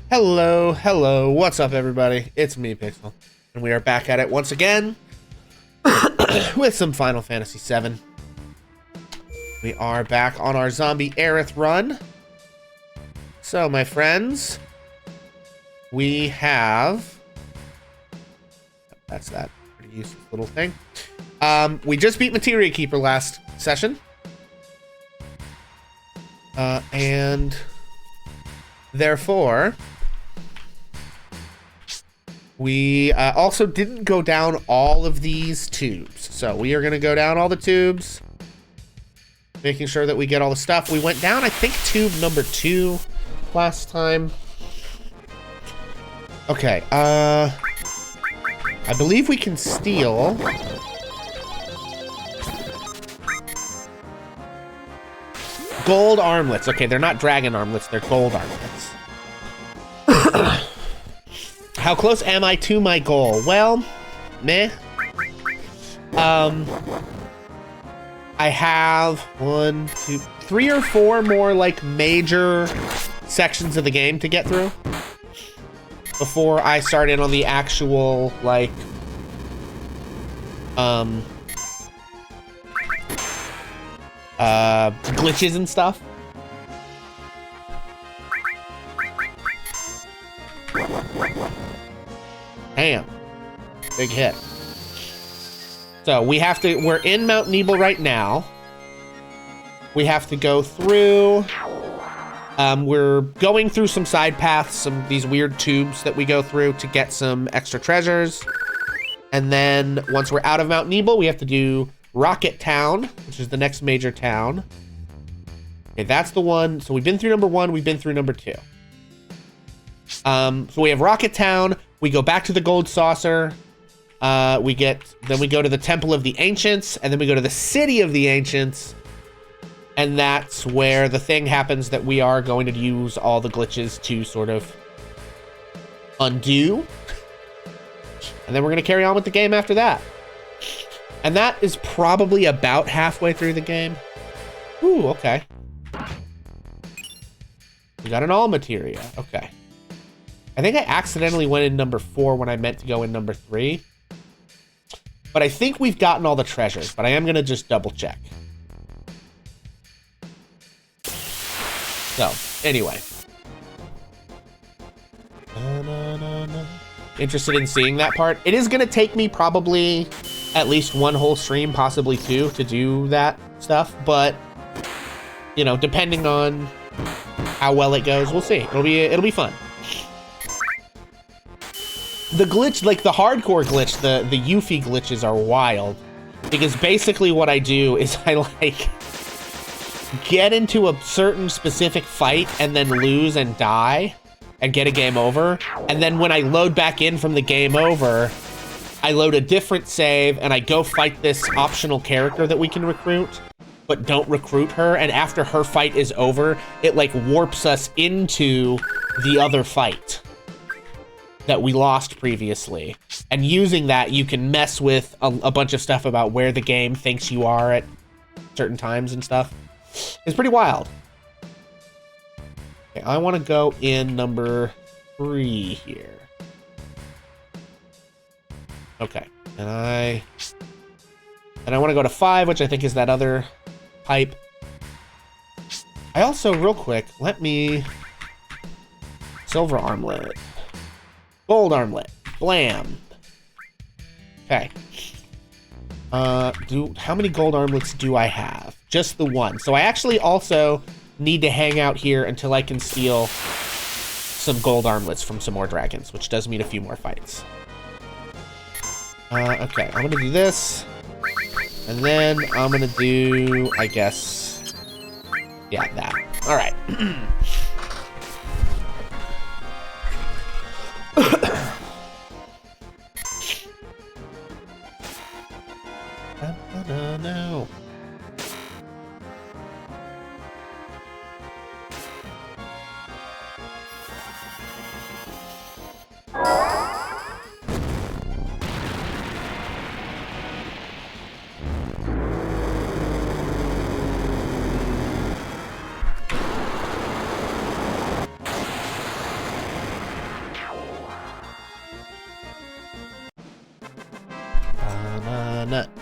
Hello, hello, what's up everybody? It's me, Pixel, and we are back at it once again with some Final Fantasy VII. We are back on our Zombie Aerith Run. So, my friends, we have... That's that pretty useless little thing. We just beat Materia Keeper last session. And therefore... We also didn't go down all of these tubes. So we are going to go down all the tubes. Making sure that we get all the stuff. We went down, I think, tube number 2 last time. Okay. I believe we can steal... gold armlets. Okay, they're not dragon armlets. They're gold armlets. How close am I to my goal? Well, meh. I have 1, 2, 3 or 4 more like major sections of the game to get through before I start in on the actual like glitches and stuff. Damn. Big hit. So we have to, we're in Mount Nebel right now. We have to go through, we're going through some side paths, these weird tubes that we go through to get some extra treasures. And then once we're out of Mount Nebel, we have to do Rocket Town, which is the next major town. Okay, that's the one. So we've been through number 1, we've been through number 2. So we have Rocket Town. We go back to the Gold Saucer. Then we go to the Temple of the Ancients, and then we go to the City of the Ancients. And that's where the thing happens that we are going to use all the glitches to sort of undo. And then we're going to carry on with the game after that. And that is probably about halfway through the game. Ooh, okay. We got an all materia. Okay. I think I accidentally went in number 4 when I meant to go in number 3. But I think we've gotten all the treasures, but I am going to just double check. So, anyway. Interested in seeing that part. It is going to take me probably at least 1 whole stream, possibly 2, to do that stuff. But, you know, depending on how well it goes, we'll see. It'll be fun. The glitch, like the hardcore glitch, the Yuffie glitches are wild. Because basically what I do is I like get into a certain specific fight and then lose and die and get a game over. And then when I load back in from the game over, I load a different save and I go fight this optional character that we can recruit, but don't recruit her. And after her fight is over, it like warps us into the other fight that we lost previously. And using that, you can mess with a bunch of stuff about where the game thinks you are at certain times and stuff. It's pretty wild. Okay, I want to go in number 3 here. Okay, and I want to go to 5, which I think is that other pipe. I also, real quick, let me... Silver armlet. Gold armlet. Blam. Okay. How many gold armlets do I have? Just the 1. So I actually also need to hang out here until I can steal some gold armlets from some more dragons, which does mean a few more fights. Okay, I'm gonna do this. And then I'm gonna do, I guess... yeah, that. Alright. No.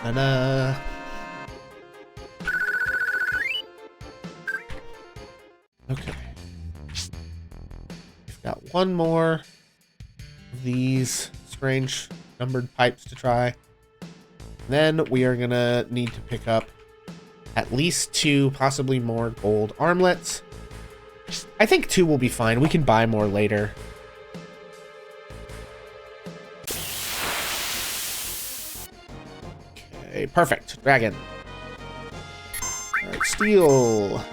Na-na. Okay. We've got one more of these strange numbered pipes to try. Then we are gonna need to pick up at least 2, possibly more gold armlets. I think 2 will be fine. We can buy more later. Okay, perfect. Dragon. Alright, steel.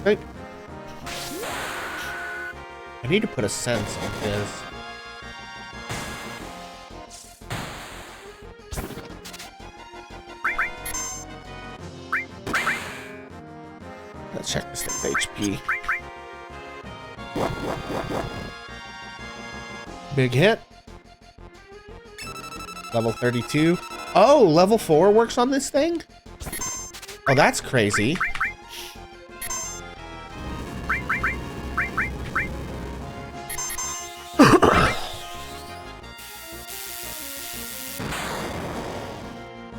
Okay. I need to put a sense on his. Let's check this thing's HP. Big hit. Level 32. Oh, level 4 works on this thing? Oh, that's crazy.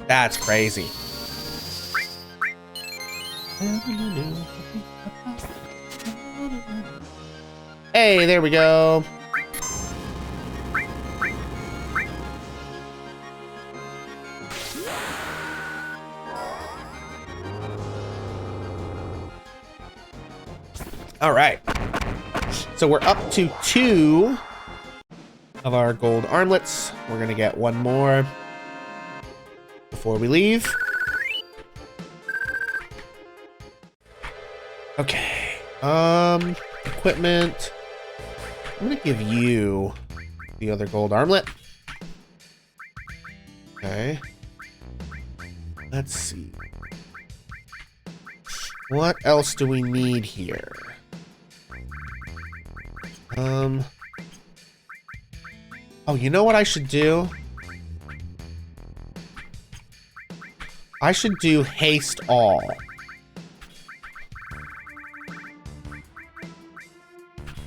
That's crazy. Hey, there we go. All right. So we're up to 2 of our gold armlets. We're gonna get 1 more before we leave. Okay. Equipment. I'm gonna give you the other gold armlet. Okay. Let's see. What else do we need here? Oh, you know what I should do? I should do haste all.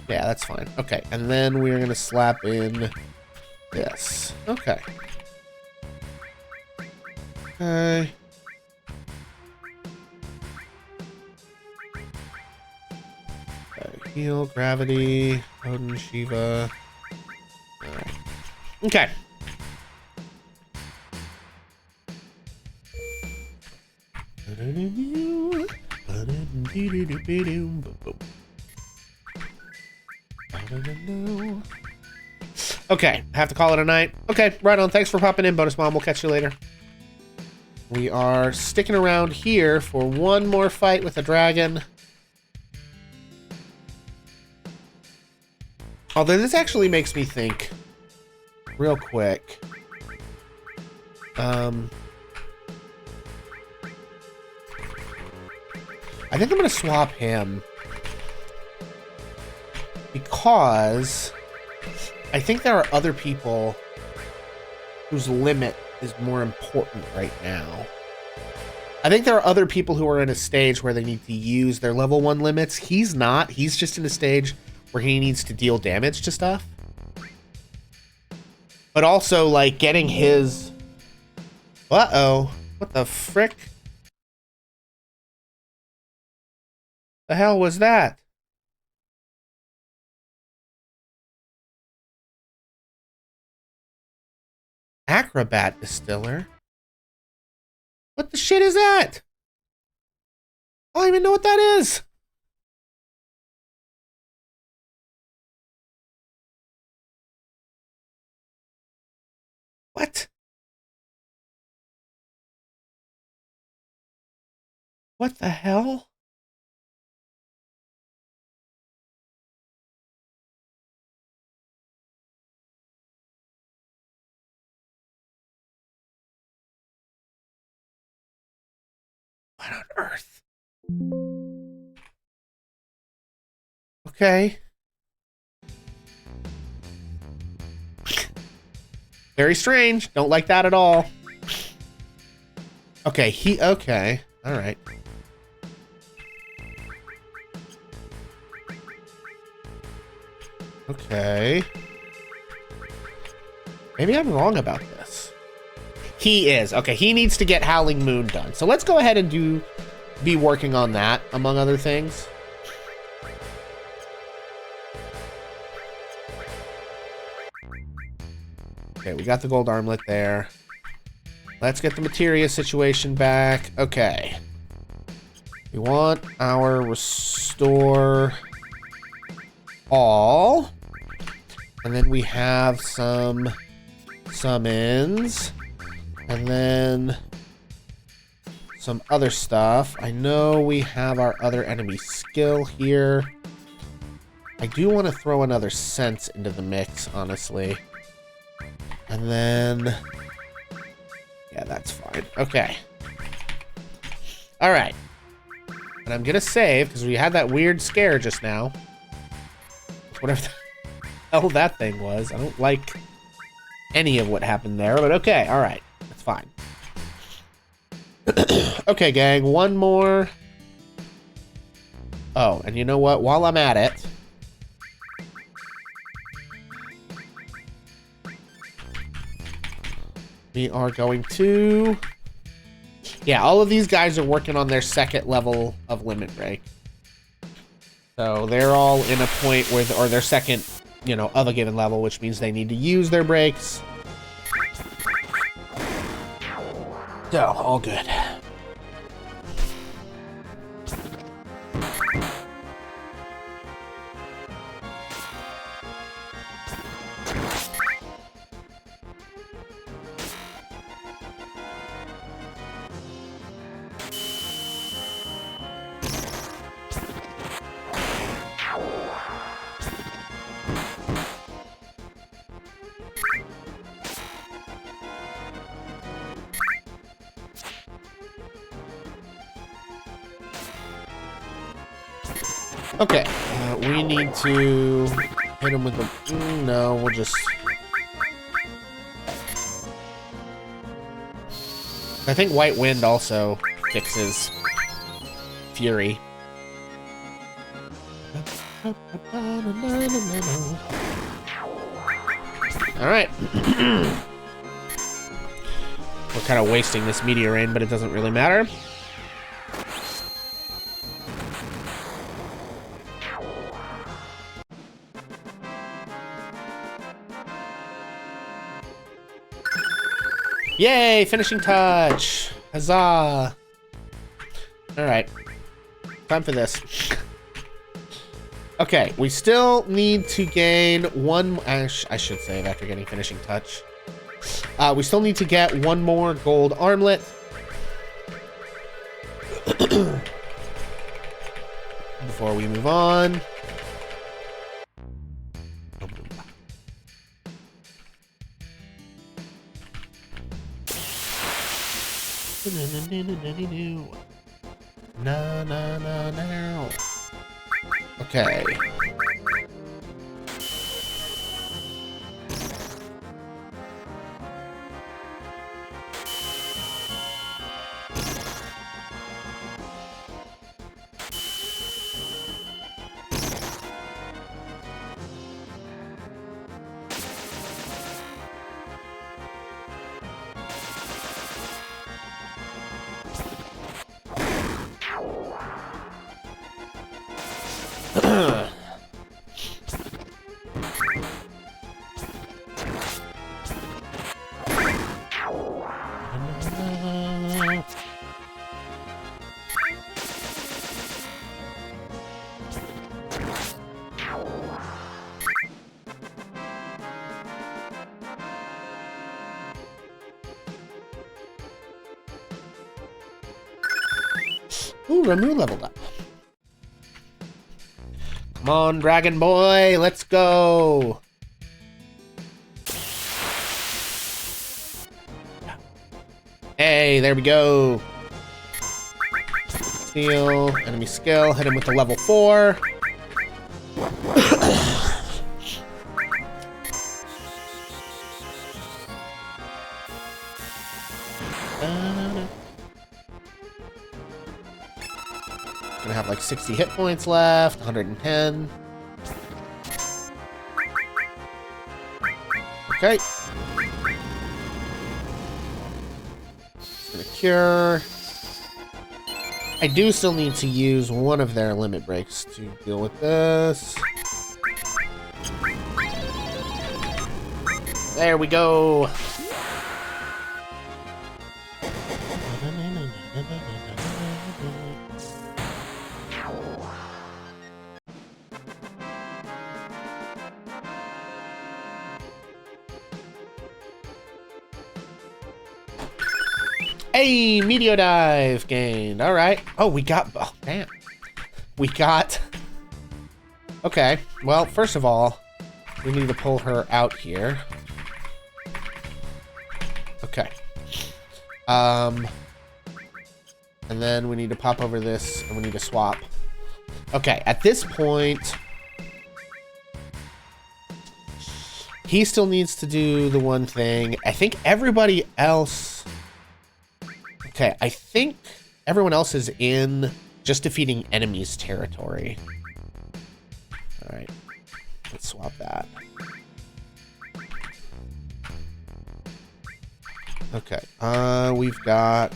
Yeah, that's fine. Okay, and then we're gonna slap in this. Okay. Okay. Heal, gravity, Odin, Shiva. Alright. Okay. Okay, have to call it a night. Okay, right on. Thanks for popping in, Bonus Mom. We'll catch you later. We are sticking around here for one more fight with a dragon. Although this actually makes me think real quick. I think I'm going to swap him because I think there are other people whose limit is more important right now. I think there are other people who are in a stage where they need to use their level 1 limits. He's not. He's just in a stage where he needs to deal damage to stuff. But also, like, getting his... Uh-oh. What the frick? The hell was that? Acrobat Distiller? What the shit is that? I don't even know what that is. What? What the hell? What on earth? Okay. Very strange. Don't like that at all. Okay, okay. All right. Okay. Maybe I'm wrong about this. He is. Okay, he needs to get Howling Moon done. So let's go ahead and be working on that, among other things. Okay, we got the gold armlet there. Let's get the materia situation back. Okay. We want our restore all. And then we have some summons. And then some other stuff. I know we have our other enemy skill here. I do want to throw another sense into the mix, honestly. And then... yeah, that's fine. Okay. Alright. And I'm gonna save, because we had that weird scare just now. Whatever the hell that thing was. I don't like any of what happened there, but okay, alright. That's fine. Okay, gang, one more. Oh, and you know what? While I'm at it... we are going to... yeah, all of these guys are working on their second level of limit break. So they're all in a point where... or their second, you know, of a given level, which means they need to use their breaks. So, all good. Okay, we need to hit him with the... no, we'll just... I think White Wind also fixes Fury. Alright. We're kind of wasting this Meteor Rain, but it doesn't really matter. Yay! Finishing touch! Huzzah! Alright. Time for this. Okay, we still need to gain one... I should save after getting finishing touch. We still need to get one more gold armlet. Before we move on. No. Okay. Ooh, Ramu leveled up. Come on, Dragon Boy, let's go. Hey, there we go. Steal, enemy skill, hit him with the level 4. Gonna have like 60 hit points left, 110. Okay. Gonna cure. I do still need to use one of their limit breaks to deal with this. There we go. Hey, Meteor Dive gained. All right. Oh, we got... Oh, damn. We got... Okay. Well, first of all, we need to pull her out here. Okay. And then we need to pop over this, and we need to swap. Okay, at this point... He still needs to do the one thing. I think everybody else... Okay, I think everyone else is in just defeating enemies territory. All right, let's swap that. Okay, we've got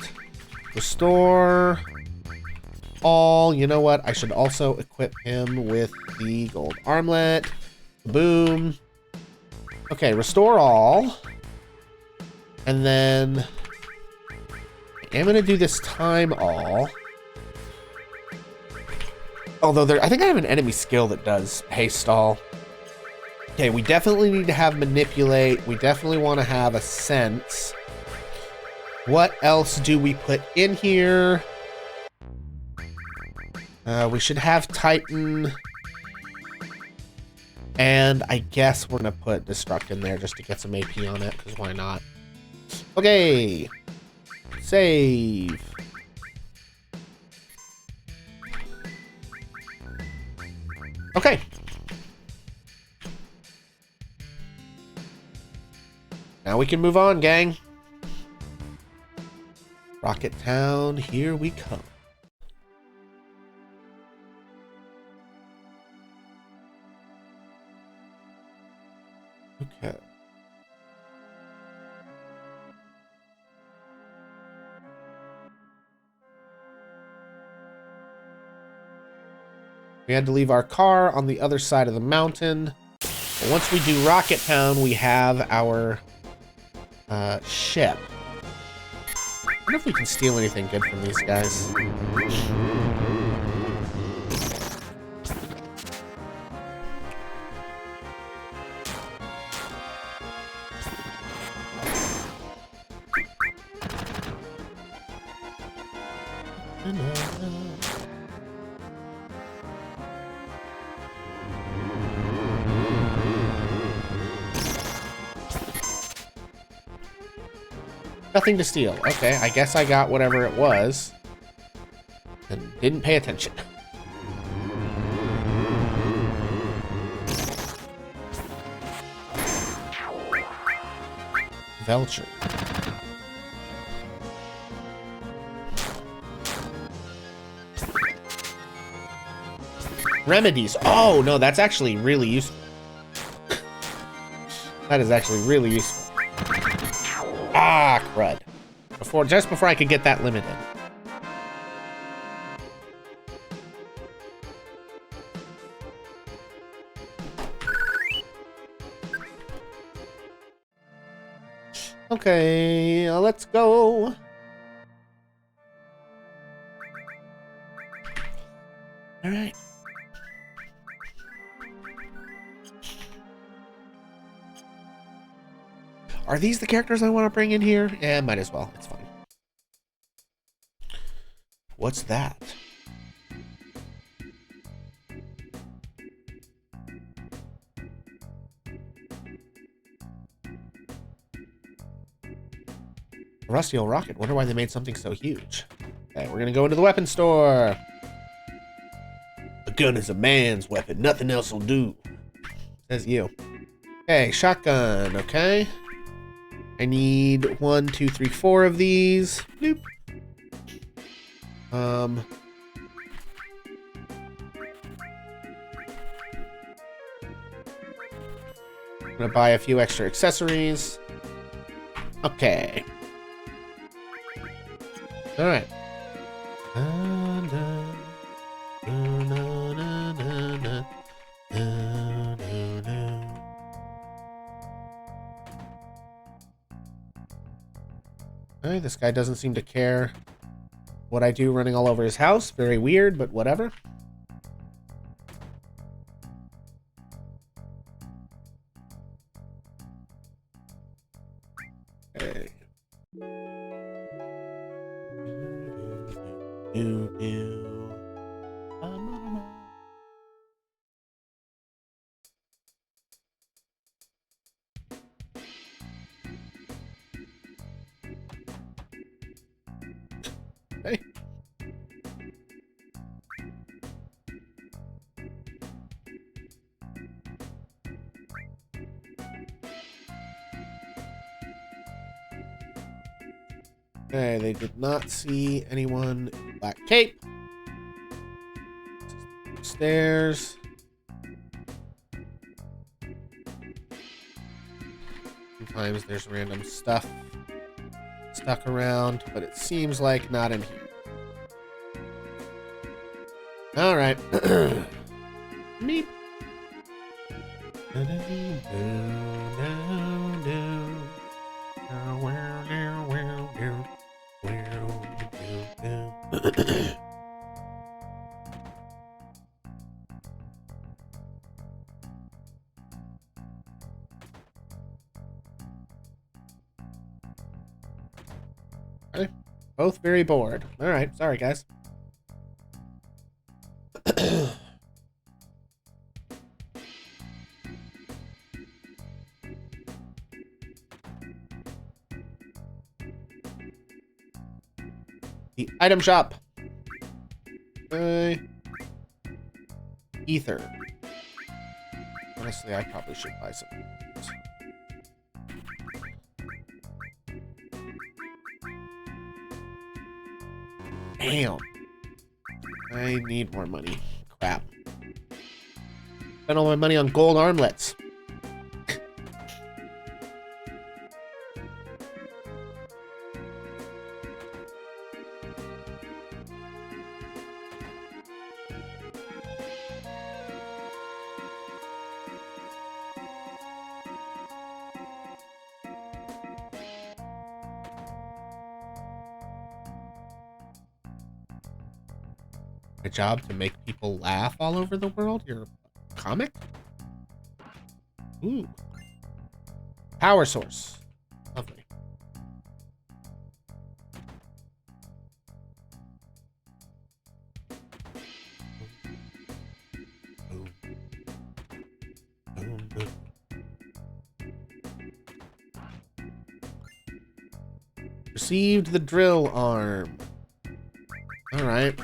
restore all. You know what? I should also equip him with the gold armlet. Boom. Okay, restore all. And then... I'm gonna do this time all. Although I think I have an enemy skill that does haste all. Okay, we definitely need to have manipulate. We definitely want to have a sense. What else do we put in here? We should have Titan. And I guess we're gonna put Destruct in there just to get some AP on it, because why not? Okay. Save. Okay. Now we can move on, gang. Rocket Town, here we come. Okay. We had to leave our car on the other side of the mountain. But once we do Rocket Town, we have our ship. I wonder if we can steal anything good from these guys. Nothing to steal. Okay, I guess I got whatever it was. And didn't pay attention. Velcher. Remedies. Oh, no, that's actually really useful. That is actually really useful. Ah, crud. Just before I could get that limited. Okay, let's go. All right. Are these the characters I want to bring in here? Yeah, might as well. It's fine. What's that? A rusty old rocket. Wonder why they made something so huge. Okay, we're gonna go into the weapon store. A gun is a man's weapon. Nothing else will do. Says you. Okay, shotgun. Okay. I need 1, 2, 3, 4 of these. Bloop. I'm gonna buy a few extra accessories. Okay. All right. Alright, this guy doesn't seem to care what I do running all over his house. Very weird, but whatever. Okay. Hey. Okay, they did not see anyone in black cape. Stairs. Sometimes there's random stuff stuck around, but it seems like not in here. All right. Meep. Okay. Both very bored. All right. Sorry, guys. The item shop. Ether. Honestly, I probably should buy some. Damn. I need more money. Crap. Spent all my money on gold armlets. My job to make people laugh all over the world? You're a comic? Ooh. Power source. Lovely. Boom. Boom, boom. Received the drill arm. All right.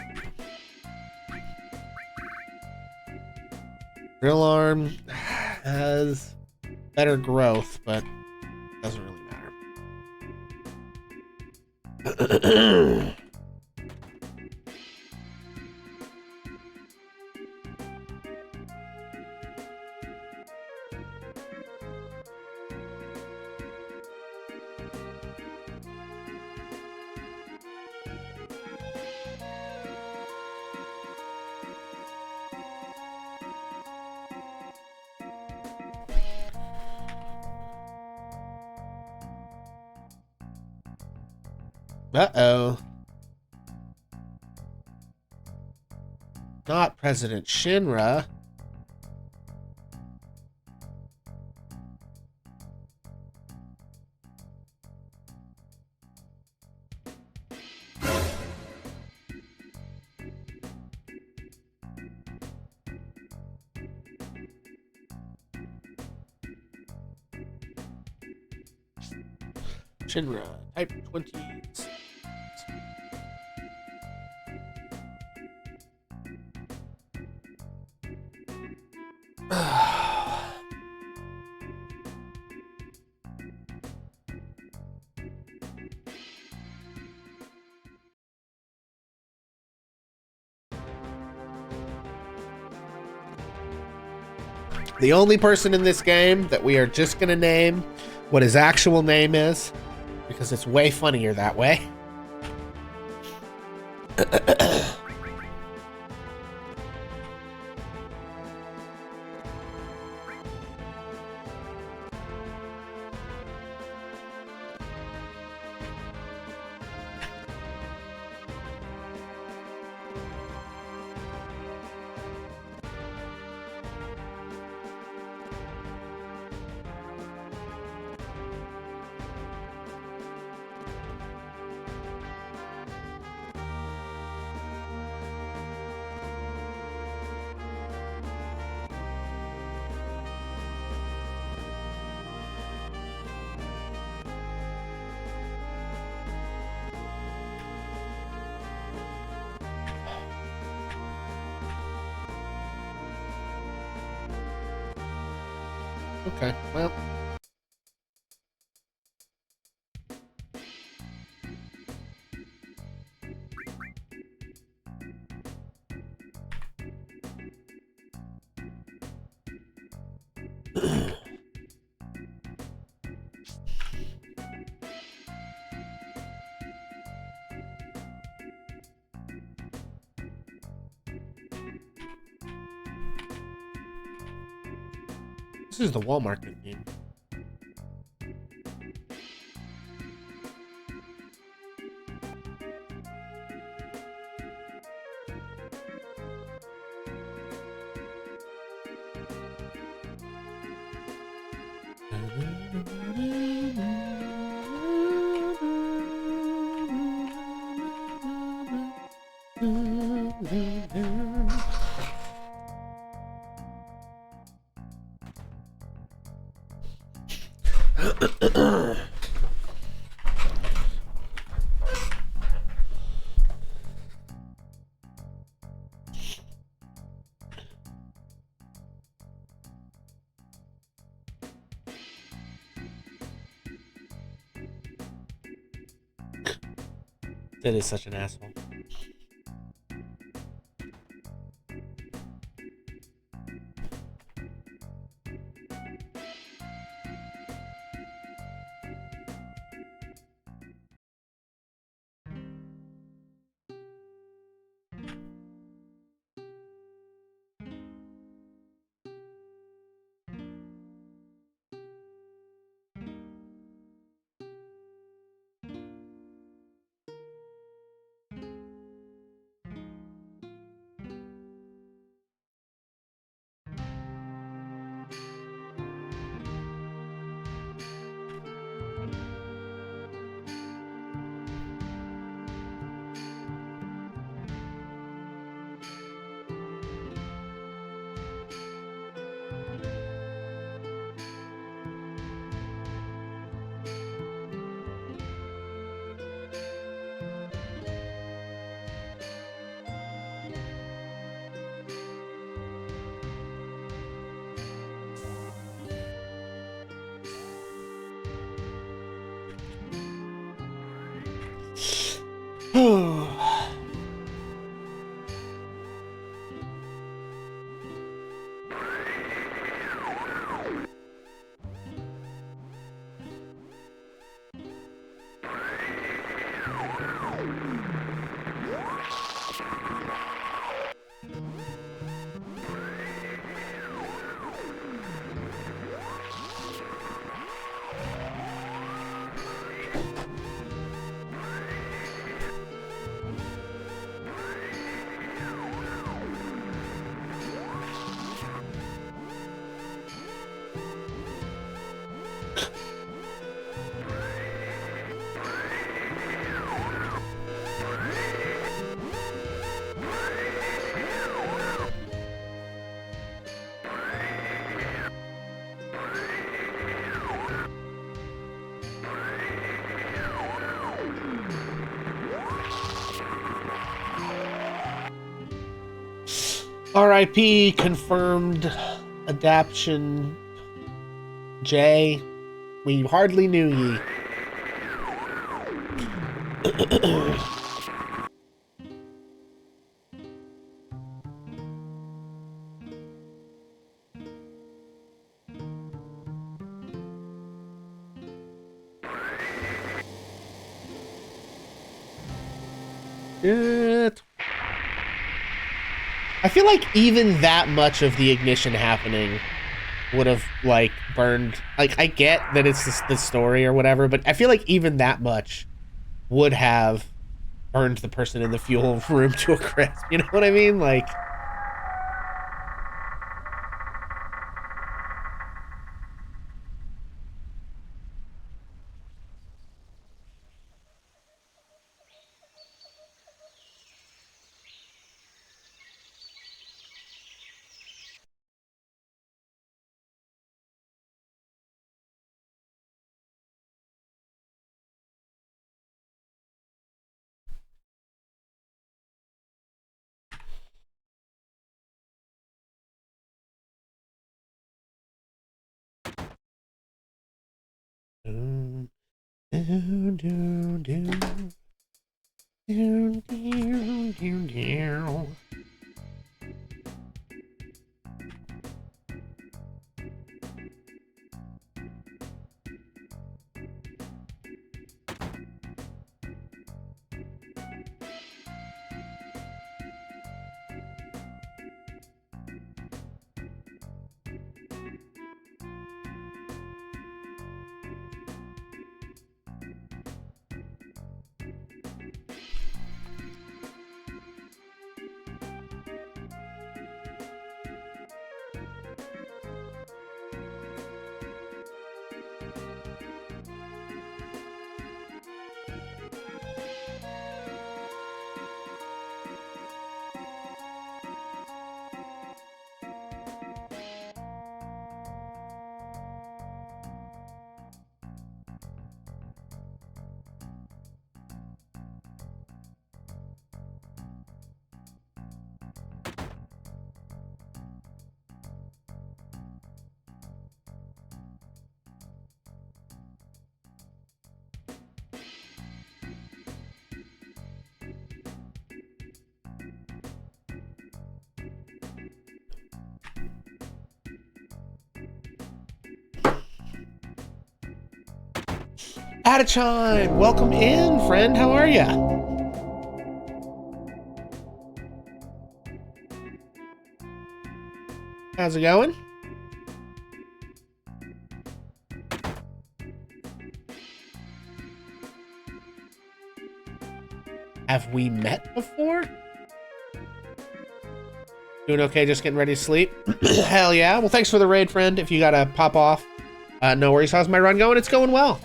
Drill arm has better growth, but doesn't really matter. Uh-oh. Not President Shinra. Shinra, type 20s. The only person in this game that we are just gonna name what his actual name is, because it's way funnier that way. Okay, well. This is the Walmart game. That is such an asshole. RIP confirmed adaption. Jay, we hardly knew ye. I feel like even that much of the ignition happening would have, like, burned... Like, I get that it's the story or whatever, but I feel like even that much would have burned the person in the fuel room to a crisp. You know what I mean? Like... Adachan, welcome in, friend. How are ya? How's it going? Have we met before? Doing okay, just getting ready to sleep? Hell yeah. Well, thanks for the raid, friend. If you gotta pop off, no worries. How's my run going? It's going well.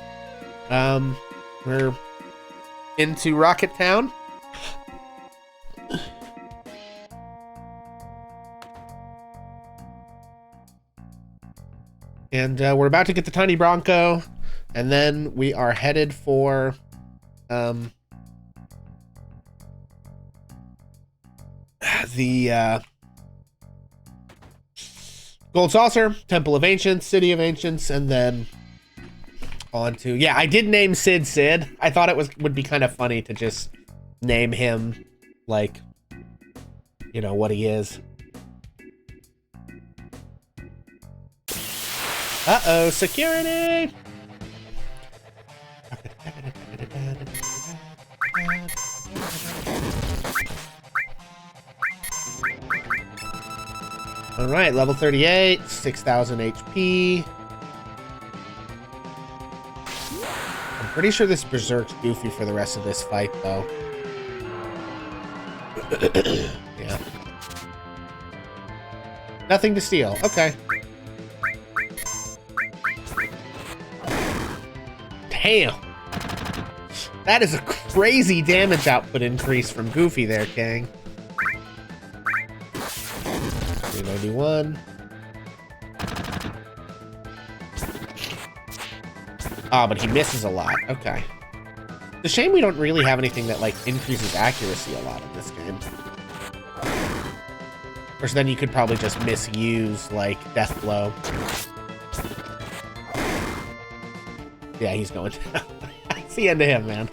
We're into Rocket Town. And we're about to get the Tiny Bronco, and then we are headed for the Gold Saucer, Temple of Ancients, City of Ancients, and then on to... Yeah, I did name Sid Sid. I thought it would be kind of funny to just name him, like, you know, what he is. Uh-oh, security! All right, level 38, 6,000 HP. I'm pretty sure this Berserk's goofy for the rest of this fight, though. Yeah. Nothing to steal. Okay. Damn. That is a crazy damage output increase from Goofy there, King. 391. Ah, but he misses a lot. Okay. It's a shame we don't really have anything that, like, increases accuracy a lot in this game. Of course, then you could probably just misuse, like, Death Blow. Yeah, he's going down. That's the end of him, man.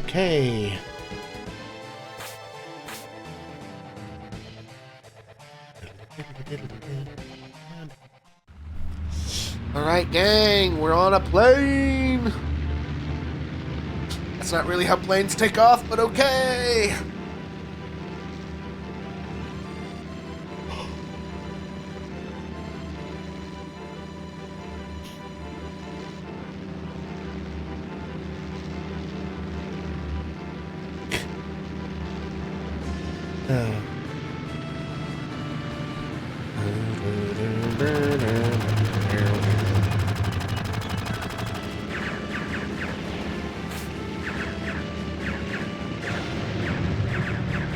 Okay. Alright, gang, we're on a plane! That's not really how planes take off, but okay!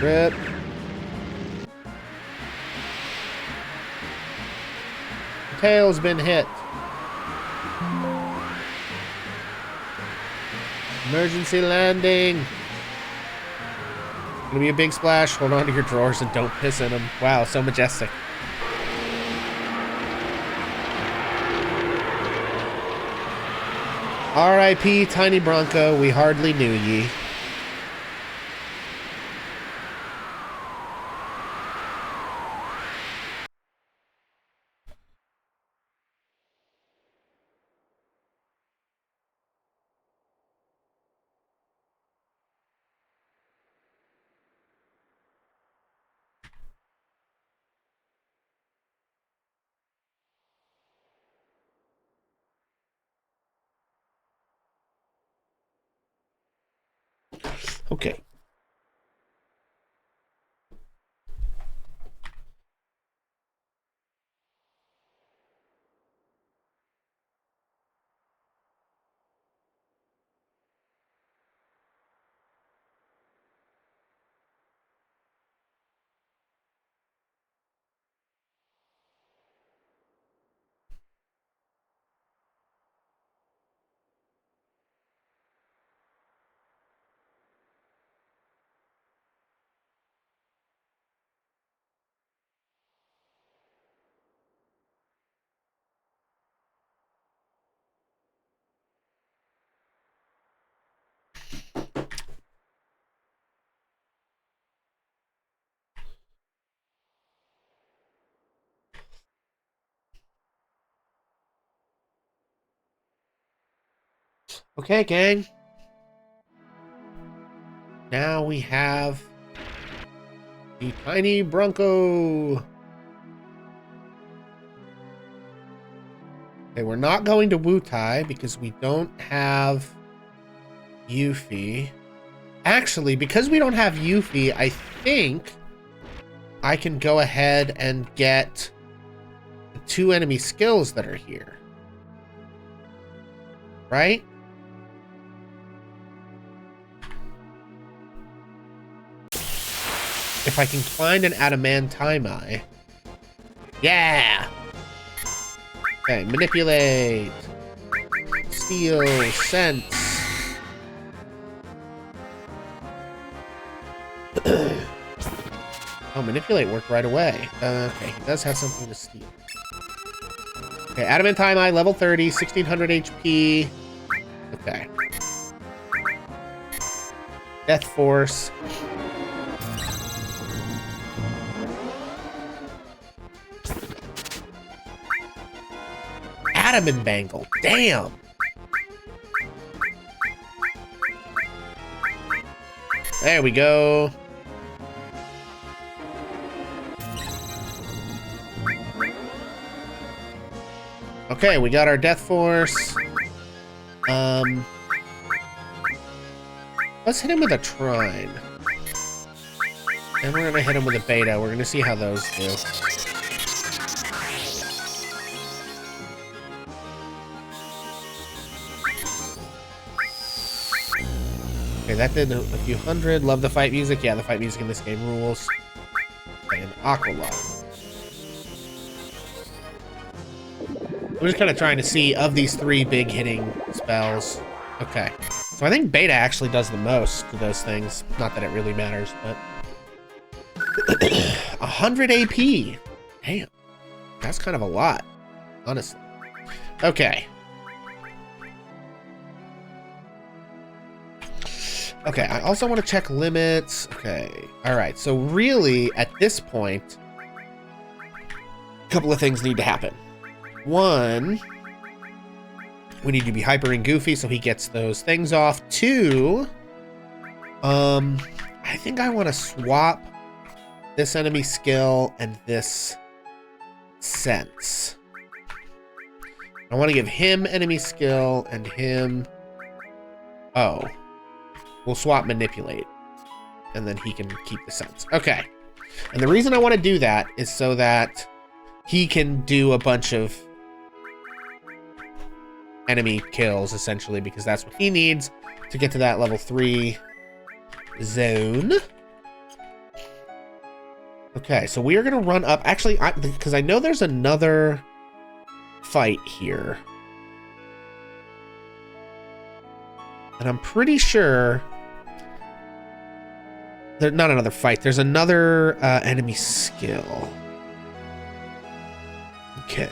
Rip. Tail's been hit. Emergency landing. Gonna be a big splash. Hold on to your drawers and don't piss in them. Wow, so majestic. R.I.P. Tiny Bronco, we hardly knew ye. Okay. Okay, gang. Now we have the Tiny Bronco. Okay, we're not going to Wutai because we don't have Yuffie. Actually, because we don't have Yuffie, I think I can go ahead and get the 2 enemy skills that are here. Right? If I can find an Adamantimai. Yeah! Okay, manipulate. Steal. Sense. Oh, manipulate worked right away. Okay, he does have something to steal. Okay, Adamantimai, level 30, 1600 HP. Okay. Death Force. Adamant Bangle. Damn. There we go. Okay, we got our Death Force. Let's hit him with a Trine. And we're gonna hit him with a Beta. We're gonna see how those do. Okay, that did a few hundred. Love the fight music. Yeah, the fight music in this game rules. Okay, and Aqualung. I'm just kind of trying to see of these 3 big hitting spells. Okay. So I think Beta actually does the most to those things. Not that it really matters, but... 100 AP! Damn. That's kind of a lot, honestly. Okay. Okay, I also want to check limits. Okay, all right. So really, at this point, a couple of things need to happen. One, we need to be hypering Goofy so he gets those things off. Two, I think I want to swap this enemy skill and this sense. I want to give him enemy skill and him... Oh. We'll swap manipulate. And then he can keep the sense. Okay. And the reason I want to do that is so that he can do a bunch of enemy kills, essentially, because that's what he needs to get to that level 3 zone. Okay, so we are going to run up. Actually, because I know there's another fight here. And I'm pretty sure... There's not another fight. There's another enemy skill. Okay.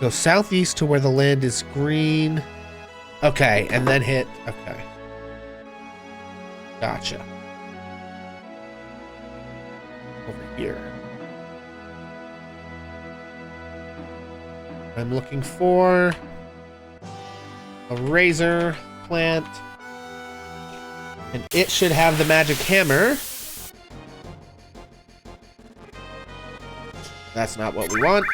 Go southeast to where the land is green. Okay, and then hit... Okay. Gotcha. Over here. I'm looking for a razor plant. And it should have the magic hammer. That's not what we want.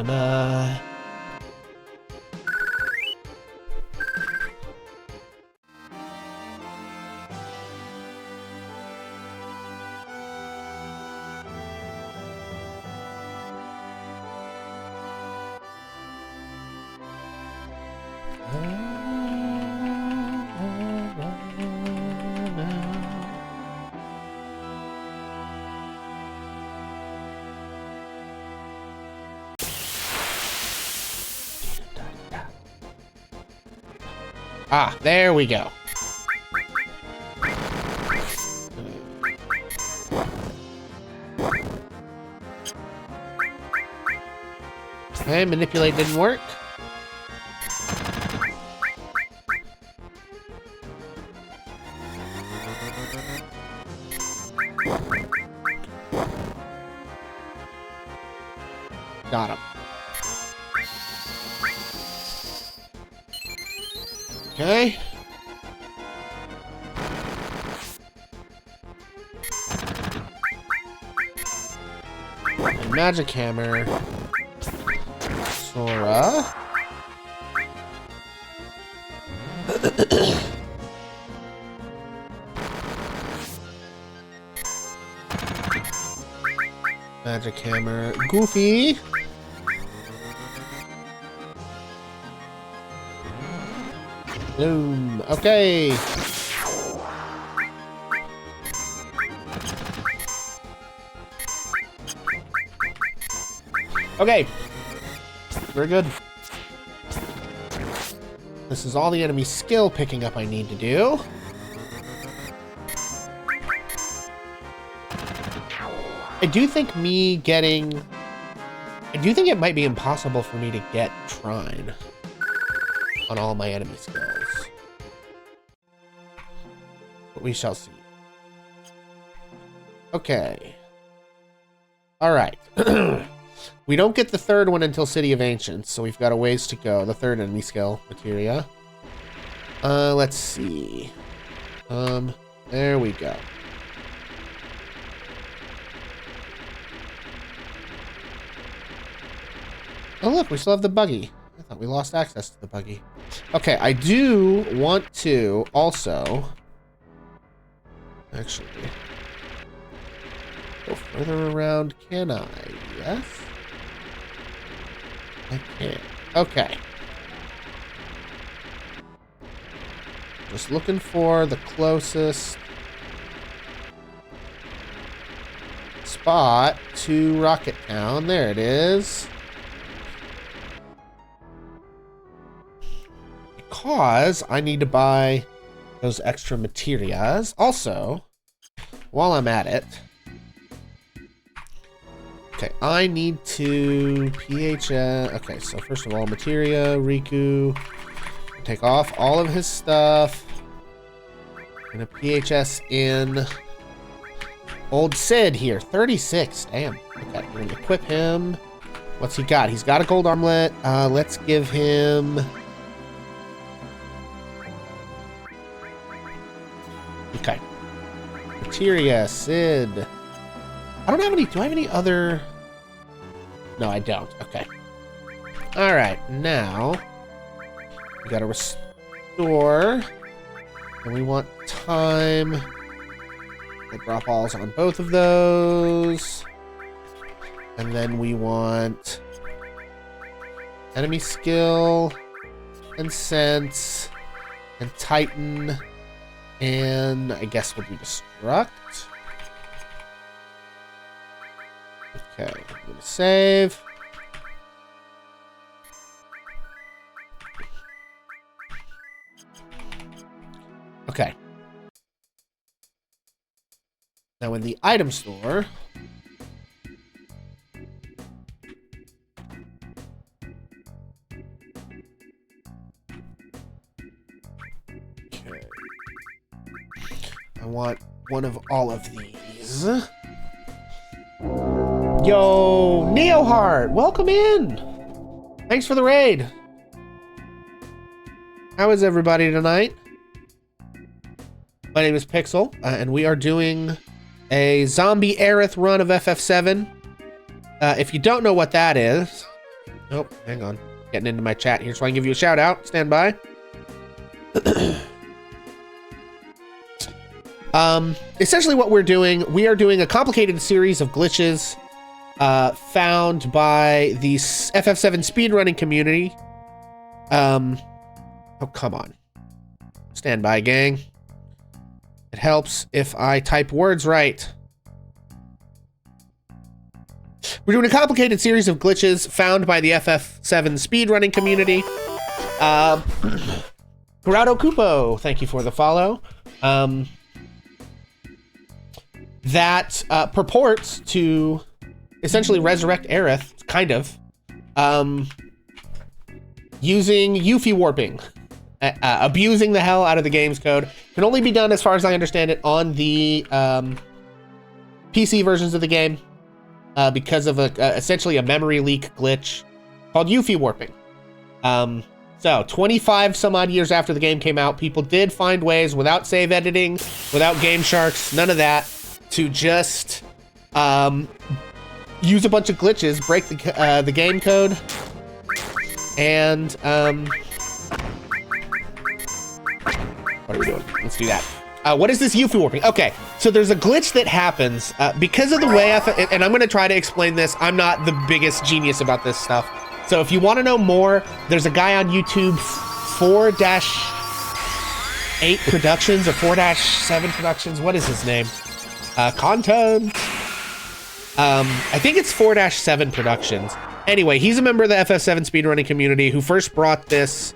Na. Ah, there we go. Okay, manipulate didn't work. Got him. Okay. And magic hammer. Sora. Magic hammer. Goofy. Boom. Okay. Okay. Very good. This is all the enemy skill picking up I need to do. I do think it might be impossible for me to get Trine on all my enemy skills. But we shall see. Okay. Alright. We don't get the third one until City of Ancients, so we've got a ways to go. The third enemy skill, materia. Let's see. There we go. Oh look, we still have the buggy. I thought we lost access to the buggy. Okay, I do want to also... Actually... Go further around, can I? Yes. I can. Okay. Just looking for the closest spot to Rocket Town. There it is. Because I need to buy those extra materias. Also, while I'm at it, okay, I need to okay, so first of all, materia, Riku, take off all of his stuff. I'm gonna PHS in old Sid here, 36, damn. Okay, we're gonna equip him. What's he got? He's got a gold armlet. Let's give him... Okay. Materia, Sid. I don't have any... Do I have any other... No, I don't. Okay. Alright, now... We gotta restore. And we want time. We'll drop alls on both of those. And then we want... enemy skill. And sense. And Titan. And I guess we'll do destruct. Okay, I'm gonna save. Okay. Now in the item store, I want one of all of these. Yo, Neoheart, welcome in. Thanks for the raid. How is everybody tonight? My name is Pixel, and we are doing a Zombie Aerith Run of FF7. If you don't know what that is... Oh, hang on. Getting into my chat here so I can give you a shout out. Stand by. Essentially what we're doing, we are doing a complicated series of glitches found by the FF7 speedrunning community. Oh, come on. Stand by, gang. It helps if I type words right. We're doing a complicated series of glitches found by the FF7 speedrunning community. Corrado Cupo, thank you for the follow. That purports to essentially resurrect Aerith, kind of, using Yuffie warping, abusing the hell out of the game's code. Can only be done, as far as I understand it, on the PC versions of the game because of essentially a memory leak glitch called Yuffie warping. So 25 some odd years after the game came out, people did find ways without save editing, without game sharks, none of that, to just use a bunch of glitches, break the game code, and what are we doing? Let's do that. What is this Yuffie warping? Okay, so there's a glitch that happens because of the way and I'm going to try to explain this. I'm not the biggest genius about this stuff. So if you want to know more, there's a guy on YouTube, 4-8 Productions or 4-7 Productions. What is his name? Content. I think it's 4-7 Productions. Anyway, he's a member of the FF7 speedrunning community who first brought this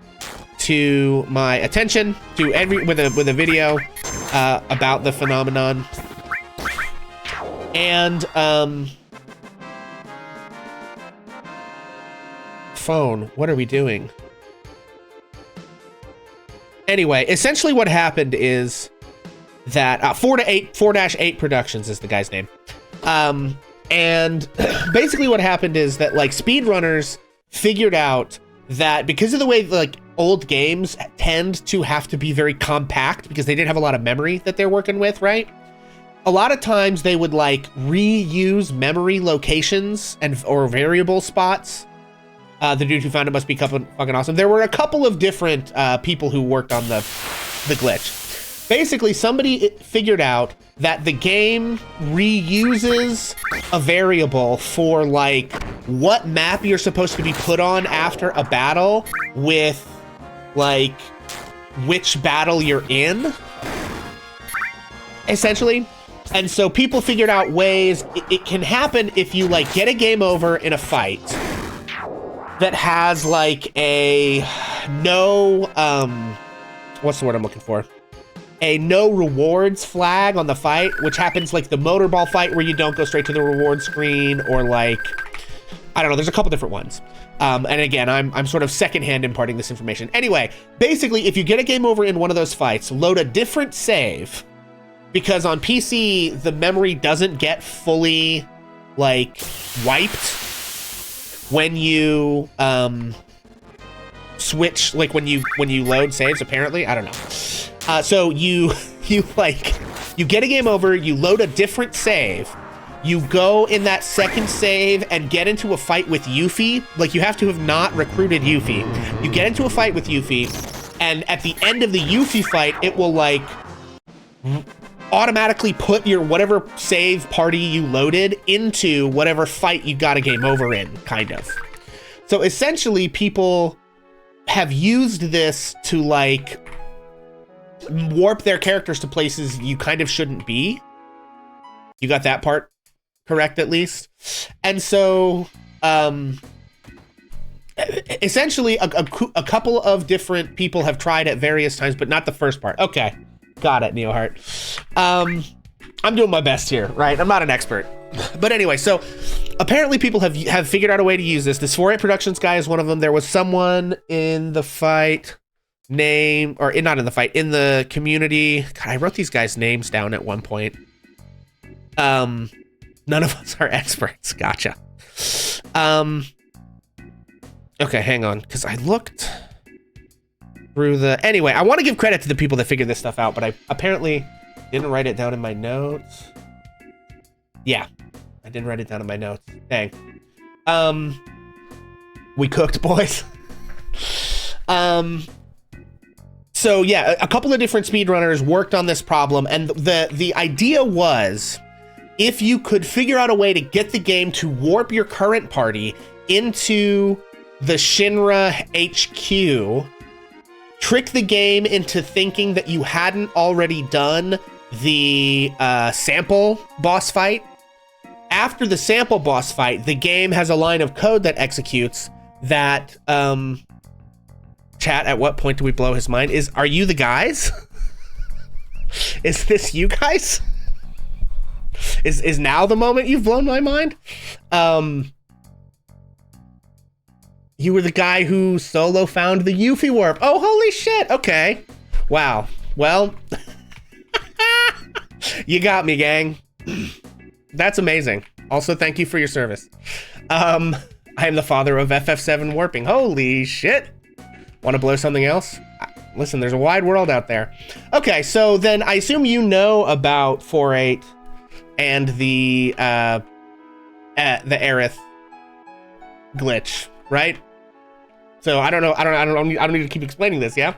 to my attention with a video about the phenomenon. And phone, what are we doing? Anyway, essentially what happened is that 4-8 Productions is the guy's name. And basically what happened is that like speedrunners figured out that because of the way like old games tend to have to be very compact because they didn't have a lot of memory that they're working with, right? A lot of times they would like reuse memory locations or variable spots. The dude who found it must be fucking awesome. There were a couple of different people who worked on the glitch. Basically, somebody figured out that the game reuses a variable for like what map you're supposed to be put on after a battle with like which battle you're in, essentially. And so people figured out ways it can happen if you like get a game over in a fight that has like a no, what's the word I'm looking for? A no rewards flag on the fight, which happens like the motorball fight where you don't go straight to the reward screen, or like, I don't know, there's a couple different ones. And again, I'm sort of secondhand imparting this information. Anyway, basically, if you get a game over in one of those fights, load a different save, because on PC, the memory doesn't get fully like wiped when you switch, like when you load saves, apparently, I don't know. So you get a game over, you load a different save, you go in that second save and get into a fight with Yuffie. Like, you have to have not recruited Yuffie. You get into a fight with Yuffie, and at the end of the Yuffie fight, it will like automatically put your whatever save party you loaded into whatever fight you got a game over in, kind of. So essentially, people have used this to like warp their characters to places you kind of shouldn't be. You got that part correct, at least. And so essentially a couple of different people have tried at various times, but not the first part. Okay, got it, Neohart. I'm doing my best here, right? I'm not an expert. But anyway, so apparently people have figured out a way to use this. This 4-8 Productions guy is one of them. There was someone in the fight in the community. God, I wrote these guys' names down at one point. None of us are experts. Gotcha. Okay, hang on, because I looked through anyway, I want to give credit to the people that figured this stuff out, but I apparently didn't write it down in my notes. Yeah, I didn't write it down in my notes. Dang. We cooked, boys. So yeah, a couple of different speedrunners worked on this problem, and the idea was, if you could figure out a way to get the game to warp your current party into the Shinra HQ, trick the game into thinking that you hadn't already done the sample boss fight. After the sample boss fight, the game has a line of code that executes that, chat, at what point do we blow his mind? Are you the guys? Is this you guys? Is now the moment you've blown my mind? You were the guy who solo found the Yuffie warp. Oh, holy shit. Okay. Wow. Well, you got me, gang. That's amazing. Also, thank you for your service. I am the father of FF7 warping. Holy shit. Want to blow something else? Listen, there's a wide world out there. Okay, so then I assume you know about 4-8 and the Aerith glitch, right? So I don't know. I don't need to keep explaining this. Yeah.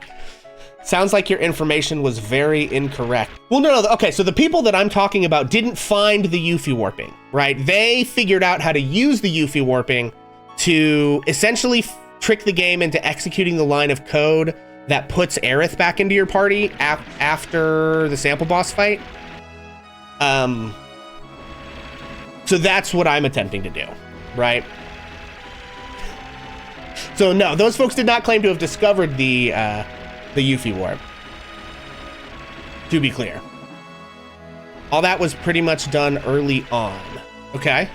Sounds like your information was very incorrect. Well, no. Okay, so the people that I'm talking about didn't find the Yuffie warping, right? They figured out how to use the Yuffie warping to essentially trick the game into executing the line of code that puts Aerith back into your party after the sample boss fight. So that's what I'm attempting to do, right? So no, those folks did not claim to have discovered the Yuffie warp. To be clear. All that was pretty much done early on. Okay.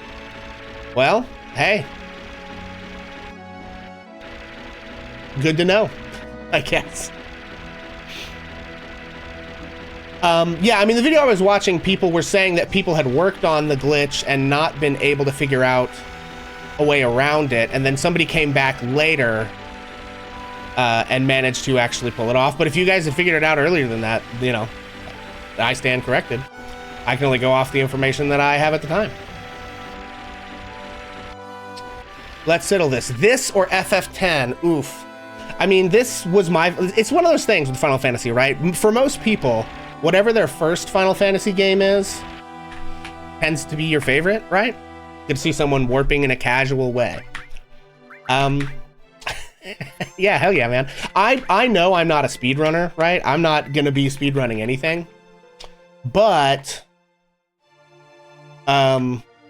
Well, hey. Good to know, I guess. Yeah, I mean, the video I was watching, people were saying that people had worked on the glitch and not been able to figure out a way around it, and then somebody came back later and managed to actually pull it off. But if you guys had figured it out earlier than that, you know, I stand corrected. I can only go off the information that I have at the time. Let's settle this. This or FF10, oof. I mean, this was it's one of those things with Final Fantasy, right? For most people, whatever their first Final Fantasy game is, tends to be your favorite, right? Good to see someone warping in a casual way. Yeah, hell yeah, man. I know I'm not a speedrunner, right? I'm not gonna be speedrunning anything. But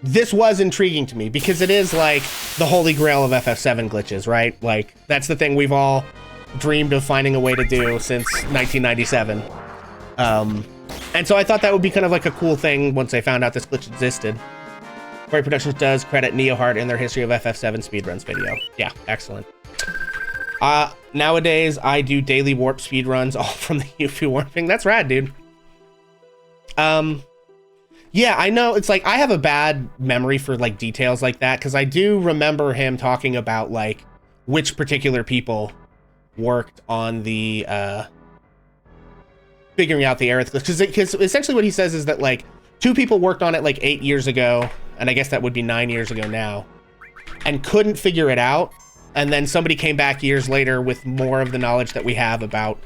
this was intriguing to me because it is like the holy grail of FF7 glitches, right? Like that's the thing we've all dreamed of finding a way to do since 1997. And so I thought that would be kind of like a cool thing once I found out this glitch existed. Quarry Productions does credit Neoheart in their history of FF7 speedruns video. Yeah, excellent. Nowadays I do daily warp speedruns all from the Yuffie warping. That's rad, dude. Yeah, I know it's like I have a bad memory for like details like that because I do remember him talking about like which particular people worked on the figuring out the Aerith glitch, because essentially what he says is that like 2 people worked on it like 8 years ago, and I guess that would be 9 years ago now, and couldn't figure it out, and then somebody came back years later with more of the knowledge that we have about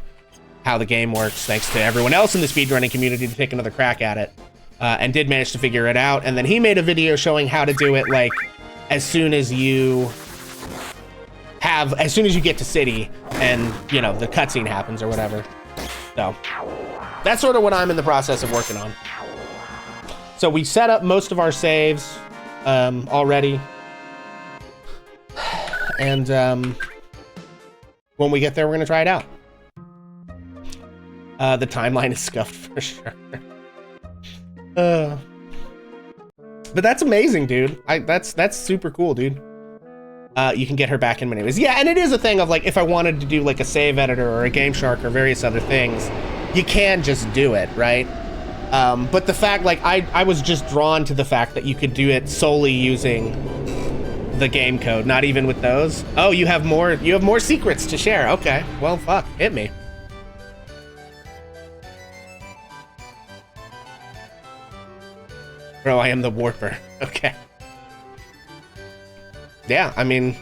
how the game works, thanks to everyone else in the speedrunning community to take another crack at it, and did manage to figure it out. And then he made a video showing how to do it like as soon as you get to city and you know the cutscene happens or whatever. So that's sort of what I'm in the process of working on. So we set up most of our saves already, and when we get there we're gonna try it out. The timeline is scuffed for sure. But that's amazing, dude. That's super cool, dude. You can get her back in maneuvers. Yeah, and it is a thing of like, if I wanted to do like a save editor or a Game Shark or various other things, you can just do it, right? But the fact, like, I was just drawn to the fact that you could do it solely using the game code, not even with those. Oh, you have more secrets to share. Okay, well, fuck, hit me. Bro, I am the warper. Okay. Yeah, I mean,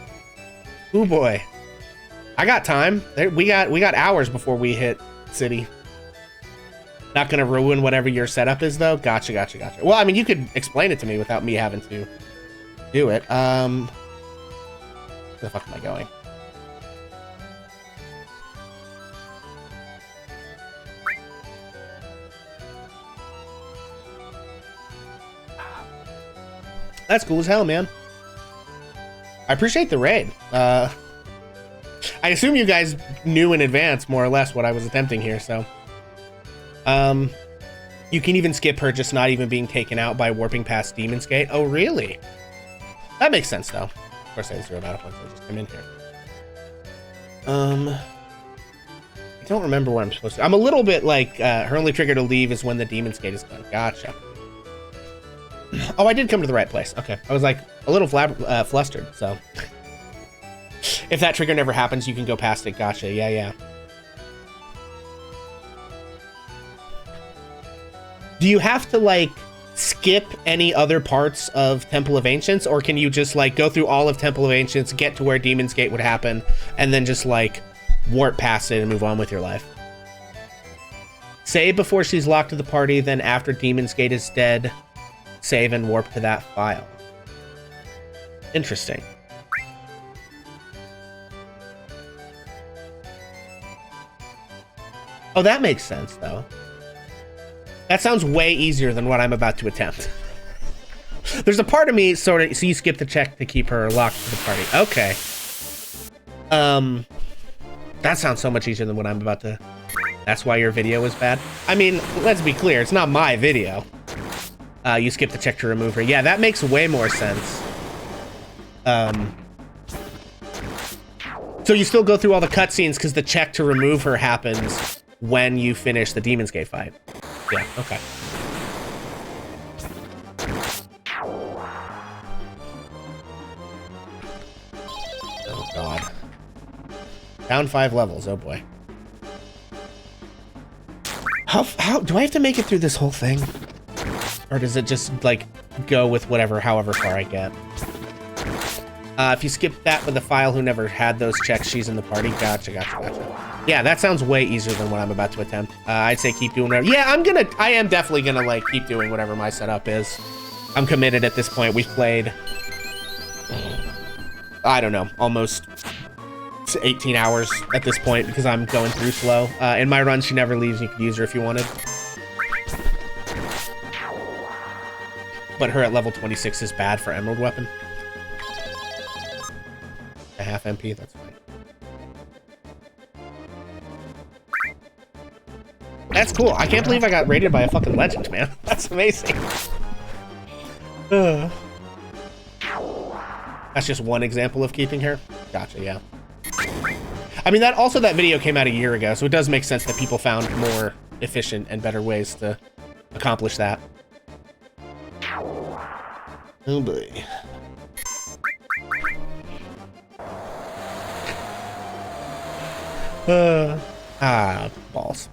oh boy, I got time. We got hours before we hit city. Not gonna ruin whatever your setup is though. Gotcha. Well, I mean, you could explain it to me without me having to do it. Where the fuck am I going? That's cool as hell, man. I appreciate the raid. I assume you guys knew in advance, more or less, what I was attempting here, so. You can even skip her just not even being taken out by warping past Demon's Gate. Oh, really? That makes sense, though. Of course, I have 0 battle points, so I just come in here. I don't remember what I'm supposed to. I'm a little bit like, her only trigger to leave is when the Demon's Gate is done. Gotcha. Oh, I did come to the right place. Okay. I was like a little flustered, so. If that trigger never happens, you can go past it. Gotcha. Yeah. Do you have to, like, skip any other parts of Temple of Ancients, or can you just, like, go through all of Temple of Ancients, get to where Demon's Gate would happen, and then just, like, warp past it and move on with your life? Save before she's locked to the party, then after Demon's Gate is dead, save and warp to that file. Interesting. Oh, that makes sense, though. That sounds way easier than what I'm about to attempt. There's a part of me sort of, so you skip the check to keep her locked to the party. Okay. That sounds so much easier than what I'm about to. That's why your video is bad. I mean, let's be clear, it's not my video. You skip the check to remove her. Yeah, that makes way more sense. So you still go through all the cutscenes because the check to remove her happens when you finish the Demon's Gate fight. Yeah, okay. Oh god. Down 5 levels, oh boy. How do I have to make it through this whole thing? Or does it just, like, go with whatever, however far I get? If you skip that with the file who never had those checks, she's in the party. Gotcha. Yeah, that sounds way easier than what I'm about to attempt. I'd say keep doing whatever. Yeah, I am definitely gonna, like, keep doing whatever my setup is. I'm committed at this point. We've played, I don't know, almost 18 hours at this point because I'm going through slow. In my run, she never leaves. You could use her if you wanted. But her at level 26 is bad for Emerald Weapon. A half MP, that's fine. That's cool. I can't believe I got rated by a fucking legend, man. That's amazing. That's just one example of keeping her. Gotcha, yeah. I mean, that video came out a year ago, so it does make sense that people found more efficient and better ways to accomplish that. Oh boy. Balls.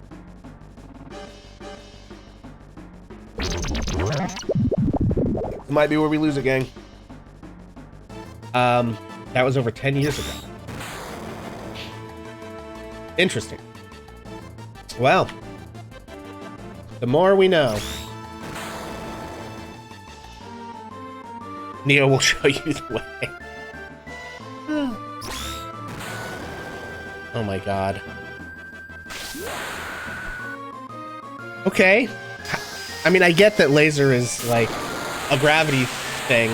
This might be where we lose it, gang. That was over 10 years ago. Interesting. Well, the more we know. Neo will show you the way. Oh my god. Okay. I mean, I get that laser is like a gravity thing,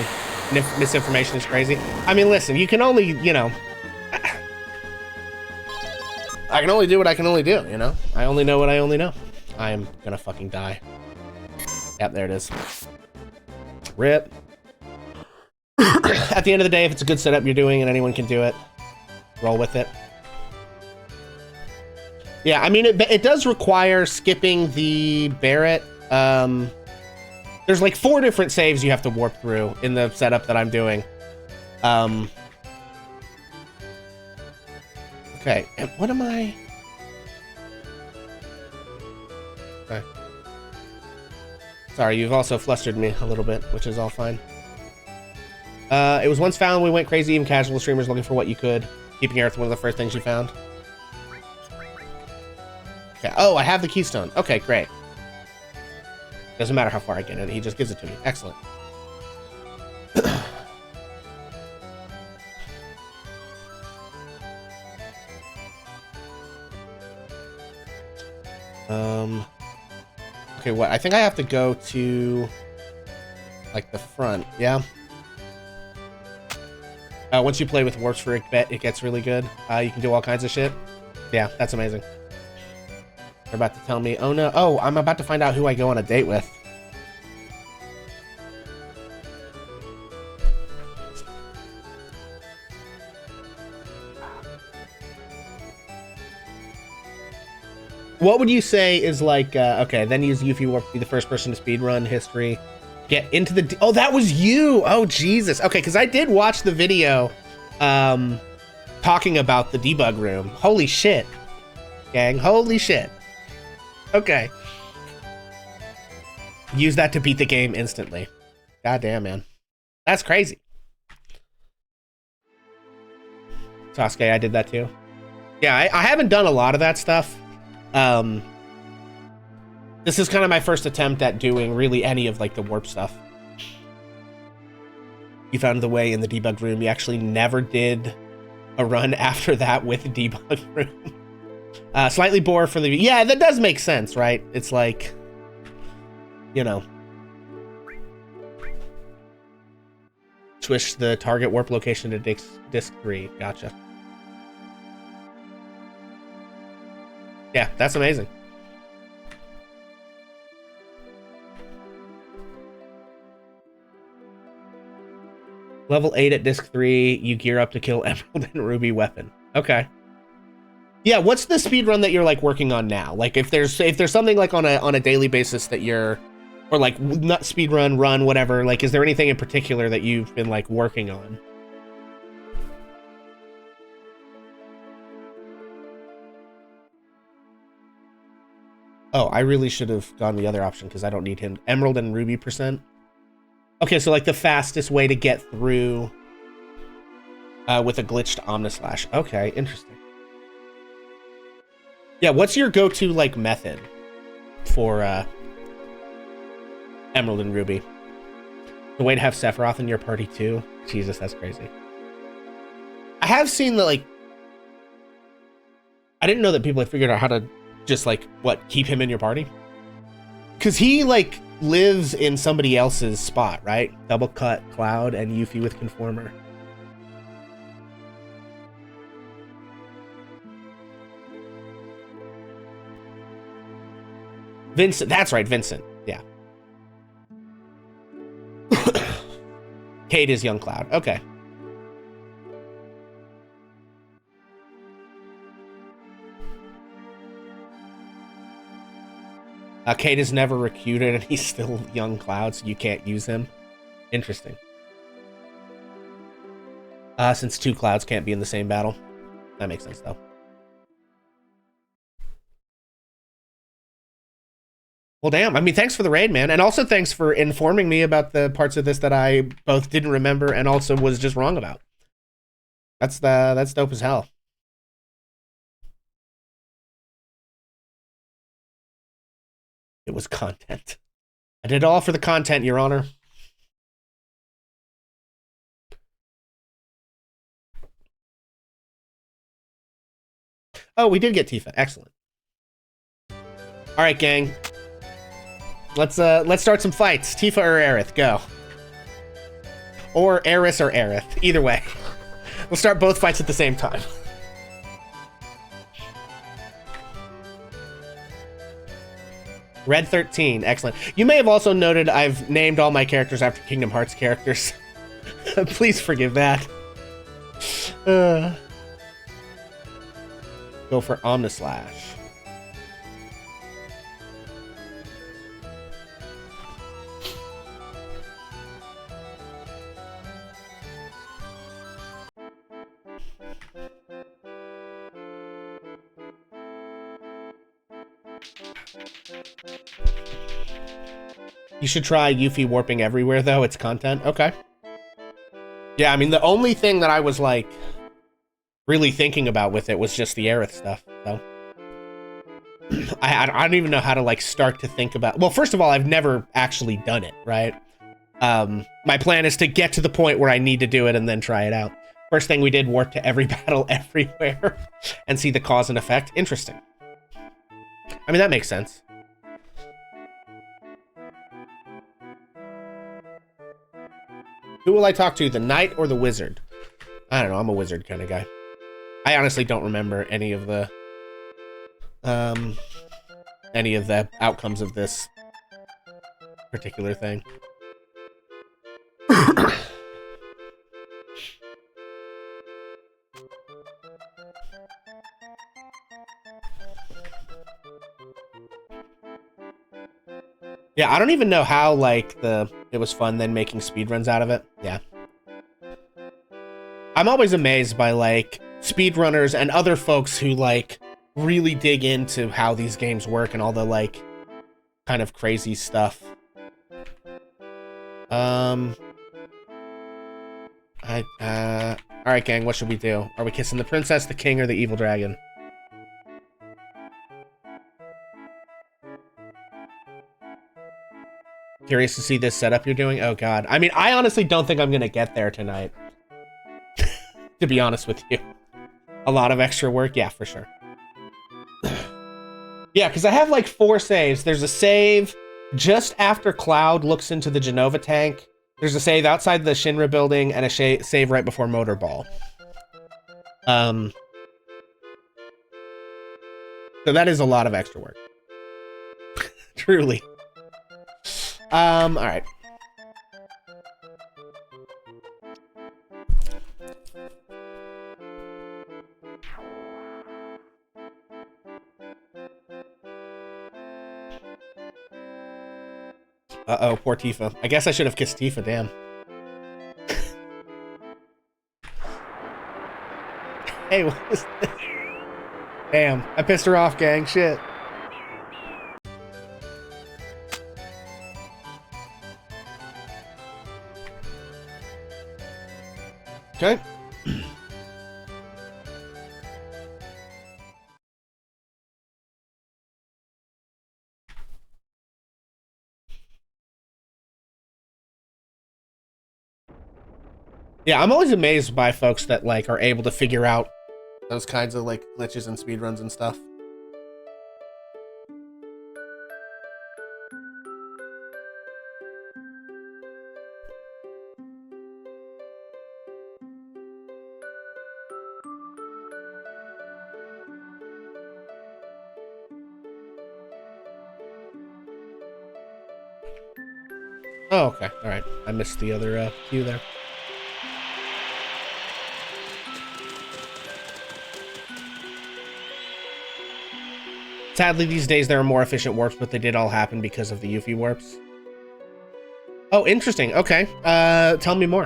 and if misinformation is crazy. I mean, listen, you can only, you know, I can only do what I can only do, you know? I only know what I only know. I am gonna fucking die. Yep, there it is. RIP. At the end of the day, if it's a good setup you're doing and anyone can do it, roll with it. Yeah, I mean, it does require skipping the Barret. There's like 4 different saves you have to warp through in the setup that I'm doing. Okay, and what am I? Okay. Sorry, you've also flustered me a little bit, which is all fine. It was once found, we went crazy, even casual streamers looking for what you could. Keeping Aerith one of the first things you found. Okay. Oh, I have the keystone. Okay, great. Doesn't matter how far I get it, he just gives it to me. Excellent. Okay, what? I think I have to go to, like, the front, yeah? Once you play with warps for it gets really good. You can do all kinds of shit. Yeah, that's amazing. They're about to tell me, oh no, oh, I'm about to find out who I go on a date with. What would you say is like, okay, then use Yuffie Warp to be the first person to speedrun history. Get into the, oh, that was you. Oh, Jesus. Okay, because I did watch the video talking about the debug room. Holy shit, gang. Holy shit. Okay. Use that to beat the game instantly. God damn, man. That's crazy. Sasuke, I did that too. Yeah, I haven't done a lot of that stuff. This is kind of my first attempt at doing really any of like the warp stuff. You found the way in the debug room. You actually never did a run after that with the debug room. Slightly bore for the... Yeah, that does make sense, right? It's like, you know, switch the target warp location to disc 3. Gotcha. Yeah, that's amazing. Level 8 at disc 3, you gear up to kill Emerald and Ruby weapon. Okay. Yeah, what's the speed run that you're like working on now? Like if there's something like on a daily basis that you're, or like not speed run, whatever, like is there anything in particular that you've been like working on? Oh, I really should have gone the other option because I don't need him. Emerald and Ruby %. Okay, so like the fastest way to get through with a glitched Omnislash. Okay, interesting. Yeah, what's your go-to, like, method for Emerald and Ruby? The way to have Sephiroth in your party, too? Jesus, that's crazy. I have seen that, like... I didn't know that people had figured out how to just, like, keep him in your party? Because he, like, lives in somebody else's spot, right? Double Cut, Cloud, and Yuffie with Conformer. Vincent, that's right, Vincent, yeah. Kate is young Cloud, okay. Kate is never recruited and he's still young Cloud, so you can't use him. Interesting. Since two Clouds can't be in the same battle. That makes sense, though. Well, damn. I mean, thanks for the raid, man. And also thanks for informing me about the parts of this that I both didn't remember and also was just wrong about. That's dope as hell. It was content. I did it all for the content, Your Honor. Oh, we did get Tifa. Excellent. All right, gang. Let's start some fights. Tifa or Aerith, go. Or Eris or Aerith. Either way. We'll start both fights at the same time. Red 13, excellent. You may have also noted I've named all my characters after Kingdom Hearts characters. Please forgive that. Go for Omnislash. You should try Yuffie warping everywhere, though. It's content. Okay. Yeah, I mean, the only thing that I was, like, really thinking about with it was just the Aerith stuff, so. I don't even know how to, like, start to think about... Well, first of all, I've never actually done it, right? My plan is to get to the point where I need to do it and then try it out. First thing we did, warp to every battle everywhere and see the cause and effect. Interesting. I mean, that makes sense. Who will I talk to, the knight or the wizard? I don't know, I'm a wizard kind of guy. I honestly don't remember any of the outcomes of this particular thing. Yeah, I don't even know how, like, it was fun then making speedruns out of it. Yeah. I'm always amazed by, like, speedrunners and other folks who, like, really dig into how these games work and all the, like, kind of crazy stuff. Alright, gang, what should we do? Are we kissing the princess, the king, or the evil dragon? Curious to see this setup you're doing? Oh, God. I mean, I honestly don't think I'm gonna get there tonight. To be honest with you. A lot of extra work? Yeah, for sure. Yeah, because I have, like, 4 saves. There's a save just after Cloud looks into the Genova tank. There's a save outside the Shinra building, and a save right before Motorball. So that is a lot of extra work. Truly. Alright. Uh-oh, poor Tifa. I guess I should have kissed Tifa, damn. Hey, what was this? Damn, I pissed her off, gang. Shit. Okay. Yeah, I'm always amazed by folks that like are able to figure out those kinds of like glitches and speedruns and stuff. Oh, okay. All right. I missed the other cue there. Sadly, these days there are more efficient warps, but they did all happen because of the Yuffie warps. Oh, interesting. Okay. Tell me more.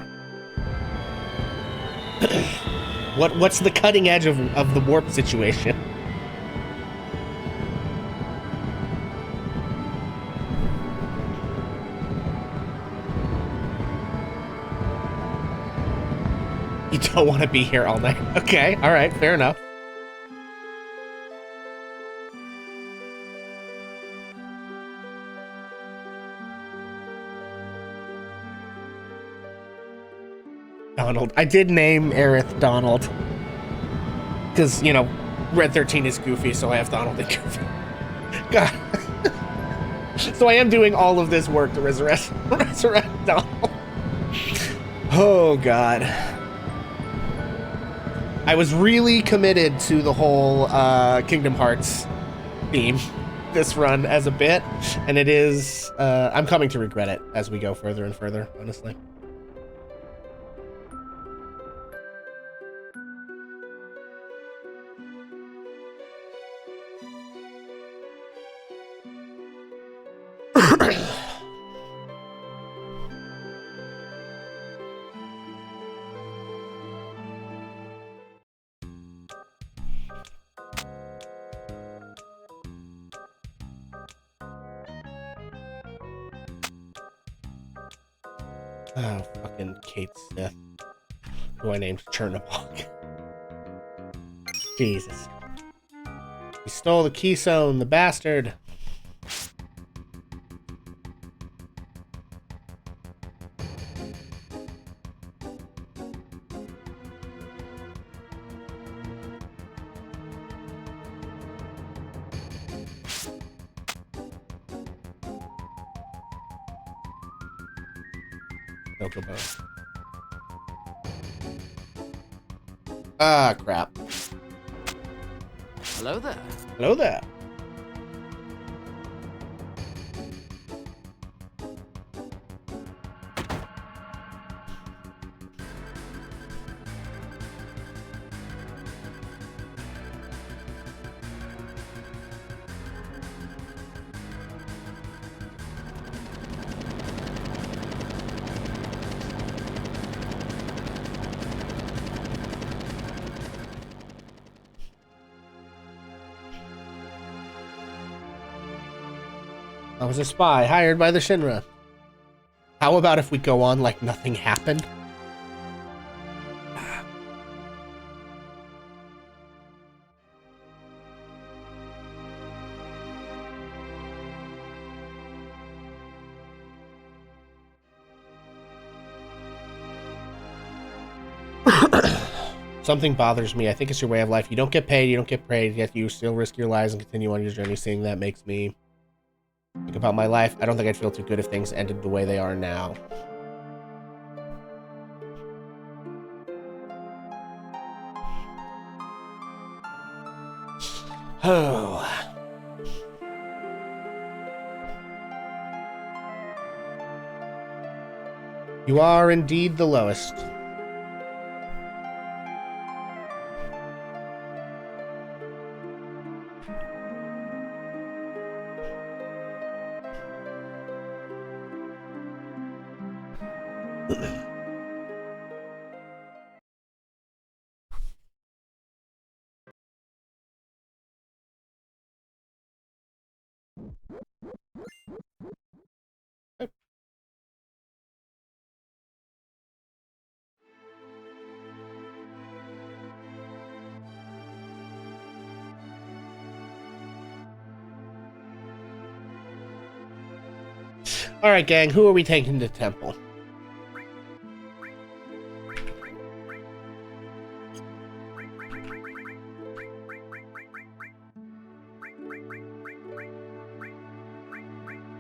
What's the cutting edge of the warp situation? You don't want to be here all night. Okay, all right, fair enough. Donald. I did name Aerith Donald. Because, you know, Red 13 is Goofy, so I have Donald and Goofy. God. So I am doing all of this work to resurrect Donald. Oh, God. I was really committed to the whole Kingdom Hearts theme this run as a bit, and it is, I'm coming to regret it as we go further and further, honestly. Oh, fucking Kate Sith, who I named Chernobog. Jesus. He stole the Keystone, the bastard. Chocobo. Ah, crap. Hello there. Hello there. I was a spy hired by the Shinra. How about if we go on like nothing happened? Something bothers me. I think it's your way of life. You don't get paid, you don't get paid, yet you still risk your lives and continue on your journey. Seeing that makes me think about my life. I don't think I'd feel too good if things ended the way they are now. Oh. You are indeed the lowest. Alright, gang, who are we taking to temple?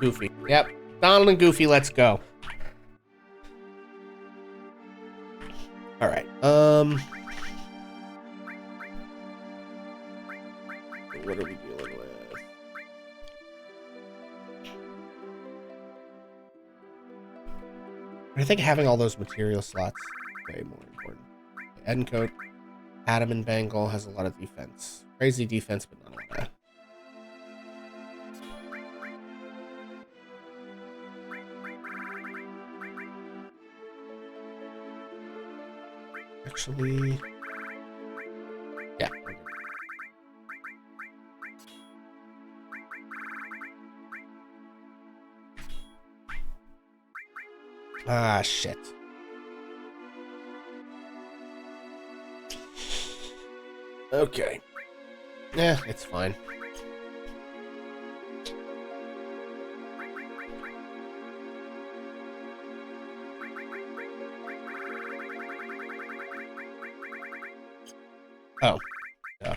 Goofy. Yep. Donald and Goofy, let's go. All right. What are we dealing with? I think having all those material slots is way more important. Endcoat, Adam and Bangle has a lot of defense. Crazy defense, but not a lot. Actually, yeah. Ah, shit. Okay. Yeah, it's fine. Oh. Yeah.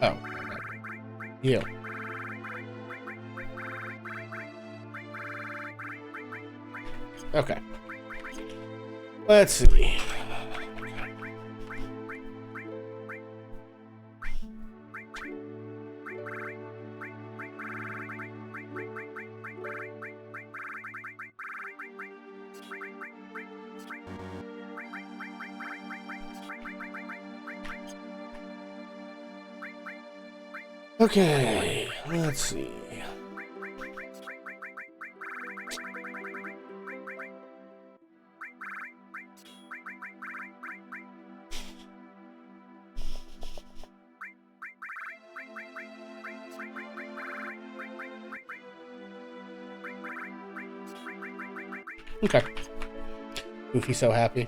Oh. You. Okay. Let's see. Okay, let's see. Okay. Goofy so happy.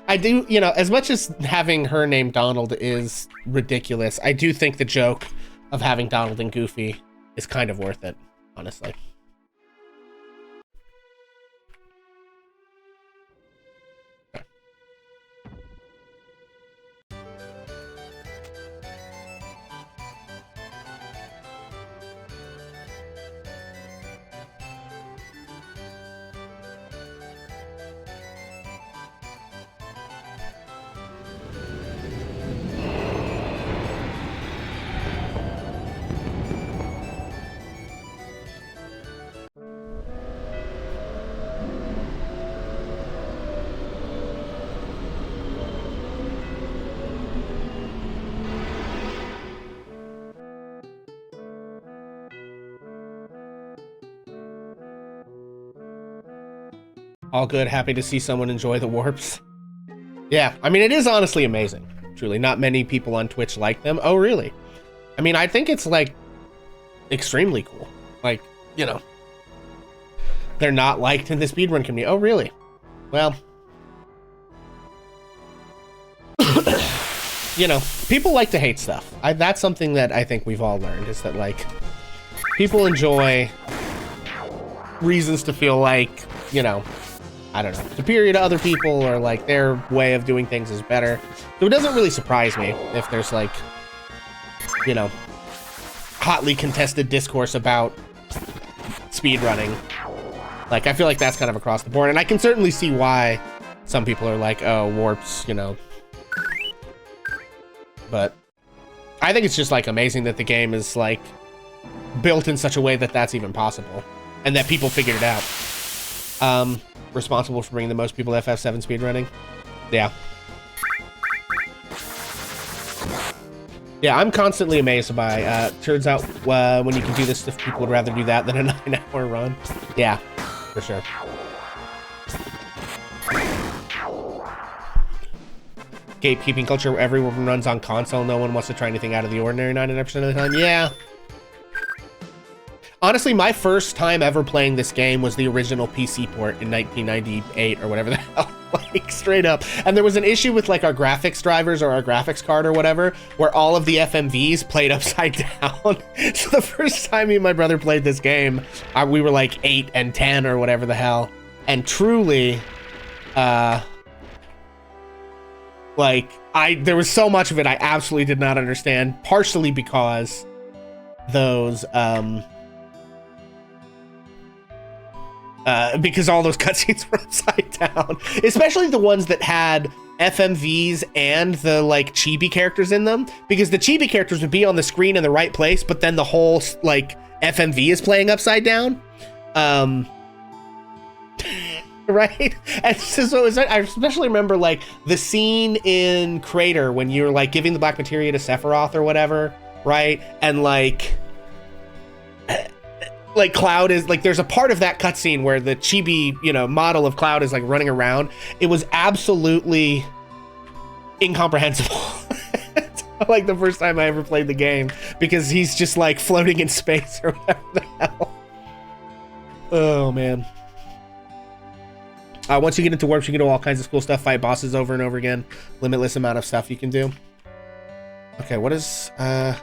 I do, you know, as much as having her name Donald is ridiculous, I do think the joke of having Donald and Goofy is kind of worth it, honestly. All good. Happy to see someone enjoy the warps. Yeah, I mean, it is honestly amazing. Truly, not many people on Twitch like them. Oh, really? I mean, I think it's, like, extremely cool. Like, you know, they're not liked in the speedrun community. Oh, really? Well, you know, people like to hate stuff. That's something that I think we've all learned, is that, like, people enjoy reasons to feel like, you know, I don't know, superior to other people, or like their way of doing things is better. So it doesn't really surprise me if there's, like, you know, hotly contested discourse about speedrunning. Like, I feel like that's kind of across the board, and I can certainly see why some people are like, oh, warps, you know. But I think it's just, like, amazing that the game is, like, built in such a way that that's even possible, and that people figured it out. Responsible for bringing the most people to FF7 speedrunning. Yeah. Yeah, I'm constantly amazed by, turns out, when you can do this, if people would rather do that than a 9-hour run. Yeah, for sure. Gatekeeping culture where everyone runs on console, no one wants to try anything out of the ordinary 99% of the time. Yeah. Honestly, my first time ever playing this game was the original PC port in 1998 or whatever the hell, like, straight up. And there was an issue with, like, our graphics drivers or our graphics card or whatever, where all of the FMVs played upside down. So the first time me and my brother played this game, we were like 8 and 10 or whatever the hell. And truly, like, there was so much of it I absolutely did not understand, partially because those because all those cutscenes were upside down, especially the ones that had FMVs and the like chibi characters in them, because the chibi characters would be on the screen in the right place, but then the whole like FMV is playing upside down. Right? And so I especially remember like the scene in Crater when you're like giving the Black Materia to Sephiroth or whatever, right? And like Cloud is like, there's a part of that cutscene where the chibi, you know, model of Cloud is like running around. It was absolutely incomprehensible. Like the first time I ever played the game, because he's just like floating in space or whatever the hell. Oh man. Once you get into warps, you can do all kinds of cool stuff, fight bosses over and over again, limitless amount of stuff you can do. Okay, what is okay,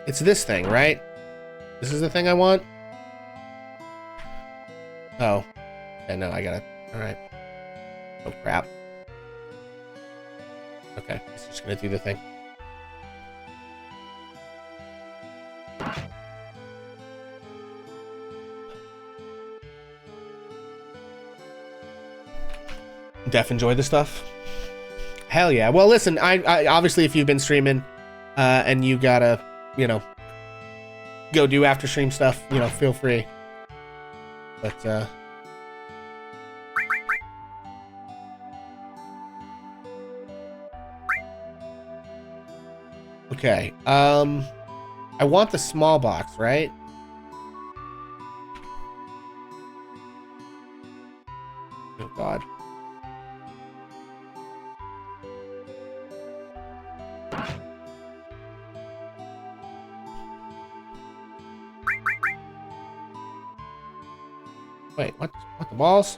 it's this thing, right? This is the thing I want. Oh, okay, no, I got it. All right. Oh crap. Okay, it's just gonna do the thing. Def enjoy the stuff. Hell yeah. Well, listen, I obviously, if you've been streaming and you gotta, you know, go do after stream stuff, you know, feel free. But okay. I want the small box, right? Oh God. Wait, what the balls?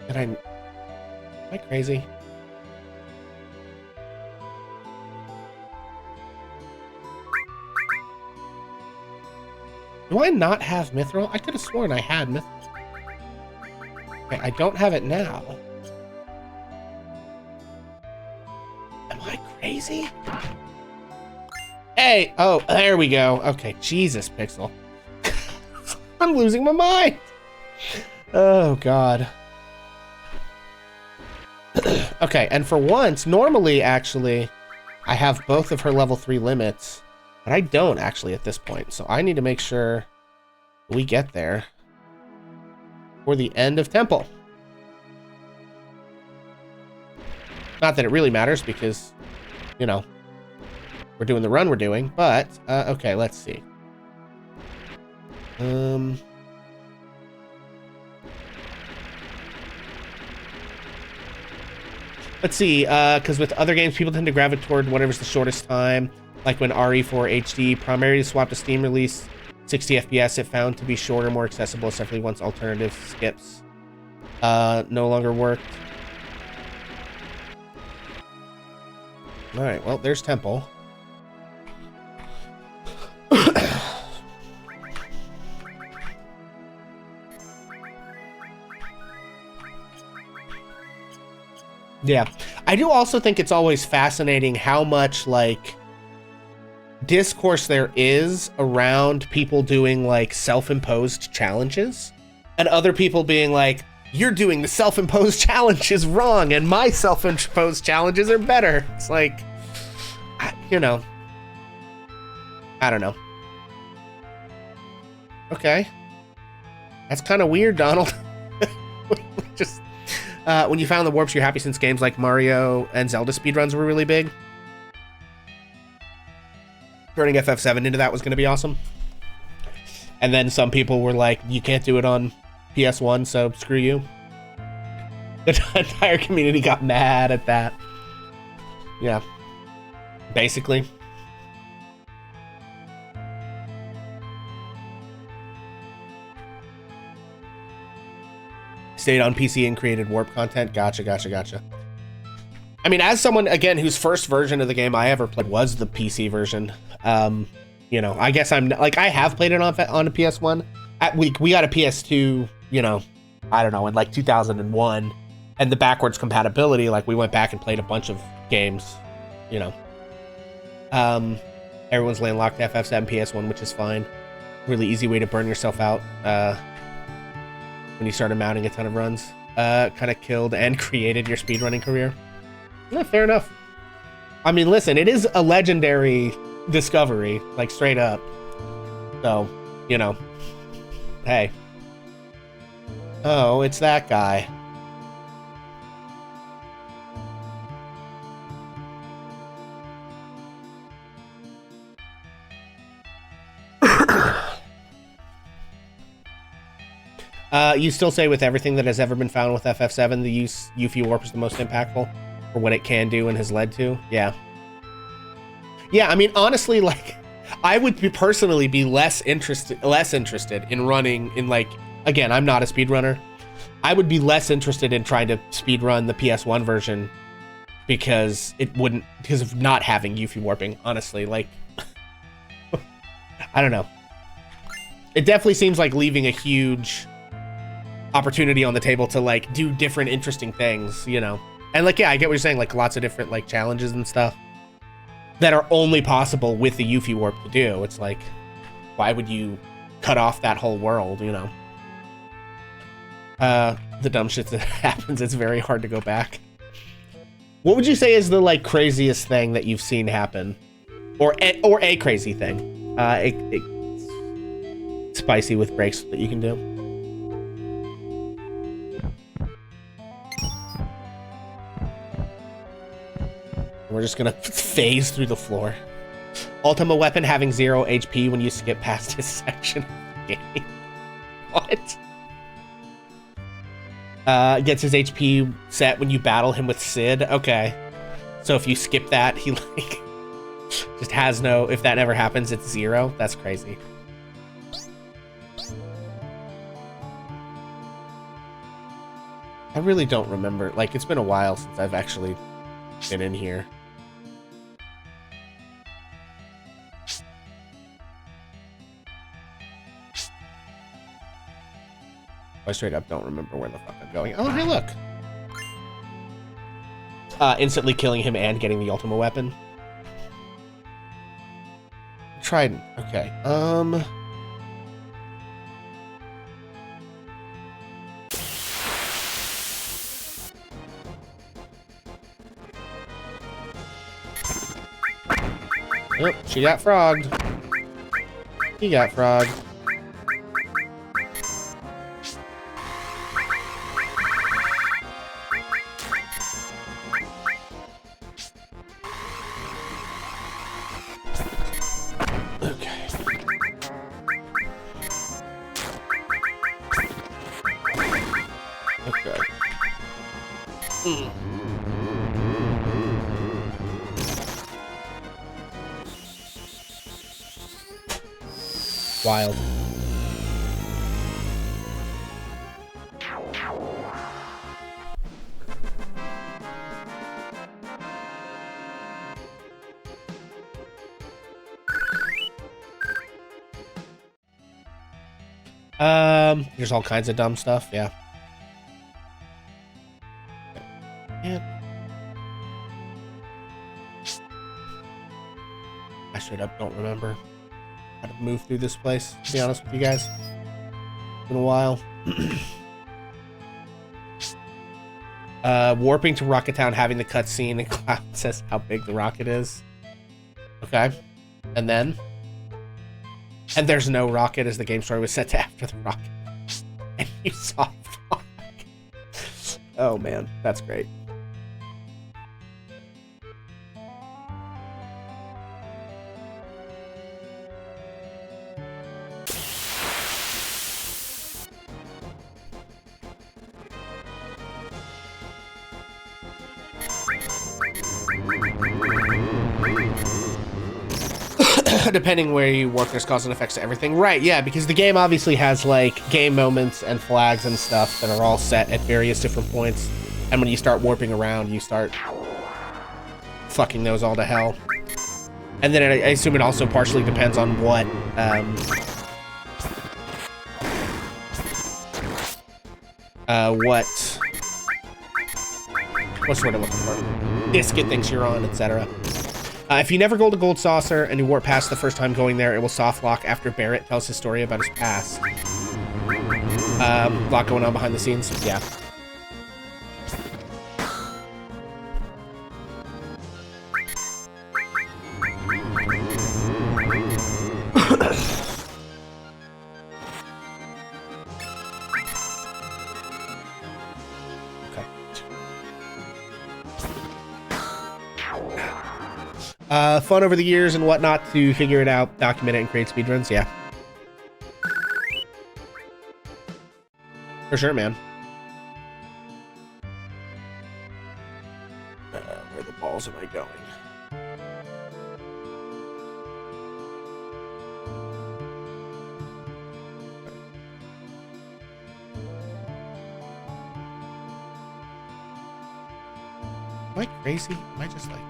Am I crazy? Do I not have Mithril? I could have sworn I had Mithril. Okay, I don't have it now. Am I crazy? Hey! Oh, there we go. Okay, Jesus, Pixel. I'm losing my mind. Oh, God. Okay, and for once, normally, actually, I have both of her level 3 limits, but I don't, actually, at this point. So I need to make sure we get there for the end of Temple. Not that it really matters, because, you know, we're doing the run we're doing, but, okay, let's see. Let's see, because with other games, people tend to gravitate toward whatever's the shortest time, like when RE4 HD primarily swapped to Steam release 60 FPS, it found to be shorter, more accessible, especially once alternative skips no longer worked. Alright, well, there's Temple. Yeah, I do also think it's always fascinating how much like discourse there is around people doing like self-imposed challenges and other people being like, you're doing the self-imposed challenges wrong and my self-imposed challenges are better. It's like, you know, I don't know. Okay. That's kind of weird, Donald. Just when you found the warps, you're happy since games like Mario and Zelda speedruns were really big. Turning FF7 into that was going to be awesome. And then some people were like, you can't do it on PS1, so screw you. The entire community got mad at that. Yeah. Basically. Stayed on PC and created warp content. Gotcha. I mean, as someone, again, whose first version of the game I ever played was the PC version, you know, I guess I'm, like, I have played it on a PS1. We got a PS2, you know, I don't know, in, like, 2001. And the backwards compatibility, like we went back and played a bunch of games, you know. Everyone's landlocked to FF7 PS1, which is fine. Really easy way to burn yourself out when you started mounting a ton of runs. Kind of killed and created your speedrunning career. Yeah, fair enough. I mean, listen, it is a legendary discovery, like straight up. So, you know, hey. Oh, it's that guy. You still say with everything that has ever been found with FF7, the Yuffie Warp is the most impactful for what it can do and has led to? Yeah. Yeah, I mean, honestly, like, I would personally be less interested in running in, like, again, I'm not a speedrunner. I would be less interested in trying to speedrun the PS1 version because of not having Yuffie warping, honestly. Like, I don't know. It definitely seems like leaving a huge opportunity on the table to, like, do different interesting things, you know. And, like, yeah, I get what you're saying, like, lots of different, like, challenges and stuff that are only possible with the Yuffie warp to do. It's like, why would you cut off that whole world, you know? The dumb shit that happens, it's very hard to go back. What would you say is the, like, craziest thing that you've seen happen? Or a crazy thing? Spicy with breaks that you can do? We're just gonna phase through the floor. Ultima weapon having 0 HP when you skip past his section of the game. What? Gets his HP set when you battle him with Sid. Okay. So if you skip that, he, like, just has no... If that never happens, it's 0. That's crazy. I really don't remember. Like, it's been a while since I've actually been in here. I straight up don't remember where the fuck I'm going. Oh, hey, look. Instantly killing him and getting the Ultima weapon. Trident. Okay. Yep, she got frogged. He got frogged. Wild. There's all kinds of dumb stuff, yeah. I straight up don't remember how to move through this place, to be honest with you guys. It's been a while. Warping to Rocket Town, having the cutscene, and Cloud says how big the rocket is. Okay. And then? And there's no rocket, as the game story was set to after the rocket. And you saw fog. Oh man, that's great. Depending where you work, there's cause and effects to everything. Right, yeah, because the game obviously has, like, game moments and flags and stuff that are all set at various different points. And when you start warping around, you start fucking those all to hell. And then I assume it also partially depends on what, What's the word I'm looking for? Biscuit thinks you're on, etc. If you never go to Gold Saucer and you wore past the first time going there, it will soft lock after Barrett tells his story about his past. A lot going on behind the scenes. Yeah. Fun over the years and whatnot to figure it out, document it, and create speedruns. Yeah. For sure, man. Where the balls am I going? Am I crazy? Am I just like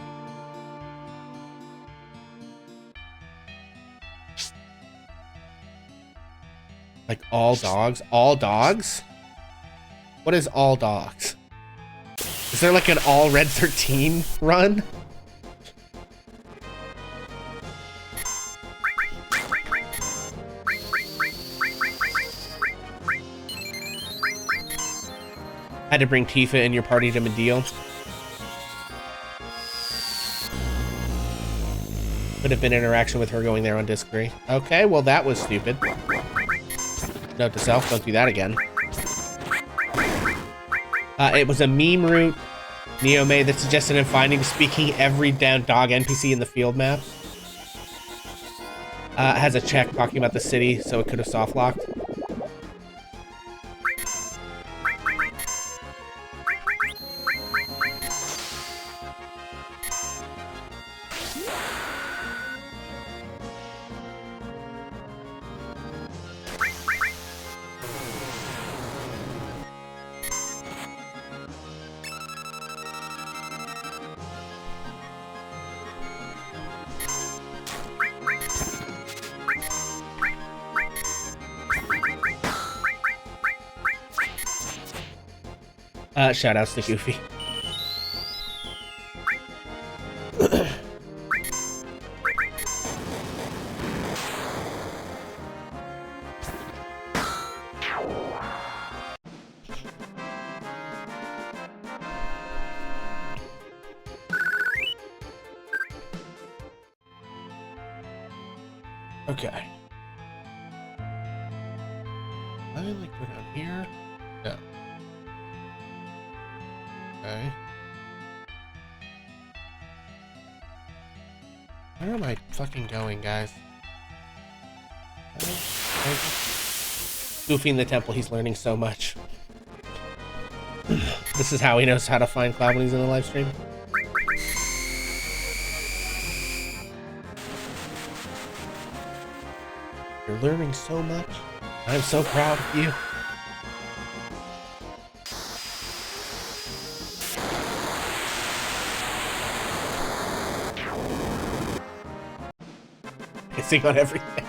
all dogs? All dogs? What is all dogs? Is there like an all Red 13 run? Had to bring Tifa in your party to Medeal. Could have been interaction with her going there on disc 3. Okay, well that was stupid. Note to self, don't do that again. It was a meme route Neo made that suggested him finding speaking every damn dog NPC in the field map. It has a check talking about the city, so it could have soft locked. Shoutouts to Goofy. Okay. I like go down here. No. Okay. Where am I fucking going, guys? Goofy in the temple, he's learning so much. This is how he knows how to find Cloud when he's in the live stream. You're learning so much. I'm so proud of you. Pissing on everything.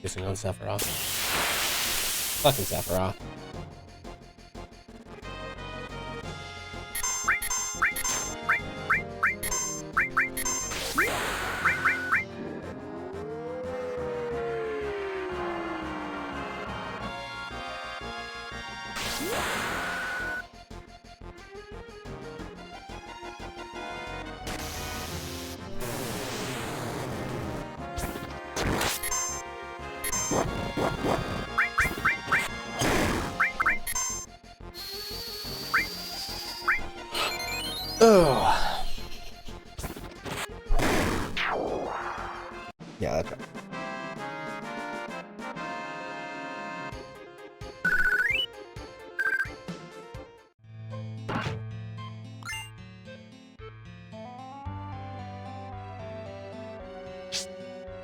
Pissing on Sephiroth. Fucking Sephiroth. Oh. Yeah, that's right.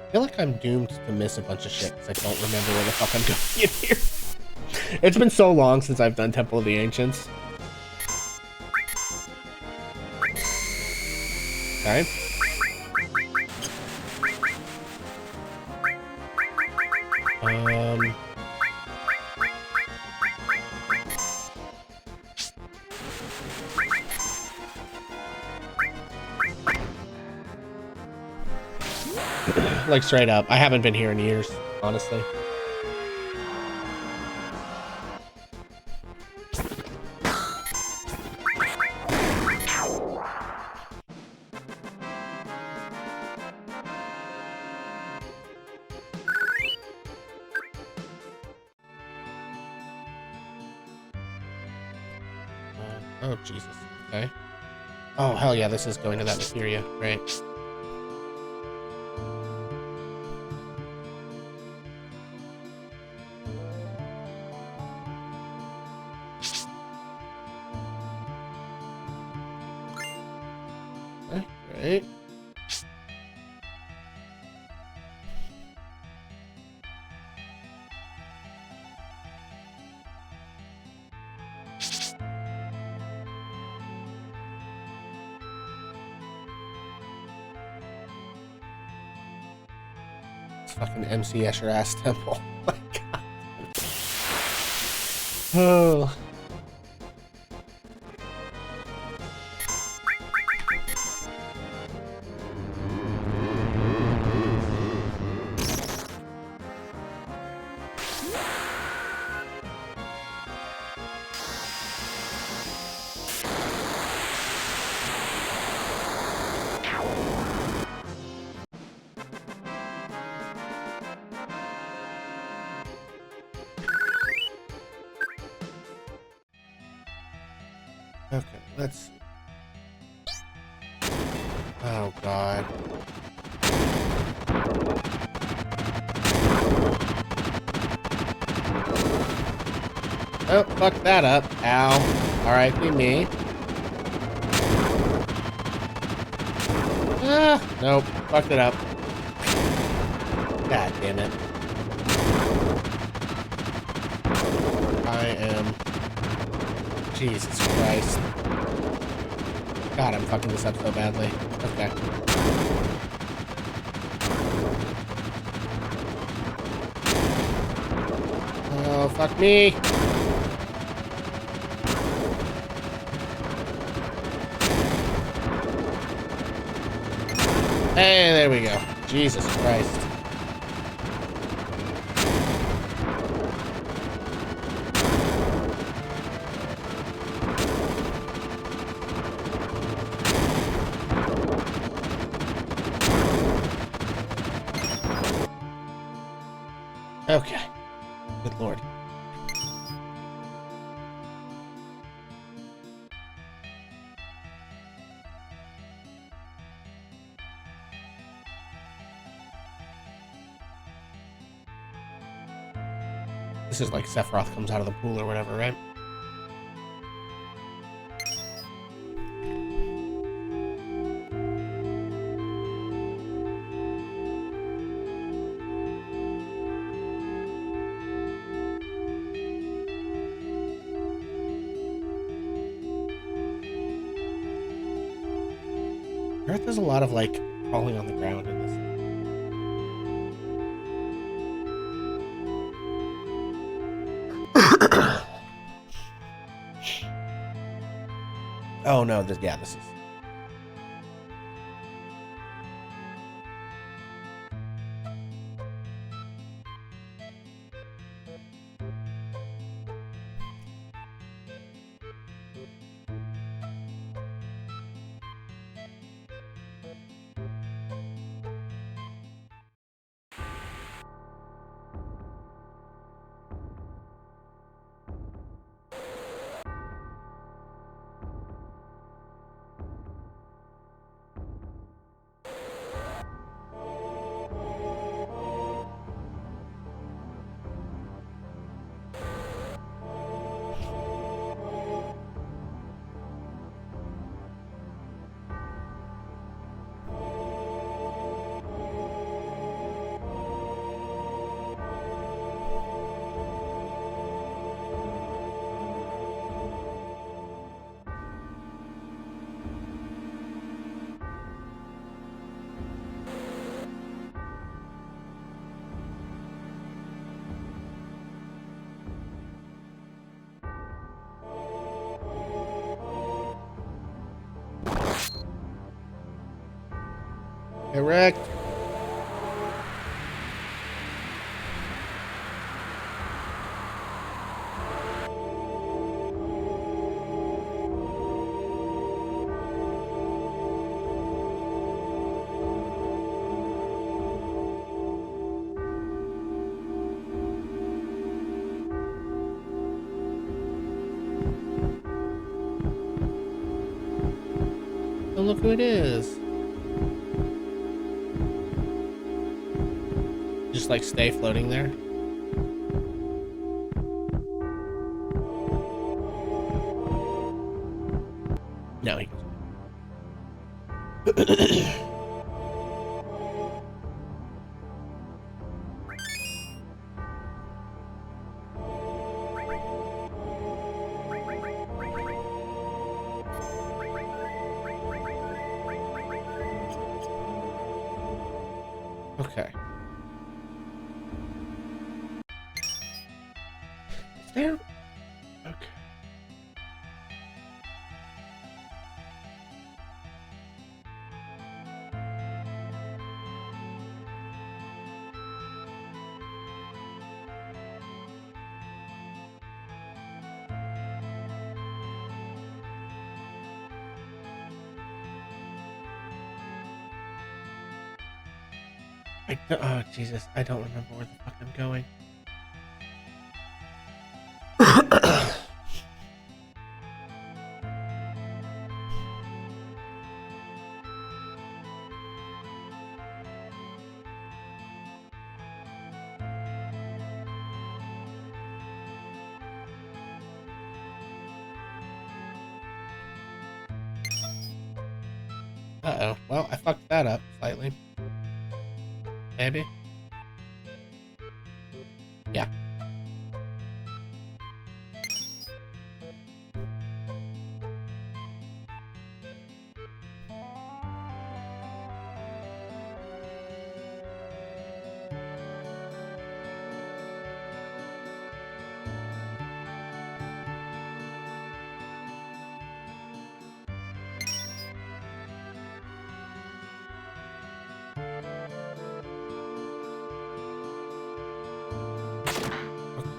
I feel like I'm doomed to miss a bunch of shit because I don't remember where the fuck I'm going in here. It's been so long since I've done Temple of the Ancients. Okay. Like straight up. I haven't been here in years, honestly. Oh, Jesus. Okay. Oh, hell yeah, this is going to that materia, right? Okay, right. Fucking MC Escher ass temple. Oh my god. Oh. Okay, let's see. Oh god. Oh, fuck that up. Ow. Alright, be me. Ah, nope. Fucked it up. God damn it. I am... Jesus Christ. God, I'm fucking this up so badly. Okay. Oh, fuck me. Hey, there we go. Jesus Christ. Okay. Good lord. This is like Sephiroth comes out of the pool or whatever, right? I heard there's a lot of like crawling on the ground in this. Oh no, this is. Correct. Oh, look who it is. Just like stay floating there. No, he goes. Okay. Is there? Okay. Oh, Jesus. I don't remember where the fuck I'm going. Uh-oh. Well, I fucked that up slightly. Maybe? Yeah.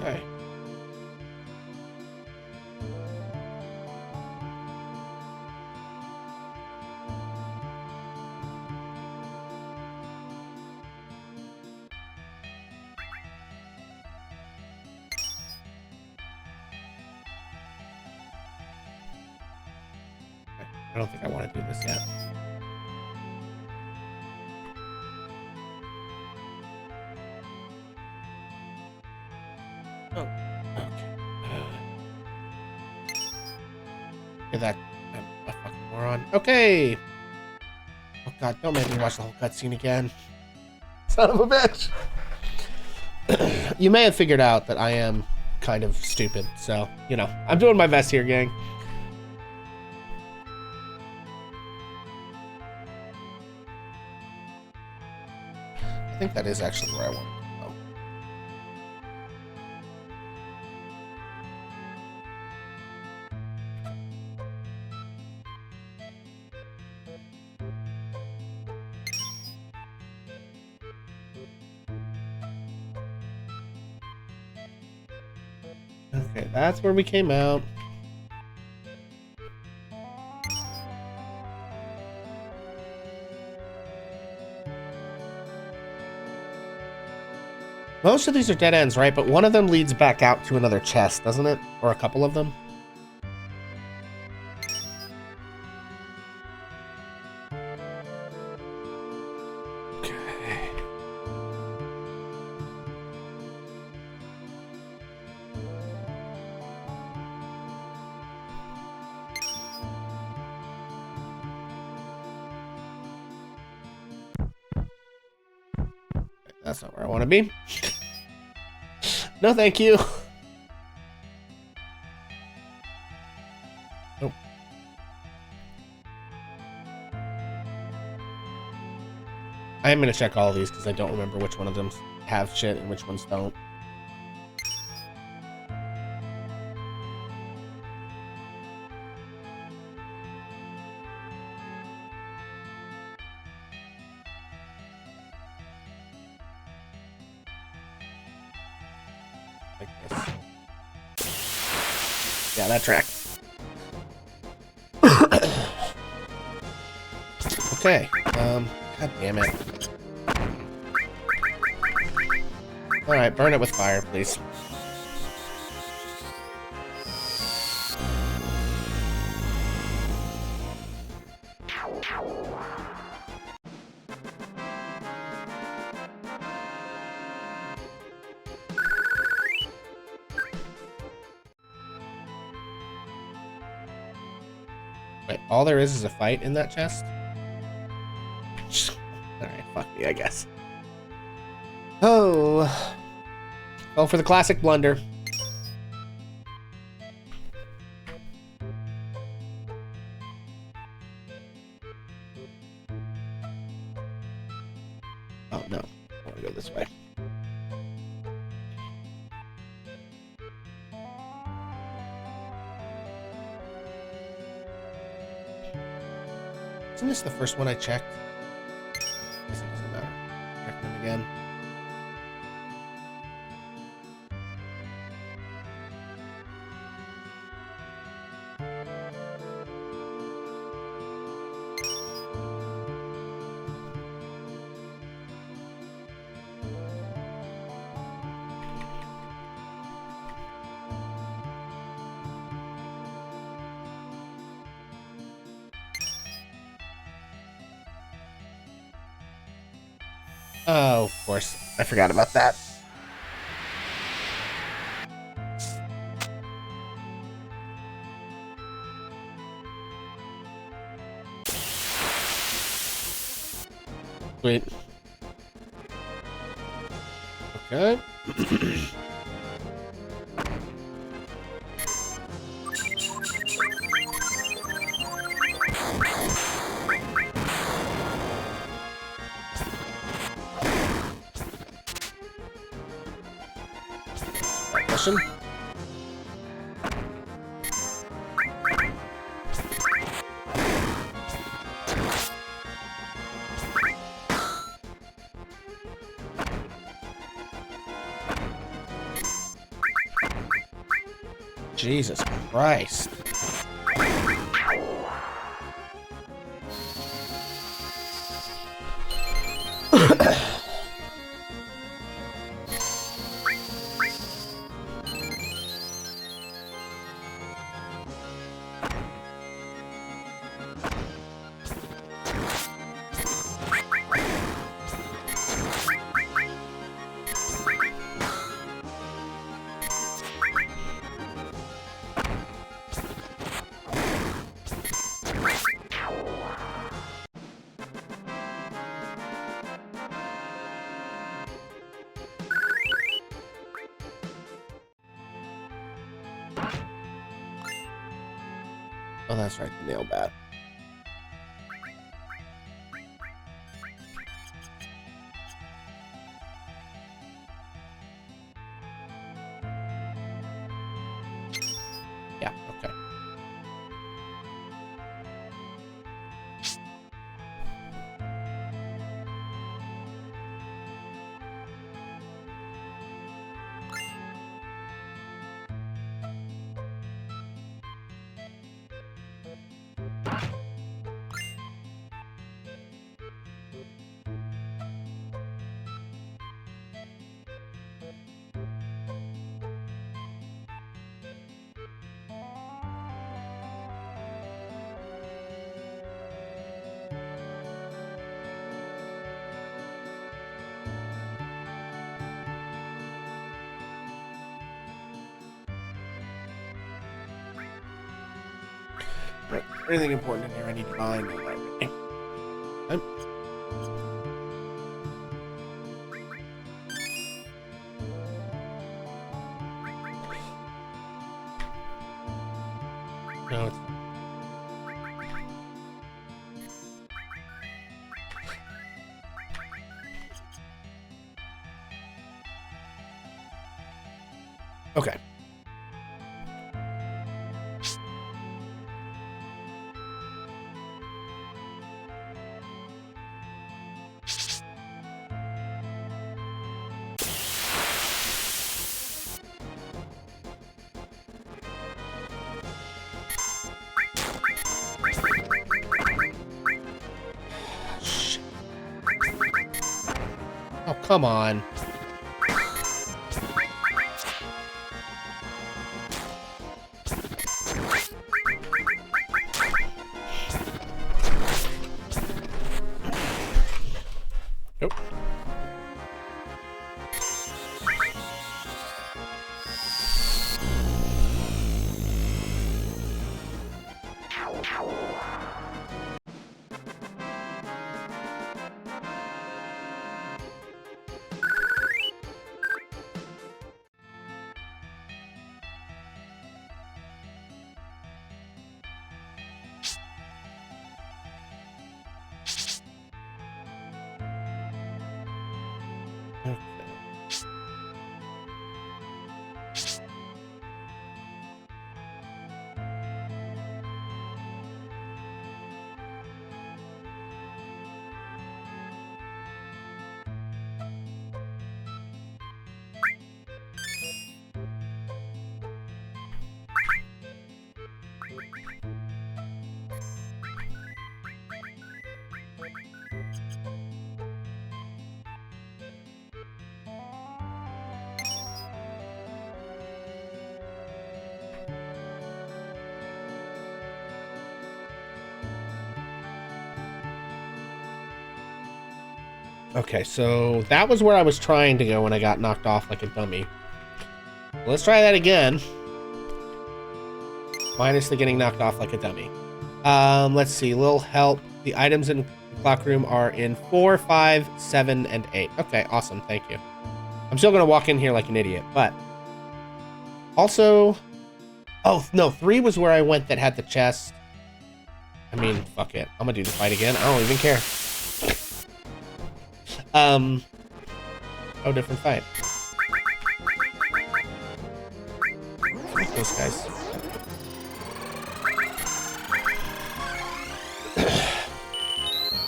Okay. I don't think I want to do this yet. Oh, okay. Okay, that I'm a fucking moron. Okay. Oh god, don't make me watch the whole cutscene again. Son of a bitch. You may have figured out that I am kind of stupid, so you know I'm doing my best here, gang. I think that is actually where I want to go. Okay, that's where we came out. Most of these are dead ends, right? But one of them leads back out to another chest, doesn't it? Or a couple of them? Okay. That's not where I want to be. No, thank you. Nope. I am going to check all of these because I don't remember which one of them have shit and which ones don't. Yeah, that tracks. Okay. God damn it. Alright, burn it with fire, please. Wait, all there is a fight in that chest? Alright, fuck me, I guess. Oh. Fell for the classic blunder. Oh, no. I want to go this way. Isn't this the first one I checked? I guess it doesn't matter. Check them again. Oh, of course. I forgot about that. Sweet. Okay. Listen. Jesus Christ. Oh, that's right, the nail bat. Yeah, okay. Right. Anything important in here I need to find? No, it's... Okay. come on. Nope. Okay, so that was where I was trying to go when I got knocked off like a dummy. Let's try that again. Minus the getting knocked off like a dummy. Let's see, little help. The items in the clock room are in 4, 5, 7, and 8. Okay, awesome, thank you. I'm still gonna walk in here like an idiot, but also, oh no, 3 was where I went that had the chest. I mean, fuck it. I'm gonna do the fight again. I don't even care. Oh, different fight. Fuck those guys.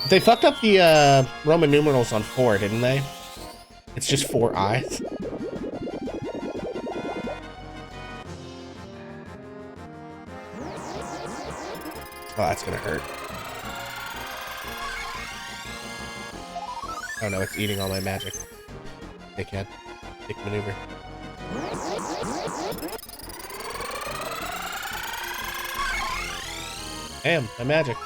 They fucked up the Roman numerals on 4, didn't they? It's just 4 eyes. Oh, that's gonna hurt. Oh no, it's eating all my magic. Dickhead. Dick maneuver. Damn, my magic.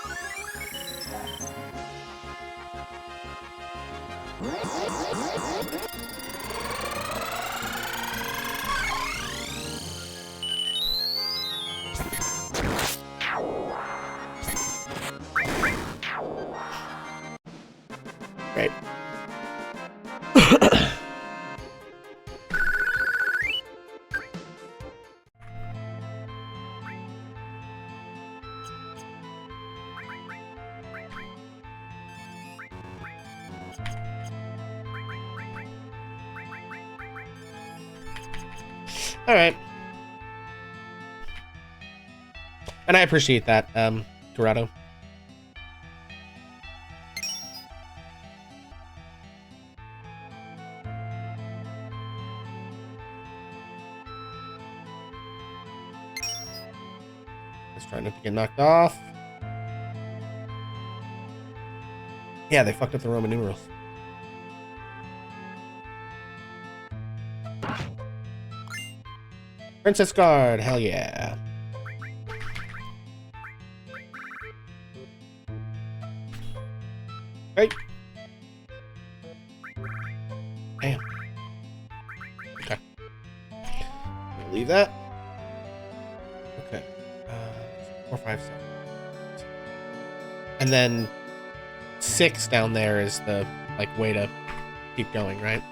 Great. All right. And I appreciate that, Dorado. Just trying not to get knocked off. Yeah, they fucked up the Roman numerals. Princess Guard, hell yeah. Hey. Damn. Okay. We'll leave that. Okay. 4, 5, 7. And then 6 down there is the like way to keep going, right?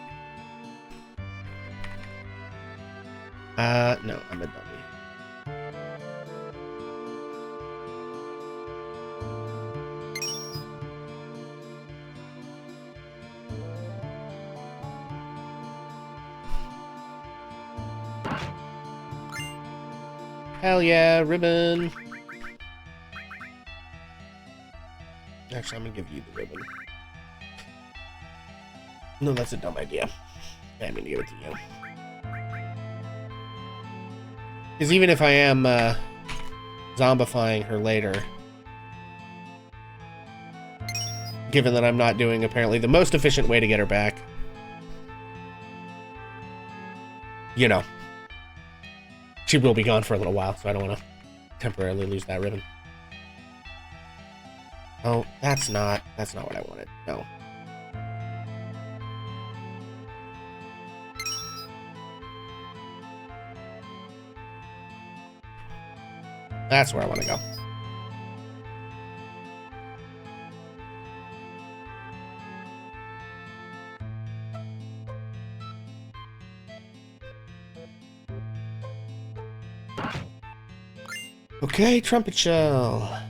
No, I'm a dummy. Hell yeah, ribbon. Actually, I'm gonna give you the ribbon. No, that's a dumb idea. Yeah, I'm gonna give it to you. Because even if I am zombifying her later, given that I'm not doing apparently the most efficient way to get her back, you know, she will be gone for a little while, so I don't want to temporarily lose that ribbon. Oh, that's not what I wanted. No. That's where I want to go. Okay, trumpet shell.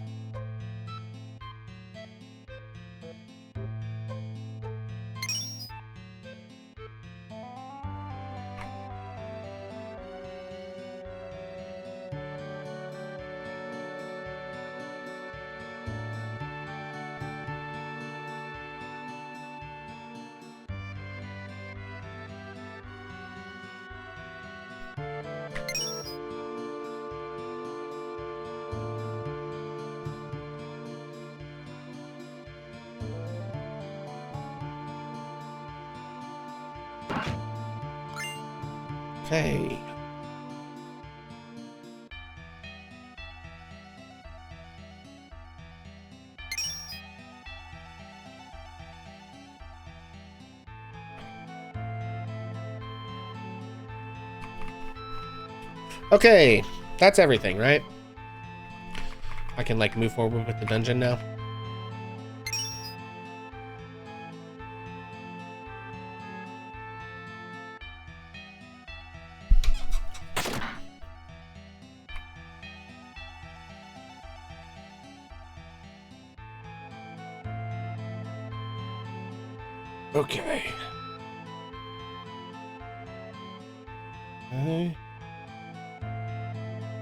Okay. Okay, that's everything, right? I can, like, move forward with the dungeon now. Okay. Okay.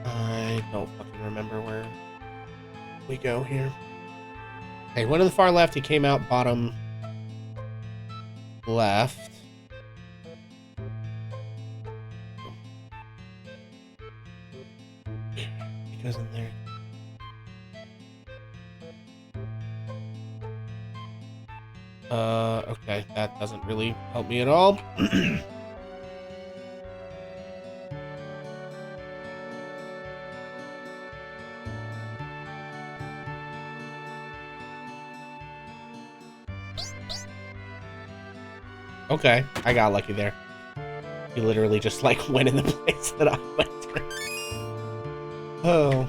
I don't fucking remember where we go here. Okay, one to the far left, he came out bottom left. He goes in there. Okay, that doesn't really help me at all. Okay, I got lucky there. He literally just, like, went in the place that I went through. Oh.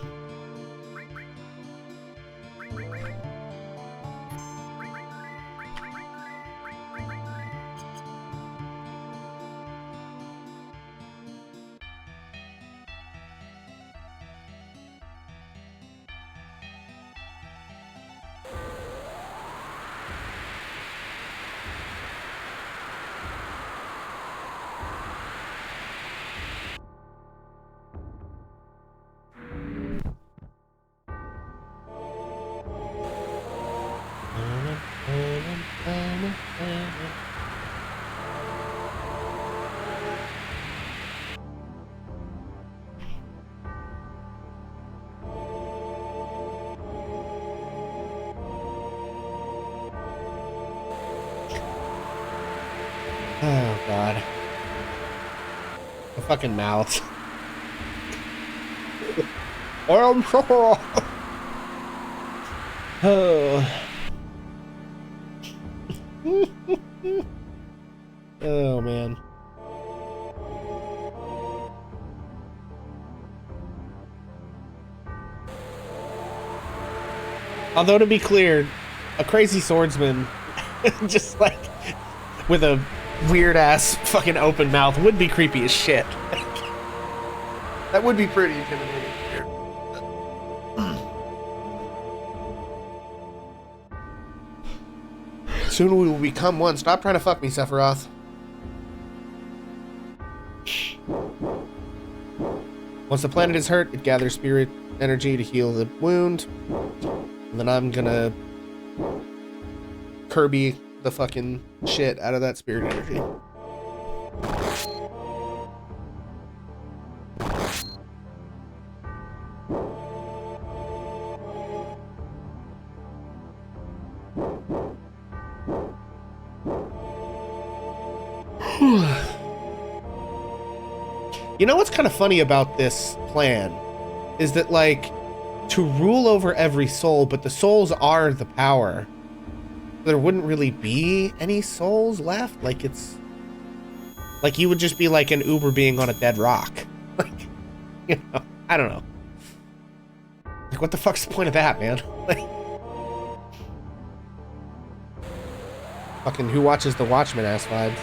Oh, God. The fucking mouth. I'm sure. Oh. Oh, man. Although, to be clear, a crazy swordsman, just like with a weird ass fucking open mouth, would be creepy as shit. That would be pretty intimidating. Soon we will become one. Stop trying to fuck me, Sephiroth. Once the planet is hurt, it gathers spirit energy to heal the wound. And then I'm gonna Kirby the fucking shit out of that spirit energy. You know what's kind of funny about this plan? Is that, like, to rule over every soul, but the souls are the power. There wouldn't really be any souls left. Like, it's... Like, you would just be like an Uber being on a dead rock. Like, you know, I don't know. Like, what the fuck's the point of that, man? Like... Fucking who watches the Watchmen ass vibes.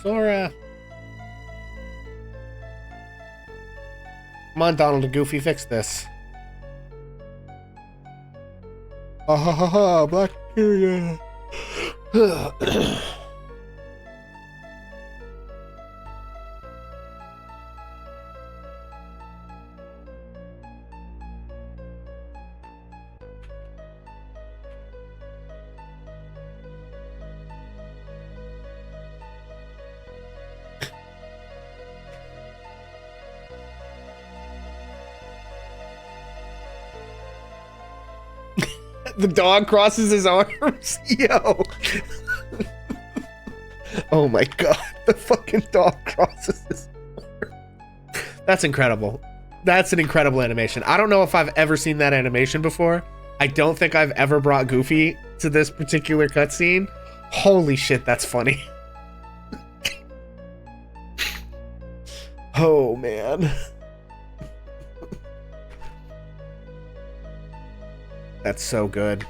Sora. Come on, Donald and Goofy, fix this. Ha ha ha ha, Black Period. The dog crosses his arms. Yo. Oh my god. The fucking dog crosses his arms. That's incredible. That's an incredible animation. I don't know if I've ever seen that animation before. I don't think I've ever brought Goofy to this particular cutscene. Holy shit, that's funny. Oh man. That's so good.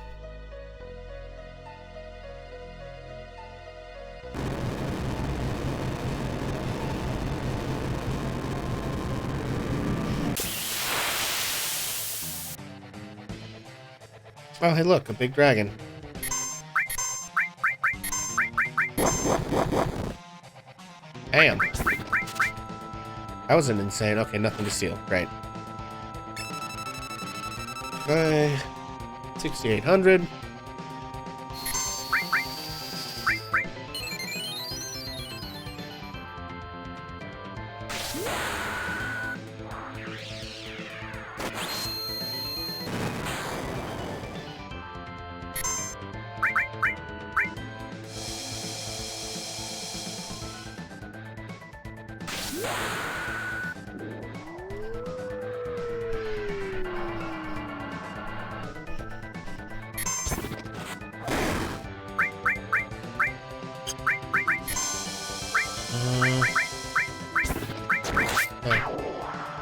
Oh, hey, look, a big dragon. Damn. That was an insane. Okay, nothing to steal. Great. Okay. 6,800.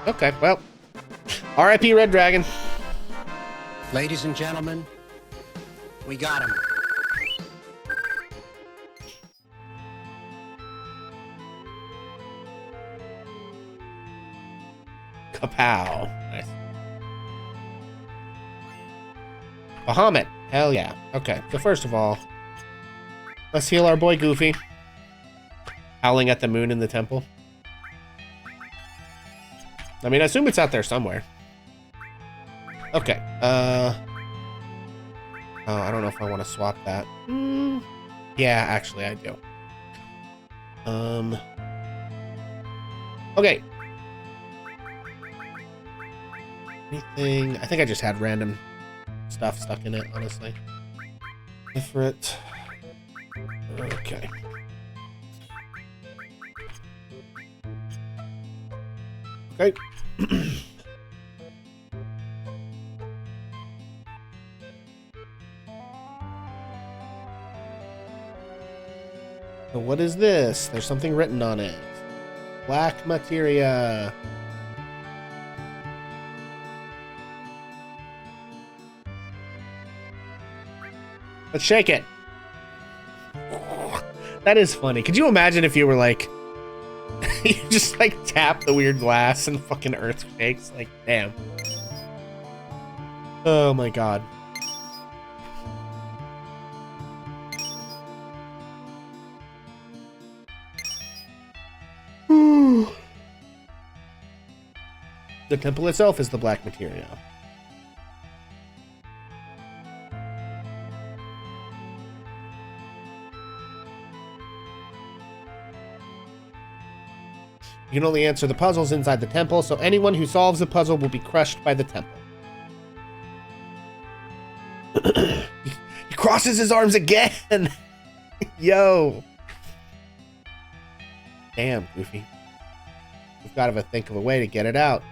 Okay, well, R.I.P. Red Dragon. Ladies and gentlemen, we got him. Kapow. Nice. Bahamut. Hell yeah. Okay, so first of all, let's heal our boy Goofy. Howling at the moon in the temple. I mean, I assume it's out there somewhere. Okay, oh, I don't know if I want to swap that. Yeah, actually, I do. Okay. Anything? I think I just had random stuff stuck in it, honestly. Different. Okay. Okay. So what is this? There's something written on it. Black materia. Let's shake it. That is funny. Could you imagine if you were like, you just like tap the weird glass and fucking earth shakes? Like, damn. Oh my god. The temple itself is the black materia. You can only answer the puzzles inside the temple, so anyone who solves the puzzle will be crushed by the temple. You cross crosses his arms again. Yo. Damn, Goofy. We've got to think of a way to get it out.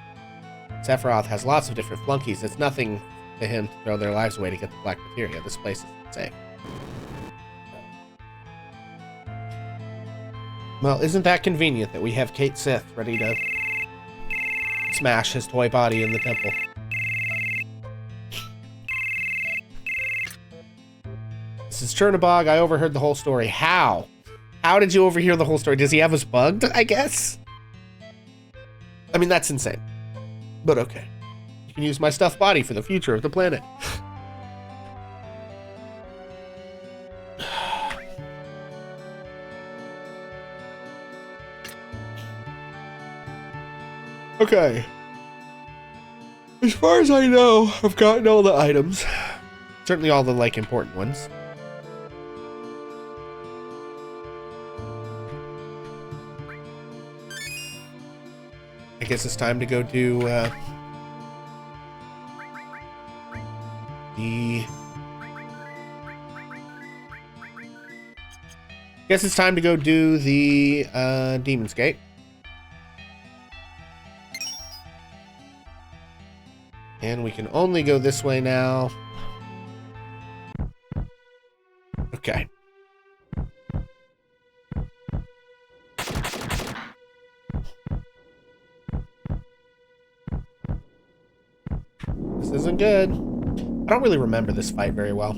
Sephiroth has lots of different flunkies. It's nothing to him to throw their lives away to get the black materia. This place is safe. Well, isn't that convenient that we have Kate Sith ready to smash his toy body in the temple? This is Chernobog. I overheard the whole story. How? How did you overhear the whole story? Does he have us bugged, I guess? I mean, that's insane. But okay. You can use my stuffed body for the future of the planet. Okay. As far as I know, I've gotten all the items. Certainly all the, like, important ones. I guess it's time to go do, the Demon's Gate. And we can only go this way now. Okay. This isn't good. I don't really remember this fight very well.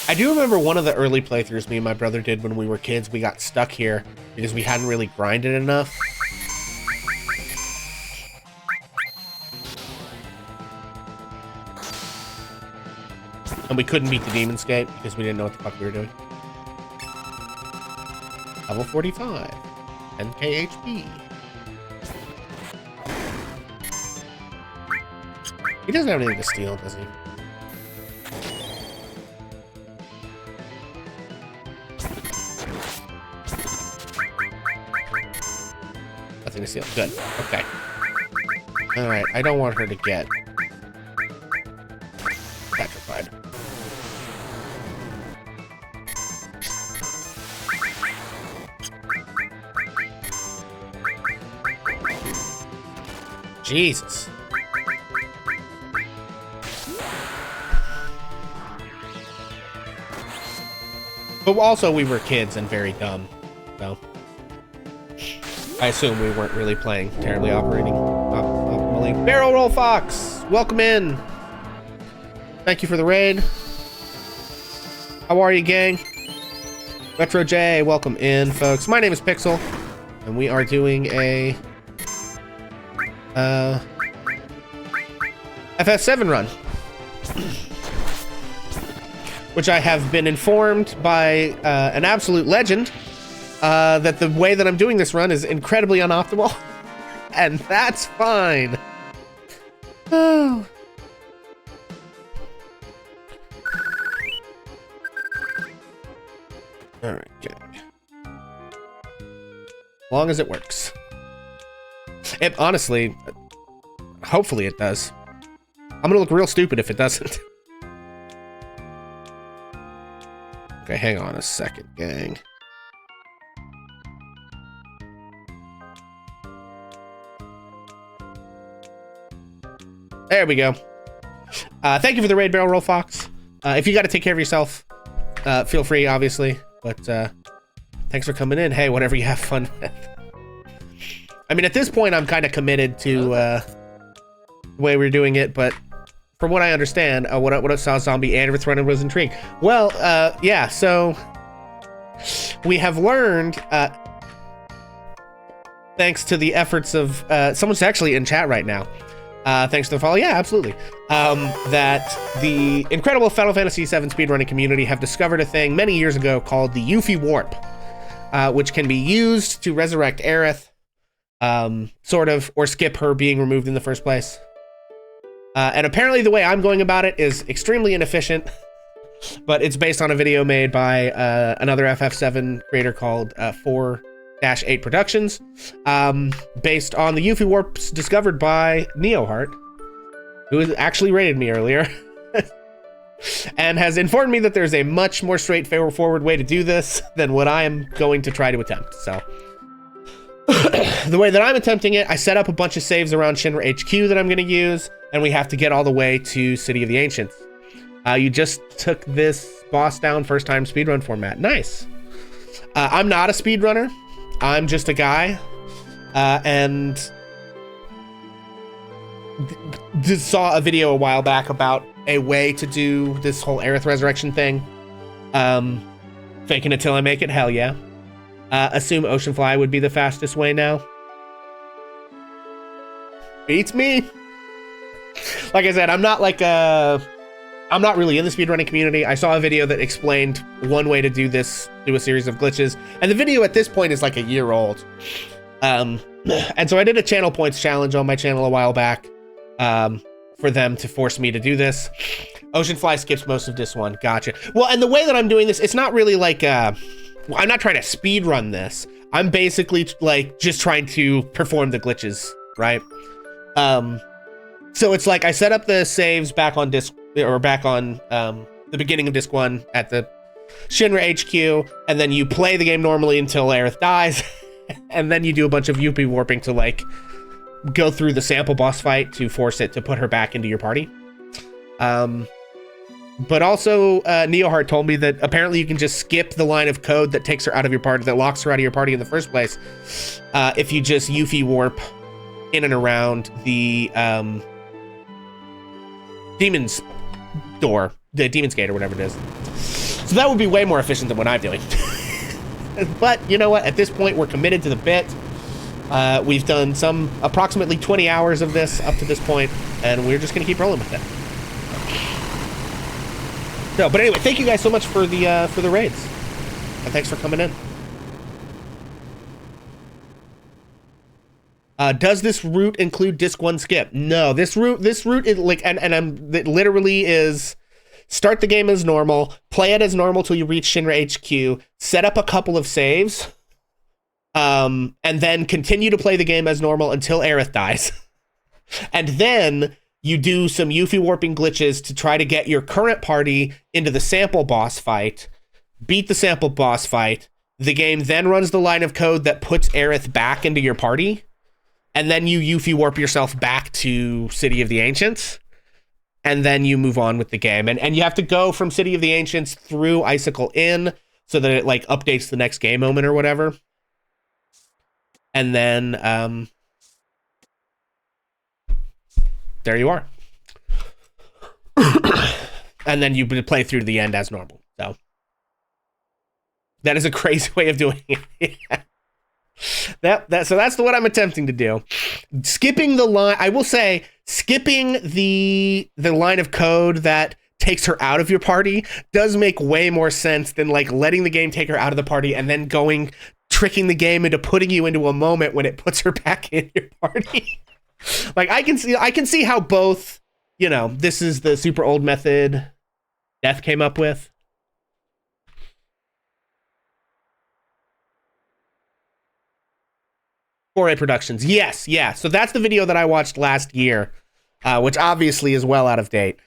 I do remember one of the early playthroughs me and my brother did when we were kids. We got stuck here because we hadn't really grinded enough. And we couldn't beat the Demon's Gate because we didn't know what the fuck we were doing. Level 45. 10k HP. He doesn't have anything to steal, does he? Nothing to steal. Good. Okay. Alright, I don't want her to get petrified. Jesus. But also, we were kids and very dumb, so I assume we weren't really playing terribly optimally. Barrel Roll Fox, welcome in. Thank you for the raid. How are you, gang? Retro J, welcome in, folks. My name is Pixel, and we are doing a FF7 run. Which I have been informed by an absolute legend that the way that I'm doing this run is incredibly unoptimal. And that's fine. Oh. Alright, good. As long as it works. It honestly, hopefully it does. I'm gonna look real stupid if it doesn't. Okay, hang on a second, gang. There we go. Thank you for the raid, Barrel Roll Fox. If you got to take care of yourself, feel free, obviously. But thanks for coming in. Hey, whatever you have fun with. I mean, at this point, I'm kind of committed to the way we're doing it, but from what I understand, what I saw Zombie Aerith Run and was intrigued. Well, yeah, so we have learned, thanks to the efforts of, someone's actually in chat right now, thanks to the follow, yeah, absolutely, that the incredible Final Fantasy VII speedrunning community have discovered a thing many years ago called the Yuffie Warp, which can be used to resurrect Aerith, sort of, or skip her being removed in the first place. And apparently the way I'm going about it is extremely inefficient, but it's based on a video made by another FF7 creator called 4-8 Productions, based on the Yuffie Warps discovered by Neoheart, who has actually rated me earlier, and has informed me that there's a much more straightforward way to do this than what I am going to try to attempt. So the way that I'm attempting it, I set up a bunch of saves around Shinra HQ that I'm going to use, and we have to get all the way to City of the Ancients. You just took this boss down first time speedrun format. Nice. I'm not a speedrunner. I'm just a guy, and just saw a video a while back about a way to do this whole Aerith Resurrection thing. Faking it till I make it, hell yeah. Assume Oceanfly would be the fastest way now. Beats me. Like I said, I'm not really in the speedrunning community. I saw a video that explained one way to do this, do a series of glitches. And the video at this point is like a year old. And so I did a channel points challenge on my channel a while back for them to force me to do this. Oceanfly skips most of this one. Gotcha. Well, and the way that I'm doing this, it's not really like, I'm not trying to speed run this. I'm basically like just trying to perform the glitches, right? So it's like I set up the saves back on disc, or back on the beginning of disc 1 at the Shinra HQ, and then you play the game normally until Aerith dies, and then you do a bunch of UP warping to like go through the sample boss fight to force it to put her back into your party. But also Neoheart told me that apparently you can just skip the line of code that takes her out of your party, that locks her out of your party in the first place, if you just Yuffie warp in and around the Demon's Door, the Demon's Gate, or whatever it is. So that would be way more efficient than what I'm doing. But you know what? At this point, we're committed to the bit. We've done some approximately 20 hours of this up to this point, and we're just gonna keep rolling with it. So, but anyway, thank you guys so much for the raids, and thanks for coming in. Does this route include disc 1 skip? No, this route is like, it literally is start the game as normal, play it as normal till you reach Shinra HQ, set up a couple of saves, and then continue to play the game as normal until Aerith dies. And then you do some Yuffie warping glitches to try to get your current party into the sample boss fight, beat the sample boss fight. The game then runs the line of code that puts Aerith back into your party. And then you Yuffie warp yourself back to City of the Ancients. And then you move on with the game. And you have to go from City of the Ancients through Icicle Inn so that it like updates the next game moment or whatever. And then there you are. And then you play through to the end as normal. So that is a crazy way of doing it. So that's what I'm attempting to do. Skipping the line, I will say, skipping the line of code that takes her out of your party does make way more sense than like letting the game take her out of the party and then tricking the game into putting you into a moment when it puts her back in your party. Like I can see how both, you know, this is the super old method Death came up with. Foray Productions. Yes, yeah. So that's the video that I watched last year, which obviously is well out of date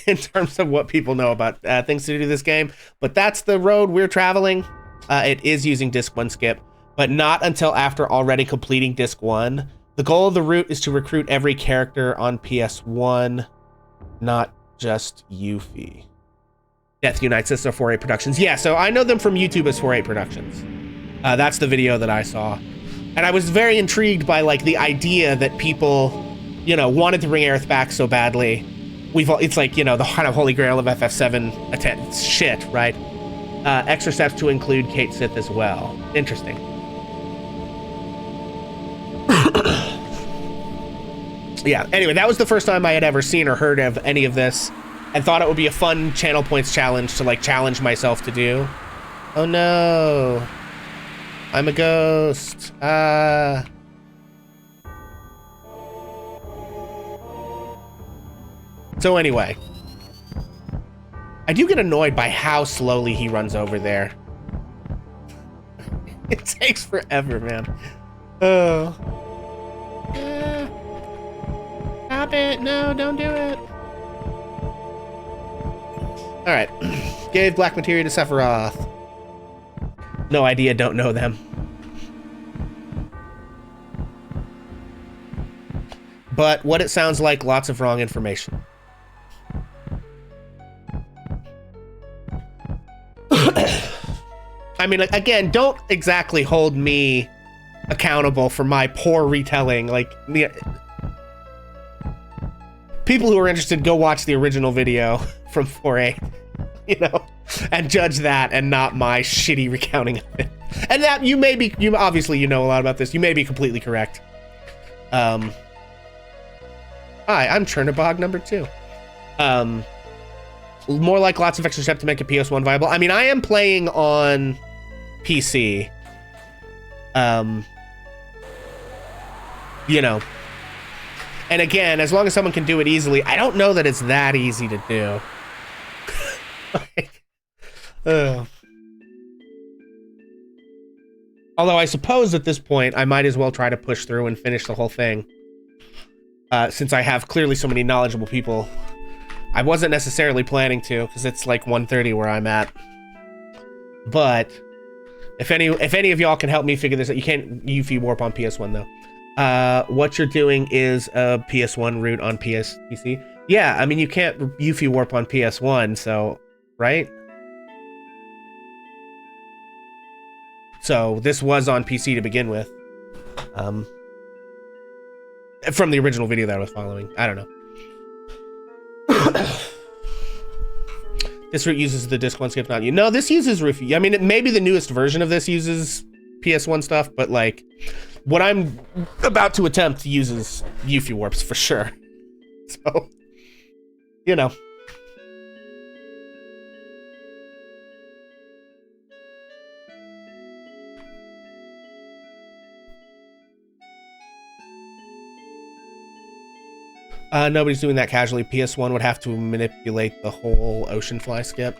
in terms of what people know about things to do this game. But that's the road we're traveling. It is using Disc 1 skip, but not until after already completing Disc 1. The goal of the route is to recruit every character on PS1, not just Yuffie. Death Unites us are 4A Productions. Yeah, so I know them from YouTube as 4A Productions. That's the video that I saw. And I was very intrigued by like the idea that people, you know, wanted to bring Aerith back so badly. It's like, you know, the kind of holy grail of FF7 shit, right? Extra steps to include Kate Sith as well. Interesting. Yeah, anyway, that was the first time I had ever seen or heard of any of this, and thought it would be a fun channel points challenge to like challenge myself to do. Oh no. I'm a ghost. So anyway, I do get annoyed by how slowly he runs over there. It takes forever, man. Oh. Stop it! No, don't do it. Alright. Gave black materia to Sephiroth. No idea, don't know them. But what it sounds like, lots of wrong information. I mean, again, don't exactly hold me accountable for my poor retelling. Like, people who are interested, go watch the original video from 4A, you know, and judge that and not my shitty recounting of it. And that you may be, obviously you know a lot about this. You may be completely correct. Hi, I'm Chernobog number 2. More like lots of extra steps to make a PS1 viable. I mean, I am playing on PC. You know. And again, as long as someone can do it easily, I don't know that it's that easy to do. Although I suppose at this point, I might as well try to push through and finish the whole thing. Since I have clearly so many knowledgeable people. I wasn't necessarily planning to, because it's like 1:30 where I'm at. But if any of y'all can help me figure this out, you can't UFI warp on PS1 though. What you're doing is a PS1 route on PC. Yeah, I mean you can't UFI warp on PS1, so right? So this was on PC to begin with. From the original video that I was following. I don't know. This route uses the disc one skip, not you. No, this uses Roofy. I mean, maybe the newest version of this uses PS1 stuff, but like what I'm about to attempt uses Yuffie warps for sure. So, you know. Nobody's doing that casually. PS1 would have to manipulate the whole ocean fly skip.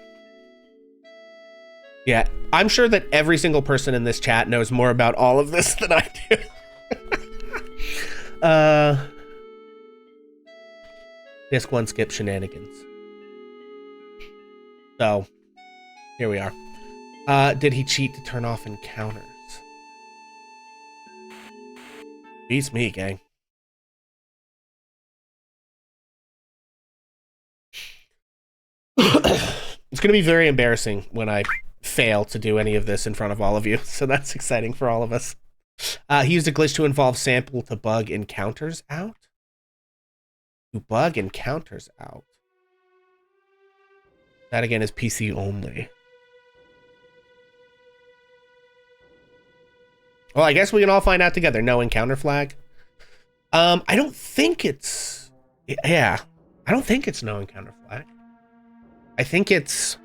Yeah, I'm sure that every single person in this chat knows more about all of this than I do. Disc 1 skip shenanigans. So, here we are. Did he cheat to turn off encounters? Beats me, gang. It's going to be very embarrassing when I fail to do any of this in front of all of you, so that's exciting for all of us. He used a glitch to involve sample to bug encounters out? To bug encounters out? That again is PC only. Well, I guess we can all find out together. No encounter flag? I don't think it's... Yeah, I don't think it's no encounter flag. I think it's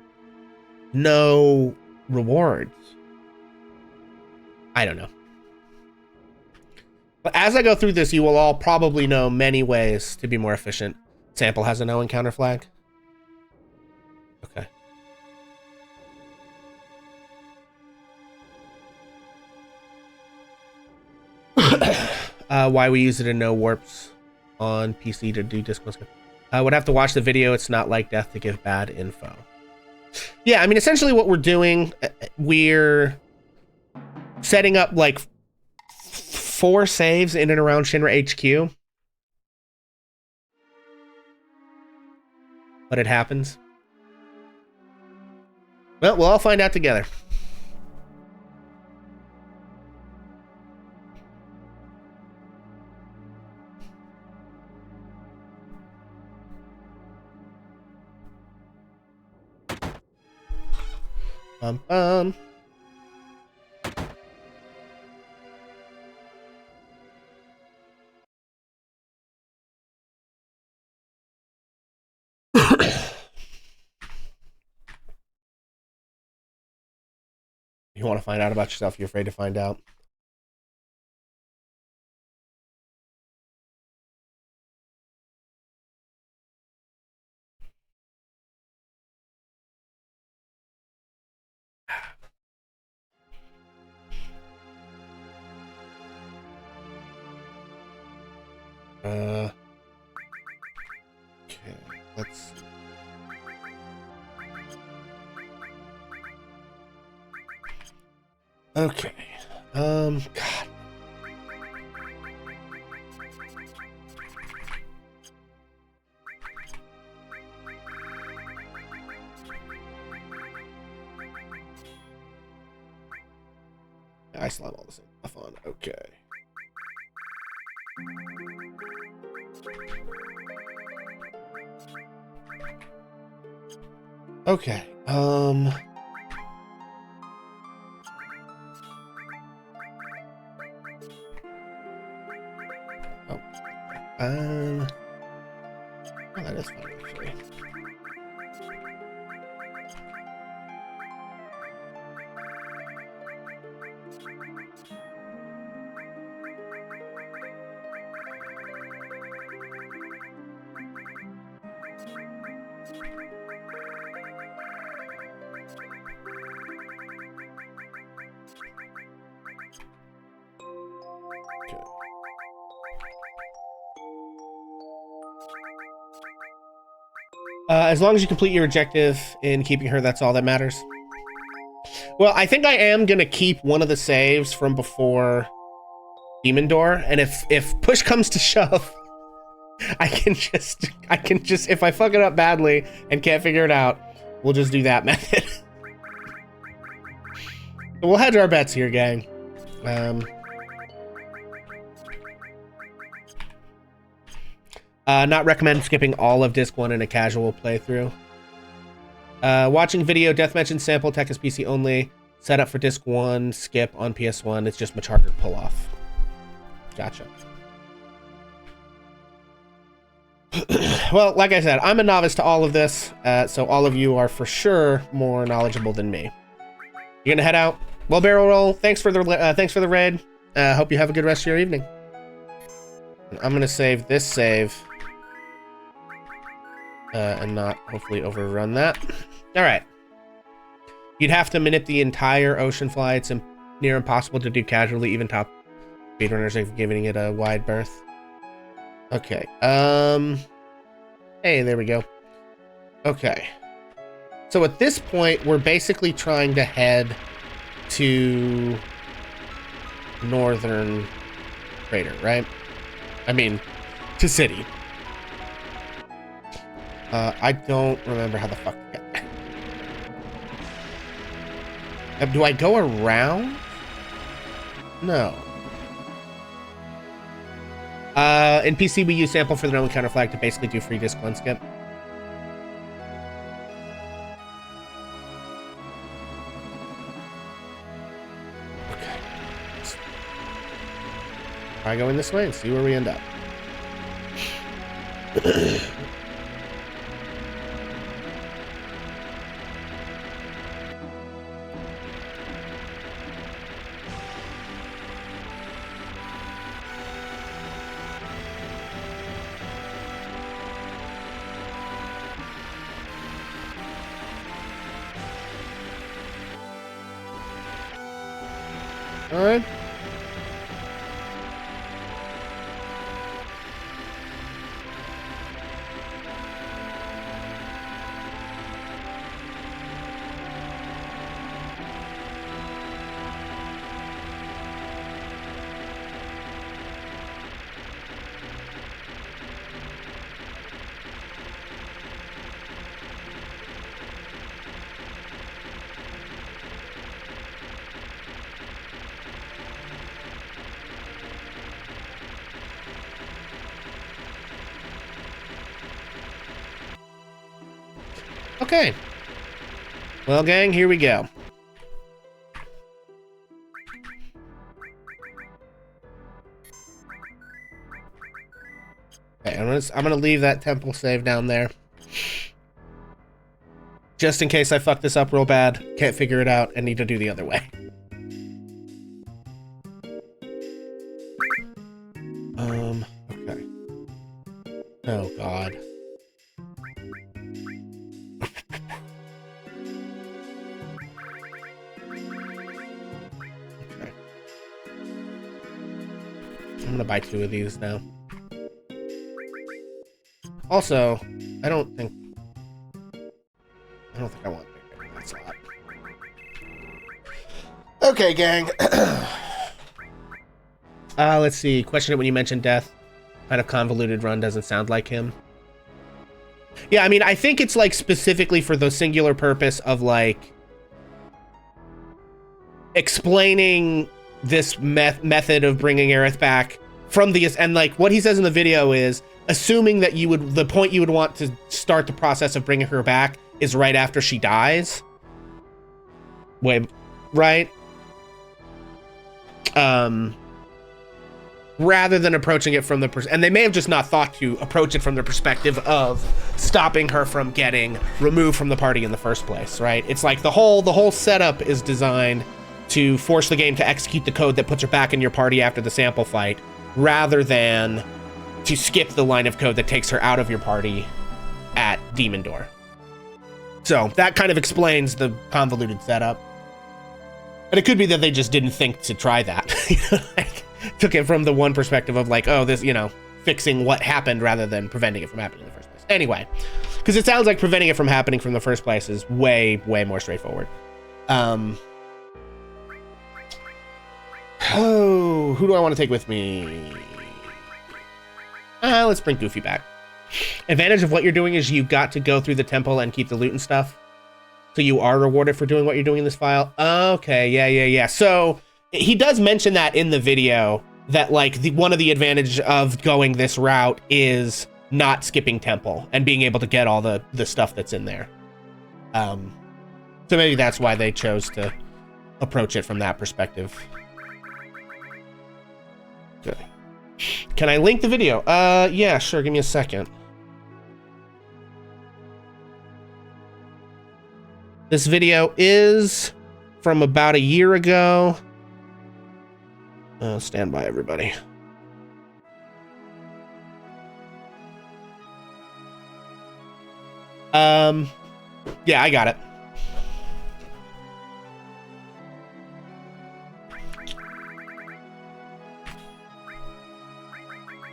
no rewards. I don't know. But as I go through this, you will all probably know many ways to be more efficient. Sample has a no encounter flag. Okay. Why we use it in no warps on PC to do disc. I would have to watch the video. It's not like death to give bad info. Yeah, I mean, essentially what we're doing, we're setting up like 4 saves in and around Shinra HQ. But it happens. Well, we'll all find out together. Bum. You want to find out about yourself, you're afraid to find out. Okay. God. I still have all the same stuff on. Okay. Okay. Oh. Oh, that is fine actually. As long as you complete your objective in keeping her, that's all that matters. Well, I think I am gonna keep one of the saves from before Demon Door, and if push comes to shove, I can just if I fuck it up badly and can't figure it out, we'll just do that method. So we'll hedge our bets here, gang. Not recommend skipping all of Disc 1 in a casual playthrough. Watching video, deathmatch and sample tech is PC only. Set up for Disc 1, skip on PS1. It's just Macharger pull-off. Gotcha. Well, like I said, I'm a novice to all of this, so all of you are for sure more knowledgeable than me. You're gonna head out? Well, barrel roll. Thanks for the raid. Hope you have a good rest of your evening. I'm gonna save this save. And not hopefully overrun that. All right. You'd have to manip the entire ocean fly. It's near impossible to do casually. Even top speedrunners are giving it a wide berth. Okay. Hey, there we go. Okay. So at this point, we're basically trying to head to Northern Crater, right? I mean, to City. I don't remember how the fuck to get there. Do I go around? No. In PC, we use sample for the only counter flag to basically do free disc 1 skip. Okay. Try going this way and see where we end up. All right. Okay. Well, gang, here we go. Okay, I'm gonna leave that temple save down there. Just in case I fuck this up real bad, can't figure it out, and need to do the other way. Okay. Oh, God. Okay. I'm gonna buy 2 of these now. Also, I don't think I want that slot. Okay, gang. Let's see. Question it when you mentioned death. Kind of convoluted run doesn't sound like him. Yeah, I mean, I think it's like specifically for the singular purpose of like explaining this method of bringing Aerith back from the, and like what he says in the video is assuming that the point you would want to start the process of bringing her back is right after she dies. Wait, right? Rather than approaching it from the and they may have just not thought to approach it from the perspective of stopping her from getting removed from the party in the first place, right? It's like the whole setup is designed to force the game to execute the code that puts her back in your party after the sample fight, rather than to skip the line of code that takes her out of your party at Demon Door. So that kind of explains the convoluted setup. But it could be that they just didn't think to try that. Like, took it from the one perspective of like, oh, this, fixing what happened rather than preventing it from happening in the first place. Anyway, because it sounds like preventing it from happening from the first place is way, way more straightforward. Oh, who do I want to take with me? Let's bring Goofy back. Advantage of what you're doing is you got to go through the temple and keep the loot and stuff. So you are rewarded for doing what you're doing in this file. Okay, yeah. So he does mention that in the video that like one of the advantages of going this route is not skipping temple and being able to get all the stuff that's in there. So maybe that's why they chose to approach it from that perspective. Good. Can I link the video? Yeah, sure. Give me a second. This video is from about a year ago. Stand by, everybody. Yeah, I got it.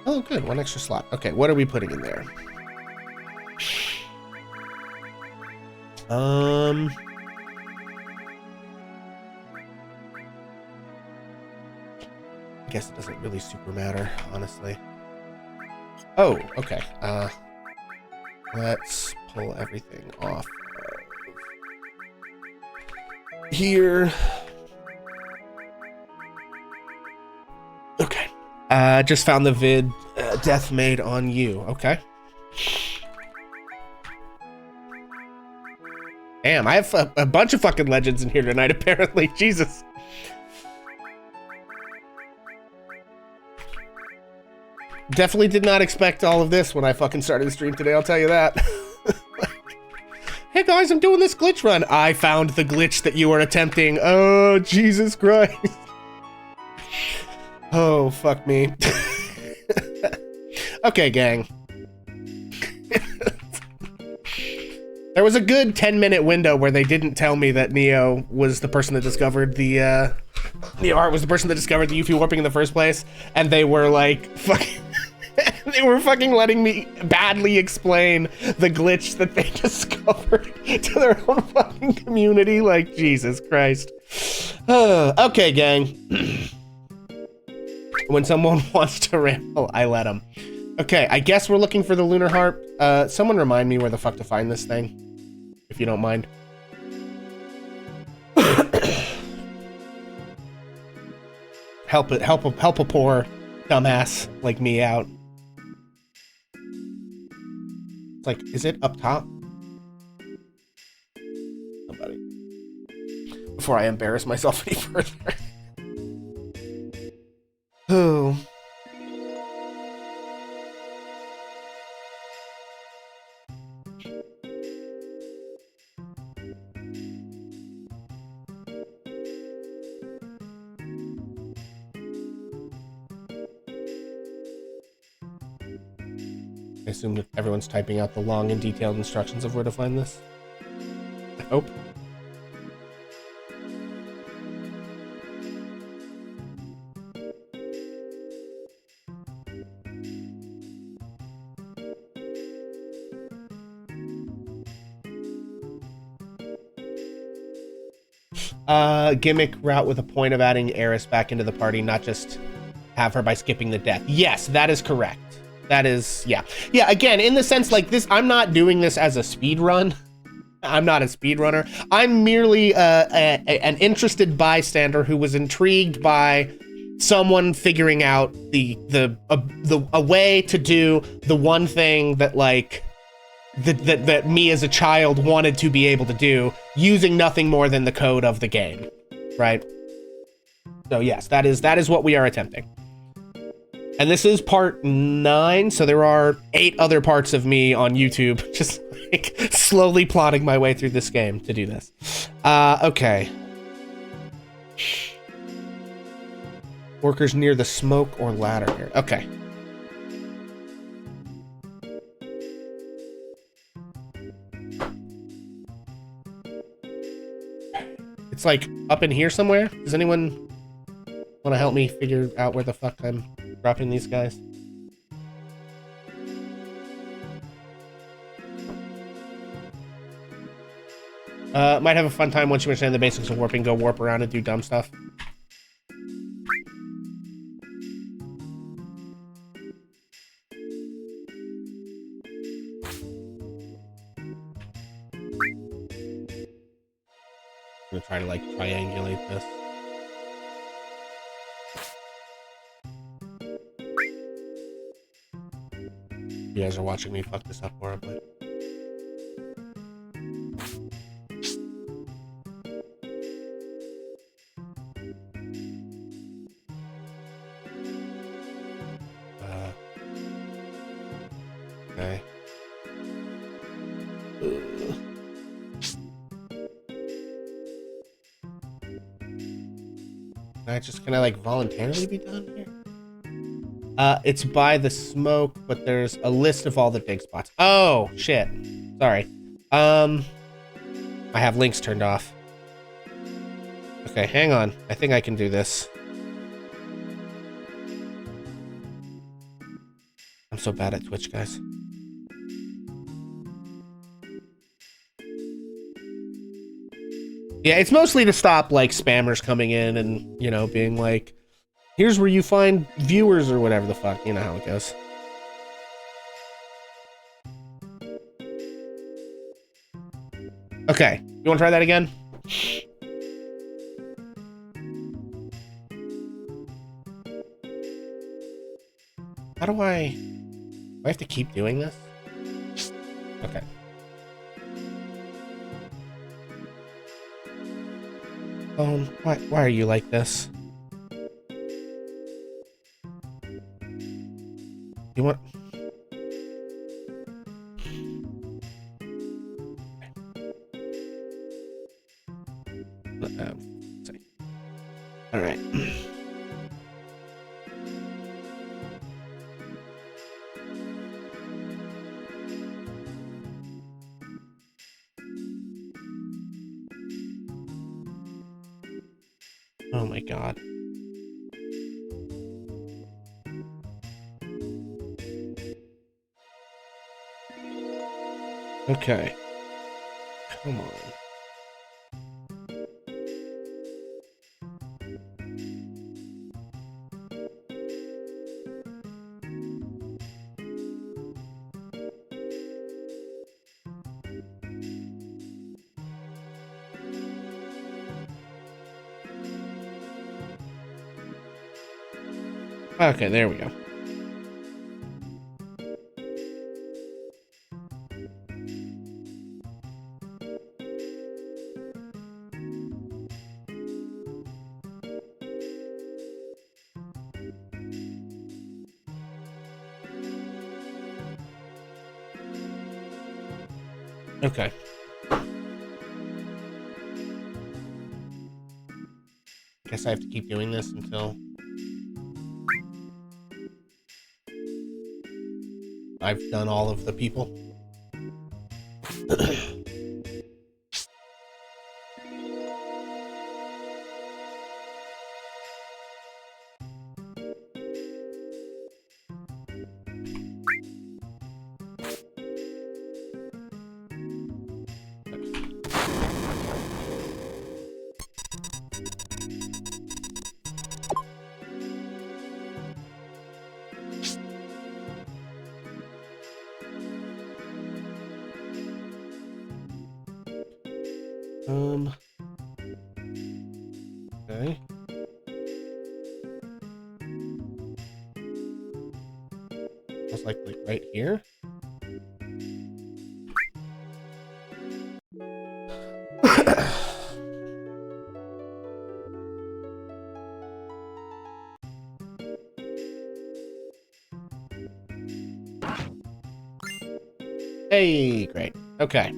Oh, good. One extra slot. Okay, what are we putting in there? I guess it doesn't really super matter, honestly. Oh, okay. Let's pull everything off of here. Okay. Just found the vid, Death Made on You. Okay. Damn, I have a bunch of fucking legends in here tonight, apparently. Jesus. Definitely did not expect all of this when I fucking started the stream today, I'll tell you that. Hey guys, I'm doing this glitch run. I found the glitch that you were attempting. Oh, Jesus Christ. Oh, fuck me. Okay, gang. There was a good 10-minute window where they didn't tell me that Neo was the person that discovered the, Neo Art was the person that discovered the UFO warping in the first place, and they were like, fucking, they were fucking letting me badly explain the glitch that they discovered to their own fucking community. Like, Jesus Christ. Okay, gang. When someone wants to ramble, I let them. Okay, I guess we're looking for the Lunar Harp. Someone remind me where the fuck to find this thing, if you don't mind. help a poor dumbass like me out. It's like, is it up top? Somebody. Before I embarrass myself any further. Oh. I assume that everyone's typing out the long and detailed instructions of where to find this. I hope. Gimmick route with a point of adding Aerith back into the party, not just have her by skipping the death. Yes, that is correct. That is, yeah. Yeah, again, in the sense like this, I'm not doing this as a speed run. I'm not a speedrunner. I'm merely an interested bystander who was intrigued by someone figuring out a way to do the one thing that like that me as a child wanted to be able to do, using nothing more than the code of the game, right? So yes, that is what we are attempting. And this is part 9, so there are 8 other parts of me on YouTube, just like slowly plotting my way through this game to do this. Okay. Workers near the smoke or ladder here. Okay. It's like up in here somewhere. Does anyone want to help me figure out where the fuck I'm dropping these guys? Might have a fun time once you understand the basics of warping. Go warp around and do dumb stuff. I'm gonna try to like triangulate this. You guys are watching me fuck this up horribly. Okay. Can I like voluntarily be done here? It's by the smoke, but there's a list of all the dig spots. Oh, shit. Sorry. I have links turned off. Okay, hang on. I think I can do this. I'm so bad at Twitch, guys. Yeah, it's mostly to stop, like, spammers coming in and, you know, being like, here's where you find viewers or whatever the fuck. You know how it goes. Okay, you want to try that again? How do I have to keep doing this? Okay. Why are you like this? You want... Sorry. All right. Oh my god. Okay. Come on. Okay, there we go. Okay. Guess I have to keep doing this until I've done all of the people. Okay. Most likely right here. Hey, great. Okay.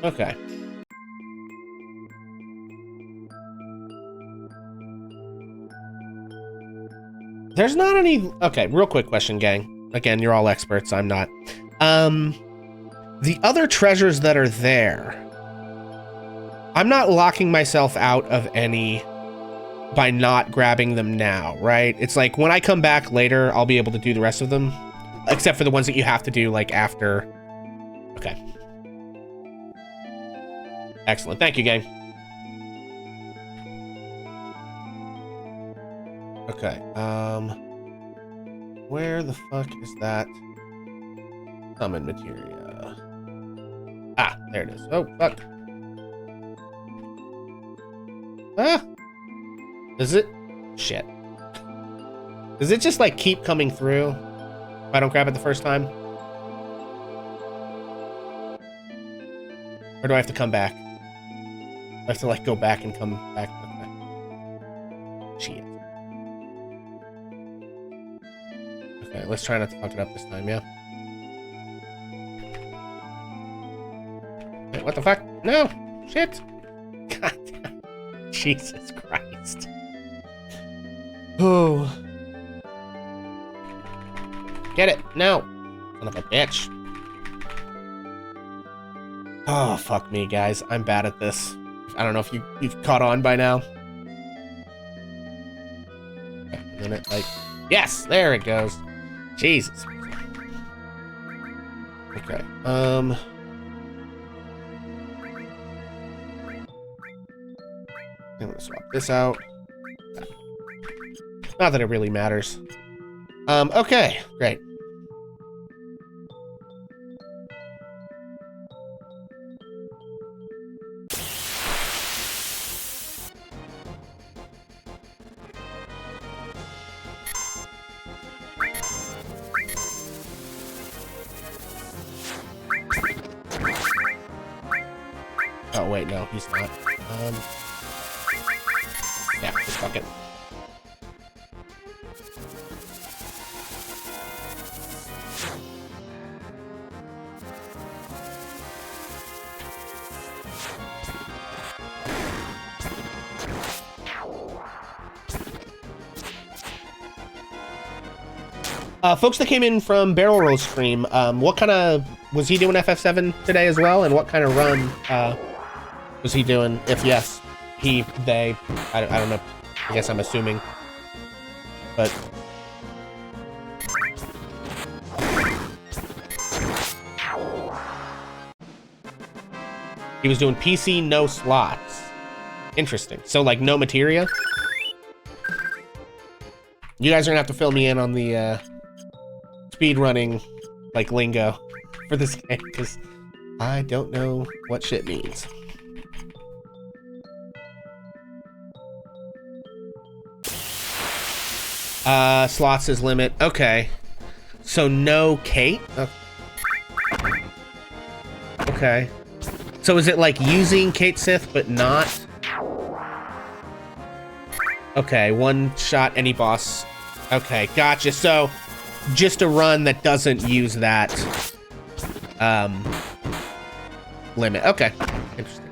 Okay. There's not any... Okay, real quick question, gang. Again, you're all experts. I'm not. The other treasures that are there, I'm not locking myself out of any by not grabbing them now, right? It's like when I come back later, I'll be able to do the rest of them, except for the ones that you have to do like after. Okay. Excellent. Thank you, gang. Okay. Where the fuck is that summon materia? Ah, there it is. Oh, fuck. Ah! Does it? Shit. Does it just, like, keep coming through if I don't grab it the first time? Or do I have to come back? I have to, like, go back and come back. Okay. Shit. Okay, let's try not to fuck it up this time, yeah? Wait, what the fuck? No! Shit! God damn. Jesus Christ. Oh. Get it! No! Son of a bitch. Oh, fuck me, guys. I'm bad at this. I don't know if you've caught on by now. Okay, and then it, like... Yes! There it goes. Jesus. Okay, I'm gonna swap this out. Not that it really matters. Okay, great. Oh, wait, no, he's not. Yeah, just fuck it. Folks that came in from Barrel Roll stream, what kind of... Was he doing FF7 today as well? And what kind of run was he doing? If yes, he, they... I don't know. I guess I'm assuming. But... He was doing PC, no slots. Interesting. So, like, no materia? You guys are gonna have to fill me in on the, speedrunning, like, lingo for this game, because I don't know what shit means. Slots is limit. Okay. So no Kate? Okay. So is it like using Kate Sith, but not? Okay, one shot, any boss. Okay, gotcha. So just a run that doesn't use that limit. Okay, interesting.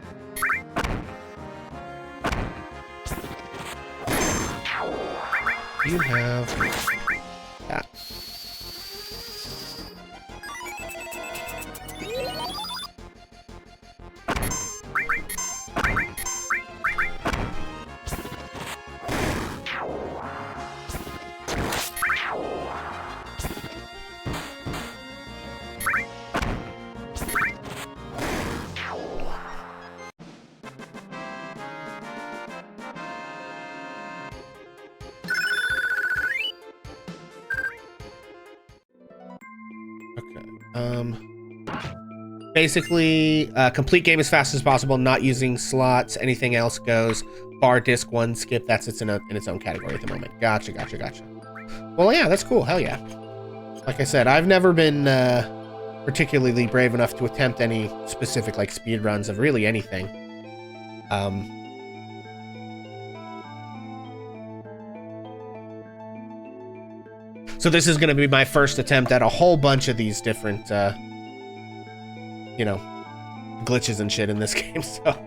You have that. Basically, complete game as fast as possible, not using slots. Anything else goes. Bar disc one skip. That's in its own category at the moment. Gotcha. Well, yeah, that's cool. Hell yeah. Like I said, I've never been particularly brave enough to attempt any specific like speed runs of really anything. So this is going to be my first attempt at a whole bunch of these different, you know, glitches and shit in this game. So.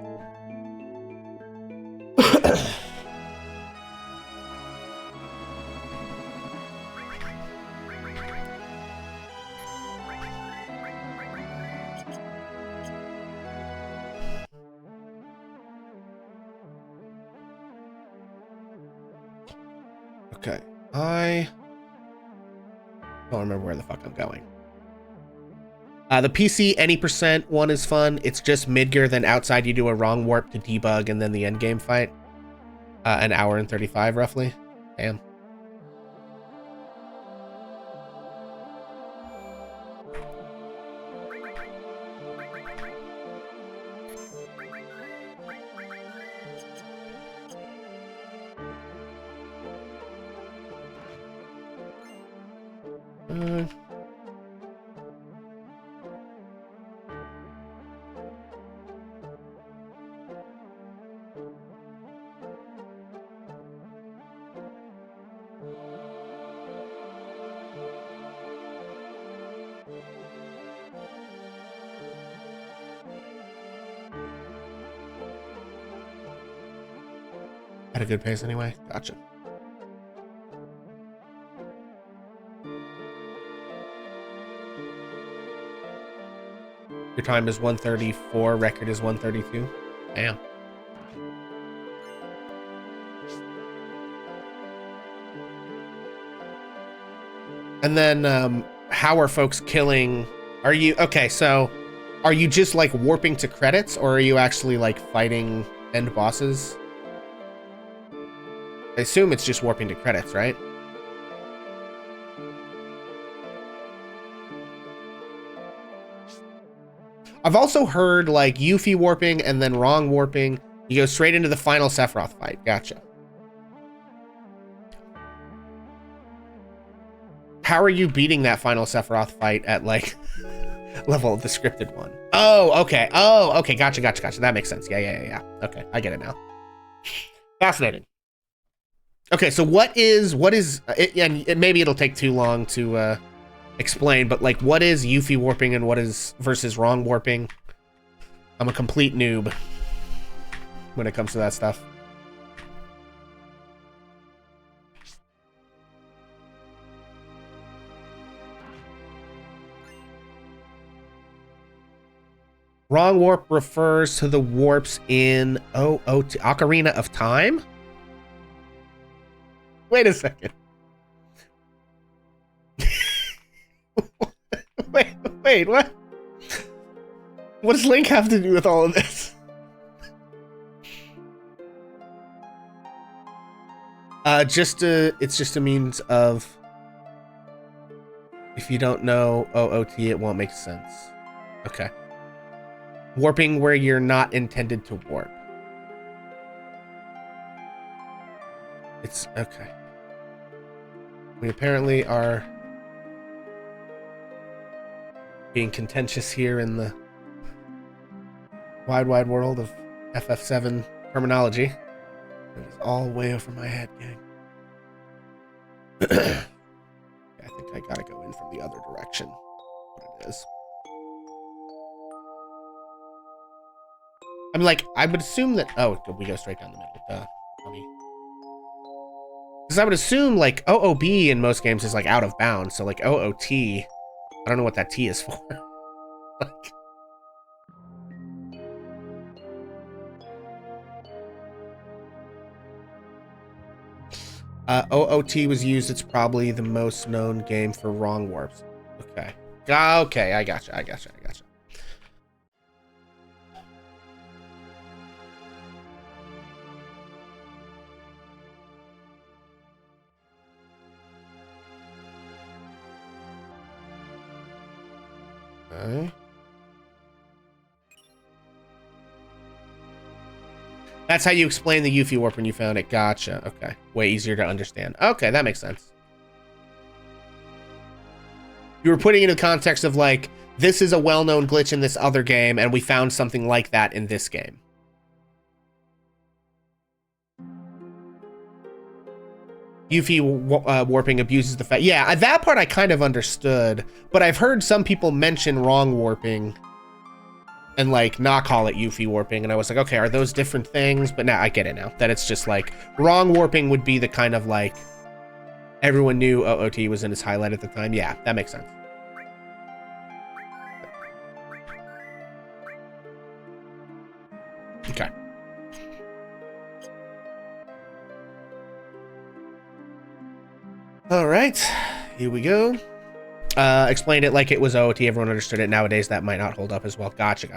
Okay, I don't remember where the fuck I'm going. The PC any % one is fun. It's just mid-gear, then outside you do a wrong warp to debug, and then the end game fight. An hour and 35 roughly. Damn. At a good pace anyway. Gotcha. Your time is 134, record is 132. Damn. And then, how are folks killing? Are you, okay, so are you just like warping to credits, or are you actually like fighting end bosses? I assume it's just warping to credits, right? I've also heard like Yuffie warping and then wrong warping. You go straight into the final Sephiroth fight. Gotcha. How are you beating that final Sephiroth fight at like level of the scripted one? Oh, okay. Oh, okay. Gotcha. That makes sense. Yeah. Okay, I get it now. Fascinating. Okay, so what is it, and maybe it'll take too long to explain, but like what is Yuffie warping and what is versus wrong warping? I'm a complete noob when it comes to that stuff. Wrong warp refers to the warps in Ocarina of Time? Wait a second. wait, what? What does Link have to do with all of this? It's just a means of, if you don't know OOT, it won't make sense. Okay. Warping where you're not intended to warp. It's okay. We apparently are being contentious here in the wide world of FF7 terminology. It is all way over my head, gang. I think I gotta go in from the other direction. What it is. I'm like, I would assume that. Oh, we go straight down the middle. Duh. Because I would assume like OOB in most games is like out of bounds. So like OOT, I don't know what that T is for. Like, OOT was used. It's probably the most known game for wrong warps. Okay. Okay, I gotcha. Okay. That's how you explain the Yuffie warp when you found it. Gotcha. Okay. Way easier to understand. Okay, that makes sense. You were putting it in the context of like, this is a well-known glitch in this other game, and we found something like that in this game. Yuffie warping abuses the fact. Yeah, that part I kind of understood, but I've heard some people mention wrong warping and like not call it Yuffie warping, and I was like, okay, are those different things? But now I get it now, that it's just like wrong warping would be the kind of like everyone knew OOT was in its highlight at the time. Yeah, that makes sense. Okay. All right, here we go. Explained it like it was OOT. Everyone understood it. Nowadays, that might not hold up as well. Gotcha.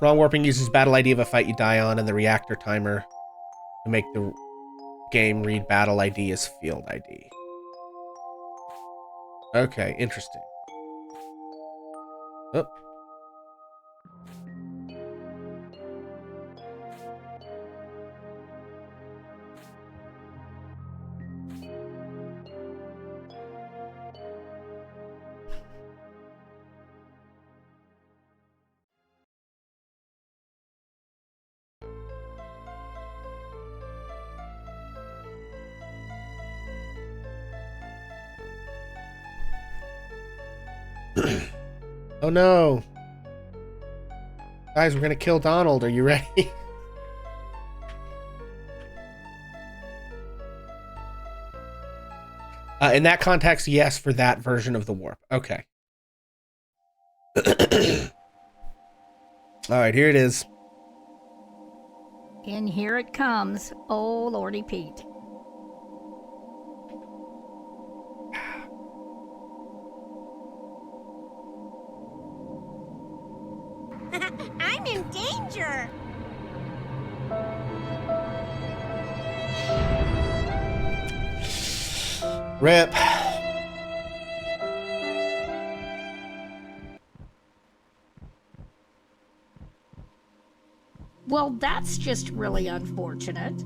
Wrong warping uses battle ID of a fight you die on and the reactor timer to make the game read battle ID as field ID. Okay, interesting. Oh. Oh no. Guys, we're gonna kill Donald. Are you ready? In that context, yes, for that version of the warp. Okay. All right, here it is. And here it comes. Oh, Lordy Pete. I'm in danger. Rip. Well, that's just really unfortunate.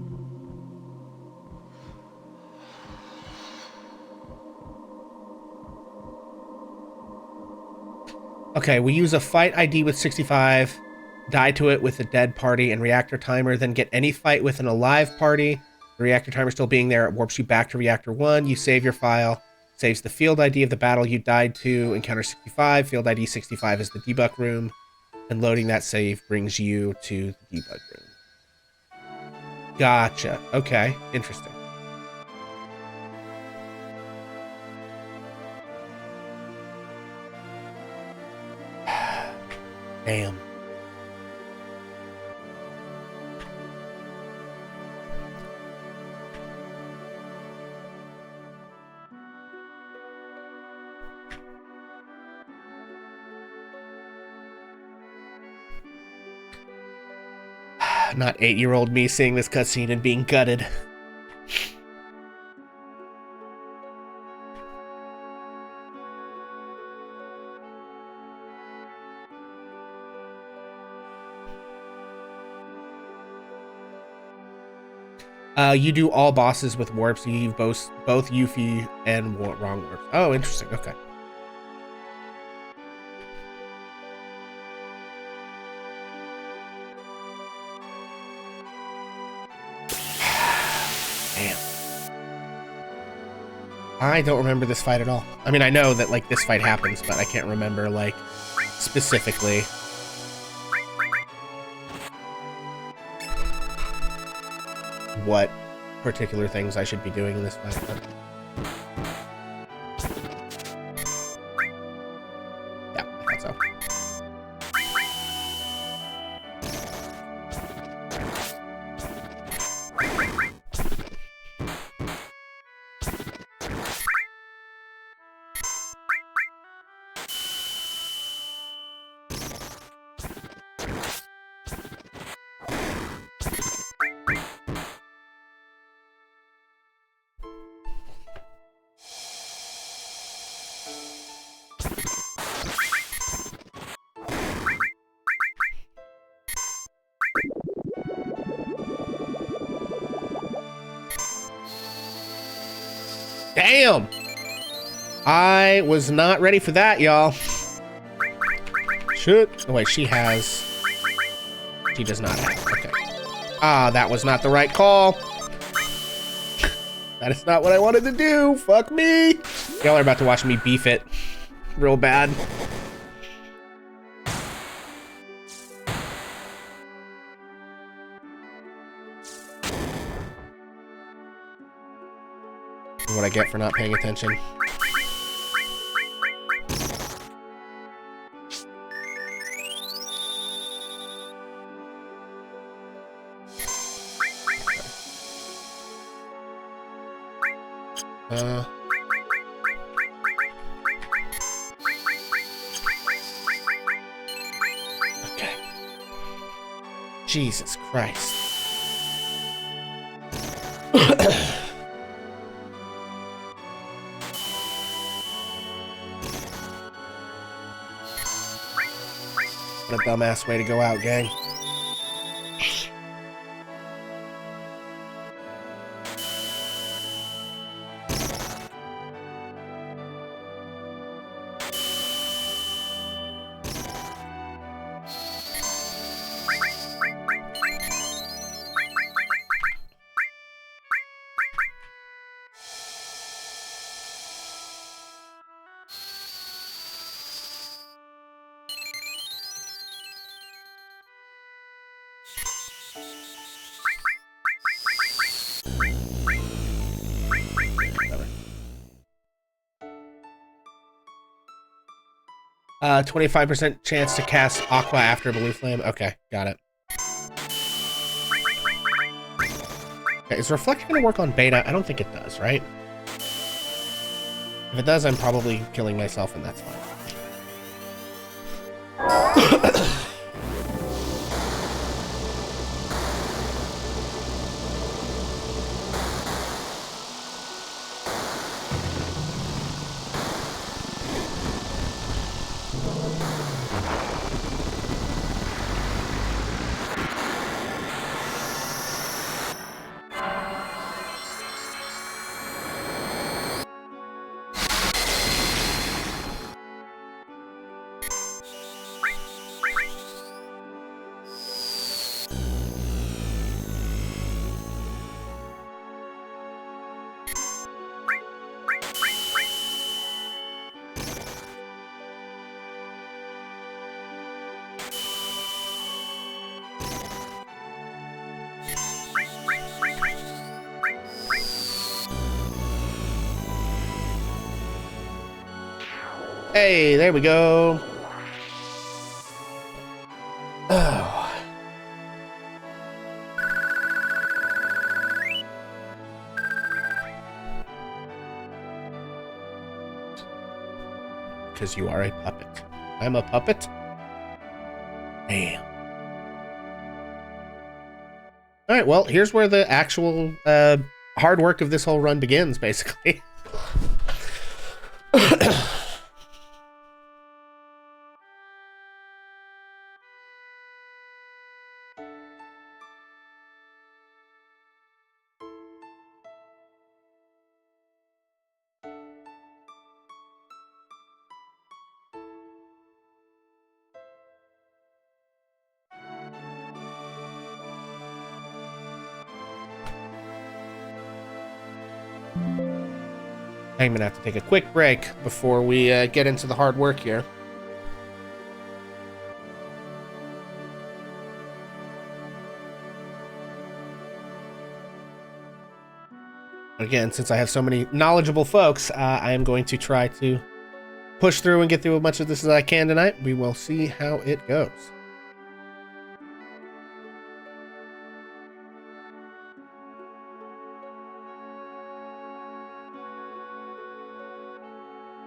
Okay, we use a fight ID with 65, die to it with a dead party and reactor timer, then get any fight with an alive party. The reactor timer still being there, it warps you back to reactor 1. You save your file, saves the field ID of the battle you died to, encounter 65, field ID 65 is the debug room, and loading that save brings you to the debug room. Gotcha. Okay, interesting. Damn. Not 8-year-old me seeing this cutscene and being gutted. You do all bosses with warps. You use both Yuffie and wrong warps. Oh, interesting. Okay. Damn. I don't remember this fight at all. I mean, I know that like this fight happens, but I can't remember like specifically. What particular things I should be doing in this fight. Yeah, I thought so. Damn! I was not ready for that, y'all. Shit. Oh, wait, she has... She does not have. Okay. Ah, that was not the right call. That is not what I wanted to do. Fuck me. Y'all are about to watch me beef it real bad. What I get for not paying attention. Okay. Jesus Christ. What a dumbass way to go out, gang. Whatever. 25% chance to cast Aqua after Blue Flame. Okay, got it. Okay, is Reflect gonna work on Beta? I don't think it does, right? If it does, I'm probably killing myself, and that's fine. Hey, there we go. Oh. Because you are a puppet. I'm a puppet? Damn. Alright, well, here's where the actual hard work of this whole run begins, basically. I'm gonna have to take a quick break before we get into the hard work here. Again, since I have so many knowledgeable folks, I am going to try to push through and get through as much of this as I can tonight. We will see how it goes.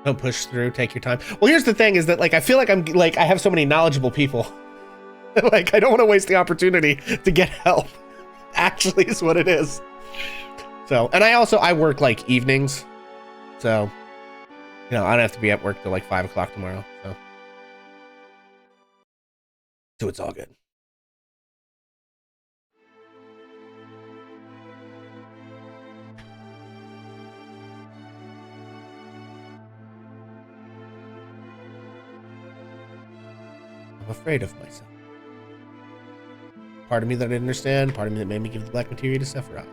Don't push through, take your time. Well, here's the thing is that, like, I feel like I have so many knowledgeable people. Like, I don't want to waste the opportunity to get help. Actually is what it is. So, and I work, like, evenings. So, you know, I don't have to be at work till, like, 5 o'clock tomorrow. So it's all good. afraid of myself. Part of me that I didn't understand, part of me that made me give the black materia to Sephiroth.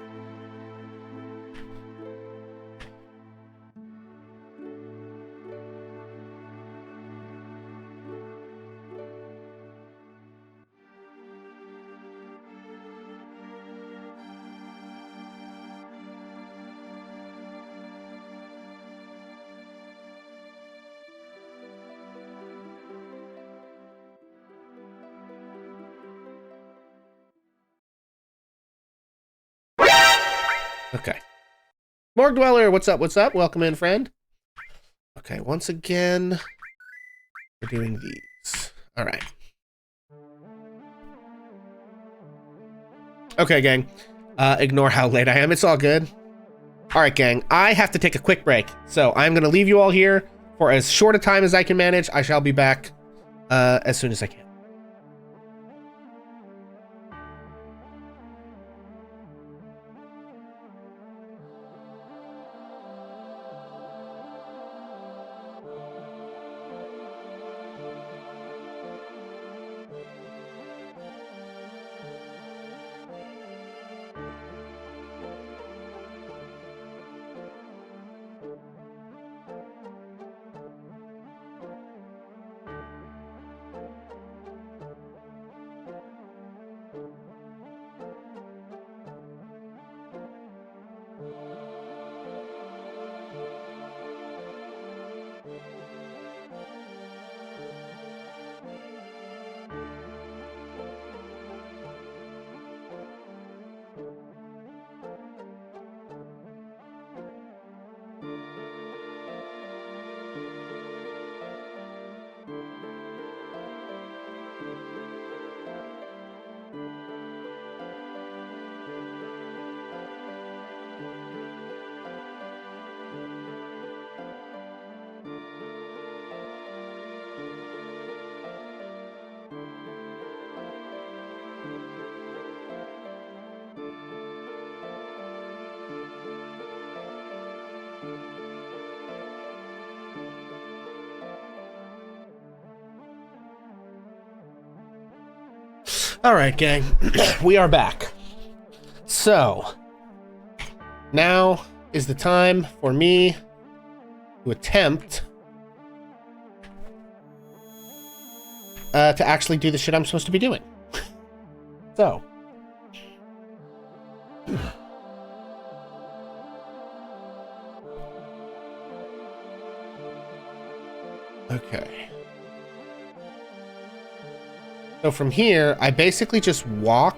Okay. Morgue Dweller, what's up? What's up? Welcome in, friend. Okay, once again, we're doing these. All right. Okay, gang. Ignore how late I am. It's all good. All right, gang. I have to take a quick break. So I'm going to leave you all here for as short a time as I can manage. I shall be back as soon as I can. All right, gang. We are back. So, now is the time for me to attempt to actually do the shit I'm supposed to be doing. So. Okay. So from here, I basically just walk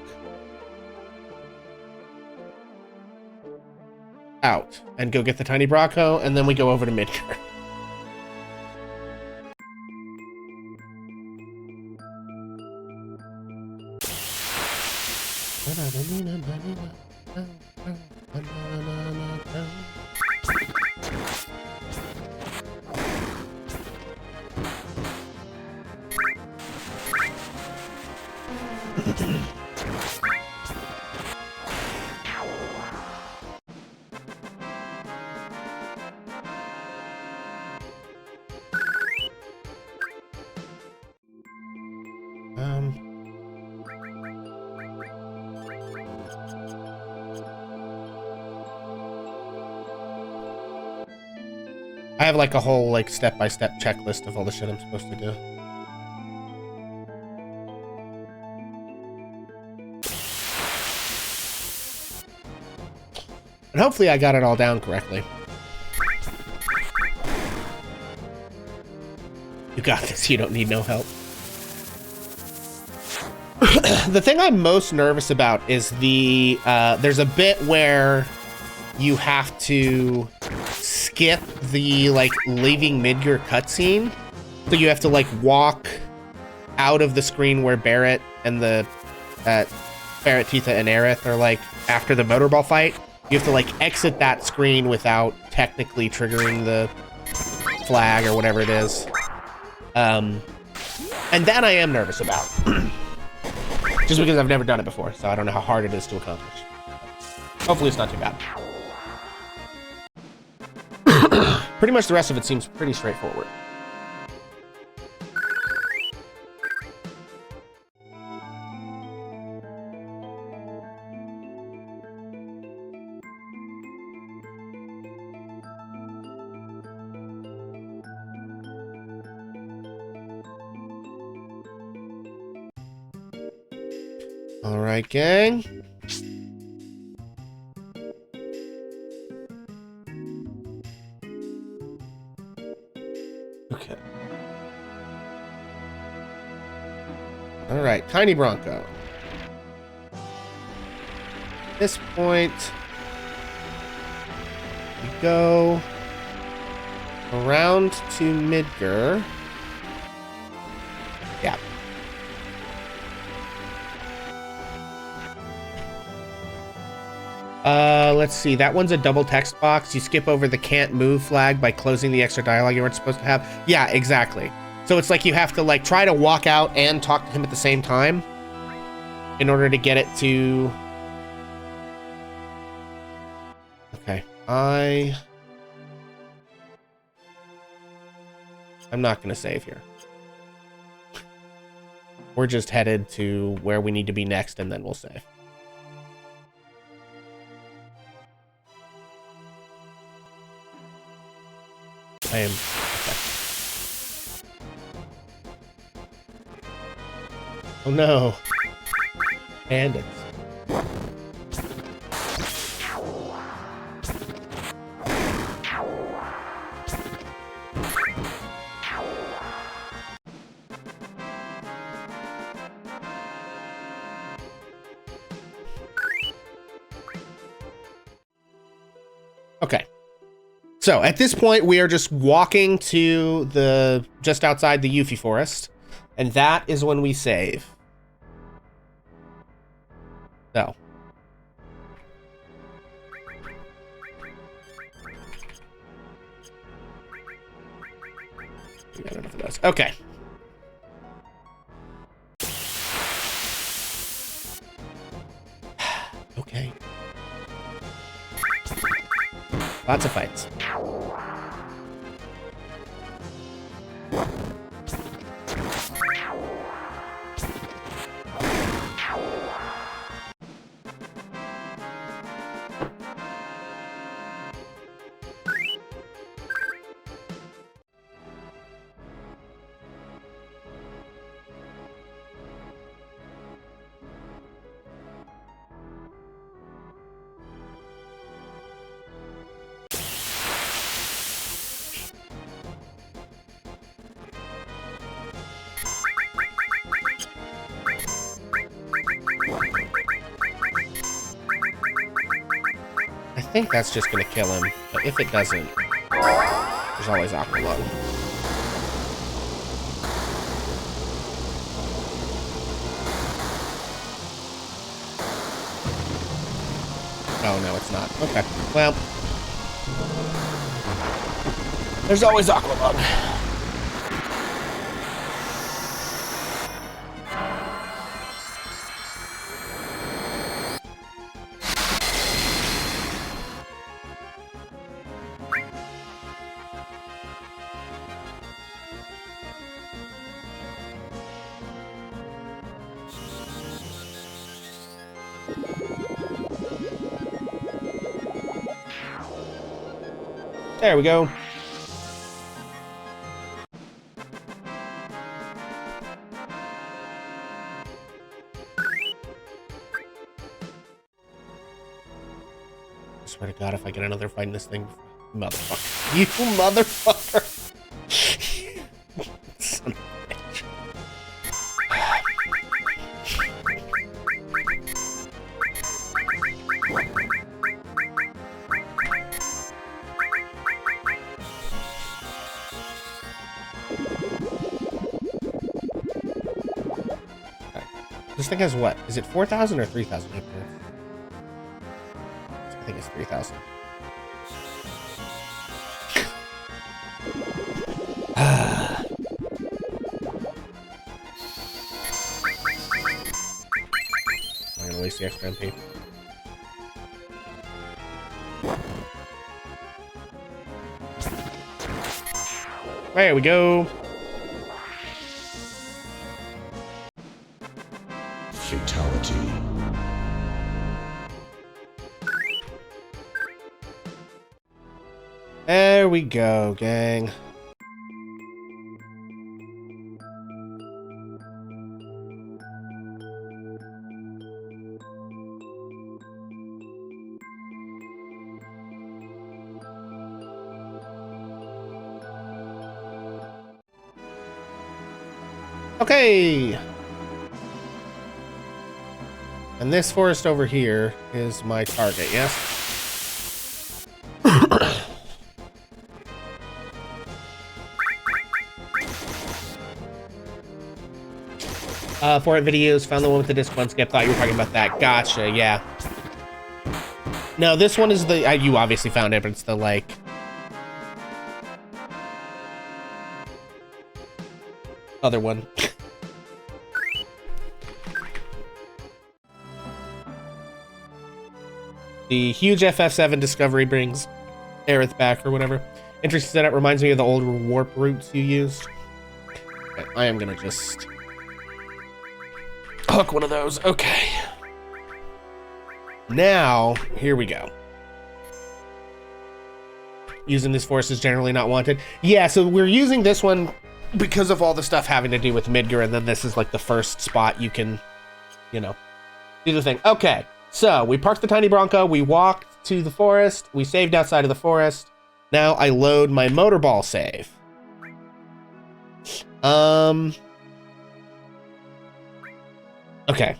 out and go get the tiny Braco, and then we go over to Midgar. I have like a whole like step-by-step checklist of all the shit I'm supposed to do. And hopefully I got it all down correctly. You got this, you don't need no help. The thing I'm most nervous about is the, there's a bit where you have to skip the, like, leaving Midgar cutscene. So you have to, like, walk out of the screen where Barrett and the, Barrett, Tifa, and Aerith are, like, after the motorball fight. You have to, like, exit that screen without technically triggering the flag or whatever it is. And that I am nervous about. Just because I've never done it before, so I don't know how hard it is to accomplish. Hopefully it's not too bad. Pretty much the rest of it seems pretty straightforward. All right, gang. Okay. All right, Tiny Bronco. At this point, we go around to Midgar. Yeah. Let's see. That one's a double text box. You skip over the can't move flag by closing the extra dialogue you weren't supposed to have. Yeah, exactly. So it's like you have to like try to walk out and talk to him at the same time in order to get it to... Okay. I'm not going to save here. We're just headed to where we need to be next, and then we'll save. I am... Okay. Oh no. Bandits. Okay. So at this point, we are just walking to the just outside the Yuffie Forest, and that is when we save. So. We got enough of those. Okay. Okay. Lots of fights. I think that's just gonna kill him, but if it doesn't, there's always Aqua Lung. Oh no, it's not. Okay, well, there's always Aqua Lung. There we go. I swear to God, if I get another fight in this thing, motherfucker. You motherfucker. Son of a bitch. This thing has what? Is it 4,000 or 3,000 hit points? I think it's 3,000. I'm gonna waste the extra MP. There we go. Fatality. There we go, gang. Okay. And this forest over here is my target, yes? For it videos, found the one with the disc one skip. Thought you were talking about that. Gotcha, yeah. No, this one is the... you obviously found it, but it's the, like... other one. The huge FF7 discovery brings Aerith back, or whatever. Interesting setup, reminds me of the old warp routes you used. Okay, I am gonna just... hook one of those. Okay. Now, here we go. Using this force is generally not wanted. Yeah, so we're using this one because of all the stuff having to do with Midgar, and then this is like the first spot you can, you know, do the thing. Okay, so we parked the tiny Bronco, we walked to the forest, we saved outside of the forest. Now I load my motorball save. Okay.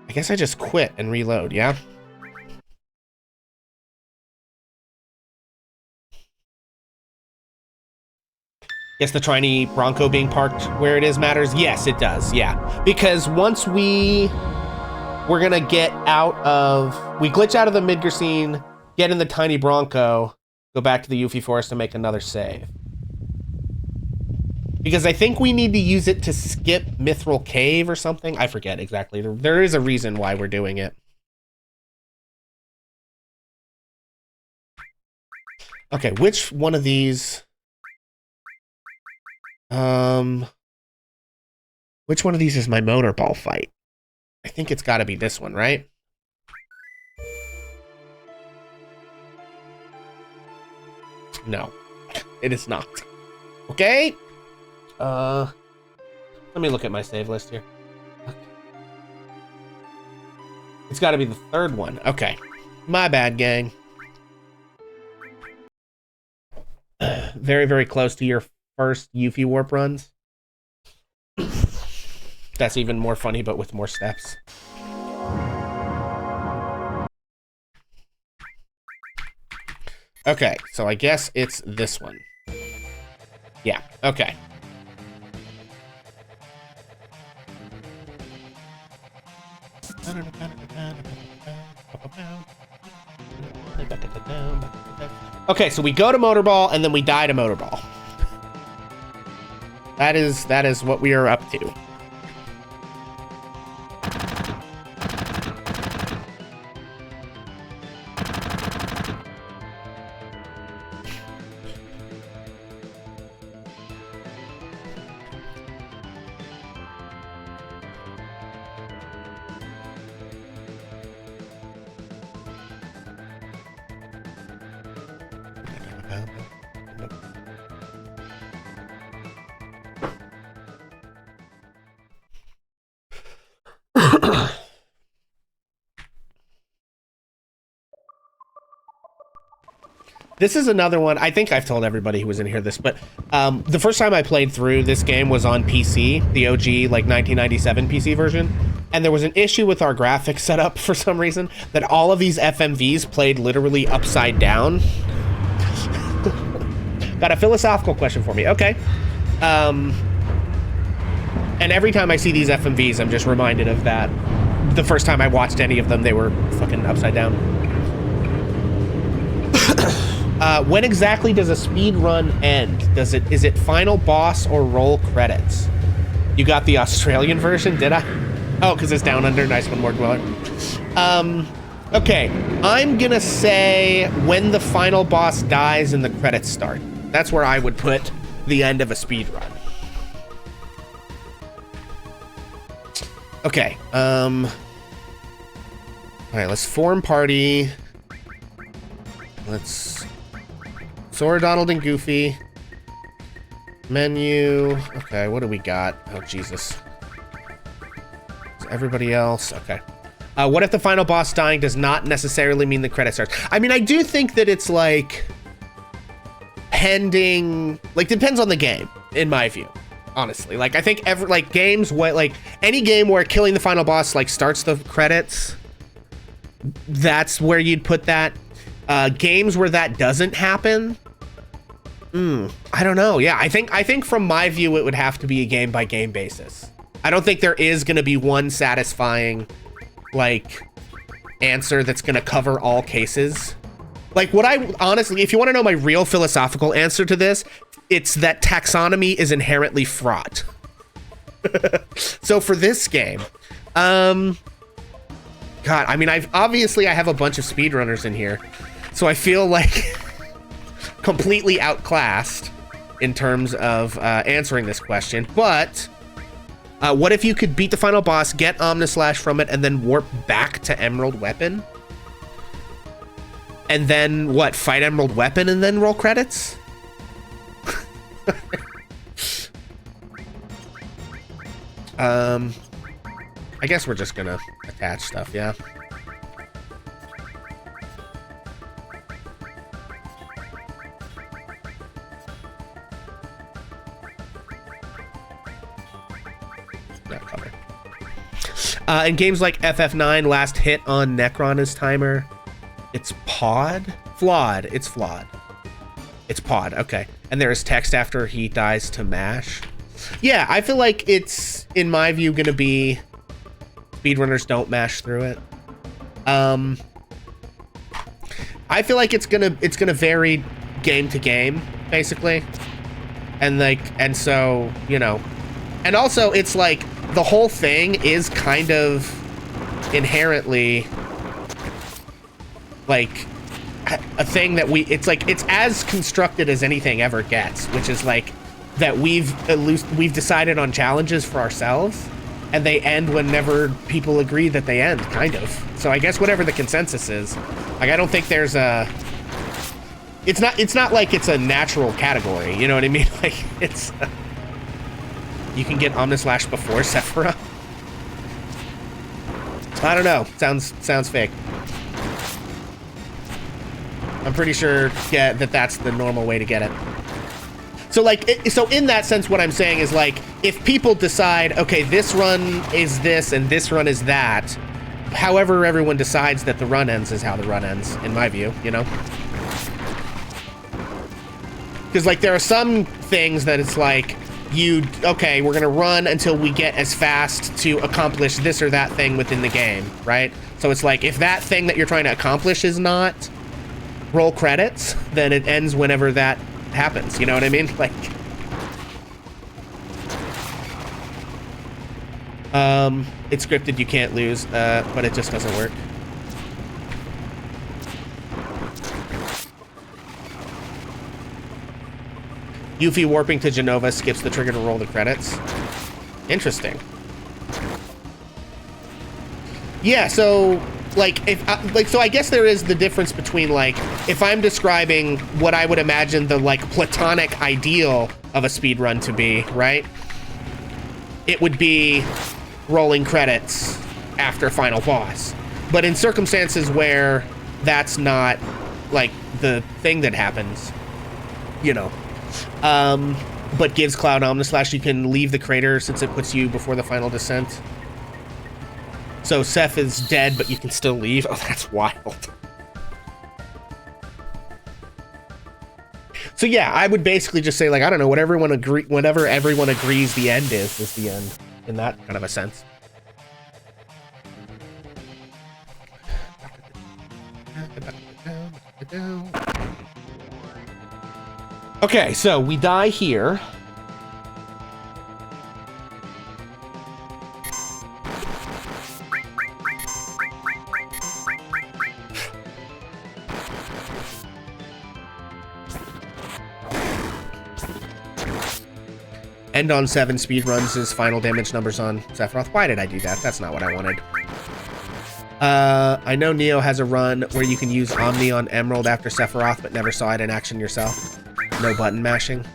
I guess I just quit and reload, yeah? Guess the tiny Bronco being parked where it is matters? Yes, it does, yeah. Because once we're gonna get out of... we glitch out of the Midgar scene, get in the tiny Bronco, go back to the Yuffie Forest and make another save. Because I think we need to use it to skip Mithril Cave or something. I forget exactly. There is a reason why we're doing it. Okay, which one of these... which one of these is my motorball fight? I think it's gotta be this one, right? No, it is not. Okay. Let me look at my save list here. Okay. It's gotta be the third one. Okay. My bad, gang. Very, very close to your first Yuffie warp runs. That's even more funny, but with more steps. Okay, so I guess it's this one. Yeah, okay. Okay, so we go to Motorball, and then we die to Motorball. That is what we are up to. This is another one. I think I've told everybody who was in here this, but the first time I played through this game was on PC, the OG like 1997 PC version, and there was an issue with our graphics setup for some reason that all of these FMVs played literally upside down. Got a philosophical question for me. Okay. And every time I see these FMVs, I'm just reminded of that. The first time I watched any of them, they were fucking upside down. When exactly does a speed run end? Is it final boss or roll credits? You got the Australian version, did I? Oh, because it's down under. Nice one, more dweller. Okay, I'm gonna say when the final boss dies and the credits start. That's where I would put the end of a speed run. Okay, all right, let's form party. Let's Sora, Donald, and Goofy. Menu. Okay, what do we got? Oh, Jesus. Everybody else. Okay. What if the final boss dying does not necessarily mean the credit starts? I mean, I do think that it's like pending, like depends on the game, in my view. honestly. Like, I think games, like any game where killing the final boss like starts the credits, that's where you'd put that. Games where that doesn't happen, I don't know. Yeah, I think from my view, it would have to be a game by game basis. I don't think there is going to be one satisfying, like, answer that's going to cover all cases. Like, what I honestly, if you want to know my real philosophical answer to this, it's that taxonomy is inherently fraught. So for this game, God, I mean, I have a bunch of speedrunners in here, so I feel like completely outclassed in terms of answering this question. But what if you could beat the final boss, get Omnislash from it, and then warp back to Emerald Weapon? And then, what, fight Emerald Weapon and then roll credits? I guess we're just gonna attach stuff, yeah. Yeah, cover. In games like FF7 last hit on Necron is timer. It's pod? Flawed. It's flawed. It's pod, okay. And there is text after he dies to mash. Yeah, I feel like it's, in my view, gonna be speedrunners don't mash through it. I feel like it's gonna vary game to game, basically. And so, you know. And also, it's like, the whole thing is kind of inherently like a thing that it's as constructed as anything ever gets, which is like that we've decided on challenges for ourselves, and they end whenever people agree that they end, kind of. So I guess whatever the consensus is, like, I don't think there's it's not like it's a natural category, you know what I mean? Like, it's you can get Omnislash before Sephiroth. I don't know, sounds fake. I'm pretty sure, yeah, that's the normal way to get it. So, like, so in that sense, what I'm saying is, like, if people decide, okay, this run is this and this run is that, however everyone decides that the run ends is how the run ends, in my view, you know? Because, like, there are some things that it's like, okay, we're gonna run until we get as fast to accomplish this or that thing within the game, right? So it's like, if that thing that you're trying to accomplish is not roll credits, then it ends whenever that happens, you know what I mean? Like, it's scripted, you can't lose, but it just doesn't work. Yuffie warping to Genova skips the trigger to roll the credits. Interesting. Yeah, so like, so I guess there is the difference between, like, if I'm describing what I would imagine the, like, platonic ideal of a speedrun to be, right? It would be rolling credits after final boss. But in circumstances where that's not, like, the thing that happens, you know, but gives Cloud Omnislash, you can leave the crater since it puts you before the final descent. So Seth is dead, but you can still leave. Oh, that's wild. So yeah, I would basically just say, like, I don't know, whenever everyone agrees the end is the end, in that kind of a sense. Okay, so we die here. End on 7 speedruns his final damage numbers on Sephiroth. Why did I do that? That's not what I wanted. I know Neo has a run where you can use Omni on Emerald after Sephiroth, but never saw it in action yourself. No button mashing.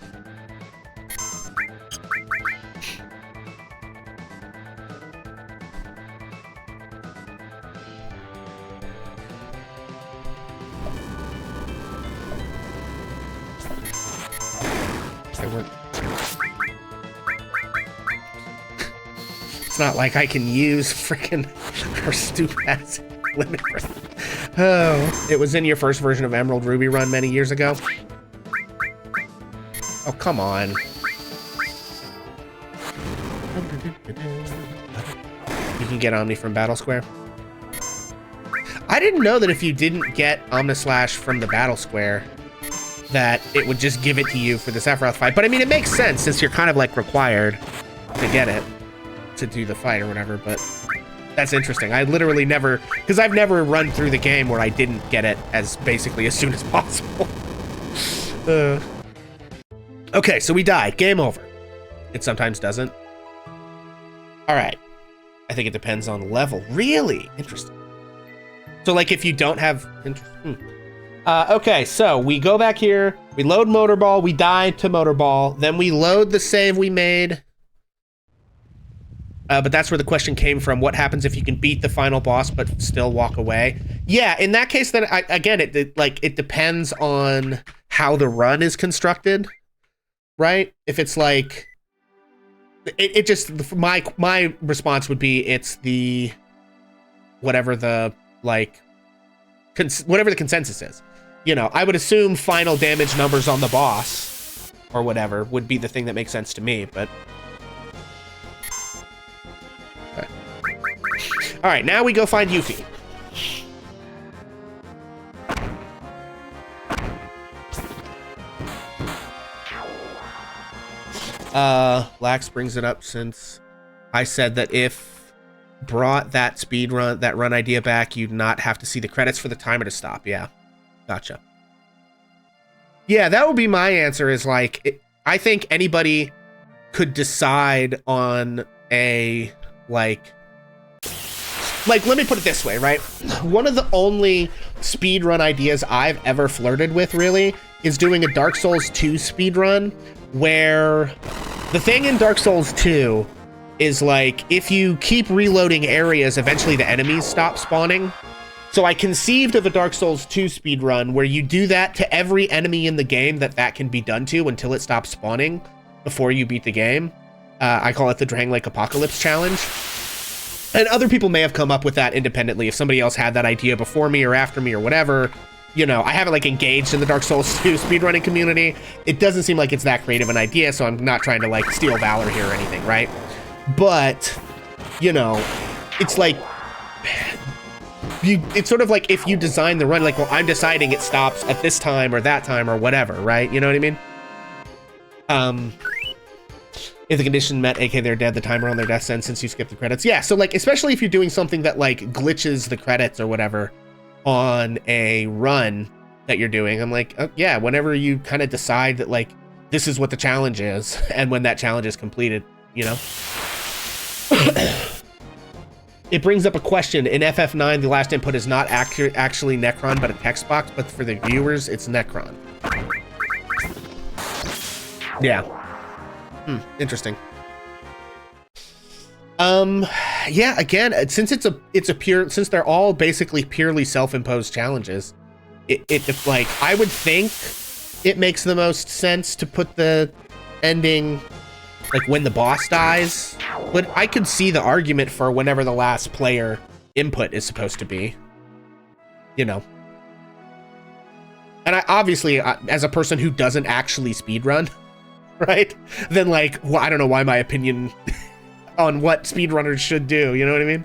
It's not like I can use freaking her stupid ass limit break. Oh, it was in your first version of Emerald Ruby Run many years ago. Oh, come on. You can get Omni from Battle Square. I didn't know that if you didn't get Omnislash from the Battle Square, that it would just give it to you for the Sephiroth fight. But I mean, it makes sense since you're kind of like required to get it to do the fight or whatever, but that's interesting. I literally never, because I've never run through the game where I didn't get it as basically as soon as possible. Okay, so we died. Game over. It sometimes doesn't. All right. I think it depends on level. Really? Interesting. So like if you don't have okay, so we go back here, we load Motorball, we die to Motorball, then we load the save we made. But that's where the question came from. What happens if you can beat the final boss but still walk away? Yeah, in that case, then again, it depends on how the run is constructed, right? If it's like, it just, my response would be it's the, whatever the, like, whatever the consensus is. You know, I would assume final damage numbers on the boss or whatever would be the thing that makes sense to me, but... Okay. All right, now we go find Yuffie. Lax brings it up since I said that if brought that that run idea back, you'd not have to see the credits for the timer to stop. Yeah, gotcha. Yeah, that would be my answer, is like, I think anybody could decide on a, like, let me put it this way, right? One of the only speedrun ideas I've ever flirted with, really, is doing a Dark Souls 2 speedrun, where the thing in Dark Souls 2 is like, if you keep reloading areas, eventually the enemies stop spawning. So I conceived of a Dark Souls 2 speedrun where you do that to every enemy in the game that can be done to until it stops spawning before you beat the game. I call it the Drang Lake Apocalypse Challenge. And other people may have come up with that independently. If somebody else had that idea before me or after me or whatever, you know, I haven't like engaged in the Dark Souls 2 speedrunning community. It doesn't seem like it's that creative an idea, so I'm not trying to like steal valor here or anything, right? But, you know, it's like, it's sort of like if you design the run, like, well, I'm deciding it stops at this time or that time or whatever, right? You know what I mean? If the condition met, aka they're dead, the timer on their death ends since you skip the credits. Yeah, so like, especially if you're doing something that like glitches the credits or whatever on a run that you're doing, I'm like, oh, yeah, whenever you kind of decide that like, this is what the challenge is, and when that challenge is completed, you know? It brings up a question. In FF9, the last input is not actually Necron, but a text box, but for the viewers, it's Necron. Yeah. Interesting. Yeah, again, since since they're all basically purely self-imposed challenges, it like, I would think it makes the most sense to put the ending like when the boss dies, but I could see the argument for whenever the last player input is supposed to be, you know. And I obviously, as a person who doesn't actually speedrun, right, then like, well, I don't know why my opinion on what speedrunners should do, you know what I mean?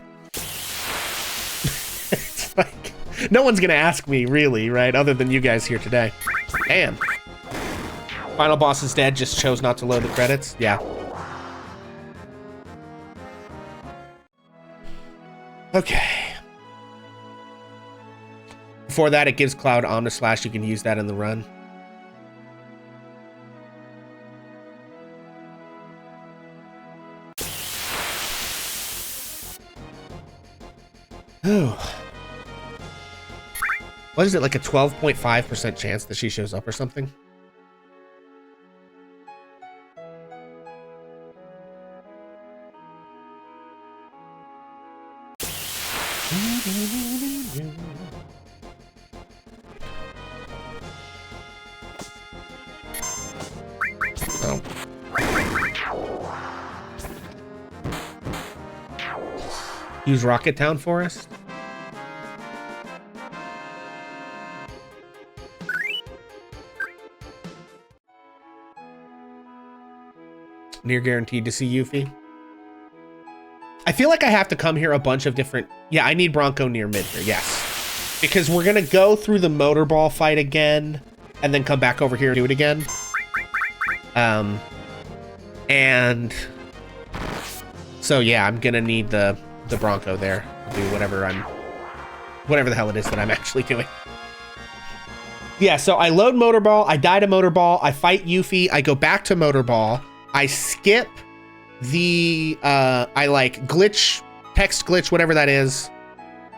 It's like, no one's gonna ask me, really, right, other than you guys here today. Damn. Final boss is dead, just chose not to load the credits. Yeah. Okay. Before that, it gives Cloud Omnislash. You can use that in the run. Oh. What is it, like a 12.5% chance that she shows up or something? Oh. Use Rocket Town Forest. Near guaranteed to see Yuffie. I feel like I have to come here a bunch of different... Yeah, I need Bronco near Midgar, yes. Because we're going to go through the Motorball fight again, and then come back over here and do it again. And... So yeah, I'm going to need the Bronco there to do whatever the hell it is that I'm actually doing. Yeah, so I load Motorball, I die to Motorball, I fight Yuffie, I go back to Motorball, I skip the, I like glitch, text glitch, whatever that is,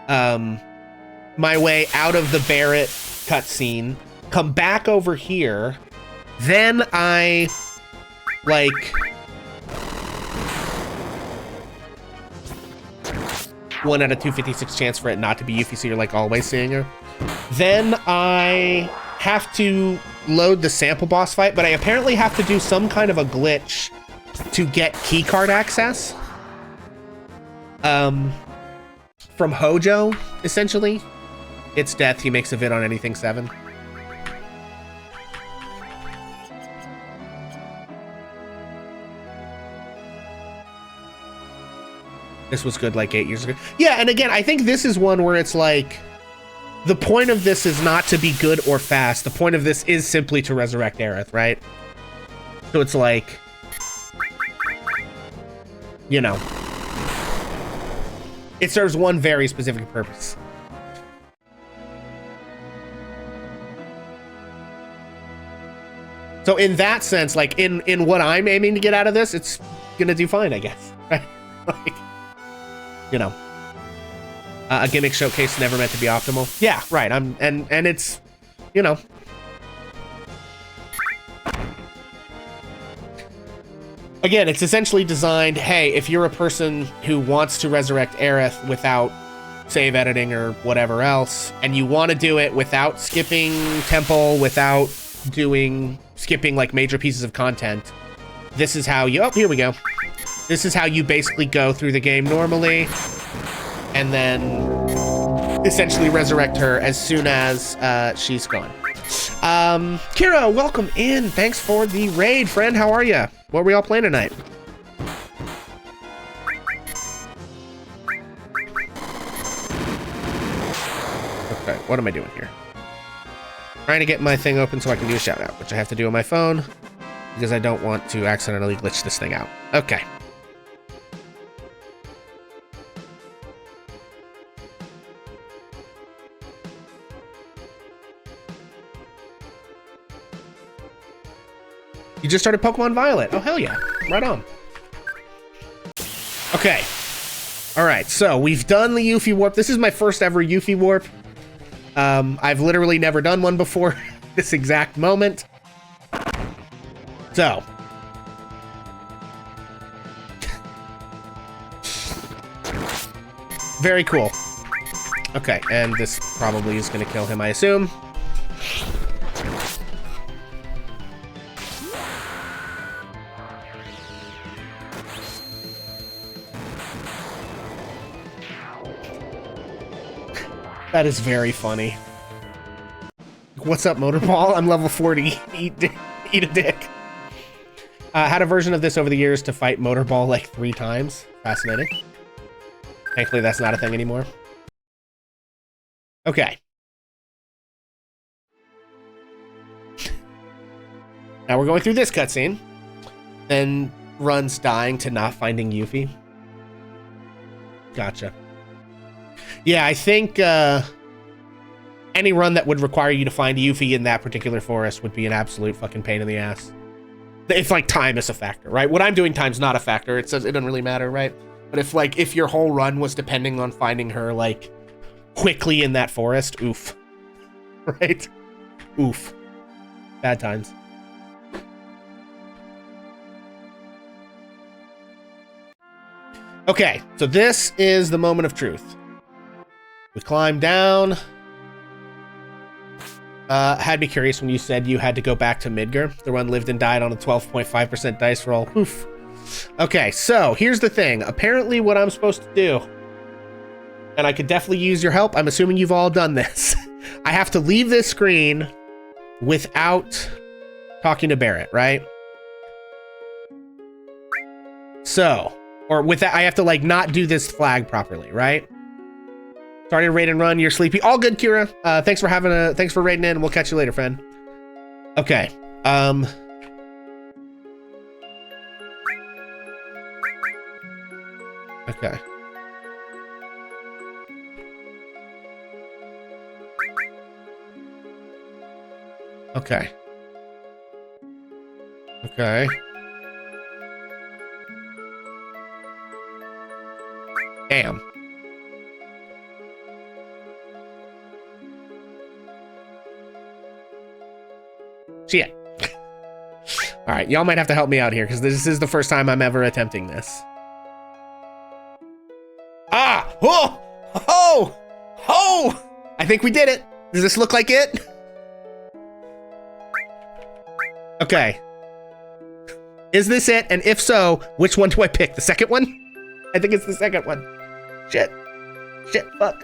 my way out of the Barrett cutscene, come back over here, then I, like, one out of 256 chance for it not to be Yuffie, so you're like always seeing her. Then I have to load the sample boss fight, but I apparently have to do some kind of a glitch to get keycard access. From Hojo, essentially. It's death, he makes a vid on anything 7. This was good like 8 years ago. Yeah, and again, I think this is one where it's like, the point of this is not to be good or fast. The point of this is simply to resurrect Aerith, right? So it's like, you know, it serves one very specific purpose. So in that sense, like in what I'm aiming to get out of this, it's gonna do fine, I guess. Right? Like, you know, a gimmick showcase never meant to be optimal. Yeah, right. And it's, you know, again, it's essentially designed, hey, if you're a person who wants to resurrect Aerith without save editing or whatever else, and you want to do it without skipping Temple, without skipping like major pieces of content, this is how you, oh, here we go. This is how you basically go through the game normally, and then essentially resurrect her as soon as she's gone. Kira, welcome in. Thanks for the raid, friend. How are you? What are we all playing tonight? Okay, what am I doing here? Trying to get my thing open so I can do a shout out, which I have to do on my phone because I don't want to accidentally glitch this thing out. Okay. You just started Pokemon Violet. Oh, hell yeah. Right on. Okay. All right, so we've done the Yuffie Warp. This is my first ever Yuffie Warp. I've literally never done one before this exact moment. So. Very cool. Okay, and this probably is going to kill him, I assume. That is very funny. What's up, Motorball? I'm level 40. Eat a dick. Had a version of this over the years to fight Motorball like 3 times. Fascinating. Thankfully, that's not a thing anymore. Okay. Now we're going through this cutscene. Then Run's dying to not finding Yuffie. Gotcha. Yeah, I think any run that would require you to find Yuffie in that particular forest would be an absolute fucking pain in the ass. If like time is a factor, right? What I'm doing, time's not a factor. It says it doesn't really matter, right? But if your whole run was depending on finding her like quickly in that forest, oof. Right? Oof. Bad times. Okay, so this is the moment of truth. We climb down. Had me curious when you said you had to go back to Midgar. The run lived and died on a 12.5% dice roll. Oof. Okay, so here's the thing. Apparently what I'm supposed to do and I could definitely use your help. I'm assuming you've all done this. I have to leave this screen without talking to Barrett, right? So, or with that, I have to like not do this flag properly, right? Starting to raid and run. You're sleepy. All good, Kira. Thanks for raiding in. We'll catch you later, friend. Okay. Okay. Okay. Okay. Damn. Shit. All right, y'all might have to help me out here because this is the first time I'm ever attempting this. Ah! Oh! Oh! Oh! I think we did it. Does this look like it? Okay. Is this it? And if so, which one do I pick? The second one? I think it's the second one. Shit. Shit, fuck.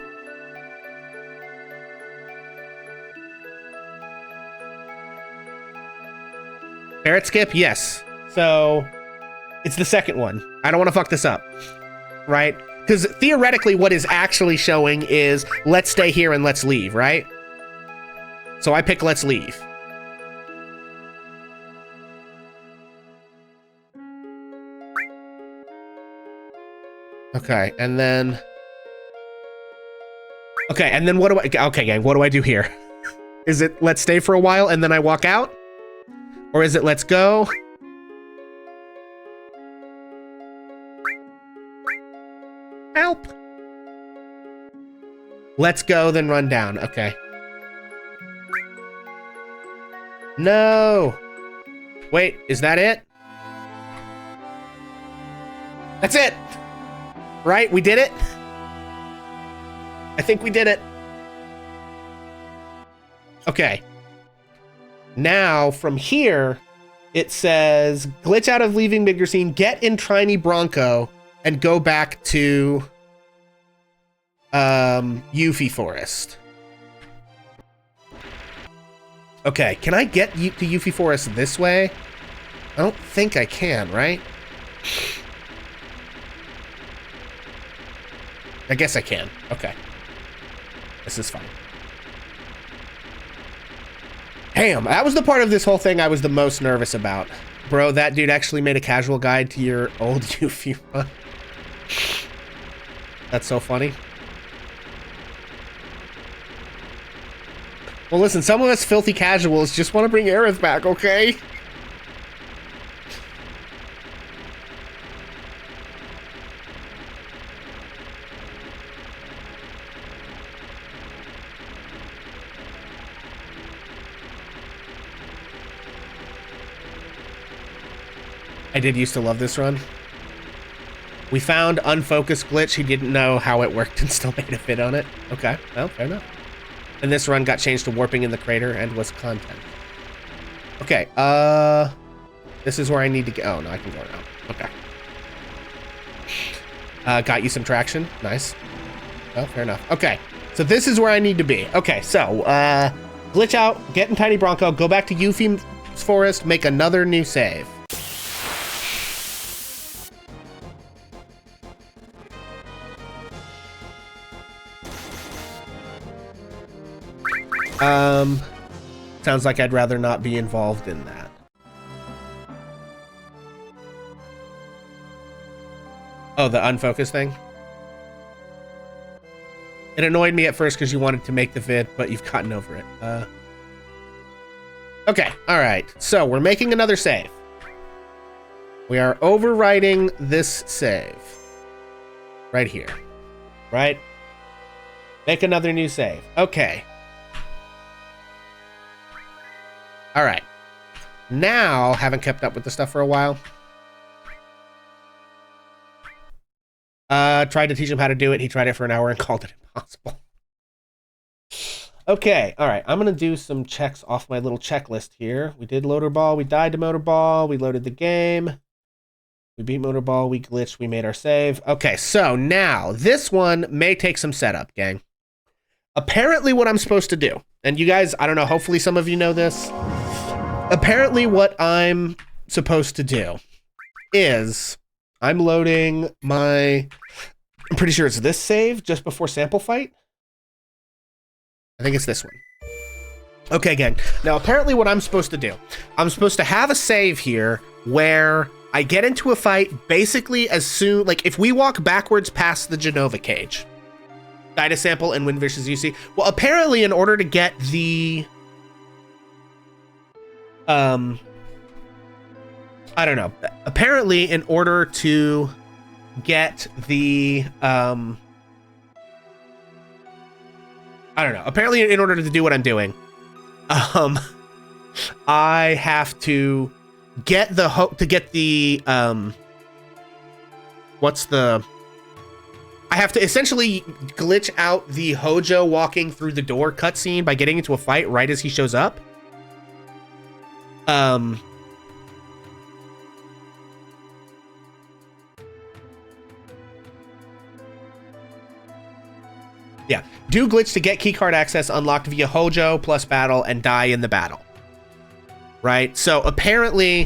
Barrett skip? Yes. So, it's the second one. I don't want to fuck this up. Right? Because theoretically what is actually showing is let's stay here and let's leave, right? So I pick let's leave. Okay, and then... Okay, and then what do I... Okay, gang, what do I do here? Is it let's stay for a while and then I walk out? Or is it let's go? Help! Let's go, then run down. Okay. No! Wait, is that it? That's it! Right? We did it? I think we did it. Okay. Now, from here, it says, glitch out of leaving bigger scene, get in Tiny Bronco, and go back to Yuffie Forest. Okay, can I get to Yuffie Forest this way? I don't think I can, right? I guess I can. Okay. This is fine. Damn, that was the part of this whole thing I was the most nervous about. Bro, that dude actually made a casual guide to your old Yuffie Run. That's so funny. Well, listen, some of us filthy casuals just want to bring Aerith back, okay? I did used to love this run. We found unfocused glitch. He didn't know how it worked and still made a fit on it. Okay, well, fair enough. And this run got changed to warping in the crater and was content. Okay, this is where I need to go. Oh, no, I can go around. Okay. Got you some traction. Nice. Oh, fair enough. Okay, so this is where I need to be. Okay, so, glitch out, get in Tiny Bronco, go back to Yuffie Forest, make another new save. Sounds like I'd rather not be involved in that. Oh, the unfocused thing? It annoyed me at first because you wanted to make the vid, but you've gotten over it. Okay, alright. So, we're making another save. We are overwriting this save. Right here. Right? Make another new save. Okay. All right. Now, haven't kept up with the stuff for a while. Tried to teach him how to do it. He tried it for an hour and called it impossible. Okay. All right. I'm going to do some checks off my little checklist here. We did Loader Ball. We died to Motor Ball. We loaded the game. We beat Motorball, we glitched, we made our save. Okay, so now this one may take some setup, gang. Apparently what I'm supposed to do, and you guys, I don't know, hopefully some of you know this. Apparently what I'm supposed to do is I'm loading my, I'm pretty sure it's this save just before sample fight. I think it's this one. Okay, gang. Now, apparently what I'm supposed to do, I'm supposed to have a save here where I get into a fight basically as soon, like if we walk backwards past the Genova cage, die to sample and win versus UC. Well, apparently in order to get the, I don't know. Apparently in order to get the, I don't know. Apparently in order to do what I'm doing, I have to get the I have to essentially glitch out the Hojo walking through the door cutscene by getting into a fight right as he shows up. Yeah, do glitch to get keycard access unlocked via Hojo plus battle and die in the battle. Right? So apparently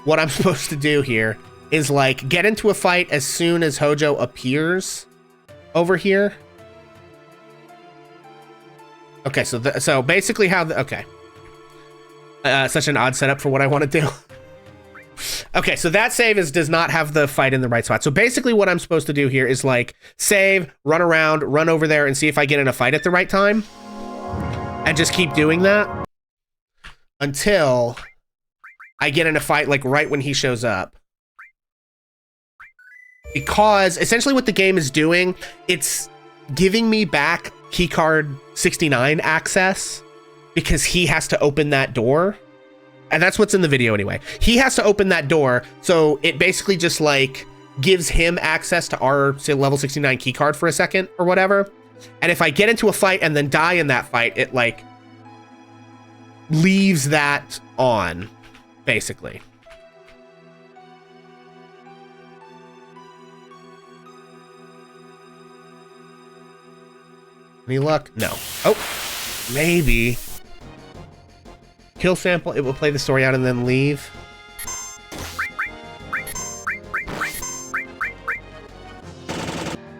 what I'm supposed to do here is like get into a fight as soon as Hojo appears over here. Okay, so basically how okay. Such an odd setup for what I want to do. Okay, so that save does not have the fight in the right spot. So basically what I'm supposed to do here is like save, run around, run over there and see if I get in a fight at the right time. And just keep doing that until I get in a fight like right when he shows up. Because essentially what the game is doing, it's giving me back keycard 69 access because he has to open that door. And that's what's in the video anyway. He has to open that door, so it basically just like gives him access to our, say, level 69 keycard for a second or whatever. And if I get into a fight and then die in that fight, it like leaves that on, basically. Any luck? No. Oh, maybe. Kill sample, it will play the story out and then leave.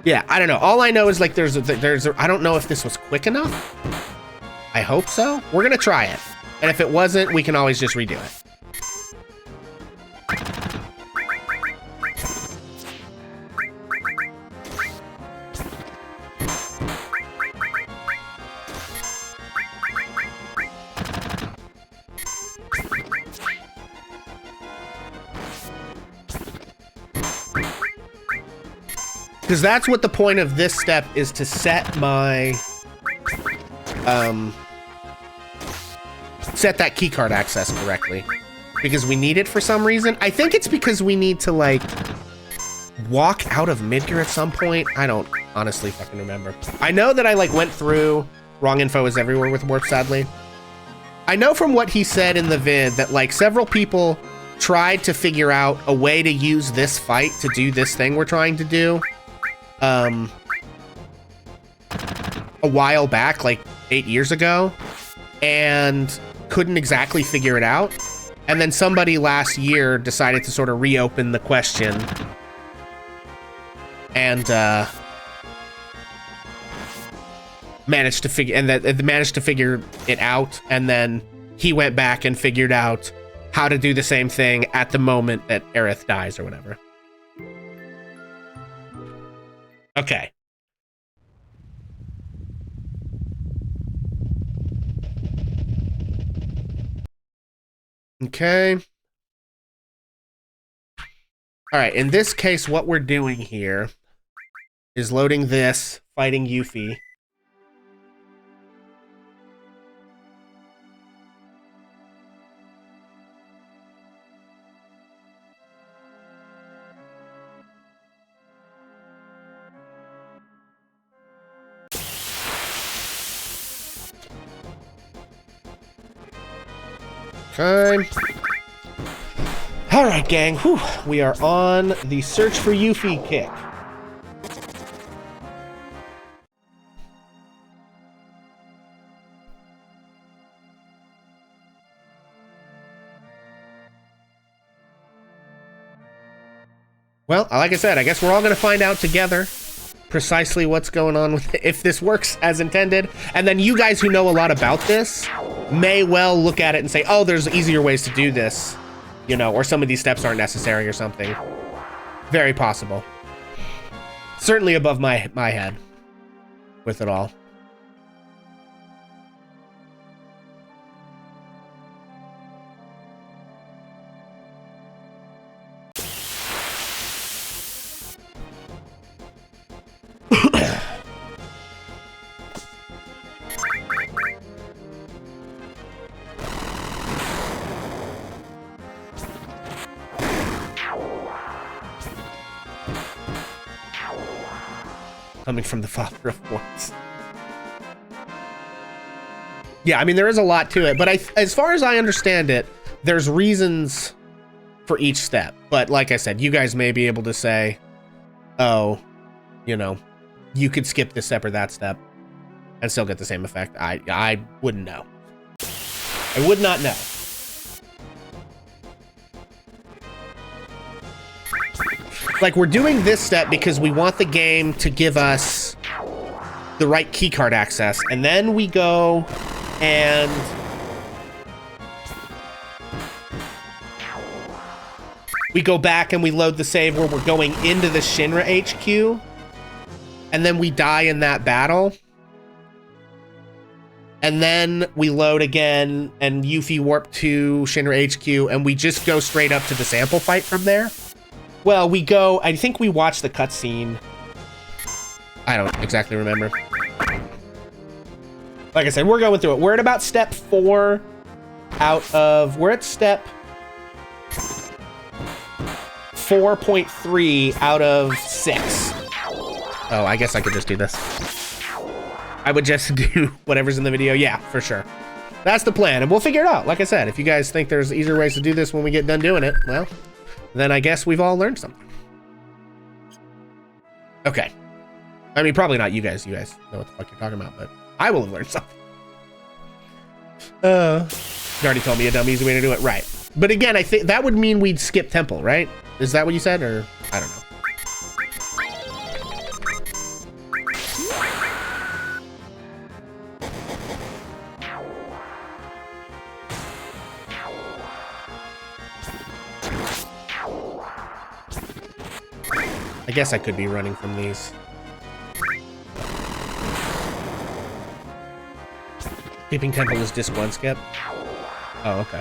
Yeah, I don't know. All I know is like there's I don't know if this was quick enough. I hope so. We're gonna try it. And if it wasn't, we can always just redo it. Because that's what the point of this step is, to set my, set that keycard access correctly. Because we need it for some reason. I think it's because we need to, like, walk out of Midgar at some point. I don't honestly fucking remember. I know that I, like, went through Wrong Info is Everywhere with Warp, sadly. I know from what he said in the vid that, like, several people tried to figure out a way to use this fight to do this thing we're trying to do. A while back, like 8 years ago, and couldn't exactly figure it out. And then somebody last year decided to sort of reopen the question and managed to figure it out. And then he went back and figured out how to do the same thing at the moment that Aerith dies or whatever. Okay. Okay. All right, in this case, what we're doing here is loading this, fighting Yuffie. Okay. All right, gang. Whew. We are on the search for Yuffie kick. Well, like I said, I guess we're all going to find out together precisely what's going on with it, if this works as intended. And then you guys who know a lot about this may well look at it and say, oh, there's easier ways to do this, you know, or some of these steps aren't necessary or something. Very possible. Certainly above my head with it all. Coming from the father of boys. Yeah, I mean, there is a lot to it, but as far as I understand it, there's reasons for each step. But like I said, you guys may be able to say, oh, you know, you could skip this step or that step and still get the same effect. I wouldn't know. I would not know. Like, we're doing this step because we want the game to give us the right keycard access, and then we go and we go back and we load the save where we're going into the Shinra HQ, and then we die in that battle, and then we load again and Yuffie warp to Shinra HQ, and we just go straight up to the sample fight from there. Well, we go, I think we watched the cutscene. I don't exactly remember. Like I said, we're going through it. We're at about step 4 we're at step 4.3 out of 6. Oh, I guess I could just do this. I would just do whatever's in the video. Yeah, for sure. That's the plan, and we'll figure it out. Like I said, if you guys think there's easier ways to do this when we get done doing it, well, then I guess we've all learned something. Okay. I mean, probably not you guys. You guys know what the fuck you're talking about, but I will have learned something. You already told me a dumb easy way to do it. Right. But again, I think that would mean we'd skip temple, right? Is that what you said? Or I don't know. I guess I could be running from these. Keeping temple is disc 1 skip. Oh, okay.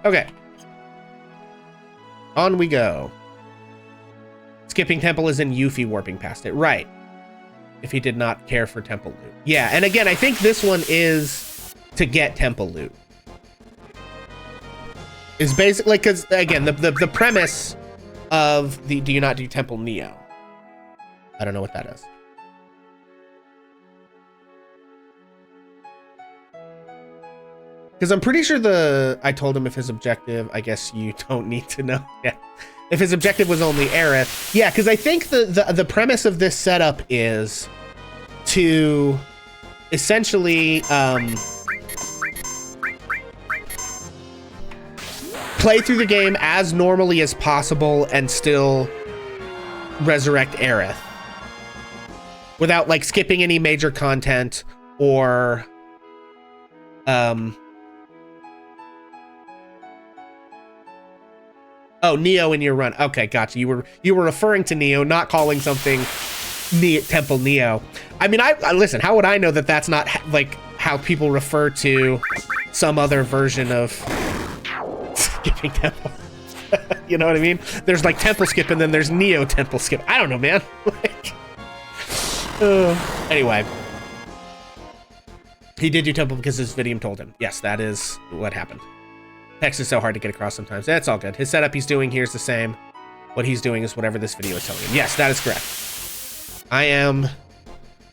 Okay. On we go. Skipping temple is in Yuffie warping past it. Right. If he did not care for temple loot. Yeah, and again, I think this one is to get temple loot. Is basically, because again, the premise of the do you not do temple Neo? I don't know what that is. Because I'm pretty sure I told him if his objective, I guess you don't need to know. Yeah. If his objective was only Aerith. Yeah, because I think the premise of this setup is to essentially play through the game as normally as possible and still resurrect Aerith without like skipping any major content or oh, Neo in your run. Okay, gotcha. You were referring to Neo, not calling something Temple Neo. I mean, I listen, how would I know that that's not like how people refer to some other version of skipping temple? You know what I mean? There's like temple skip and then there's Neo temple skip. I don't know, man. Like, anyway. He did do temple because his Vidium told him. Yes, that is what happened. Text is so hard to get across sometimes. That's all good. His setup he's doing here is the same. What he's doing is whatever this video is telling him. Yes, that is correct. I'm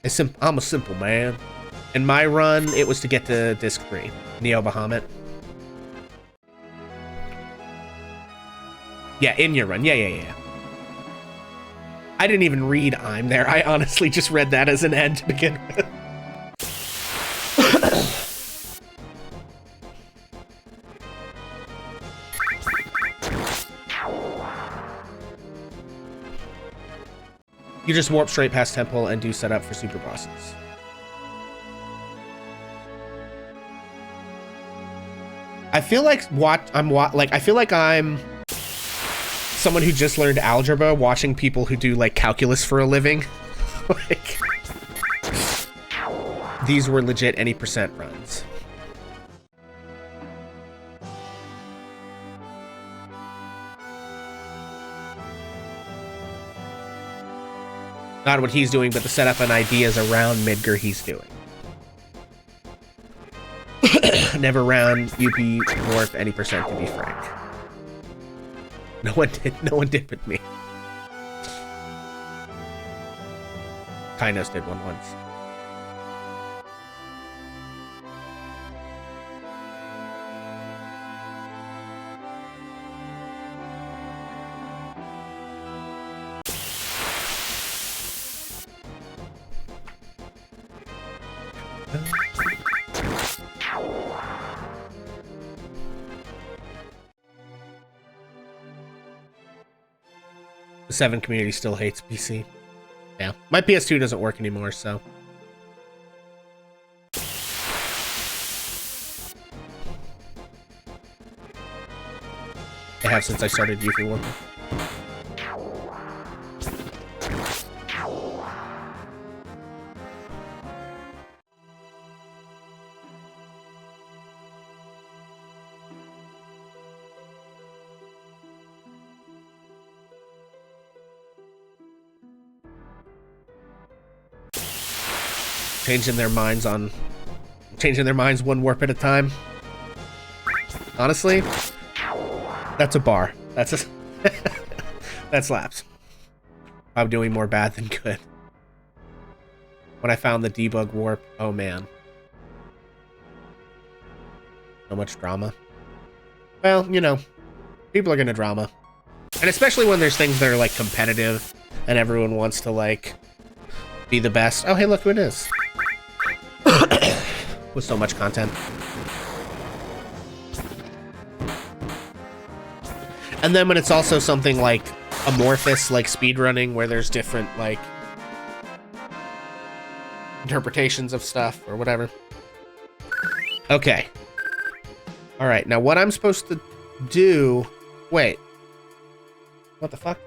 a simple man. In my run, it was to get to disc 3, Neo Bahamut. Yeah, in your run. Yeah. I didn't even read I'm there. I honestly just read that as an end to begin with. You just warp straight past Temple and do set up for super bosses. I feel like I feel like I'm someone who just learned algebra watching people who do like calculus for a living. Like, these were legit any percent runs. Not what he's doing, but the setup and ideas around Midgar he's doing. Never round UP Dwarf any percent, to be frank. No one did but me. Kynos did one once. The 7 community still hates PC. Yeah, my PS2 doesn't work anymore, so. I have since I started Yuffie Warp. Changing their minds one warp at a time. Honestly, that's a bar. That slaps. I'm doing more bad than good. When I found the debug warp, oh man. So much drama. Well, you know, people are gonna drama. And especially when there's things that are like competitive and everyone wants to like be the best. Oh hey, look who it is. With so much content. And then when it's also something like amorphous, like speedrunning, where there's different like interpretations of stuff or whatever. Okay. All right, now what I'm supposed to do... Wait. What the fuck?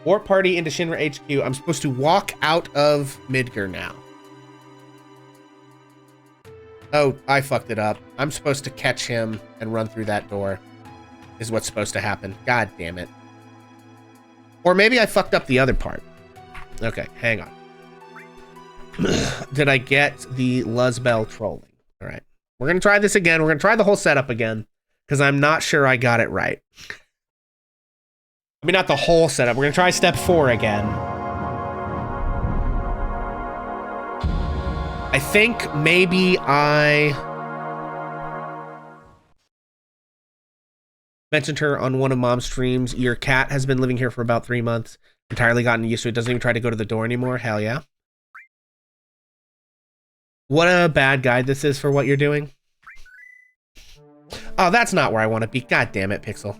Warp party into Shinra HQ. I'm supposed to walk out of Midgar now. Oh, I fucked it up. I'm supposed to catch him and run through that door. Is what's supposed to happen. God damn it. Or maybe I fucked up the other part. Okay, hang on. Did I get the Luzbel trolling? All right. We're going to try this again. We're going to try the whole setup again, because I'm not sure I got it right. I mean, not the whole setup. We're going to try step 4 again. I think maybe I mentioned her on one of Mom's streams. Your cat has been living here for about 3 months. Entirely gotten used to it. Doesn't even try to go to the door anymore. Hell yeah. What a bad guide this is for what you're doing. Oh, that's not where I want to be. God damn it, Pixel.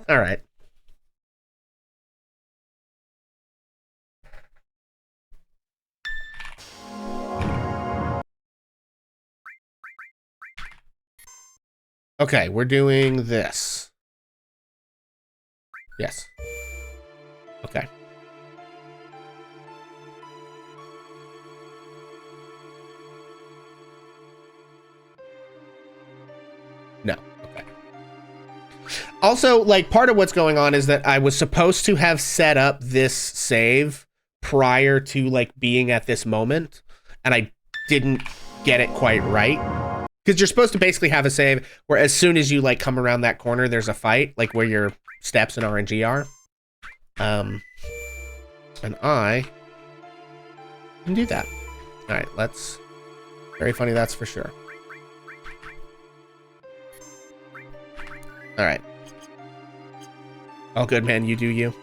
All right. Okay, we're doing this. Yes. Okay. No. Okay. Also, like, part of what's going on is that I was supposed to have set up this save prior to, like, being at this moment, and I didn't get it quite right. Because you're supposed to basically have a save where as soon as you like come around that corner, there's a fight, like where your steps and RNG are. And I can do that. All right, let's. Very funny, that's for sure. All right. All good, man. You do you.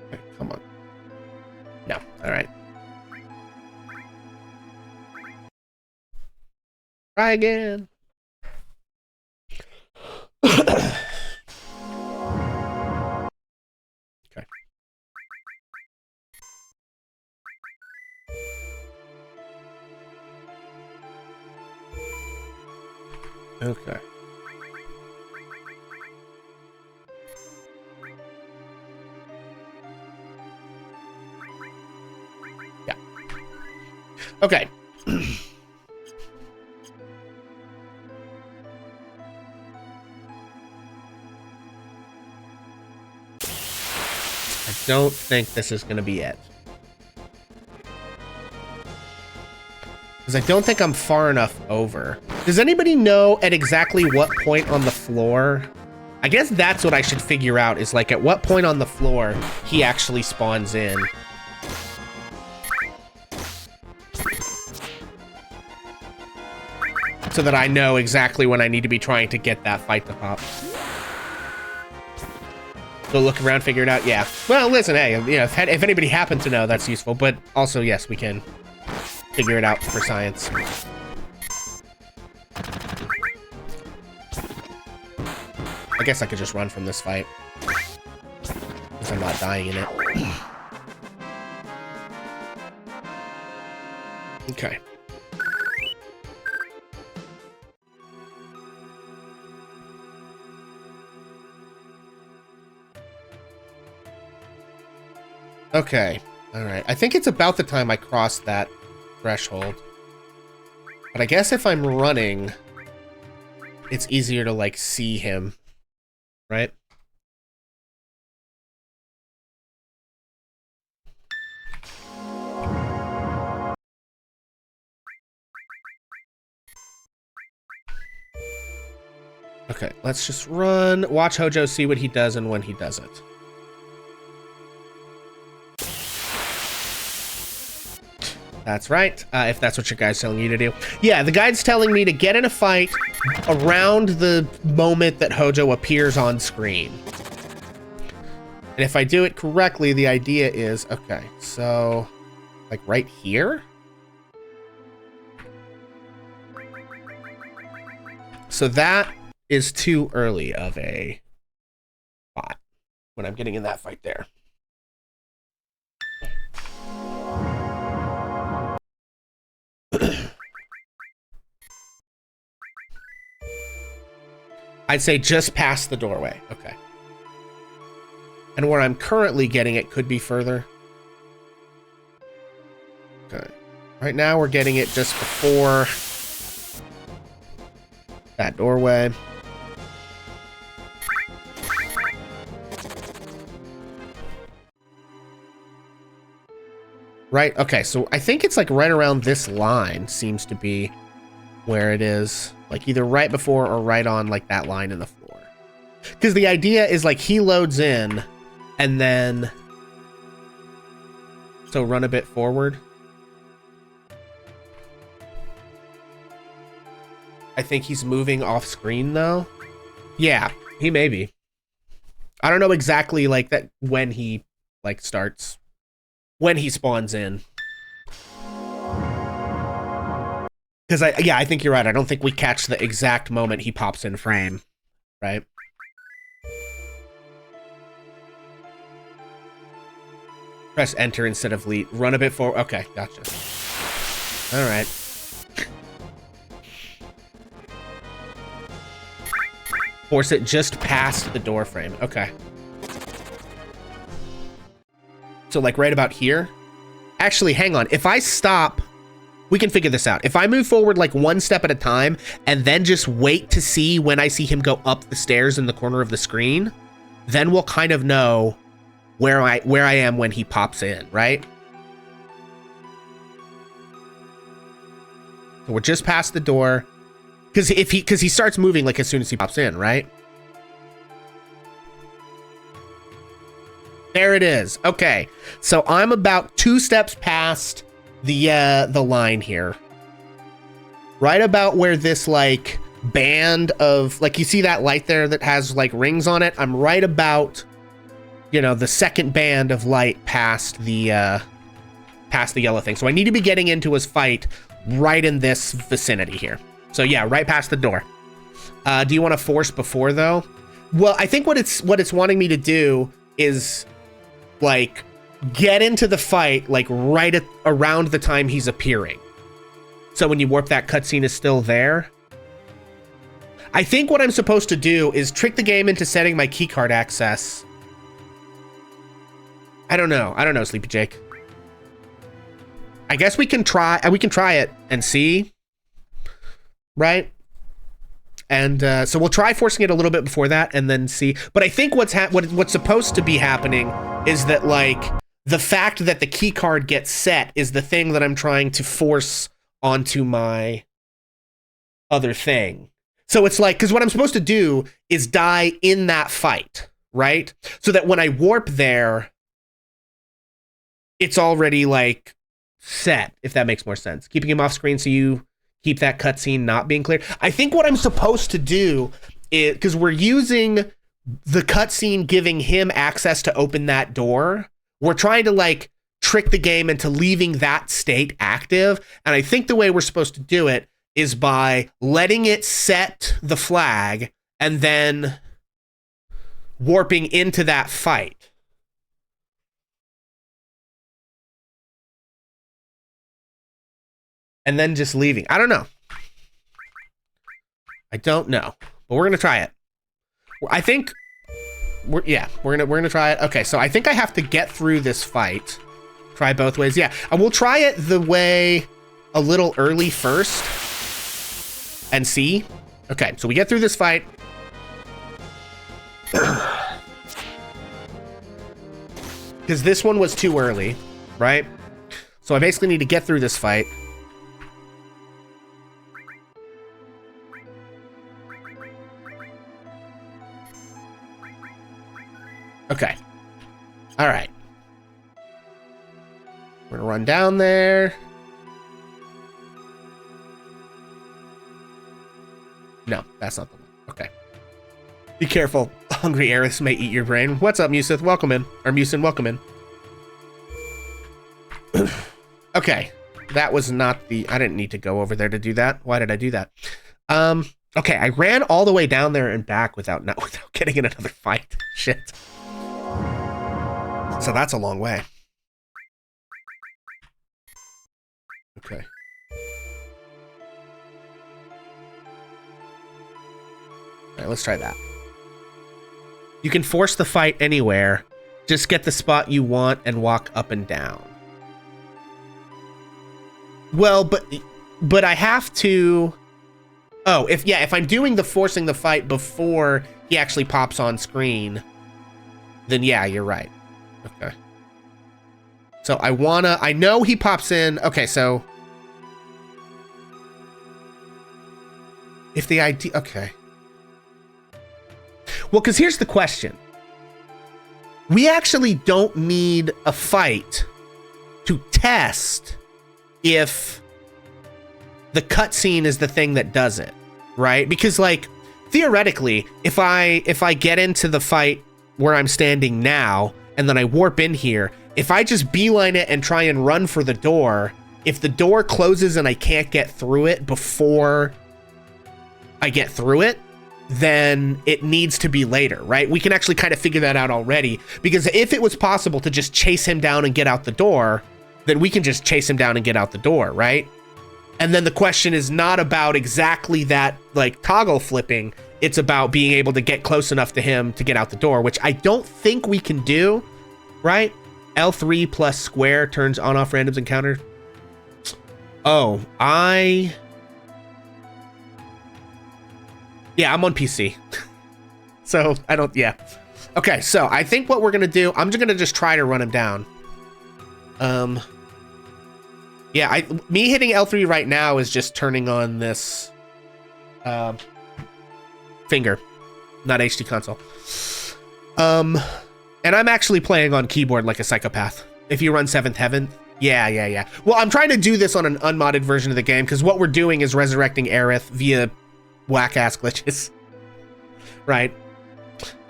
Okay, come on. No. All right. Try again. Okay. Okay. Yeah. Okay. I don't think this is going to be it. Because I don't think I'm far enough over. Does anybody know at exactly what point on the floor? I guess that's what I should figure out, is like at what point on the floor he actually spawns in. So that I know exactly when I need to be trying to get that fight to pop. Go look around, figure it out. Yeah. Well, listen, hey, you know, if anybody happened to know, that's useful. But also, yes, we can figure it out for science. I guess I could just run from this fight. Because I'm not dying in it. Okay. Okay. Alright. I think it's about the time I cross that threshold. But I guess if I'm running, it's easier to, like, see him. Right? Okay, let's just run. Watch Hojo, see what he does and when he does it. That's right, if that's what your guide's telling you to do. Yeah, the guide's telling me to get in a fight around the moment that Hojo appears on screen. And if I do it correctly, the idea is, okay, so, like right here? So that is too early of a spot when I'm getting in that fight there. I'd say just past the doorway. Okay. And where I'm currently getting it could be further. Okay. Right now we're getting it just before that doorway. Right, okay, so I think it's like right around this line seems to be where it is. Like either right before or right on like that line in the floor. Because the idea is like he loads in and then... So run a bit forward. I think he's moving off screen though. Yeah, he may be. I don't know exactly like that when he like starts, when he spawns in. Because I think you're right. I don't think we catch the exact moment he pops in frame, right? Press enter instead of lead. Run a bit forward. Okay, gotcha. All right. Force it just past the door frame. Okay. So like right about here. Actually, hang on. If I stop, we can figure this out. If I move forward like one step at a time and then just wait to see when I see him go up the stairs in the corner of the screen, then we'll kind of know where I am when he pops in, right? So we're just past the door. Because he starts moving like as soon as he pops in, right? There it is. Okay. So I'm about 2 steps past the line here. Right about where this like band of like, you see that light there that has like rings on it? I'm right about, you know, the second band of light past the yellow thing. So I need to be getting into his fight right in this vicinity here. So yeah, right past the door. Do you want to force before though? Well, I think what it's wanting me to do is like get into the fight like right around the time he's appearing. So when you warp, that cutscene is still there. I think what I'm supposed to do is trick the game into setting my keycard access. I don't know, Sleepy Jake. I guess we can try it and see, right? And so we'll try forcing it a little bit before that and then see. But I think what's supposed to be happening is that like the fact that the key card gets set is the thing that I'm trying to force onto my other thing. So it's like, because what I'm supposed to do is die in that fight, right? So that when I warp there, it's already like set, if that makes more sense. Keeping him off screen so you keep that cutscene not being clear. I think what I'm supposed to do is, because we're using the cutscene giving him access to open that door, we're trying to like trick the game into leaving that state active. And I think the way we're supposed to do it is by letting it set the flag and then warping into that fight. And then just leaving. I don't know. I don't know, but we're gonna try it. I think we're gonna try it. Okay, so I think I have to get through this fight. Try both ways. Yeah, and we'll try it the way a little early first and see. Okay, so we get through this fight. Because this one was too early, right? So I basically need to get through this fight. Okay. All right. We're gonna run down there. No, that's not the one. Okay. Be careful. Hungry Aeriths may eat your brain. What's up, Musith? Welcome in. Or Musin, welcome in. Okay. That was not the... I didn't need to go over there to do that. Why did I do that? Okay, I ran all the way down there and back without getting in another fight. Shit. So that's a long way. Okay. All right, let's try that. You can force the fight anywhere. Just get the spot you want and walk up and down. Well, but I have to... Oh, if I'm doing the forcing the fight before he actually pops on screen, then yeah, you're right. Okay. So I know he pops in. Okay, so if the idea, okay. Well, because here's the question. We actually don't need a fight to test if the cutscene is the thing that does it, right? Because like theoretically, if I get into the fight where I'm standing now and then I warp in here, if I just beeline it and try and run for the door, if the door closes and I can't get through it before I get through it, then it needs to be later, right? We can actually kind of figure that out already, because if it was possible to just chase him down and get out the door, then we can just chase him down and get out the door, right? And then the question is not about exactly that, like, toggle flipping. It's about being able to get close enough to him to get out the door, which I don't think we can do, right? L3 plus square turns on-off randoms encounter. Oh, yeah, I'm on PC. So, I don't, yeah. Okay, so I think what we're gonna do, I'm just gonna try to run him down. Yeah, me hitting L3 right now is just turning on this finger, not HD console. And I'm actually playing on keyboard like a psychopath. If you run 7th Heaven, yeah. Well, I'm trying to do this on an unmodded version of the game because what we're doing is resurrecting Aerith via whack-ass glitches. Right.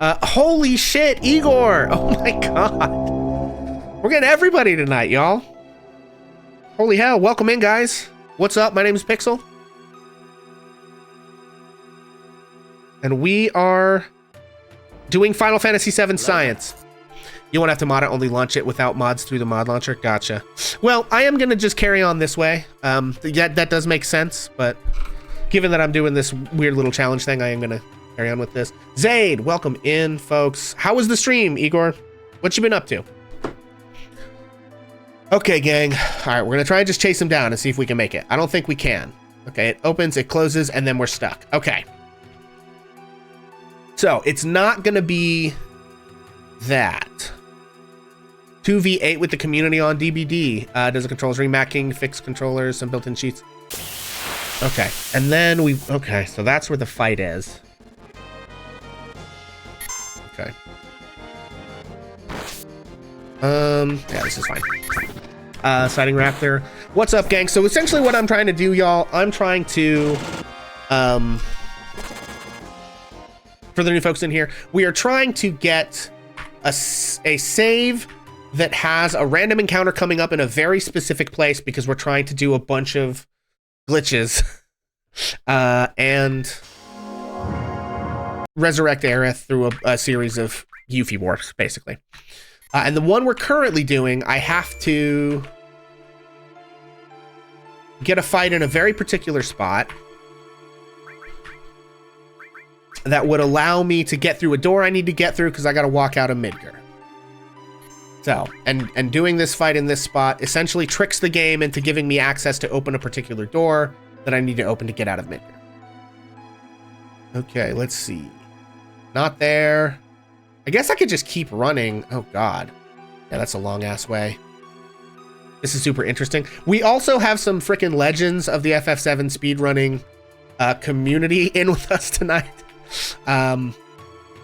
Holy shit, Igor! Oh my god. We're getting everybody tonight, y'all. Holy hell, welcome in, guys. What's up? My name is Pixel. And we are doing Final Fantasy VII Science. You won't have to mod it, only launch it without mods through the mod launcher. Gotcha. Well, I am going to just carry on this way. That does make sense, but given that I'm doing this weird little challenge thing, I am going to carry on with this. Zaid, welcome in, folks. How was the stream, Igor? What you been up to? Okay, gang. All right, we're going to try and just chase him down and see if we can make it. I don't think we can. Okay, it opens, it closes, and then we're stuck. Okay. So, it's not going to be that. 2v8 with the community on DBD. Does the controls remacking, fix controllers, some built-in cheats. Okay, and then okay, so that's where the fight is. Okay. Yeah, this is fine. Sighting Raptor. What's up, gang? So essentially what I'm trying to do, y'all, I'm trying to, for the new folks in here, we are trying to get a save that has a random encounter coming up in a very specific place because we're trying to do a bunch of glitches and resurrect Aerith through a series of Yuffie warps, basically. And the one we're currently doing, I have to get a fight in a very particular spot that would allow me to get through a door I need to get through because I got to walk out of Midgar. So, and doing this fight in this spot essentially tricks the game into giving me access to open a particular door that I need to open to get out of Midgar. Okay, let's see. Not there. I guess I could just keep running. Oh god. Yeah, that's a long ass way. This is super interesting. We also have some freaking legends of the FF7 speedrunning community in with us tonight.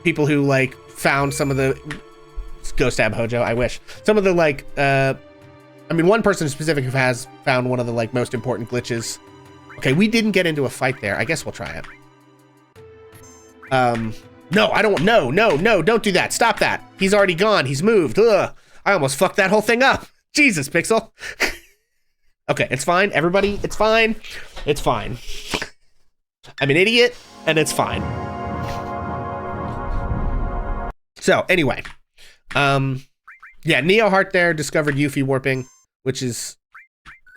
People who like found some of the Go Stab Hojo, I wish. Some of the like I mean one person in specific who has found one of the like most important glitches. Okay, we didn't get into a fight there. I guess we'll try it. No, I don't. No, don't do that. Stop that. He's already gone. He's moved. Ugh. I almost fucked that whole thing up. Jesus, Pixel. Okay, it's fine. Everybody, it's fine. It's fine. I'm an idiot, and it's fine. So, anyway. Yeah, Neo Heart there discovered Yuffie warping, which is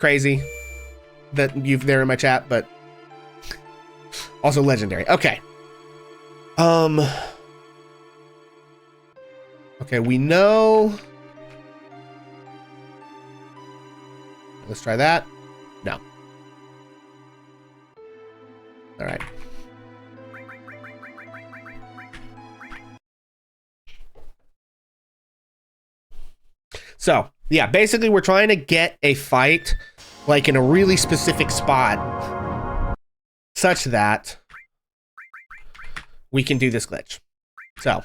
crazy that you've there in my chat, but also legendary. Okay. Okay, we know. Let's try that. No. All right. So, yeah, basically we're trying to get a fight like in a really specific spot such that we can do this glitch. So,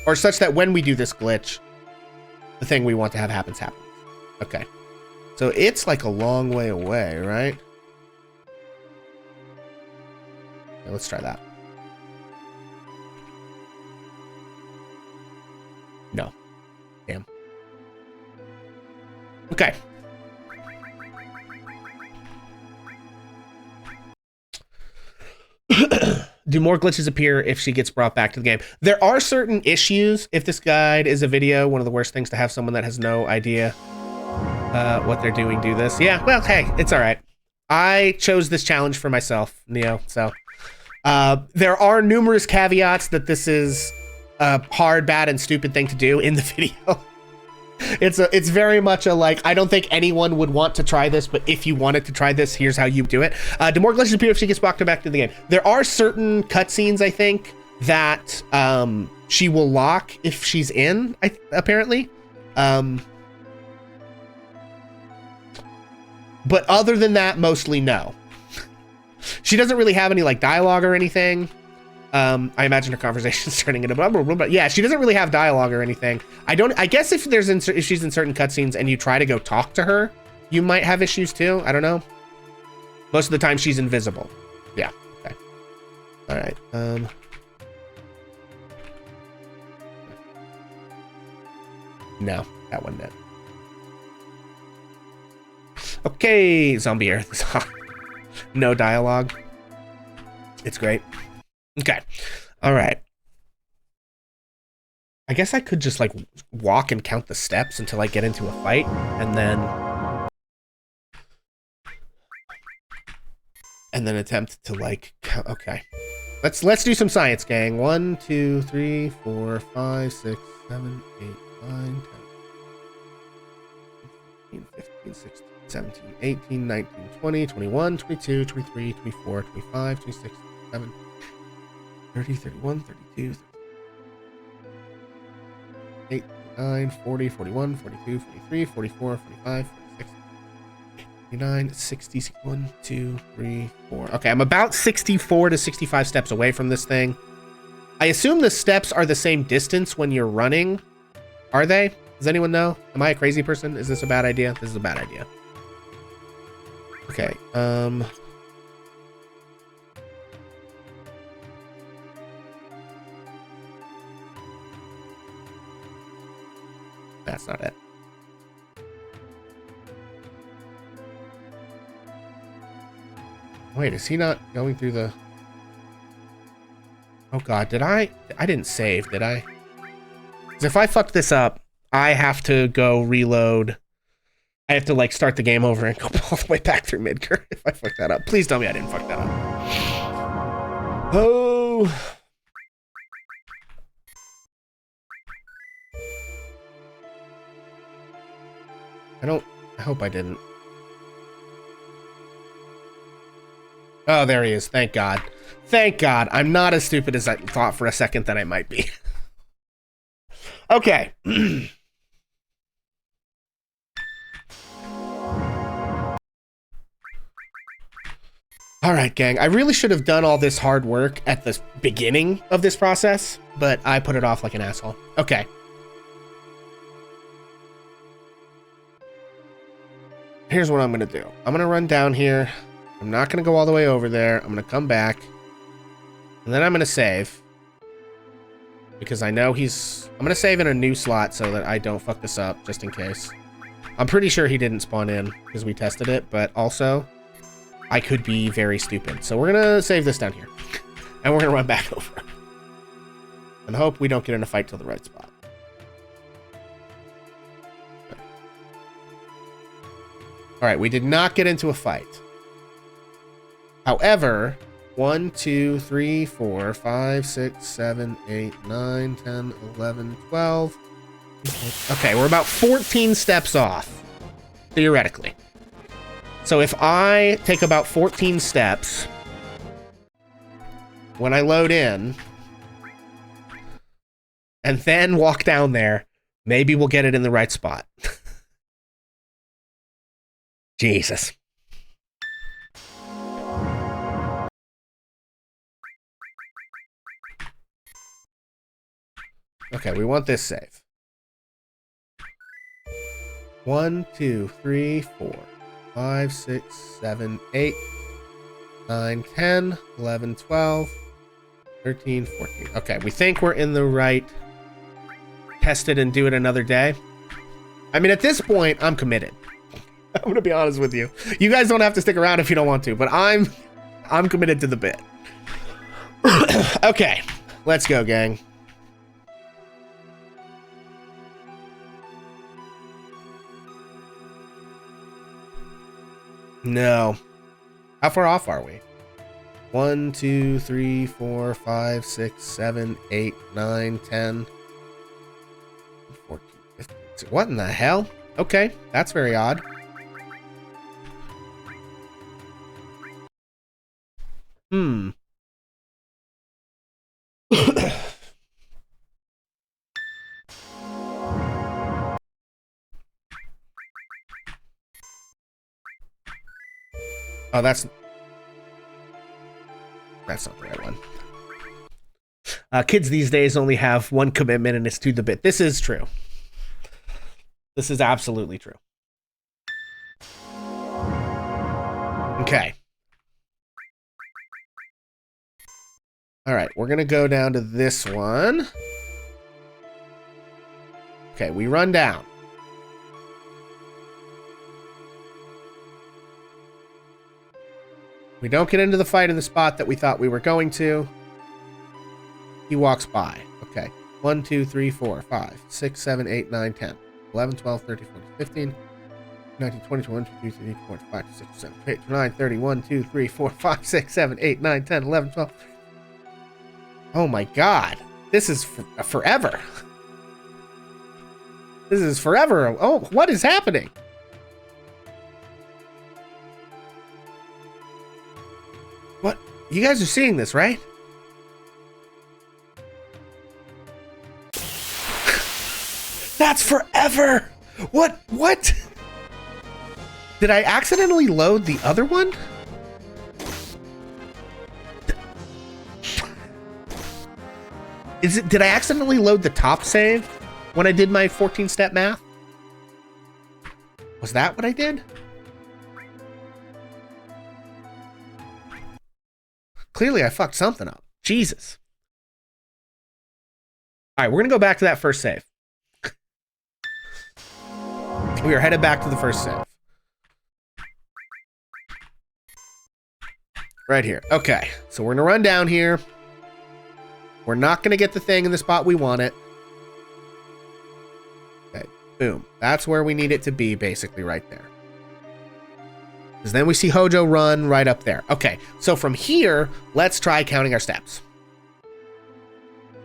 or such that when we do this glitch, the thing we want to have happens. Okay. So it's like a long way away, right? Okay, let's try that. No. Damn. Okay. Do more glitches appear if she gets brought back to the game? There are certain issues if this guide is a video. One of the worst things to have someone that has no idea what they're doing do this. Yeah, well, hey, it's all right. I chose this challenge for myself, Neo. So there are numerous caveats that this is a hard, bad, and stupid thing to do in the video. It's very much a like, I don't think anyone would want to try this, but if you wanted to try this, here's how you do it. Do more glitches appear if she gets brought back to the game? There are certain cutscenes, I think, that she will lock if she's in, But other than that, mostly no. She doesn't really have any like dialogue or anything. I imagine her conversation's turning into blah, blah, blah, blah. Yeah, she doesn't really have dialogue or anything. I guess if she's in certain cutscenes and you try to go talk to her, you might have issues too. I don't know. Most of the time she's invisible. Yeah. Okay. All right. No, that one did. Okay, Zombie Aerith is on. No dialogue. It's great. Okay. All right. I guess I could just like walk and count the steps until I get into a fight, and then attempt to like okay. Let's do some science, gang. 1, 2, 3, 4, 5, 6, 7, 8, 9, 10, 15, 16, 17, 18, 19, 20, 21, 22, 23, 24, 25, 26, 27, 30, 31, 32, 38, 39, 40, 41, 42, 43, 44, 45, 46, 59, 60, 61, 2, 3, 4. Okay, I'm about 64 to 65 steps away from this thing. I assume the steps are the same distance when you're running. Are they? Does anyone know? Am I a crazy person? Is this a bad idea? This is a bad idea. Okay, that's not it. Wait, is he not going through the... Oh god, did I didn't save, did I? Because if I fucked this up, I have to go reload. I have to like start the game over and go all the way back through Midgar if I fuck that up. Please tell me I didn't fuck that up. Oh. I hope I didn't. Oh, there he is. Thank God. Thank God. I'm not as stupid as I thought for a second that I might be. Okay. All right, gang. I really should have done all this hard work at the beginning of this process, but I put it off like an asshole. Okay. Here's what I'm going to do. I'm going to run down here. I'm not going to go all the way over there. I'm going to come back. And then I'm going to save. Because I know he's... I'm going to save in a new slot so that I don't fuck this up, just in case. I'm pretty sure he didn't spawn in because we tested it, but also I could be very stupid. So we're going to save this down here. And we're going to run back over. And hope we don't get in a fight till the right spot. Alright, we did not get into a fight. However, 1, 2, 3, 4, 5, 6, 7, 8, 9, 10, 11, 12. Okay, we're about 14 steps off, theoretically. So if I take about 14 steps, when I load in, and then walk down there, maybe we'll get it in the right spot. Jesus. Okay, we want this save. 1, 2, 3, 4, 5, 6, 7, 8, 9, 10, 11, 12, 13, 14. Okay, we think we're in the right. Test it and do it another day. I mean, at this point, I'm committed. I'm gonna be honest with you. You guys don't have to stick around if you don't want to, but I'm committed to the bit. Okay, let's go, gang. No. How far off are we? 1, 2, 3, 4, 5, 6, 7, 8, 9, 10, 14, 15. What in the hell? Okay, that's very odd. Oh, that's not the right one. Kids these days only have one commitment, and it's to the bit. This is true. This is absolutely true. Okay. All right, we're going to go down to this one. Okay, we run down. We don't get into the fight in the spot that we thought we were going to. He walks by. Okay. 1, 2, 3, 4, 5, 6, 7, 8, 9, 10, 11, 12, 13, 14, 15, 19, 20, 21, 22, 23, 24, 25, 26, 27, 28, 29, 30, 1, 2, 3, 4, 5, 6, 7, 8, 9, 10, 11, 12. Oh my god. This is forever. This is forever. Oh, what is happening? What? You guys are seeing this, right? That's forever! What? What? Did I accidentally load the other one? Did I accidentally load the top save when I did my 14-step math? Was that what I did? Clearly I fucked something up. Jesus. Alright, we're gonna go back to that first save. We are headed back to the first save. Right here. Okay, so we're gonna run down here. We're not gonna get the thing in the spot we want it. Okay, boom. That's where we need it to be, basically right there. Because then we see Hojo run right up there. Okay, so from here, let's try counting our steps.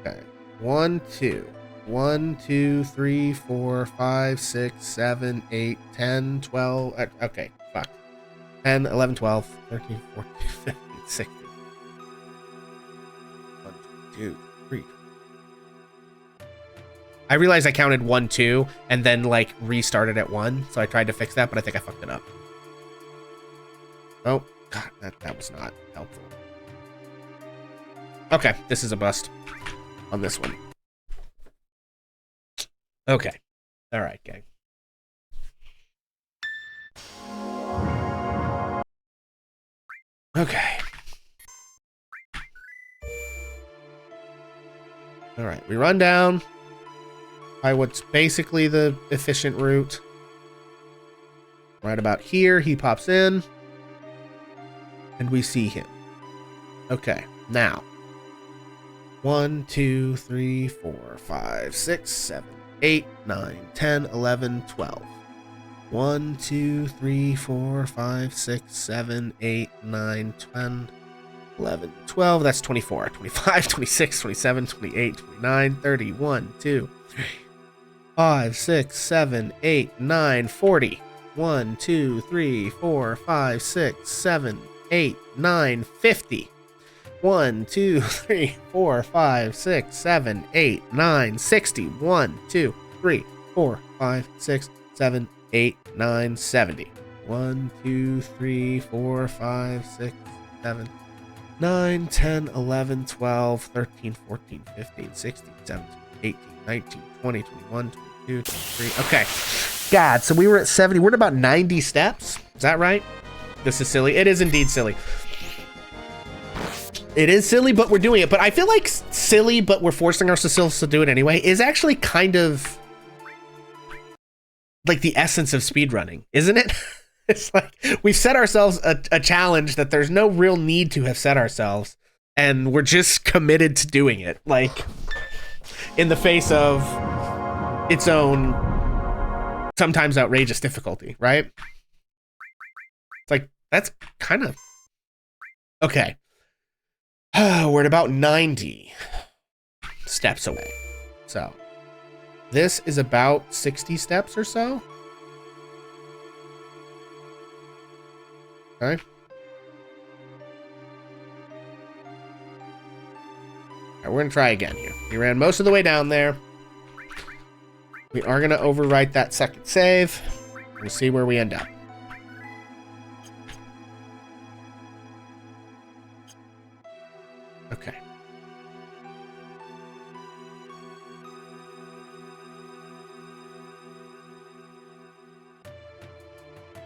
Okay, 1, 2. 1, 2, 3, 4, 5, 6, 7, 8, 10, 12. Okay, fuck. 10, 11, 12, 13, 14, 15, 16. 1, 2, 3. I realized I counted 1, 2, and then like restarted at 1. So I tried to fix that, but I think I fucked it up. Oh, God, that was not helpful. Okay, this is a bust on this one. Okay. All right, gang. Okay. All right, we run down by what's basically the efficient route. Right about here, he pops in, and we see him. Okay, now. 1, 2, 3, 4, 5, 6, 7, 8, 9, 10, 11, 12. 1, 2, 3, 4, 5, 6, 7, 8, 9, 10, 11, 12. That's 24. 25, 26, 27, 28, 29, 30, 1, 2, 3, 5, 6, 7, 8, 9, 40. 1, 2, 3, 4, 5, 6, 7, 8, 9, 50. 1, 2, 3, 4, 5, 6, 7, 8, 9, 60. 1, 2, 3, 4, 5, 6, 7, 8, 9, 70. 1, 2, 3, 4, 5, 6, 7, 9, 10, 11, 12, 13, 14, 15, 16, 17, 18, 19, 20, 21, 22, 23. Okay. God, so we were at 70. We're at about 90 steps. Is that right? This is silly. It is indeed silly. It is silly, but we're doing it. But I feel like silly, but we're forcing ourselves to do it anyway, is actually kind of like the essence of speedrunning, isn't it? It's like we've set ourselves a challenge that there's no real need to have set ourselves, and we're just committed to doing it, like in the face of its own sometimes outrageous difficulty, right? It's like, that's kind of... Okay. We're at about 90 steps away. So, this is about 60 steps or so. Okay. Alright, we're gonna try again here. We ran most of the way down there. We are gonna overwrite that second save. We'll see where we end up.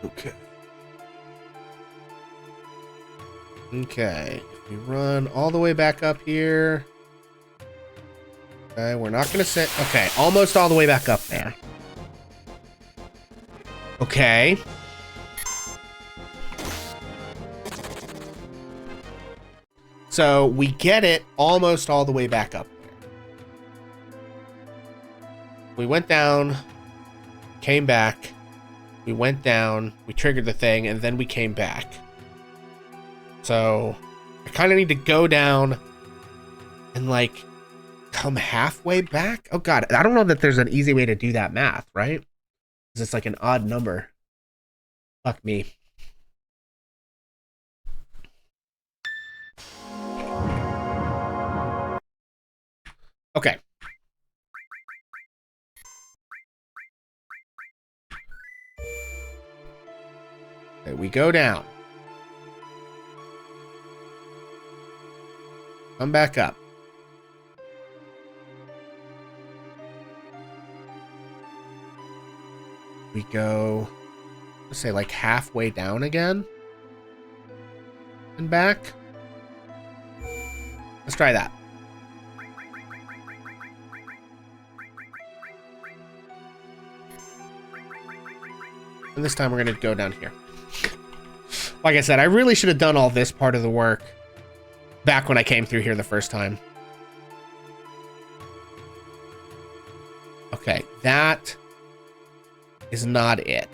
Okay. Okay. If we run all the way back up here. Okay, we're not gonna sit. Okay, almost all the way back up there. Okay. So we get it almost all the way back up there. We went down, came back, we went down, we triggered the thing, and then we came back. So I kind of need to go down and like come halfway back. Oh god, I don't know that there's an easy way to do that math, right? Because it's like an odd number. Fuck me. Okay. Okay, we go down. Come back up. We go, let's say like halfway down again. And back. Let's try that. And this time we're going to go down here. Like I said, I really should have done all this part of the work back when I came through here the first time. Okay, that is not it.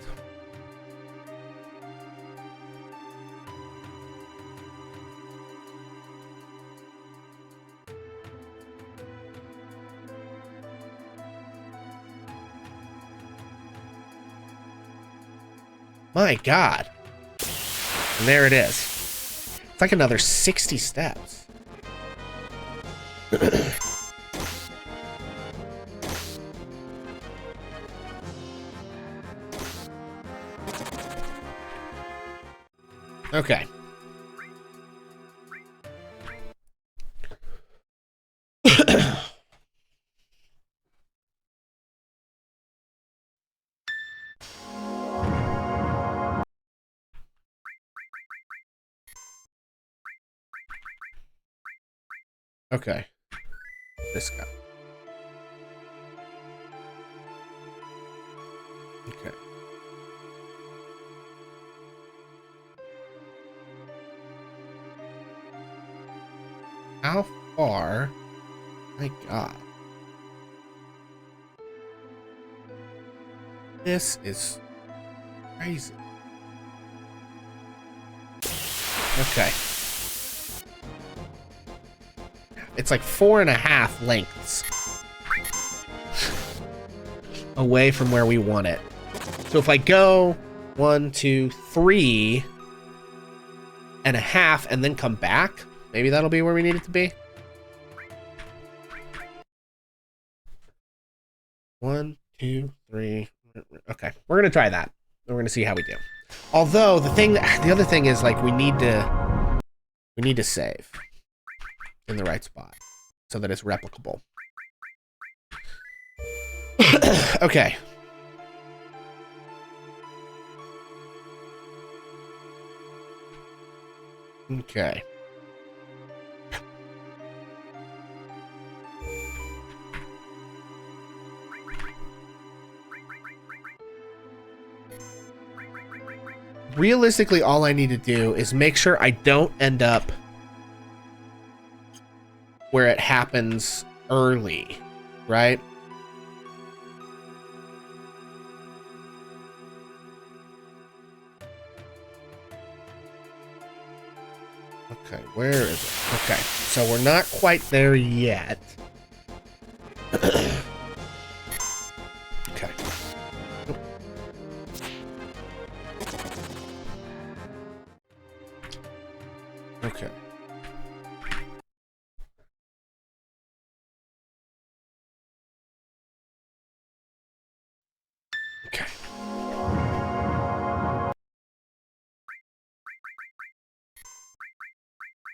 My God. And there it is. It's like another 60 steps. Okay. Okay. This guy. Okay. How far? My God. This is crazy. Okay. It's like 4.5 lengths away from where we want it. So if I go 1, 2, 3.5 and then come back, maybe that'll be where we need it to be. 1, 2, 3. Okay, we're gonna try that. We're gonna see how we do. Although the other thing is like we need to save in the right spot so that it's replicable. Okay. Okay. Realistically, all I need to do is make sure I don't end up where it happens early, right? Okay, where is it? Okay, so we're not quite there yet. Okay. Okay. Okay.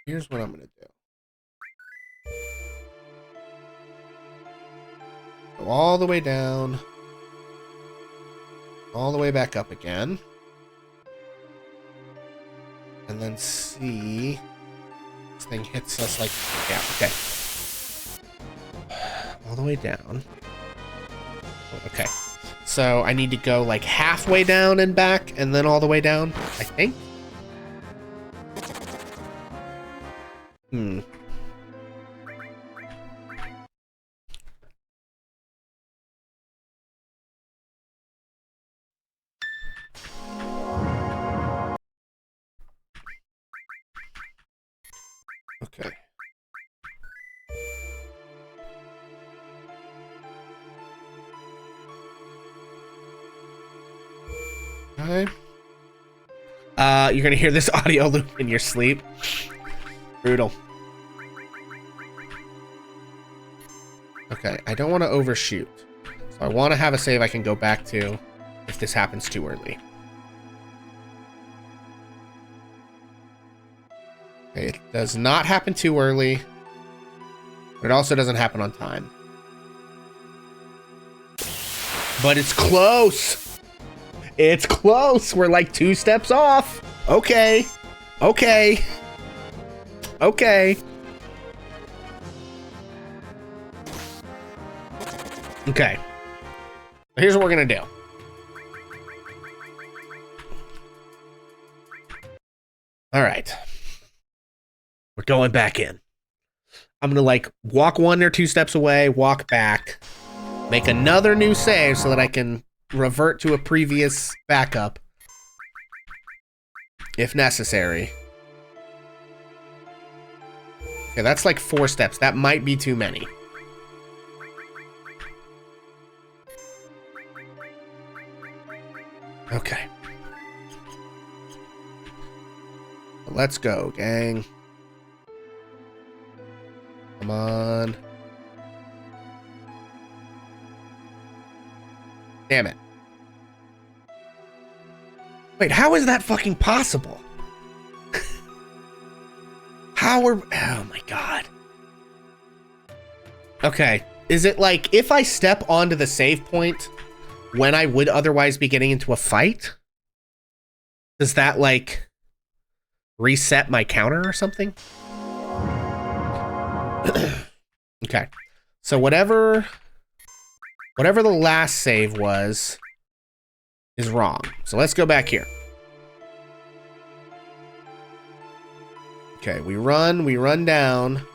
Here's what I'm gonna do. Go all the way down. All the way back up again. And then C. This thing hits us like... Yeah, okay. All the way down. Okay. So I need to go like halfway down and back, and then all the way down, I think. Okay. Okay. You're gonna hear this audio loop in your sleep. Brutal. Okay, I don't want to overshoot. So I want to have a save I can go back to if this happens too early. Okay, it does not happen too early. But it also doesn't happen on time. But it's close! It's close! We're like 2 steps off! Okay. Okay. Okay. Okay. Here's what we're gonna do. All right. We're going back in. I'm gonna like walk 1 or 2 steps away, walk back, make another new save so that I can revert to a previous backup if necessary. Okay, that's like 4 steps. That might be too many. Okay. Let's go, gang. Come on. Damn it. Wait, how is that fucking possible? How are... Oh my god. Okay. Is it like if I step onto the save point when I would otherwise be getting into a fight? Does that like reset my counter or something? Okay. So whatever the last save was is wrong. So let's go back here. Okay, we run down.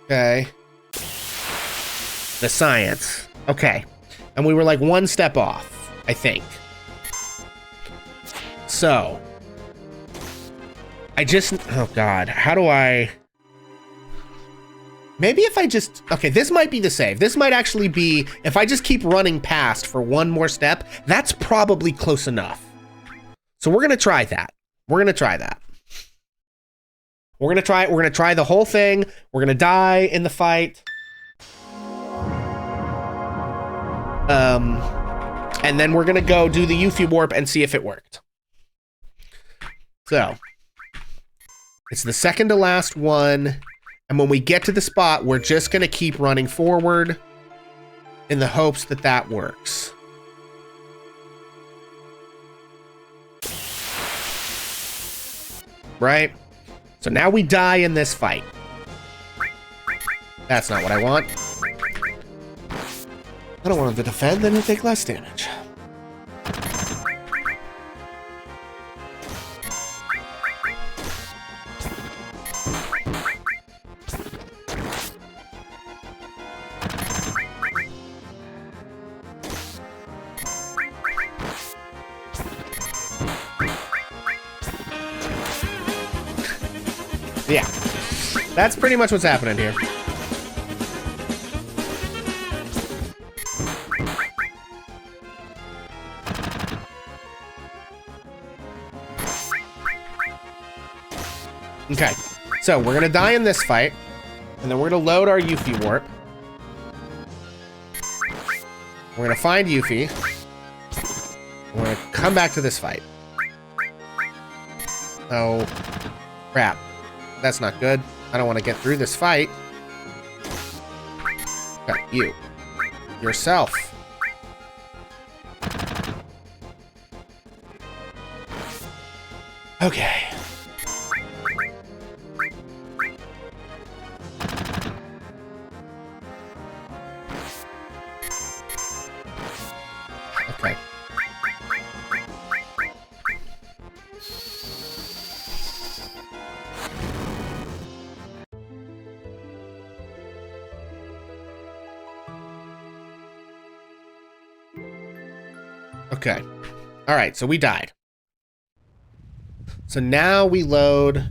Okay. The science. Okay. And we were like 1 step off, I think. So. Oh god, how do I... Maybe if I just... Okay, this might be the save. This might actually be... If I just keep running past for 1 more step, that's probably close enough. So we're gonna try that. We're gonna try that. We're gonna try the whole thing. We're gonna die in the fight. And then we're gonna go do the Yuffie warp and see if it worked. So. It's the second to last one. And when we get to the spot, we're just gonna keep running forward in the hopes that that works. Right? So now we die in this fight. That's not what I want. I don't want him to defend, then he'll take less damage. Yeah, that's pretty much what's happening here. Okay, so we're gonna die in this fight, and then we're gonna load our Yuffie warp. We're gonna find Yuffie. We're gonna come back to this fight. Oh, crap. That's not good. I don't want to get through this fight. Okay, you. Yourself. Okay. Okay. All right, so we died. So now we load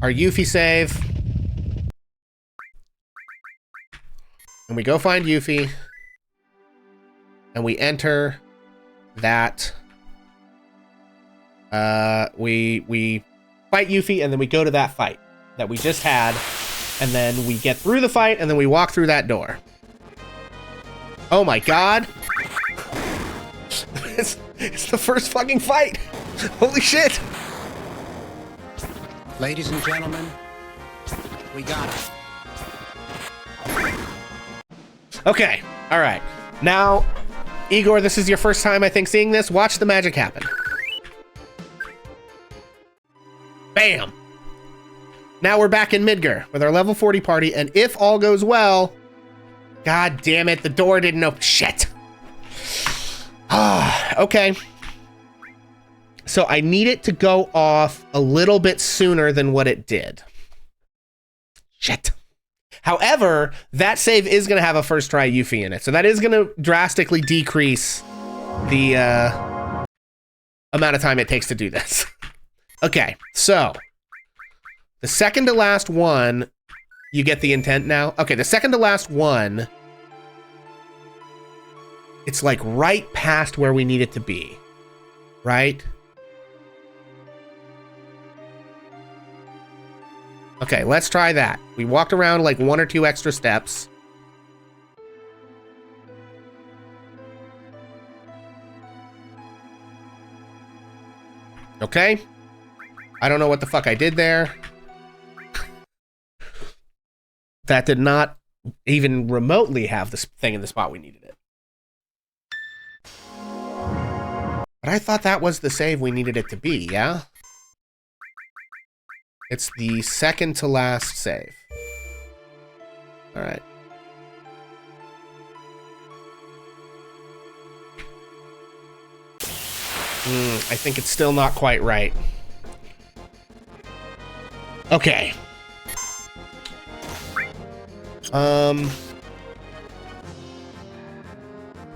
our Yuffie save. And we go find Yuffie. And we enter that. We fight Yuffie, and then we go to that fight that we just had. And then we get through the fight, and then we walk through that door. Oh my god. It's the first fucking fight. Holy shit. Ladies and gentlemen, we got him. Okay, all right. Now, Igor, this is your first time, I think, seeing this. Watch the magic happen. Bam. Now we're back in Midgar with our level 40 party, and if all goes well... God damn it, the door didn't open. Shit. Okay. So I need it to go off a little bit sooner than what it did. Shit. However, that save is going to have a first try Yuffie in it. So that is going to drastically decrease the amount of time it takes to do this. Okay, so the second to last one, you get the intent now. Okay, the second to last one, it's like right past where we need it to be, right? Okay, let's try that. We walked around like 1 or 2 extra steps. Okay. I don't know what the fuck I did there. That did not even remotely have this thing in the spot we needed it. But I thought that was the save we needed it to be, yeah? It's the second to last save. All right. I think it's still not quite right. Okay.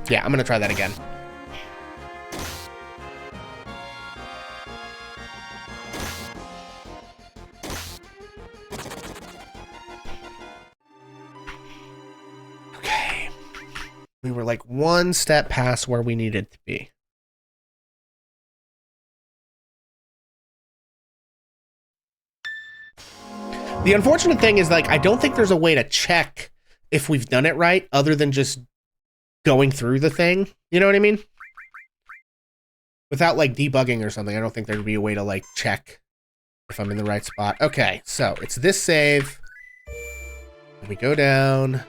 Yeah, I'm gonna try that again. Okay. We were like 1 step past where we needed to be. The unfortunate thing is, like, I don't think there's a way to check if we've done it right other than just going through the thing. You know what I mean? Without, like, debugging or something, I don't think there'd be a way to, like, check if I'm in the right spot. Okay, so it's this save. We go down.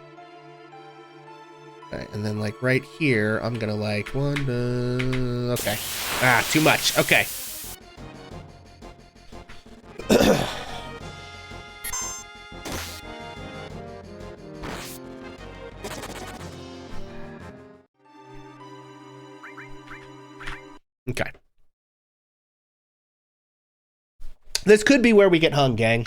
Okay, and then, like, right here, I'm gonna, like, okay. Ah, too much. Okay. Okay. This could be where we get hung, gang.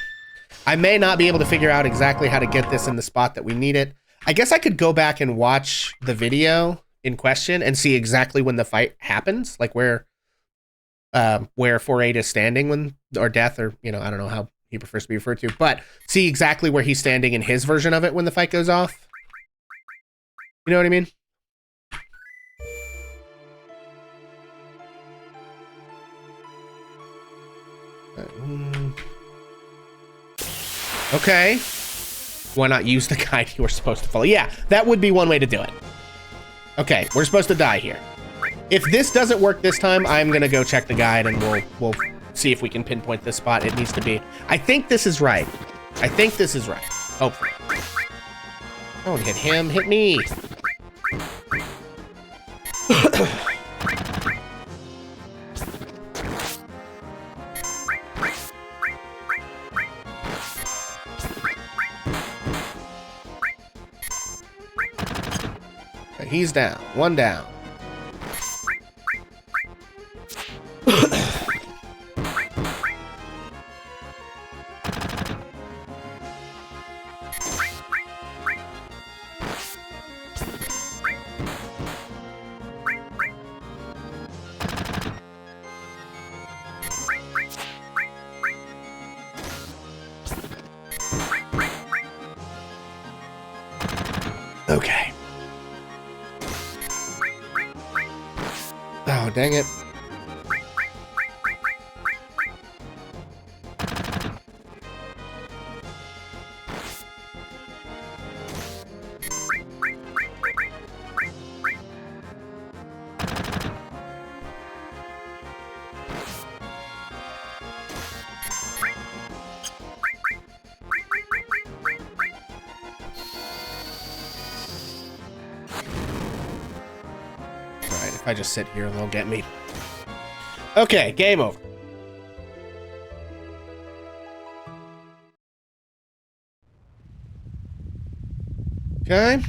I may not be able to figure out exactly how to get this in the spot that we need it. I guess I could go back and watch the video in question and see exactly when the fight happens, like where 4-8 is standing when, or Death, or, you know, I don't know how he prefers to be referred to, but see exactly where he's standing in his version of it when the fight goes off. You know what I mean? Okay. Why not use the guide you were supposed to follow? Yeah, that would be one way to do it. Okay, we're supposed to die here. If this doesn't work this time, I'm gonna go check the guide and we'll see if we can pinpoint the spot it needs to be. I think this is right. I think this is right. Hopefully. Don't hit him, hit me. He's down. 1 down. Okay. Oh, dang it. Alright, if I just sit here, they'll get me. Okay, game over. Okay.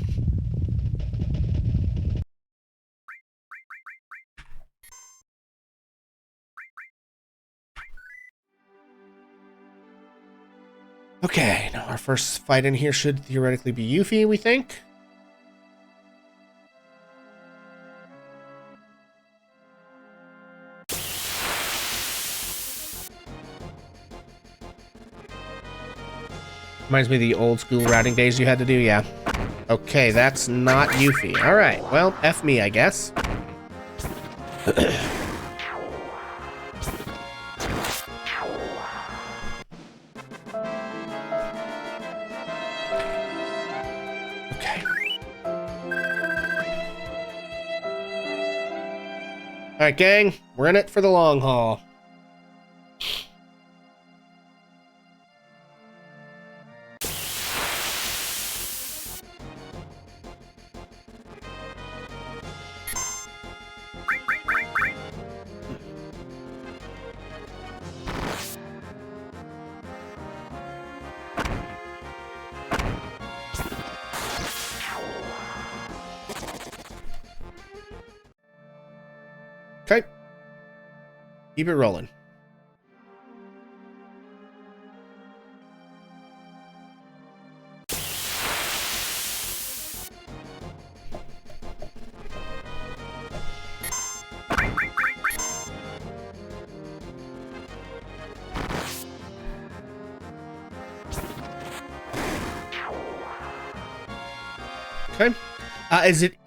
Okay, now our first fight in here should theoretically be Yuffie, we think. Reminds me of the old school routing days you had to do, yeah. Okay, that's not Yuffie. Alright, well, F me, I guess. Okay. Alright, gang, we're in it for the long haul. Okay. Keep it rolling. Okay.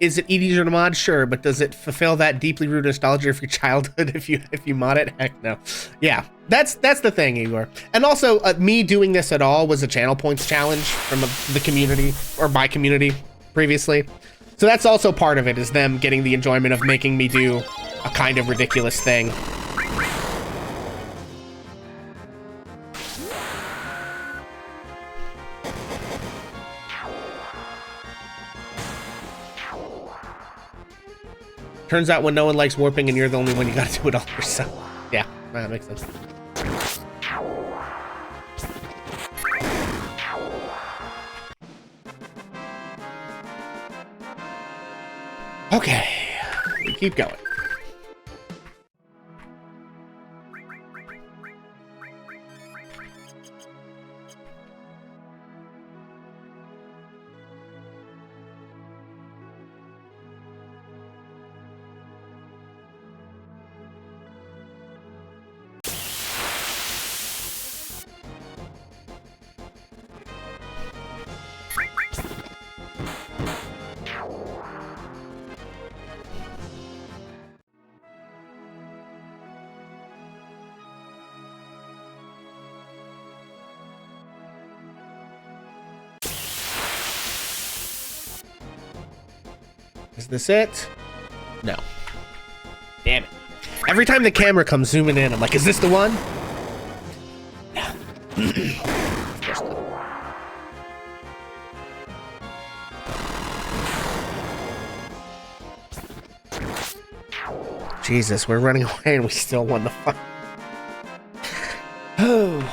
Is it easier to mod? Sure, but does it fulfill that deeply rooted nostalgia of your childhood if you mod it? Heck no. Yeah, that's the thing, Igor. And also, me doing this at all was a channel points challenge from the community, or my community previously. So that's also part of it, is them getting the enjoyment of making me do a kind of ridiculous thing. Turns out when no one likes warping and you're the only one, you gotta do it all yourself. Yeah, that makes sense. Okay, we keep going. Is this it? No. Damn it. Every time the camera comes zooming in, I'm like, is this the one? No. Jesus, we're running away and we still won the fight. Oh.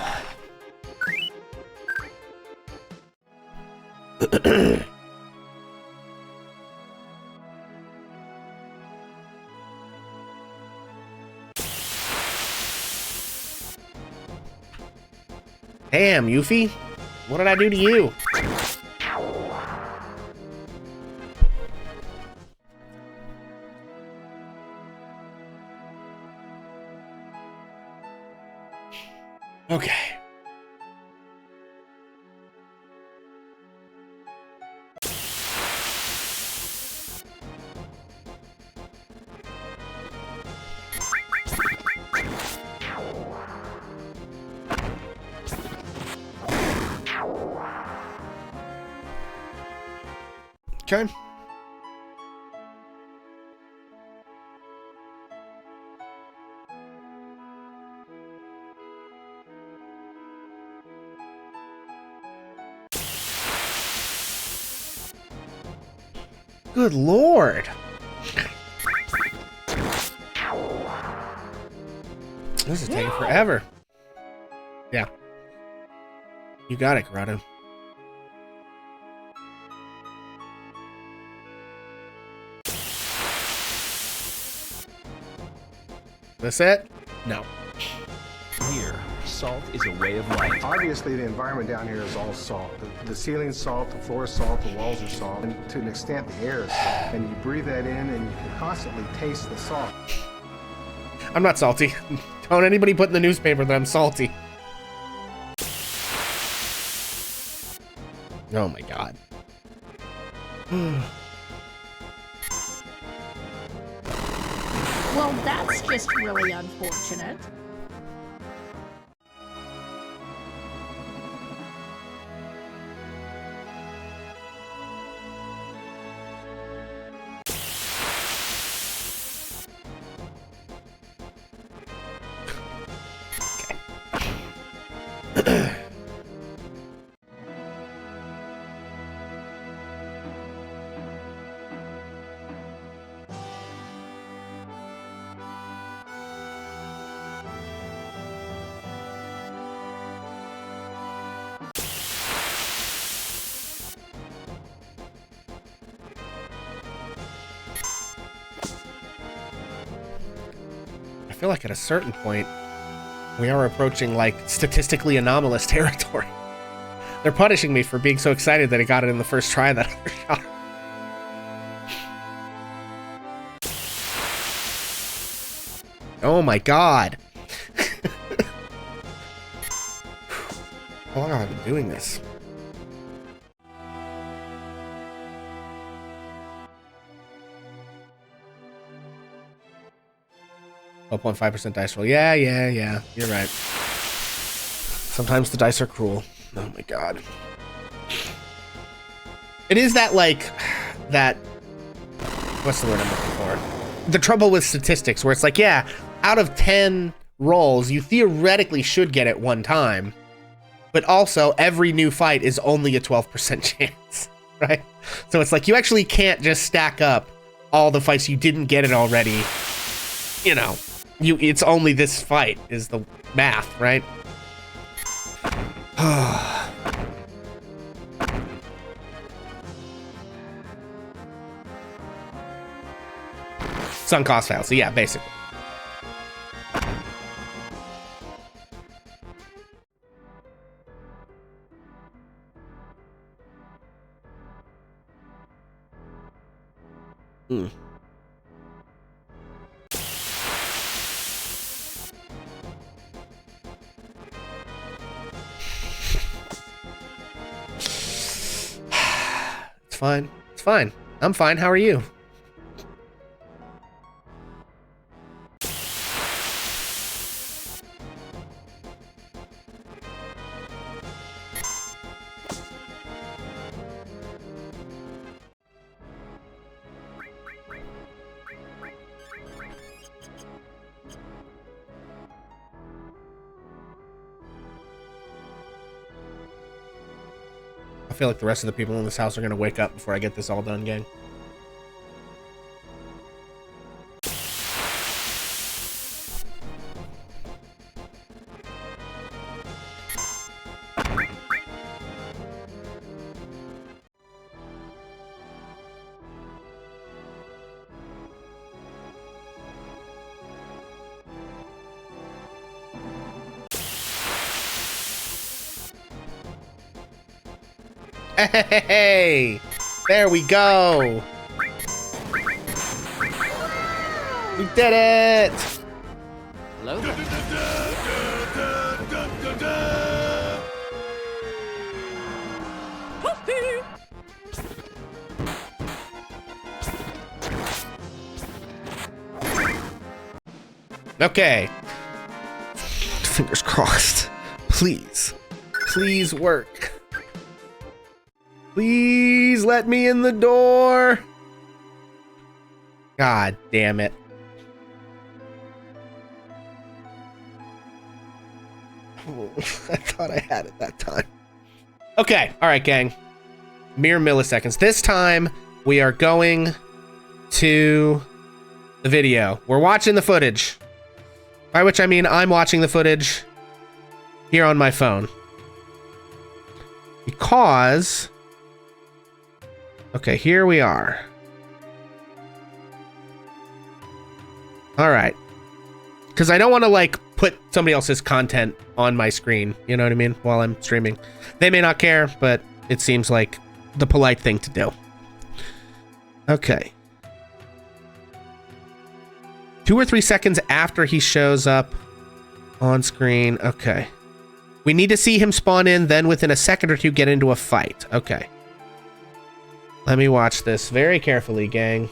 Damn, Yuffie. What did I do to you? Okay. Okay. Good lord. This is taking forever. Yeah. You got it, Grotto. This it? No. Here, salt is a way of life. Obviously, the environment down here is all salt. The ceiling's salt, the floor is salt, the walls are salt, and to an extent, the air is salt. And you breathe that in, and you can constantly taste the salt. I'm not salty. Don't anybody put in the newspaper that I'm salty. Oh my god. Well, that's just really unfortunate. I feel like at a certain point, we are approaching, like, statistically anomalous territory. They're punishing me for being so excited that I got it in the first try that other shot. Oh my god. How long have I been doing this? Oh, 0.5% dice roll. Yeah. You're right. Sometimes the dice are cruel. Oh my god. It is that, like, that... What's the word I'm looking for? The trouble with statistics, where it's like, yeah, out of 10 rolls, you theoretically should get it one time. But also, every new fight is only a 12% chance, right? So it's like, you actually can't just stack up all the fights you didn't get it already. You know, it's only this fight is the math, right? Sunk cost fallacy, yeah, basically. It's fine. It's fine. I'm fine. How are you? I feel like the rest of the people in this house are going to wake up before I get this all done, gang. Hey! There we go! We did it! Hello? Okay. Fingers crossed. Please. Please work. Please let me in the door. God damn it. I thought I had it that time. Okay, all right, gang. Mere milliseconds. This time, we are going to the video. We're watching the footage. By which I mean I'm watching the footage here on my phone. Because... Okay, here we are. All right. Because I don't want to, like, put somebody else's content on my screen, you know what I mean, while I'm streaming. They may not care, but it seems like the polite thing to do. Okay. 2 or 3 seconds after he shows up on screen. Okay. We need to see him spawn in, then within a second or two get into a fight. Okay. Let me watch this very carefully, gang.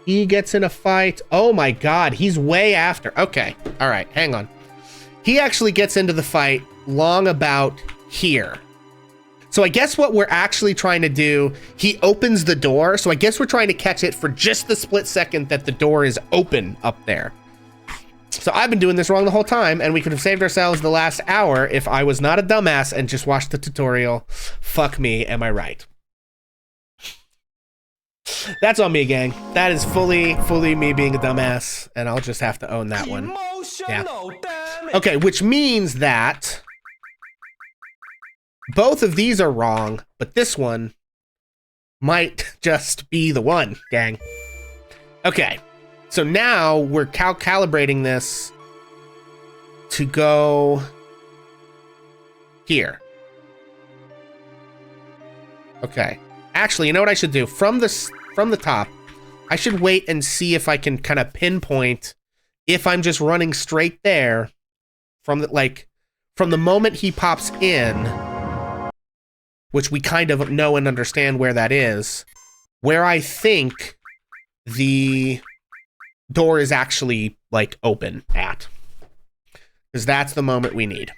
He gets in a fight. Oh my god, he's way after. Okay, all right, hang on. He actually gets into the fight long about here. So I guess what we're actually trying to do, he opens the door, so I guess we're trying to catch it for just the split second that the door is open up there. So I've been doing this wrong the whole time, and we could have saved ourselves the last hour if I was not a dumbass and just watched the tutorial. Fuck me, am I right? That's on me, gang. That is fully me being a dumbass, and I'll just have to own that one. Yeah. Okay, which means that both of these are wrong, but this one might just be the one, gang. Okay, so now we're calibrating this to go here. Okay. Actually, you know what I should do? From the top, I should wait and see if I can kind of pinpoint if I'm just running straight there from the moment he pops in, which we kind of know and understand where that is, where I think the door is actually like open at, because that's the moment we need.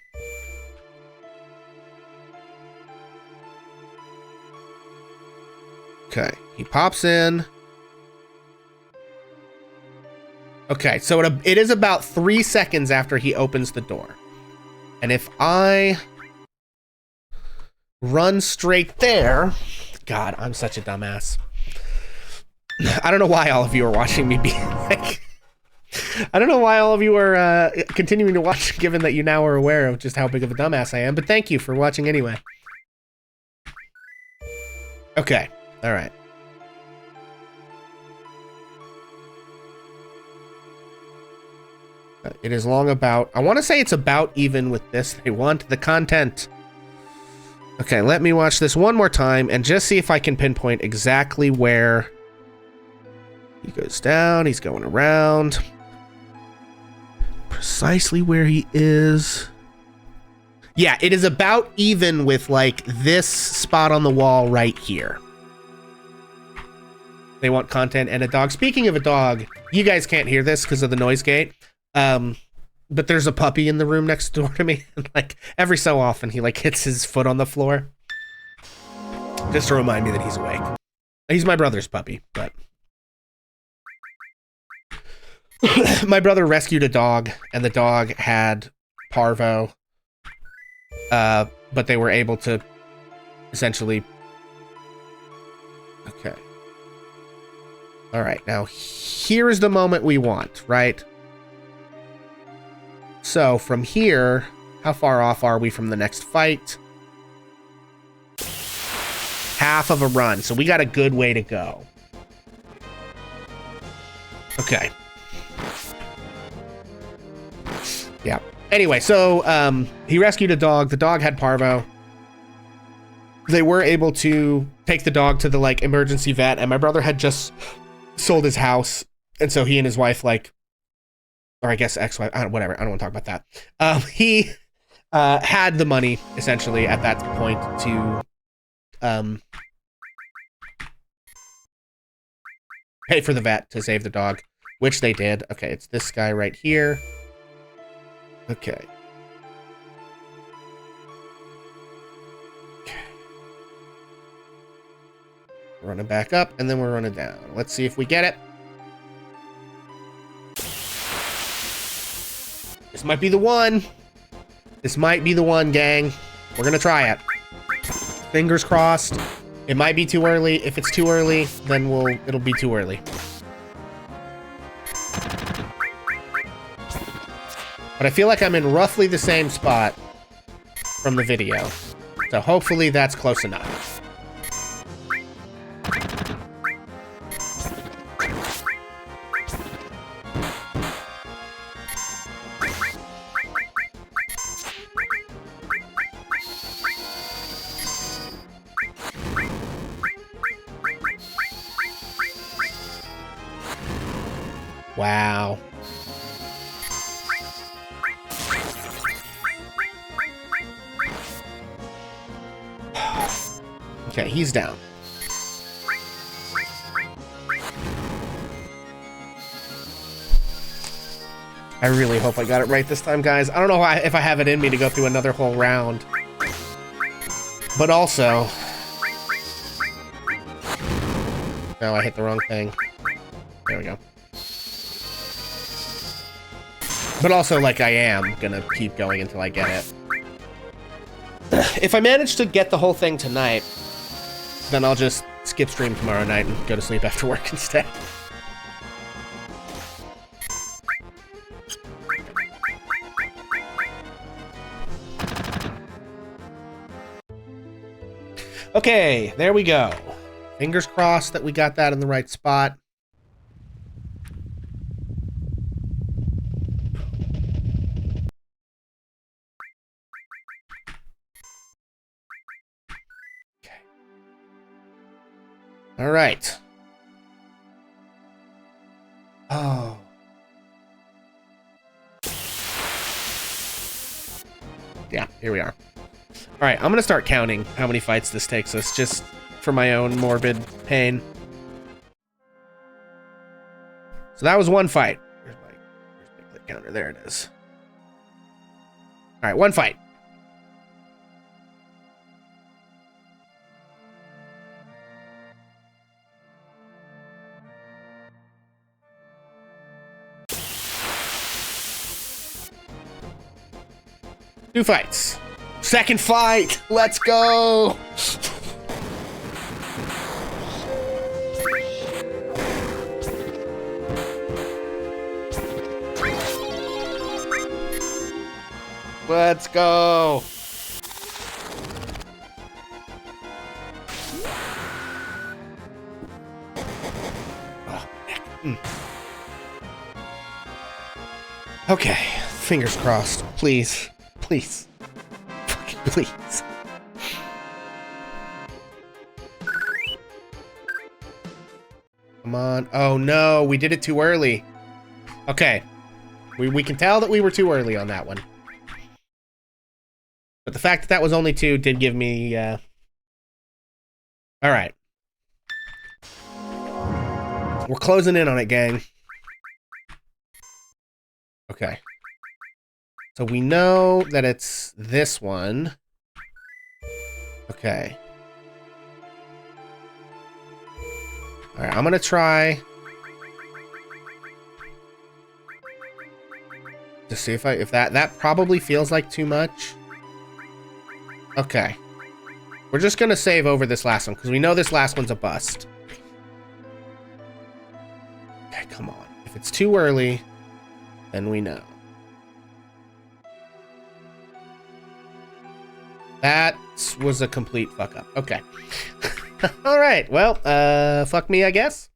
Okay, he pops in. Okay, so it is about 3 seconds after he opens the door. And if I run straight there... God, I'm such a dumbass. I don't know why all of you are watching me be like... I don't know why all of you are continuing to watch, given that you now are aware of just how big of a dumbass I am, but thank you for watching anyway. Okay, all right. It is long about... I want to say it's about even with this. They want the content. Okay, let me watch this one more time and just see if I can pinpoint exactly where he goes down. He's going around. Precisely where he is. Yeah, it is about even with, like, this spot on the wall right here. They want content and a dog. Speaking of a dog, you guys can't hear this because of the noise gate. But there's a puppy in the room next door to me, and like every so often he like hits his foot on the floor just to remind me that he's awake. He's my brother's puppy, but my brother rescued a dog, and the dog had parvo, but they were able to essentially... Okay. All right, now here is the moment we want, right? So from here, how far off are we from the next fight? Half of a run, so we got a good way to go. Okay. Yeah. Anyway, so he rescued a dog. The dog had parvo. They were able to take the dog to the like emergency vet, and my brother had just sold his house, and so he and his wife like, or I guess ex-wife, whatever, I don't want to talk about that. He had the money, essentially, at that point to pay for the vet to save the dog, which they did. Okay, it's this guy right here. Okay. Running back up, and then we're running down. Let's see if we get it. This might be the one. This might be the one, gang. We're gonna try it. Fingers crossed. It might be too early. If it's too early, then it'll be too early. But I feel like I'm in roughly the same spot from the video. So hopefully that's close enough. Wow. Okay, he's down. I really hope I got it right this time, guys. I don't know if I have it in me to go through another whole round. But also... No, I hit the wrong thing. There we go. But also, like, I am gonna keep going until I get it. If I manage to get the whole thing tonight, then I'll just skip stream tomorrow night and go to sleep after work instead. Okay, there we go. Fingers crossed that we got that in the right spot. All right. Oh. Yeah, here we are. All right, I'm going to start counting how many fights this takes us, just for my own morbid pain. So that was one fight. Where's my click counter? There it is. All right, one fight. Two fights. Second fight. Let's go. Let's go. Okay, fingers crossed. Please. Please. Fucking please. Come on. Oh no, we did it too early. Okay. We can tell that we were too early on that one. But the fact that that was only 2 did give me, Alright. We're closing in on it, gang. Okay. So we know that it's this one. Okay. Alright, I'm gonna try to see if that probably feels like too much. Okay. We're just gonna save over this last one, because we know this last one's a bust. Okay, come on. If it's too early, then we know. That was a complete fuck up. Okay. Alright, well, fuck me, I guess.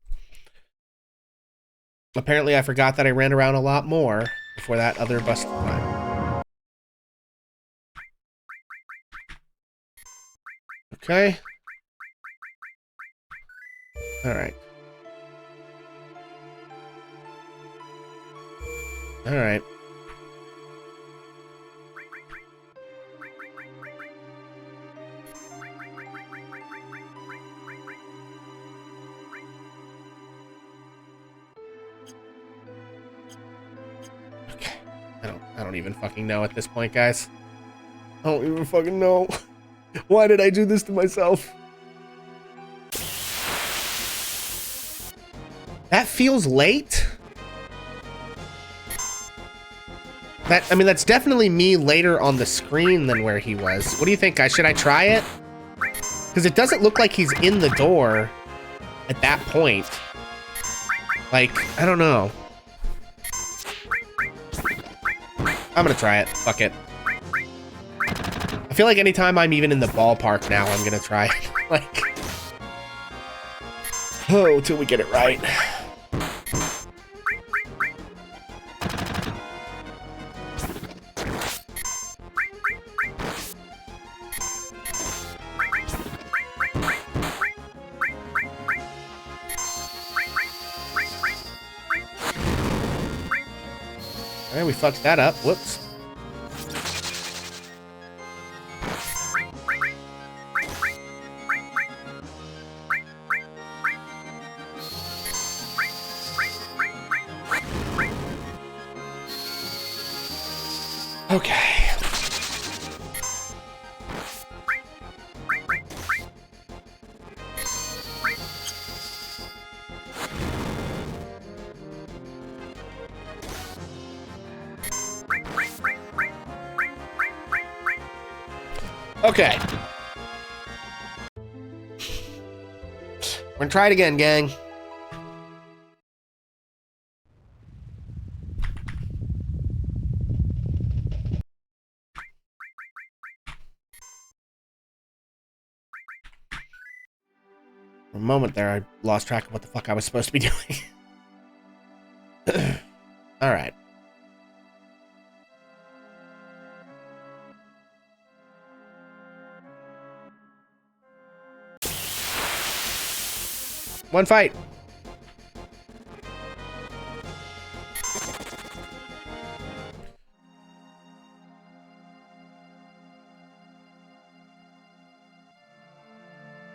Apparently I forgot that I ran around a lot more before that other busted time. Okay. Alright. Alright. Okay. I don't even fucking know at this point, guys. I don't even fucking know. Why did I do this to myself? feels late. I mean, that's definitely me later on the screen than where he was. What do you think, guys? Should I try it? Because it doesn't look like he's in the door at that point. Like, I don't know. I'm gonna try it. Fuck it. I feel like anytime I'm even in the ballpark now, I'm gonna try it. Like, oh, till we get it right. Alright, we fucked that up. Whoops. Okay. Okay. We're gonna try it again, gang. For a moment there, I lost track of what the fuck I was supposed to be doing. All right. One fight.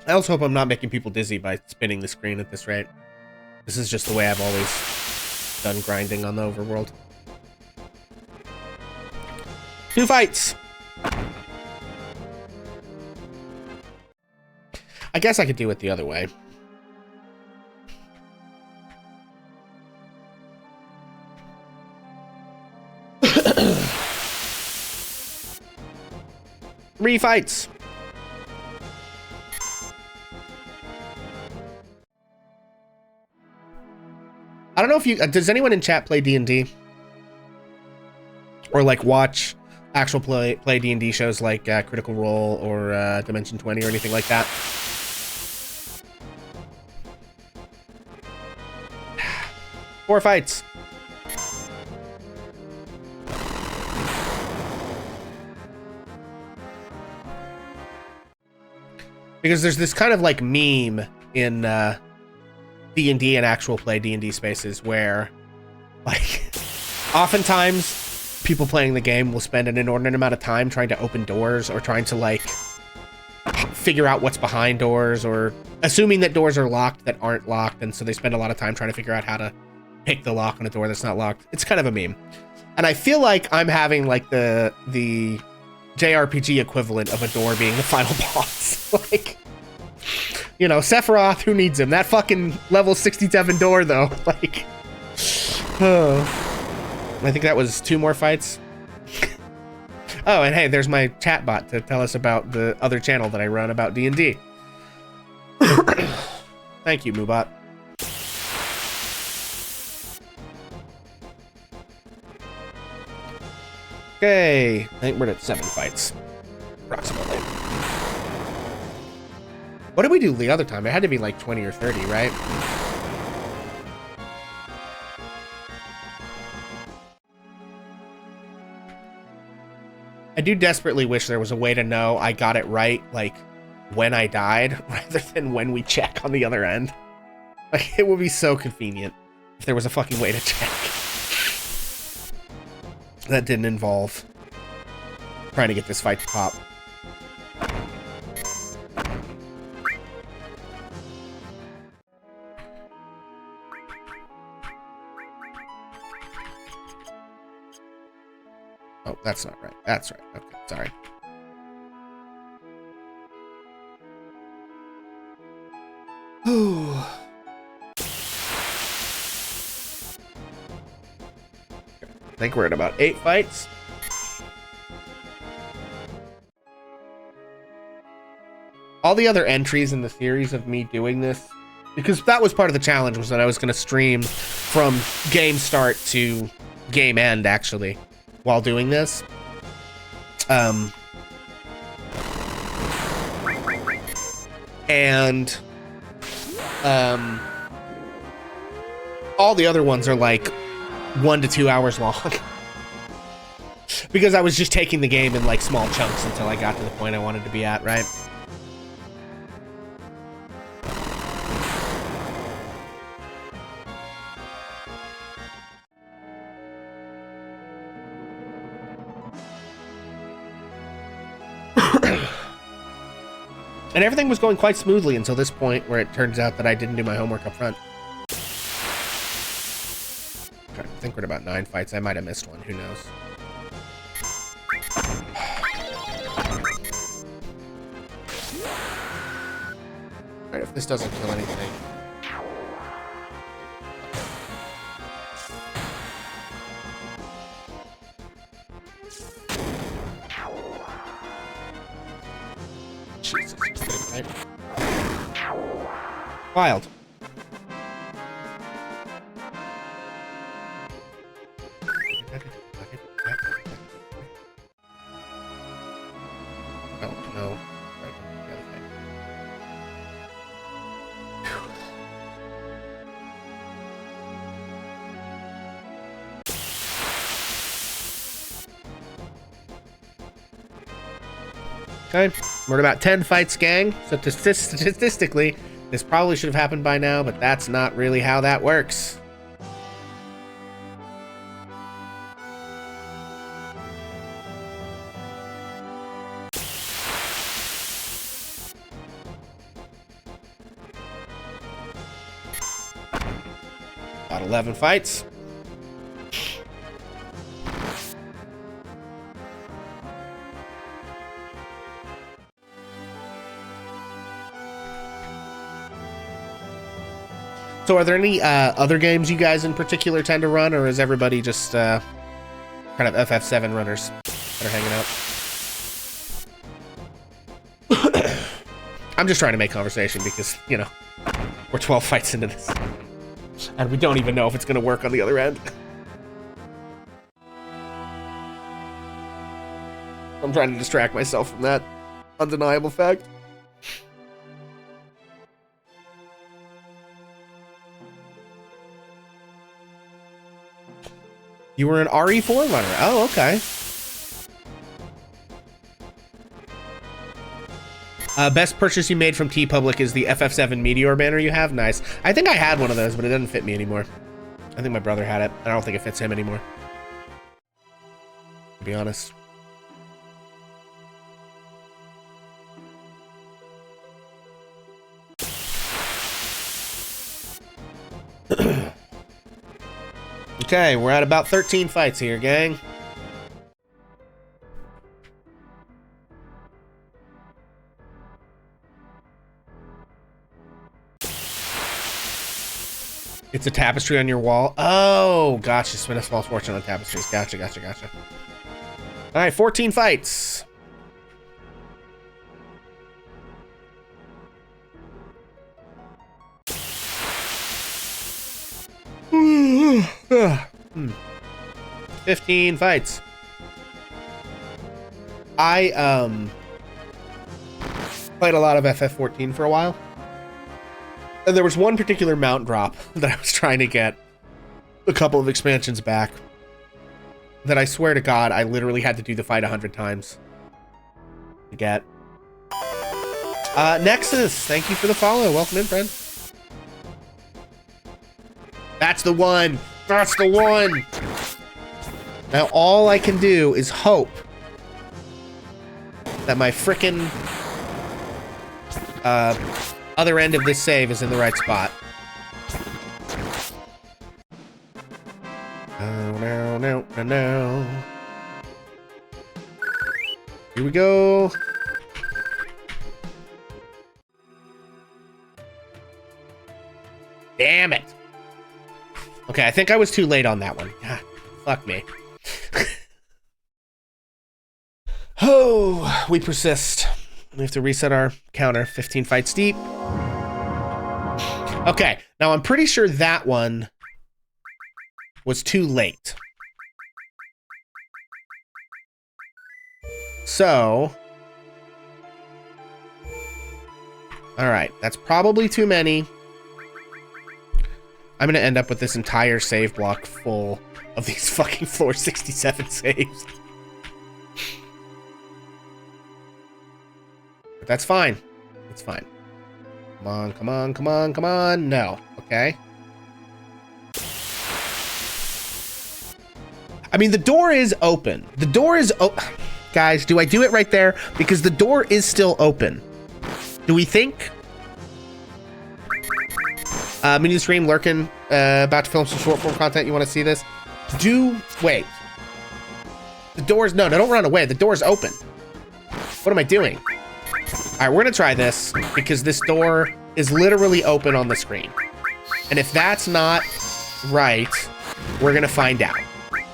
I also hope I'm not making people dizzy by spinning the screen at this rate. This is just the way I've always done grinding on the overworld. 2 fights. I guess I could do it the other way. Three fights. I don't know if you... does anyone in chat play D&D? Or, like, watch actual play D&D shows like Critical Role or Dimension 20 or anything like that? Four fights. Because there's this kind of like meme in D&D and actual play D&D spaces where, like, oftentimes people playing the game will spend an inordinate amount of time trying to open doors or trying to, like, figure out what's behind doors or assuming that doors are locked that aren't locked, and so they spend a lot of time trying to figure out how to pick the lock on a door that's not locked. It's kind of a meme. And I feel like I'm having, like, the JRPG equivalent of a door being the final boss. Like, you know, Sephiroth, who needs him? That fucking level 67 door, though. Like, oh. I think that was 2 more fights. Oh, and hey, there's my chat bot to tell us about the other channel that I run about D&D. Thank you, Moobot. Okay, I think we're at 7 fights, approximately. What did we do the other time? It had to be like 20 or 30, right? I do desperately wish there was a way to know I got it right, like, when I died, rather than when we check on the other end. Like, it would be so convenient if there was a fucking way to check. That didn't involve trying to get this fight to pop. Oh, that's not right. That's right. Okay, sorry. think we're at about 8 fights. All the other entries in the series of me doing this, because that was part of the challenge, was that I was going to stream from game start to game end, actually, while doing this. All the other ones are like 1 to 2 hours long. Because I was just taking the game in like small chunks until I got to the point I wanted to be at, right? And everything was going quite smoothly until this point where it turns out that I didn't do my homework up front. I think we're at about 9 fights. I might have missed one. Who knows? Alright, if this doesn't kill anything. Jesus. Right? Wild. Oh, no. Right, the other thing. Okay, we're at about 10 fights, gang. So statistically, this probably should have happened by now, but that's not really how that works. About 11 fights. So are there any other games you guys in particular tend to run, or is everybody just kind of FF7 runners that are hanging out? I'm just trying to make conversation because, you know, we're 12 fights into this. And we don't even know if it's going to work on the other end. I'm trying to distract myself from that undeniable fact. You were an RE4 runner. Oh, okay. Best purchase you made from TeePublic is the FF7 Meteor banner you have. Nice. I think I had one of those, but it doesn't fit me anymore. I think my brother had it. I don't think it fits him anymore, to be honest. Okay, we're at about 13 fights here, gang. It's a tapestry on your wall. Oh, gotcha. Spend a small fortune on tapestries. Gotcha, gotcha, gotcha. All right, 14 fights. Hmm. 15 fights. I played a lot of FF14 for a while. And there was one particular mount drop that I was trying to get a couple of expansions back that I swear to God I literally had to do the fight 100 times to get. Nexus, thank you for the follow. Welcome in, friend. That's the one. That's the one. Now all I can do is hope that my frickin' other end of this save is in the right spot. Oh, no, no, no, no. Here we go. Damn it. Okay, I think I was too late on that one. Ah, fuck me. Oh, we persist. We have to reset our counter. 15 fights deep. Okay, now I'm pretty sure that one was too late. So, all right, that's probably too many. I'm gonna end up with this entire save block full of these fucking floor 67 saves. But that's fine. It's fine. Come on, come on, come on, come on. No. Okay. I mean, the door is open. The door is open. Guys, do I do it right there? Because the door is still open. Do we think? Mini stream lurking, about to film some short form content. You want to see this? Wait. The door's, no, don't run away. The door's open. What am I doing? All right, we're gonna try this because this door is literally open on the screen. And if that's not right, we're gonna find out.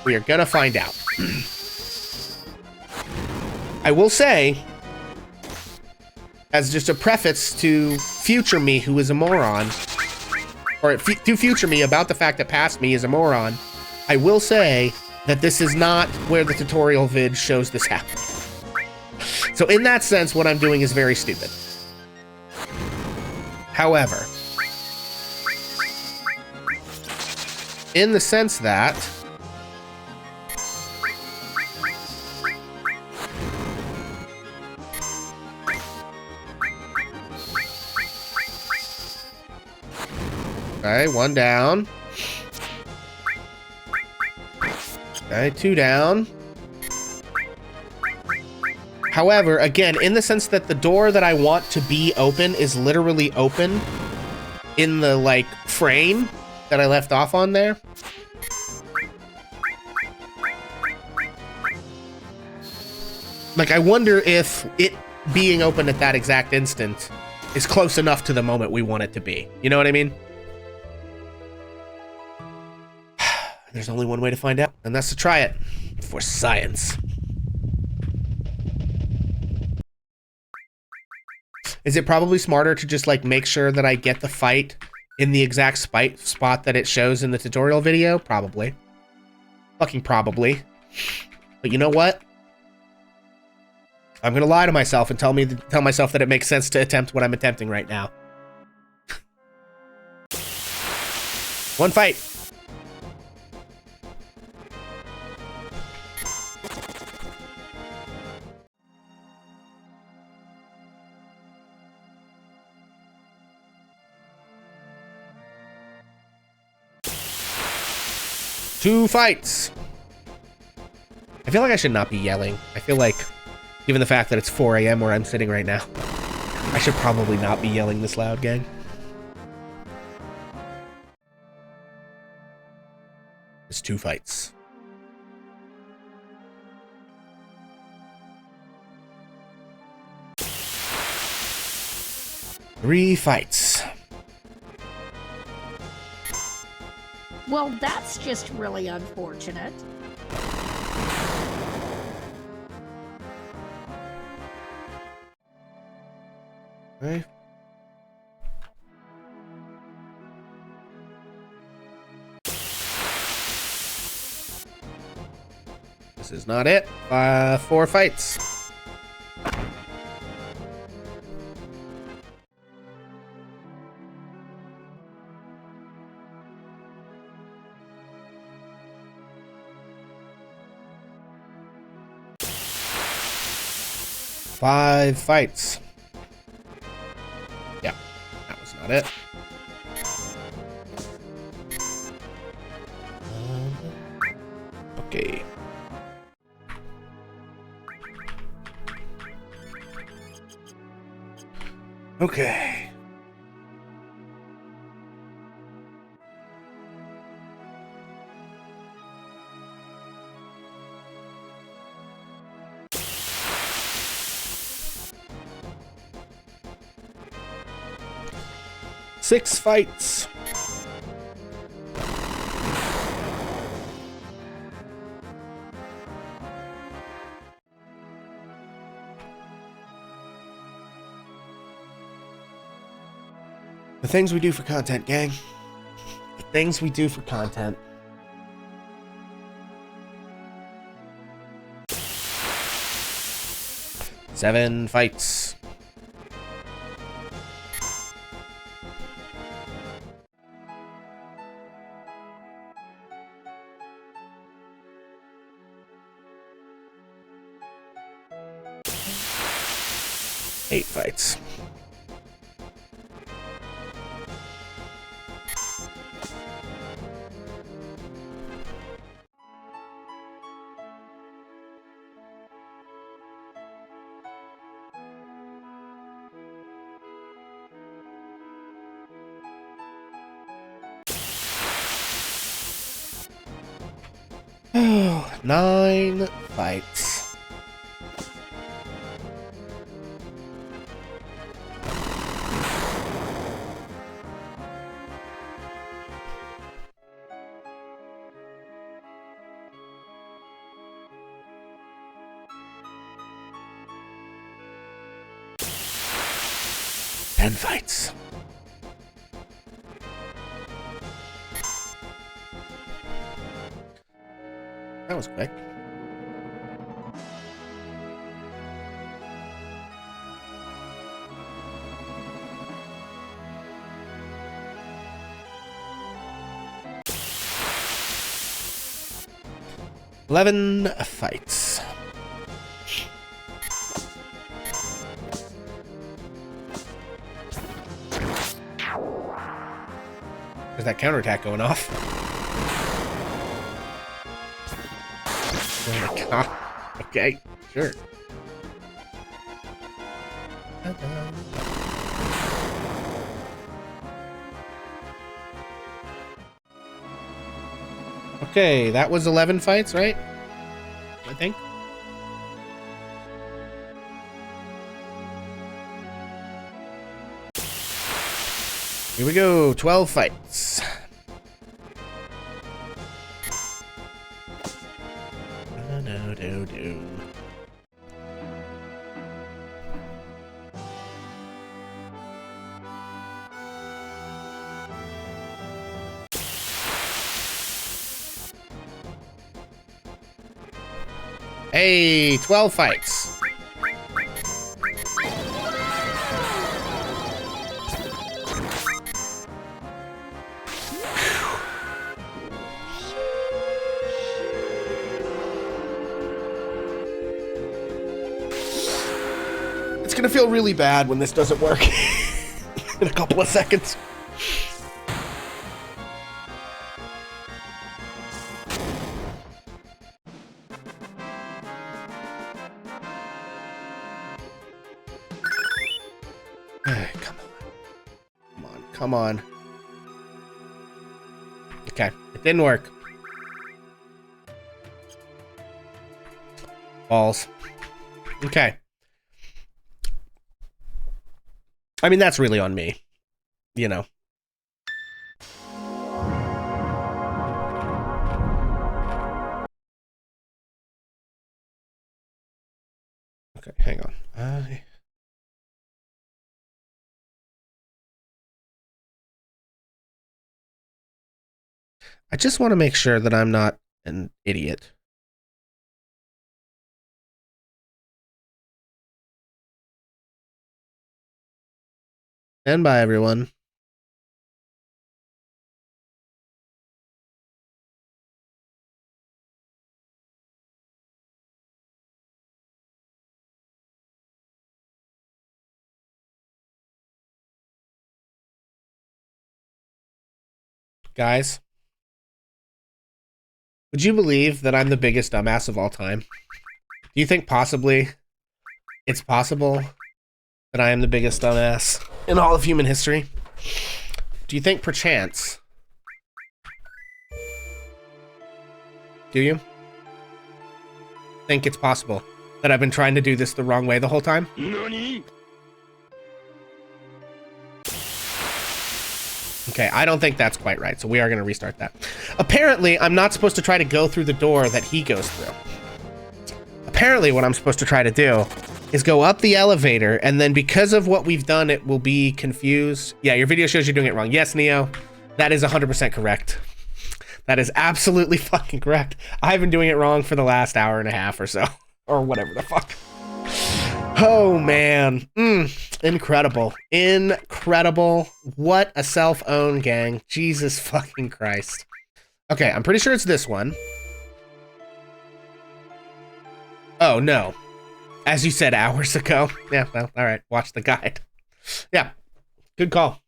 We are gonna find out. I will say, as just a preface to future me who is a moron, or to future me about the fact that past me is a moron, I will say that this is not where the tutorial vid shows this happening. So in that sense, what I'm doing is very stupid. However, in the sense that okay, 1 down. Okay, 2 down. However, again, in the sense that the door that I want to be open is literally open in the, like, frame that I left off on there. Like, I wonder if it being open at that exact instant is close enough to the moment we want it to be. You know what I mean? There's only one way to find out, and that's to try it for science. Is it probably smarter to just, like, make sure that I get the fight in the exact spot that it shows in the tutorial video? Probably. Fucking probably. But you know what? I'm gonna lie to myself and tell myself that it makes sense to attempt what I'm attempting right now. One fight. Two fights. I feel like I should not be yelling. I feel like, given the fact that it's 4 a.m. where I'm sitting right now, I should probably not be yelling this loud, gang. It's 2 fights. Three fights. Well, that's just really unfortunate. Okay. This is not it. 4 fights. Five fights. Yeah, that was not it. Okay. Okay. Six fights. The things we do for content, gang. The things we do for content. Seven fights. Eight fights. Oh, 9 fights. Ten fights. That was quick. Eleven fights. There's that counterattack going off. Oh my god. Okay, sure. Okay, that was 11 fights, right? I think. Here we go, 12 fights. Do. Hey, 12 fights. It's gonna feel really bad when this doesn't work in a couple of seconds. Come on. Okay, it didn't work. Balls. Okay. I mean, that's really on me, you know. Okay, hang on. I just want to make sure that I'm not an idiot. Stand by, everyone. Guys, would you believe that I'm the biggest dumbass of all time? Do you think possibly it's possible that I am the biggest dumbass in all of human history? Do you think perchance? Do you think it's possible that I've been trying to do this the wrong way the whole time? NANI? Okay, I don't think that's quite right, so we are going to restart that. Apparently, I'm not supposed to try to go through the door that he goes through. Apparently, what I'm supposed to try to do is go up the elevator, and then because of what we've done, it will be confused. Yeah, your video shows you're doing it wrong. Yes, Neo, that is 100% correct. That is absolutely fucking correct. I've been doing it wrong for the last hour and a half or so, or whatever the fuck. Oh, man. Incredible. Incredible. What a self-own, gang. Jesus fucking Christ. Okay, I'm pretty sure it's this one. Oh, no. As you said hours ago. Yeah, well, all right. Watch the guide. Yeah. Good call.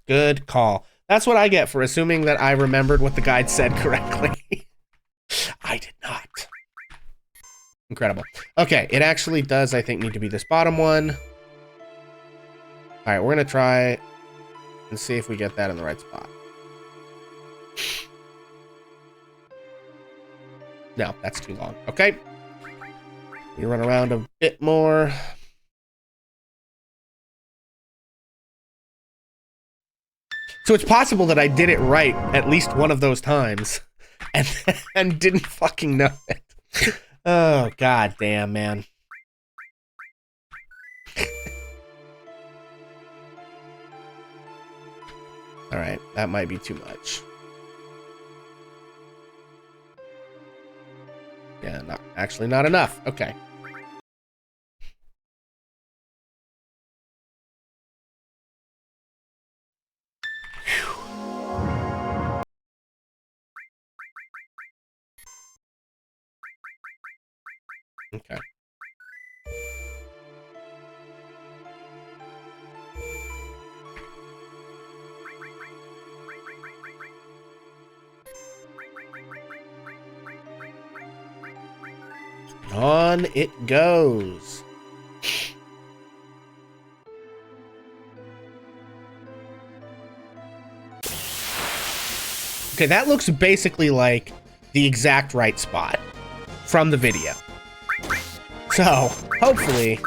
Good call. That's what I get for assuming that I remembered what the guide said correctly. I did not. Incredible. Okay, it actually does, I think, need to be this bottom one. All right, we're going to try and see if we get that in the right spot. No, that's too long. Okay. You run around a bit more. So it's possible that I did it right at least one of those times and didn't fucking know it. Oh, god damn, man. All right, that might be too much. Yeah, not actually not enough. Okay. Okay. On it goes. Okay, that looks basically like the exact right spot from the video. So, hopefully,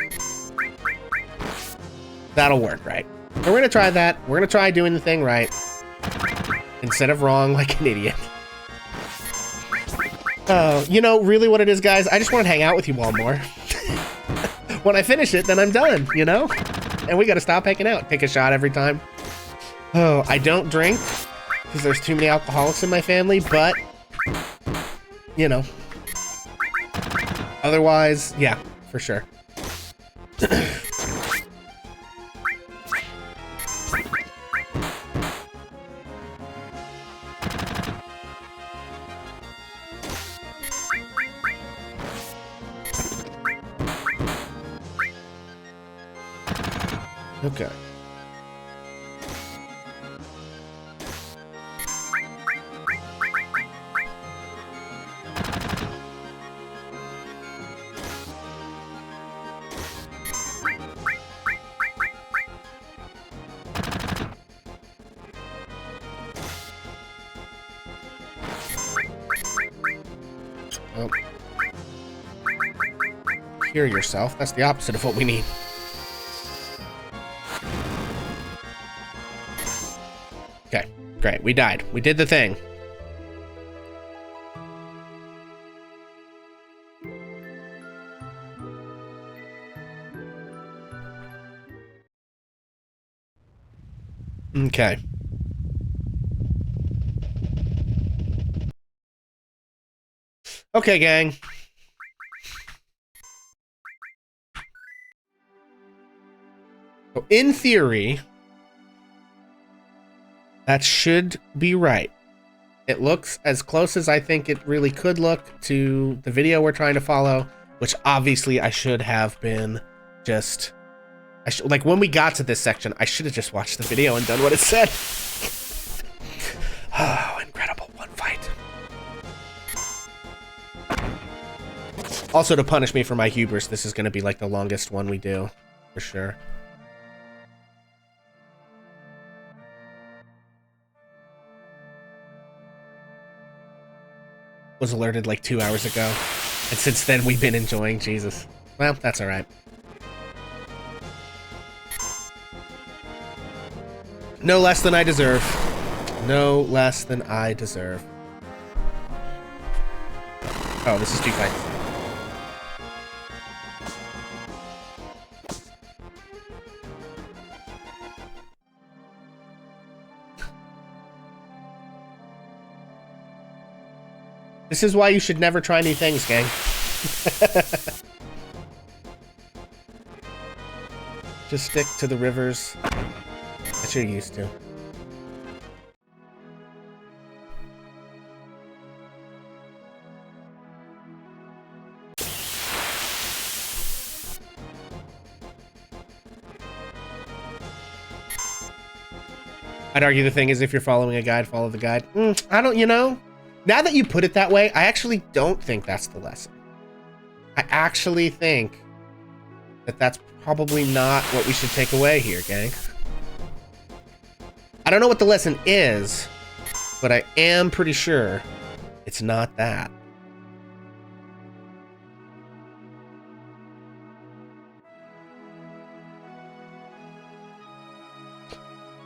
that'll work, right? And we're gonna try that. We're gonna try doing the thing right instead of wrong like an idiot. Oh, you know, really what it is, guys? I just want to hang out with you all more. When I finish it, then I'm done, you know? And we gotta stop hanging out. Take a shot every time. Oh, I don't drink because there's too many alcoholics in my family, but, you know. Otherwise, yeah, for sure. Okay. Oh. Hear yourself. That's the opposite of what we need. Okay, great. We died. We did the thing. Okay. Okay, gang. So in theory, that should be right. It looks as close as I think it really could look to the video we're trying to follow, which obviously I should have been just... like, when we got to this section, I should have just watched the video and done what it said. Oh, incredible. One fight. Also, to punish me for my hubris, this is going to be like the longest one we do, for sure. Was alerted like 2 hours ago, and since then we've been enjoying Jesus. Well, that's all right. No less than I deserve. No less than I deserve. Oh, this is 2 fights. This is why you should never try new things, gang. Just stick to the rivers that you're used to. I'd argue the thing is if you're following a guide, follow the guide. I don't, you know, now that you put it that way, I actually don't think that's the lesson. I actually think that that's probably not what we should take away here, gang. I don't know what the lesson is, but I am pretty sure it's not that.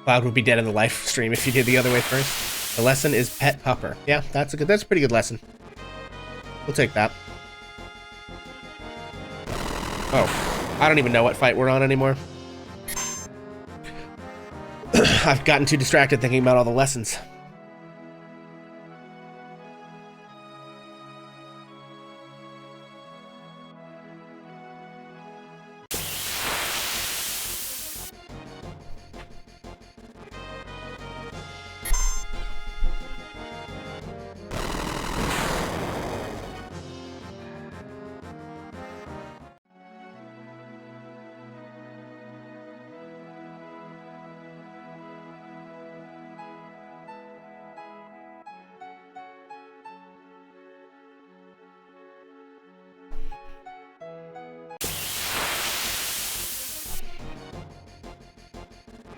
Cloud would be dead in the live stream if you did the other way first. The lesson is pet pupper. Yeah, that's a pretty good lesson. We'll take that. Oh, I don't even know what fight we're on anymore. I've gotten too distracted thinking about all the lessons.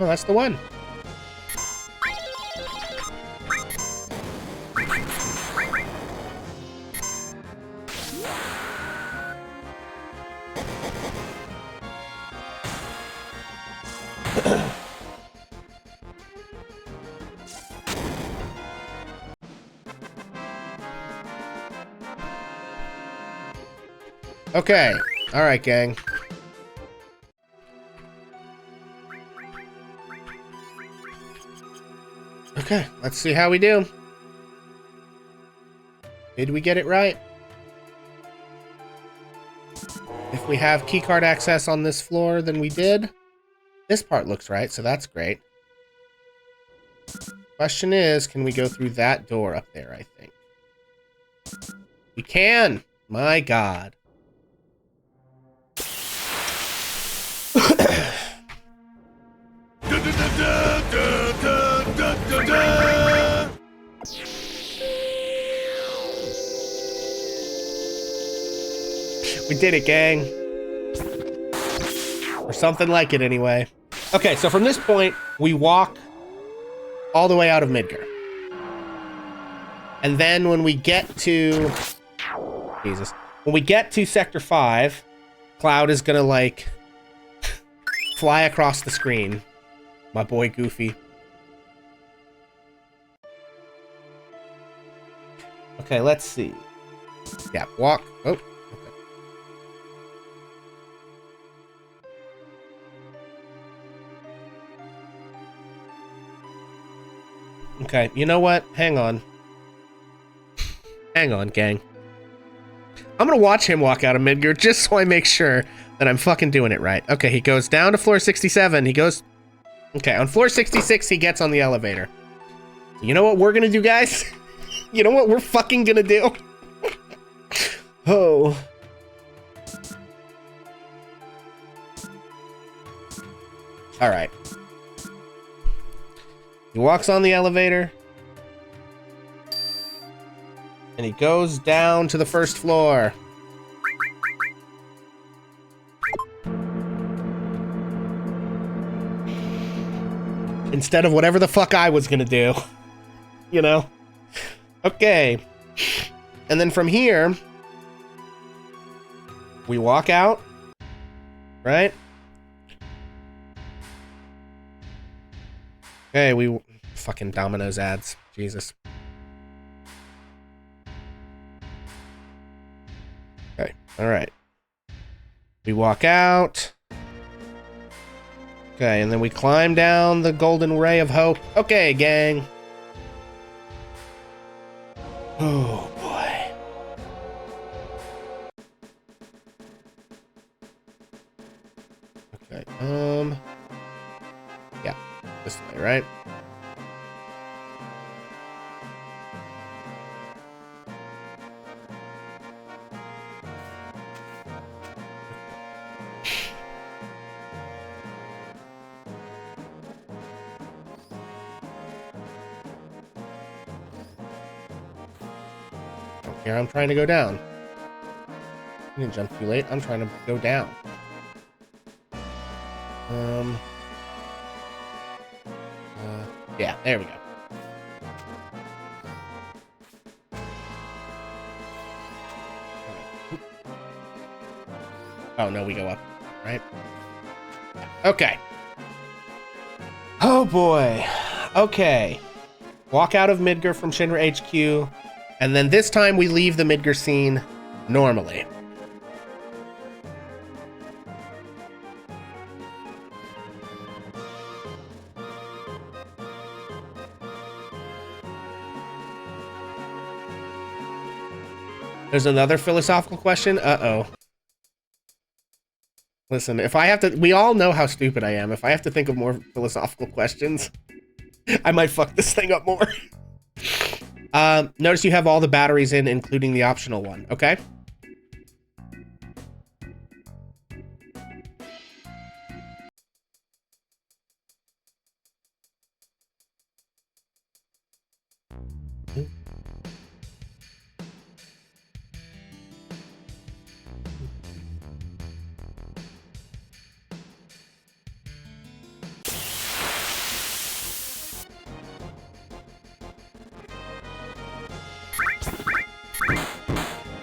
Oh, that's the one. Okay. All right, gang. Okay, let's see how we do. Did we get it right? If we have keycard access on this floor, then we did. This part looks right, so that's great. Question is, can we go through that door up there, I think? We can! My God. We did it, gang. Or something like it, anyway. Okay, so from this point, we walk all the way out of Midgar. And then when we get to... Jesus. When we get to Sector 5, Cloud is gonna, like, fly across the screen. My boy Goofy. Okay, let's see. Yeah, walk. Oh, okay. Okay, you know what? Hang on. Hang on, gang. I'm gonna watch him walk out of Midgar just so I make sure that I'm fucking doing it right. Okay, he goes down to floor 67. He goes... Okay, on floor 66, he gets on the elevator. You know what we're gonna do, guys? You know what we're fucking gonna do? Oh. Alright. He walks on the elevator. And he goes down to the first floor. Instead of whatever the fuck I was gonna do. You know? Okay. And then from here, we walk out. Right? Okay, we... Fucking Domino's ads. Jesus. Okay, alright. We walk out. Okay, and then we climb down the golden ray of hope. Okay, gang. Oh, boy. Okay. Yeah, this way, right? Here, I'm trying to go down. I didn't jump too late. I'm trying to go down. Yeah, there we go. Oh, no, we go up, right? Okay. Oh, boy. Okay. Walk out of Midgar from Shinra HQ, and then this time we leave the Midgar scene normally. There's another philosophical question? Uh-oh. Listen, if I have to... We all know how stupid I am. If I have to think of more philosophical questions, I might fuck this thing up more. Notice you have all the batteries in, including the optional one, okay?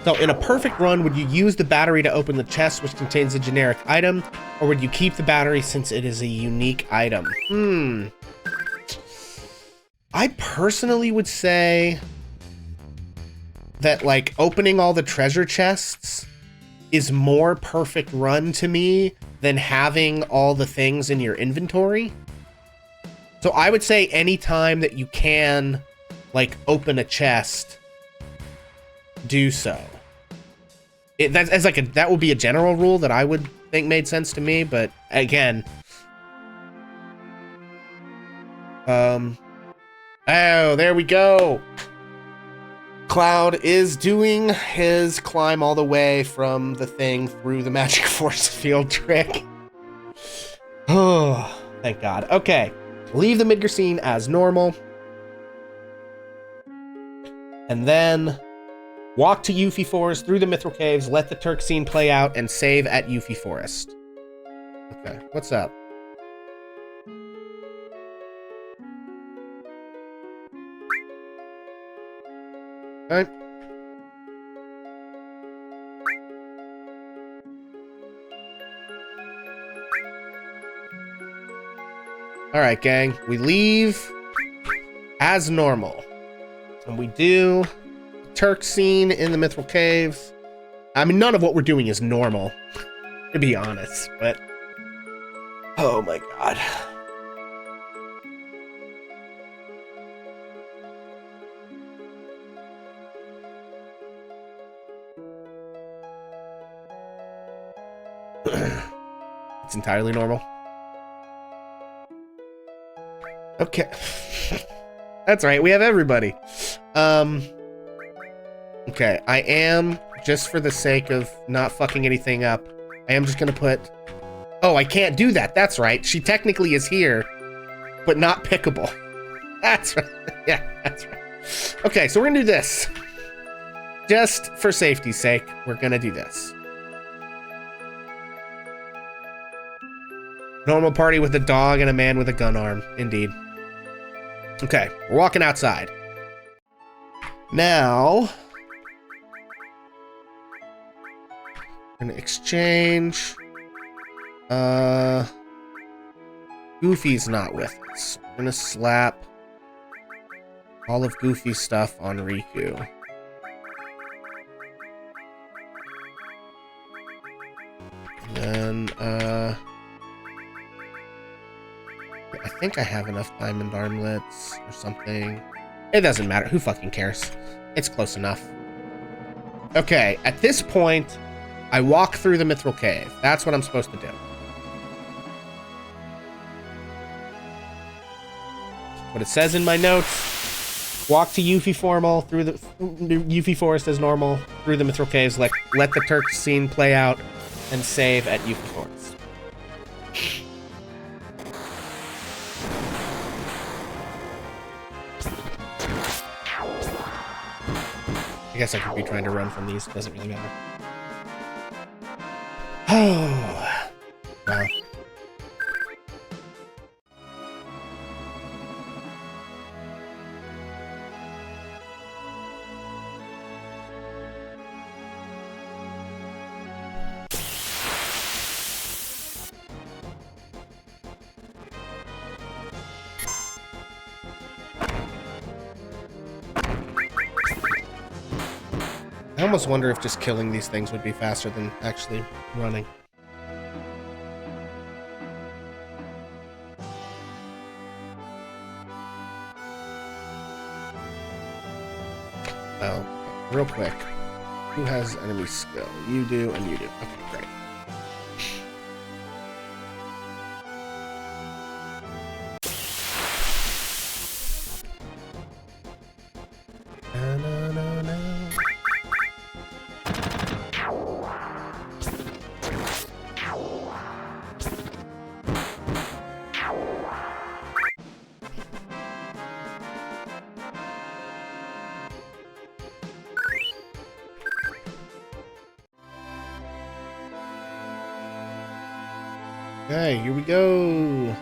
So in a perfect run, would you use the battery to open the chest which contains a generic item, or would you keep the battery since it is a unique item? I personally would say that, like, opening all the treasure chests is more perfect run to me than having all the things in your inventory. So I would say anytime that you can, like, open a chest, do so. That would be a general rule that I would think made sense to me, but again, oh, there we go. Cloud is doing his climb all the way from the thing through the magic force field trick. Oh, thank God. Okay, leave the Midgar scene as normal, and then walk to Yuffie Forest through the Mithril Caves, let the Turk scene play out, and save at Yuffie Forest. Okay, what's up? Alright. Alright, gang. We leave as normal. And we do Turk scene in the Mithril Caves. I mean, none of what we're doing is normal, to be honest, but oh my God. It's entirely normal. Okay. That's right, we have everybody. Okay, I am, just for the sake of not fucking anything up, I am just gonna put... Oh, I can't do that, that's right. She technically is here, but not pickable. That's right, yeah, that's right. Okay, so we're gonna do this. Just for safety's sake, we're gonna do this. Normal party with a dog and a man with a gun arm, indeed. Okay, we're walking outside. Now... we're gonna exchange. Goofy's not with us. We're gonna slap all of Goofy's stuff on Riku. And then, I think I have enough diamond armlets or something. It doesn't matter. Who fucking cares? It's close enough. Okay, at this point, I walk through the Mithril Cave. That's what I'm supposed to do. what it says in my notes. Walk to Yuffie Formal, through the Yuffie Forest as normal, through the Mithril Caves, let the Turk scene play out, and save at Yuffie Forest. I guess I could be trying to run from these, doesn't really matter. Oh, wow. I almost wonder if just killing these things would be faster than actually running. Oh, real quick. Who has enemy skill? You do, and you do. Okay, great. Okay, here we go.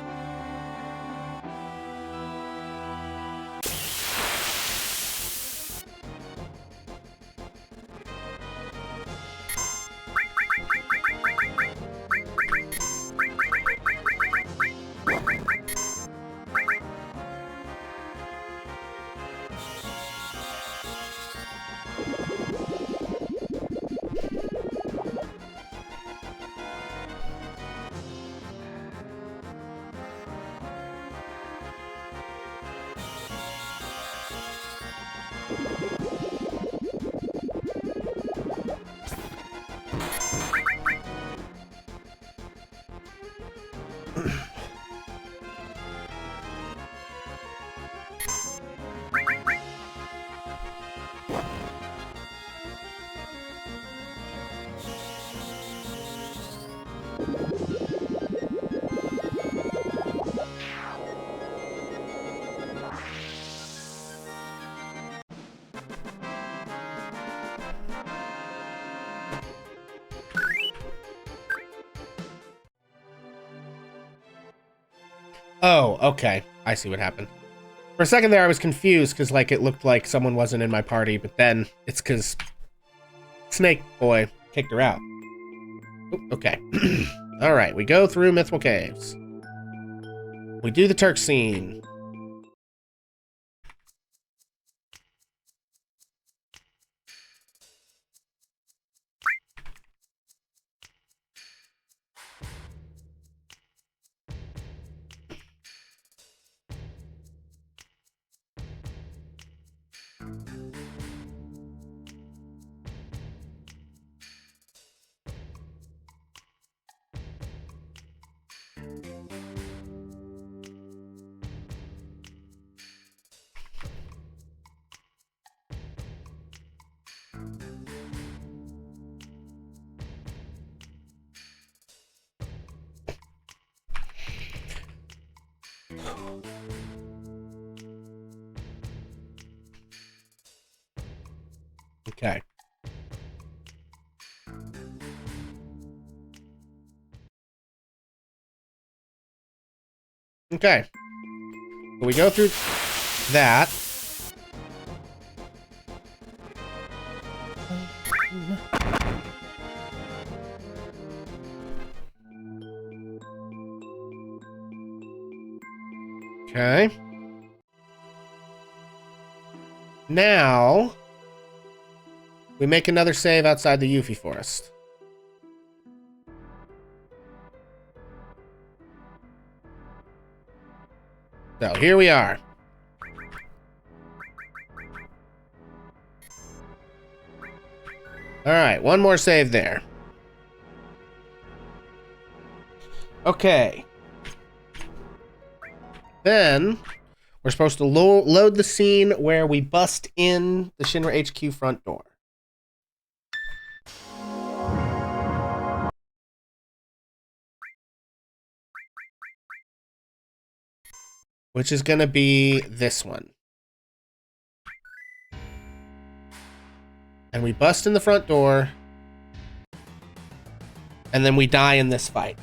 Oh, okay. I see what happened. For a second there, I was confused because, like, it looked like someone wasn't in my party, but then it's because Snake Boy kicked her out. Ooh, okay. All right, we go through Mithril Caves. We do the Turk scene. Okay. Okay. So we go through that. Okay. Now we make another save outside the Yuffie Forest. So here we are. All right, one more save there. Okay. Then We're supposed to load the scene where we bust in the Shinra HQ front door. Which is going to be this one. And we bust in the front door. And then we die in this fight.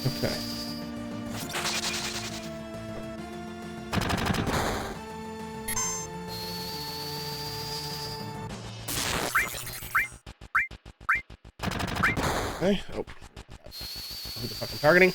Okay. Okay. Oh. Who the fuck I'm targeting?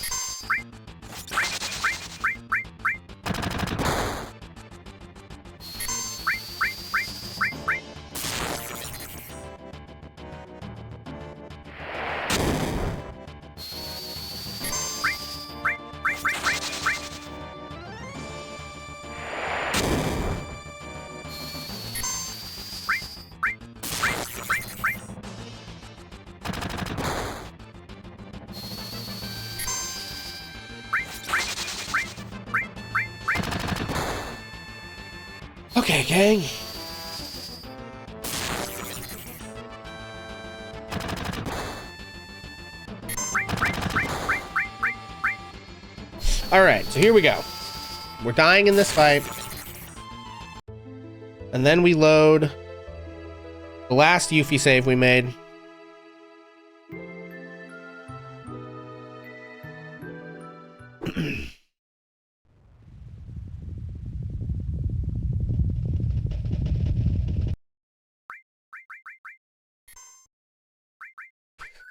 Okay, gang. Alright, so here we go. We're dying in this fight. And then we load the last Yuffie save we made.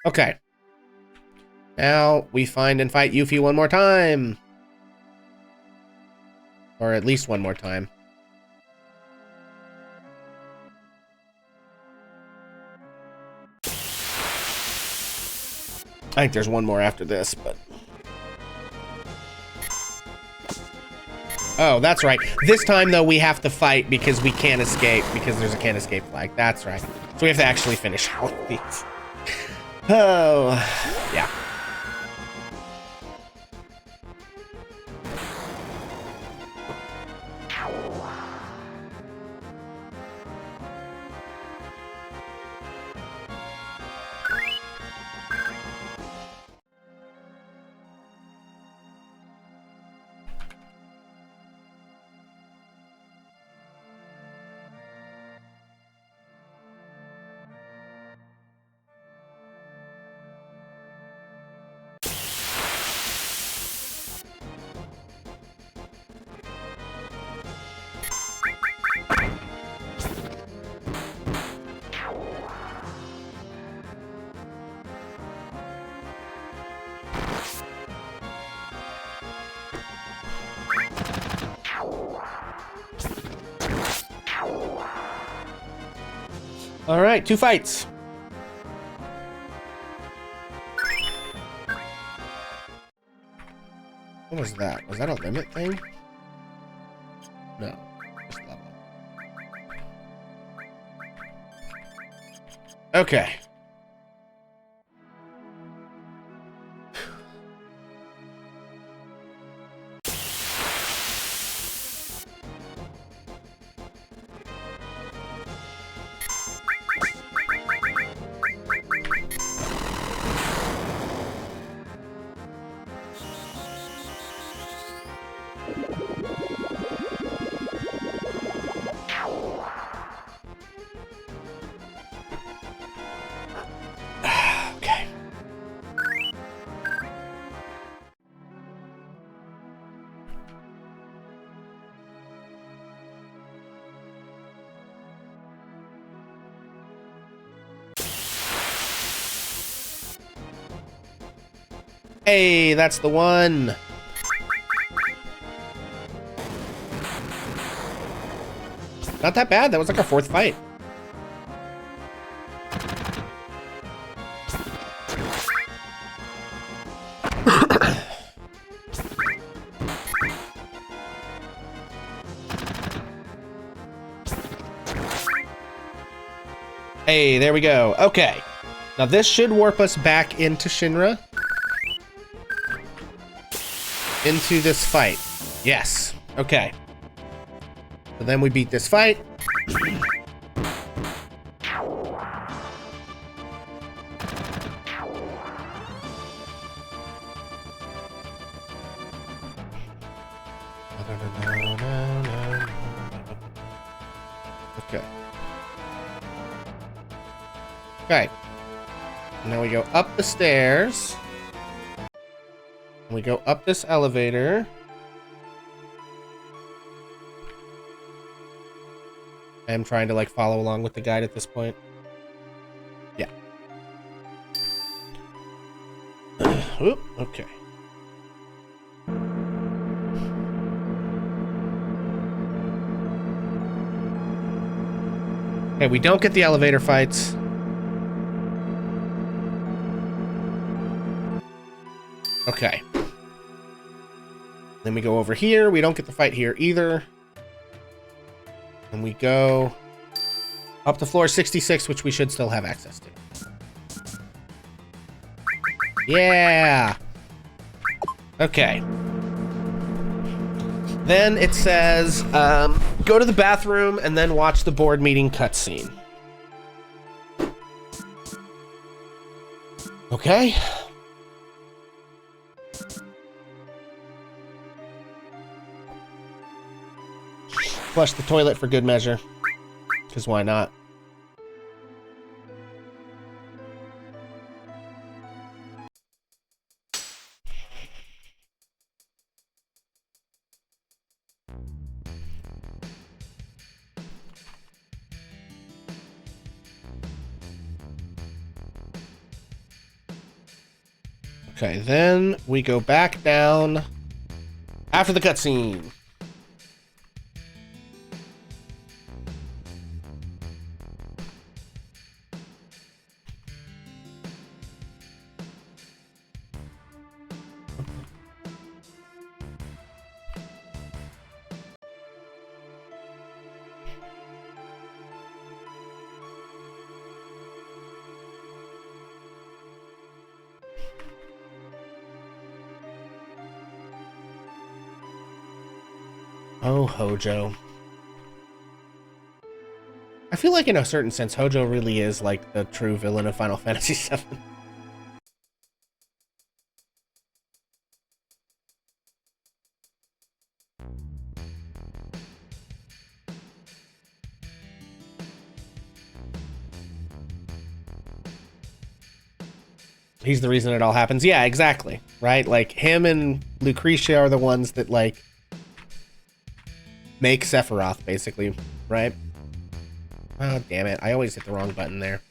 Okay. Now we find and fight Yuffie one more time. Or at least one more time. I think there's one more after this, but... Oh, that's right. This time, though, we have to fight because we can't escape, because there's a can't escape flag. That's right. So we have to actually finish all of these. Oh, yeah. All right, 2 fights. What was that? Was that a limit thing? No. Just level. Okay. Hey, that's the one. Not that bad. That was like our 4th fight. Hey, there we go. Okay. Now this should warp us back into Shinra. Into this fight. Yes. Okay. So then we beat this fight. Okay. Okay. Now we go up the stairs. We go up this elevator. I'm trying to like follow along with the guide at this point. Yeah. Oop, okay. Okay, we don't get the elevator fights. Okay. Then we go over here. We don't get the fight here either. And we go up to floor 66, which we should still have access to. Yeah. Okay. Then it says, go to the bathroom and then watch the board meeting cutscene. Okay. Flush the toilet for good measure. Because why not? Okay, then we go back down after the cutscene. Oh, Hojo. I feel like in a certain sense, Hojo really is like the true villain of Final Fantasy VII. He's the reason it all happens. Yeah, exactly. Right? Like, him and Lucretia are the ones that, like, make Sephiroth, basically. Right? Oh, damn it. I always hit the wrong button there.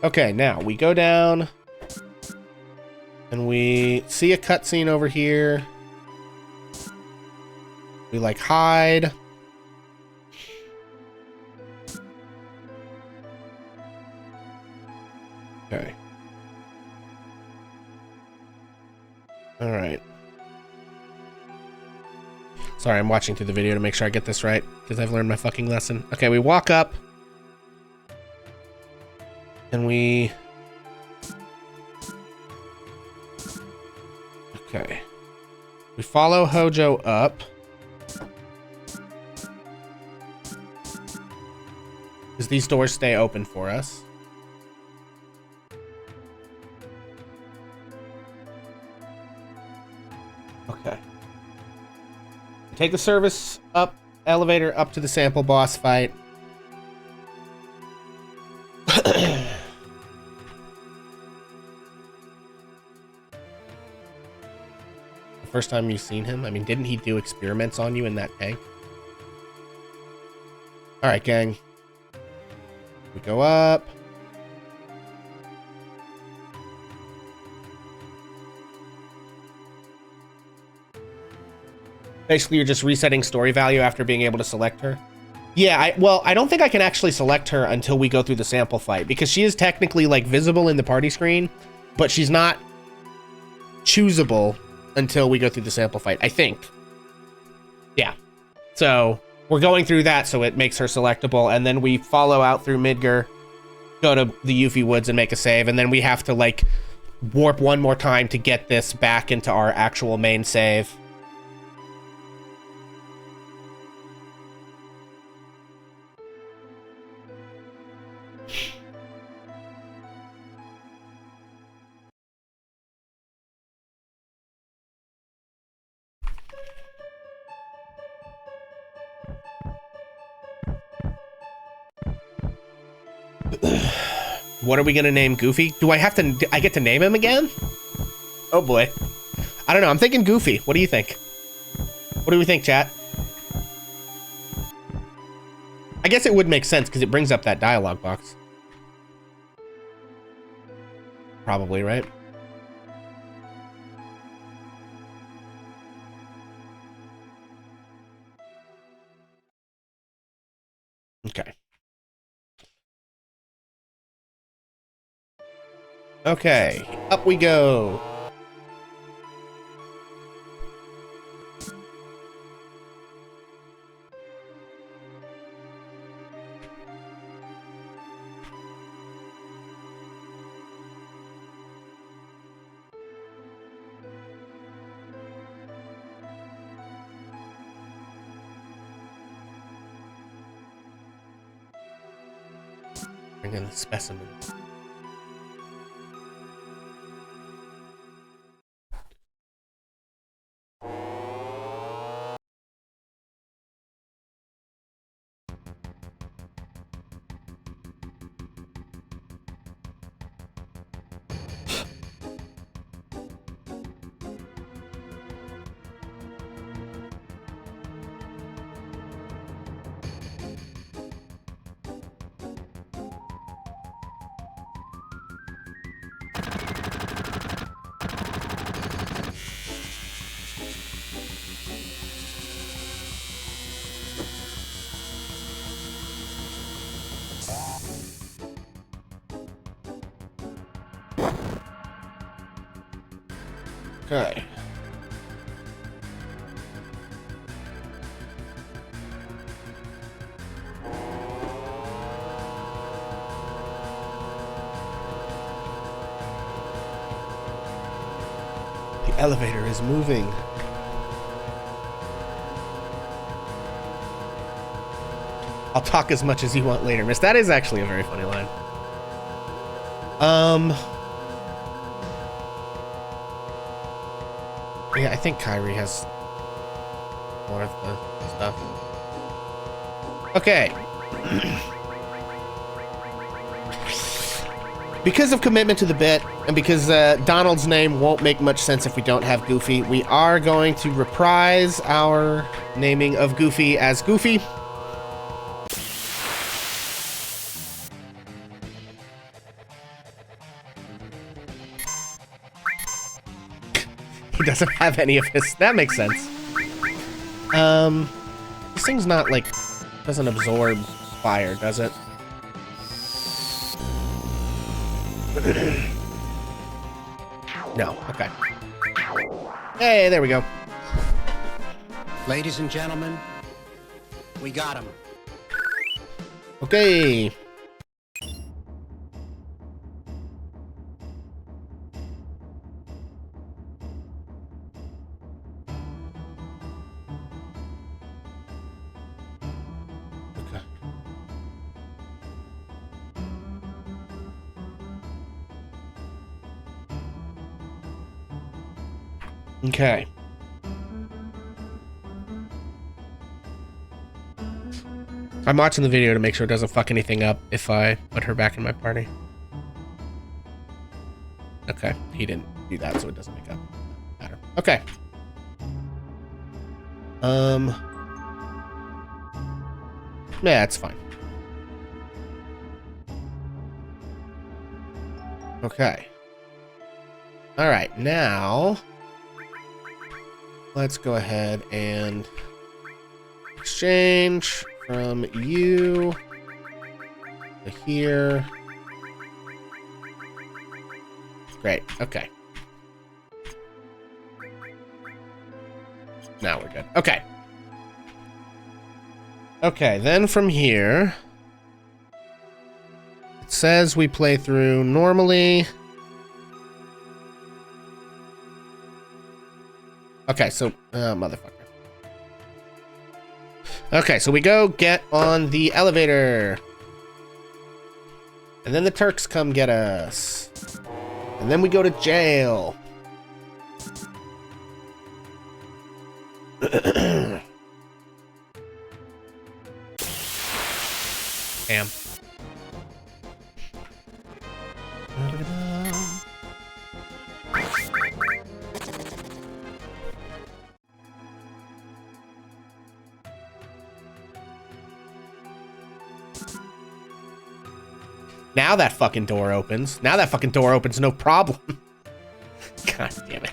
Okay, now we go down and we see a cutscene over here. We like hide. Okay. All right. Sorry, I'm watching through the video to make sure I get this right because I've learned my fucking lesson. Okay, we walk up. And we... Okay. We follow Hojo up. Because these doors stay open for us. Okay. Take the service up, elevator up to the sample boss fight. first time you've seen him? I mean, didn't he do experiments on you in that tank? Alright, gang. We go up. Basically, you're just resetting story value after being able to select her. Yeah, well, I don't think I can actually select her until we go through the sample fight, because she is technically, like, visible in the party screen, but she's not choosable until we go through the sample fight, I think. Yeah. So, we're going through that, so it makes her selectable, and then we follow out through Midgar, go to the Yuffie Woods and make a save, and then we have to, like, warp one more time to get this back into our actual main save. What are we gonna name Goofy? Do I have to, I get to name him again? Oh boy. I don't know, I'm thinking Goofy. What do you think? What do we think, chat? I guess it would make sense because it brings up that dialogue box. Probably, right? Okay. Okay, up we go. Bring in the specimen. Okay. The elevator is moving. I'll talk as much as you want later, miss. That is actually a very funny line. Yeah, I think Kyrie has more of the stuff. Okay. Because of commitment to the bit, and because Donald's name won't make much sense if we don't have Goofy, we are going to reprise our naming of Goofy as Goofy. He doesn't have any of his. That makes sense. This thing's not like, doesn't absorb fire, does it? No. Okay. Hey, there we go. Ladies and gentlemen, we got him. Okay. Okay. I'm watching the video to make sure it doesn't fuck anything up if I put her back in my party. Okay, he didn't do that, so it doesn't make up matter. Okay. Yeah, it's fine. Okay. All right, now let's go ahead and exchange from you to here. Great. Okay. Now we're good. Okay. Okay, then from here, it says we play through normally. Okay, so, motherfucker. Okay, so we go get on the elevator. And then the Turks come get us. And then we go to jail. Damn. Now that fucking door opens. Now that fucking door opens, no problem. God damn it.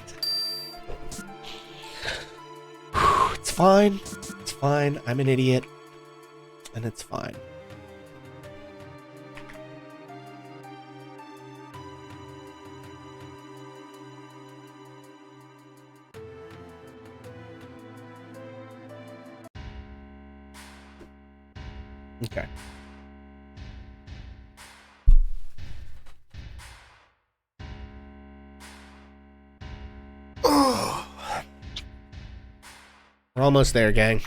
It's fine. It's fine. I'm an idiot. And it's fine. Okay. We're almost there, gang.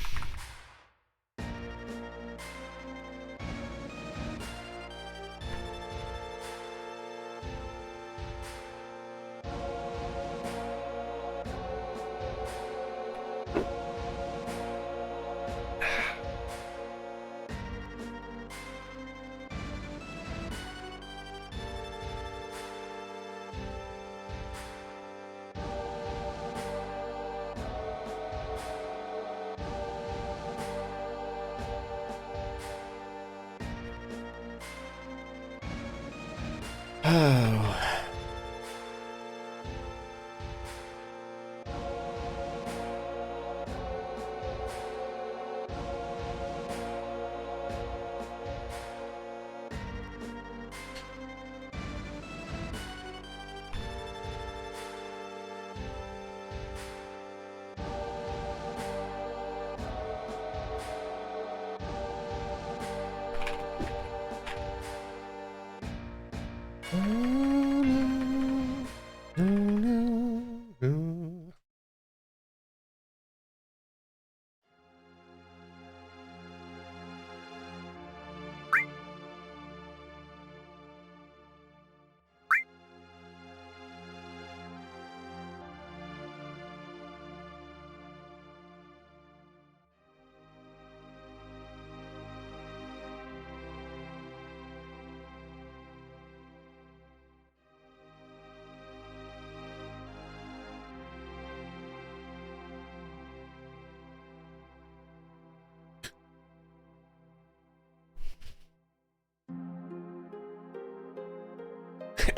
Oh.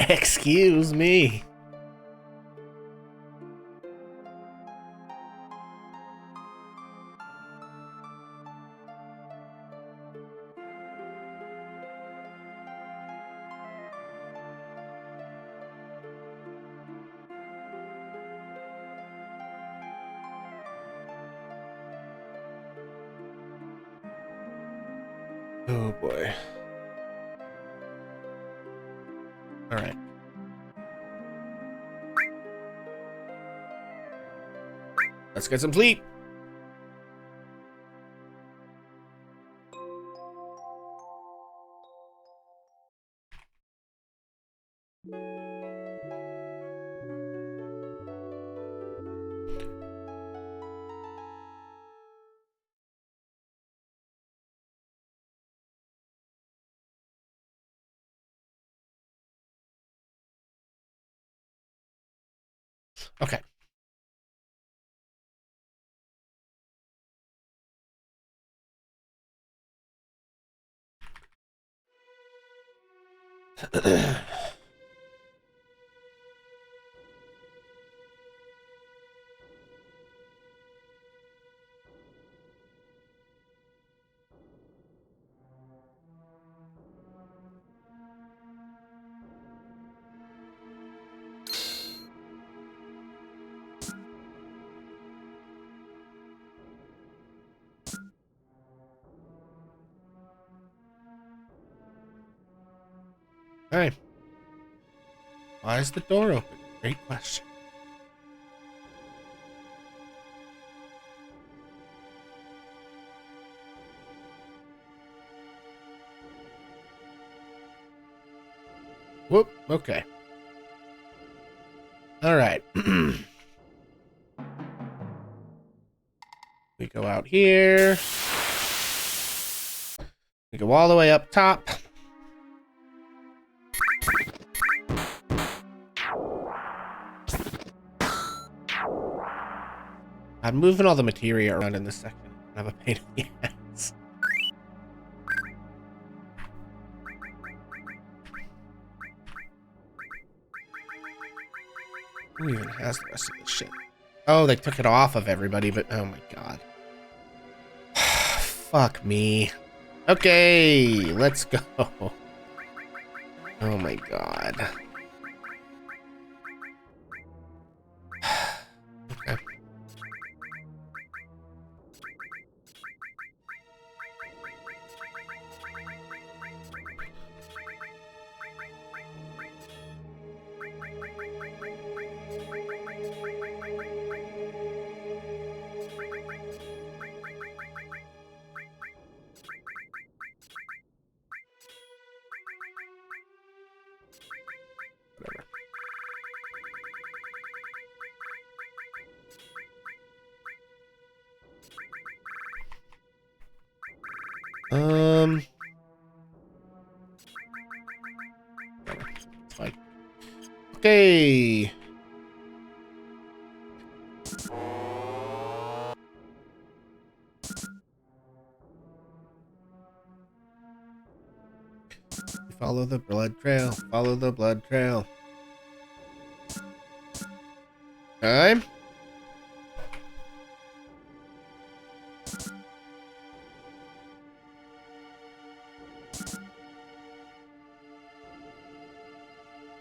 Excuse me. Oh boy. All right. Let's get some sleep. Okay. Hey. Why is the door open? Great question. Whoop, okay. All right. We go out here. We go all the way up top. I'm moving all the materia around in this second. I have a pain in the ass. Who even has the rest of this shit? Oh, they took it off of everybody, but oh my god. Fuck me. Okay, let's go. Oh my god. Okay. Whatever. It's fine. Okay. Follow the blood trail. Follow the blood trail. Time.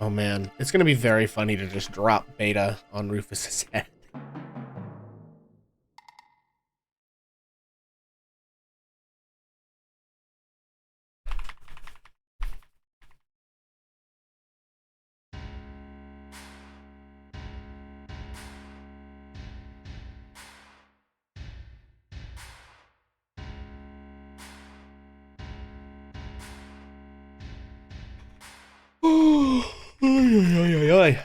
Oh man, it's gonna be very funny to just drop Beta on Rufus's head. Oy, oy, oy, oy.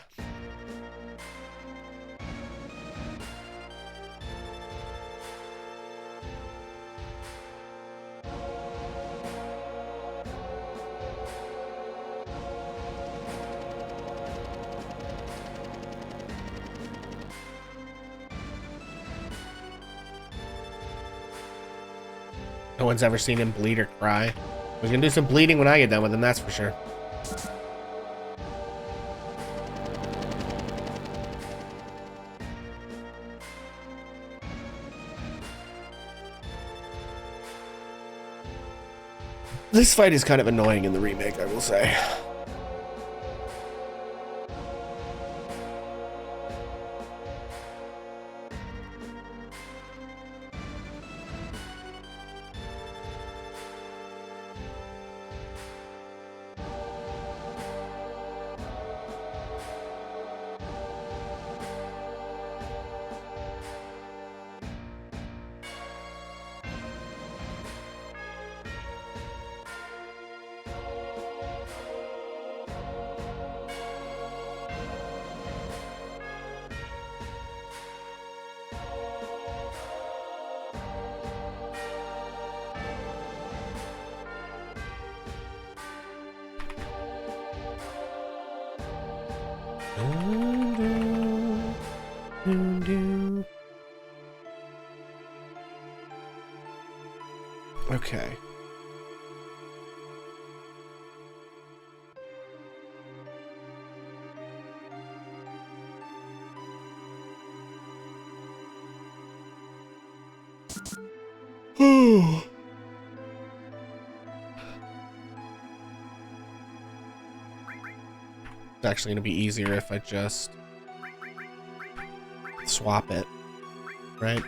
No one's ever seen him bleed or cry. He's gonna do some bleeding when I get done with him, that's for sure. This fight is kind of annoying in the remake, I will say. Okay. It's actually going to be easier if I just swap it, right?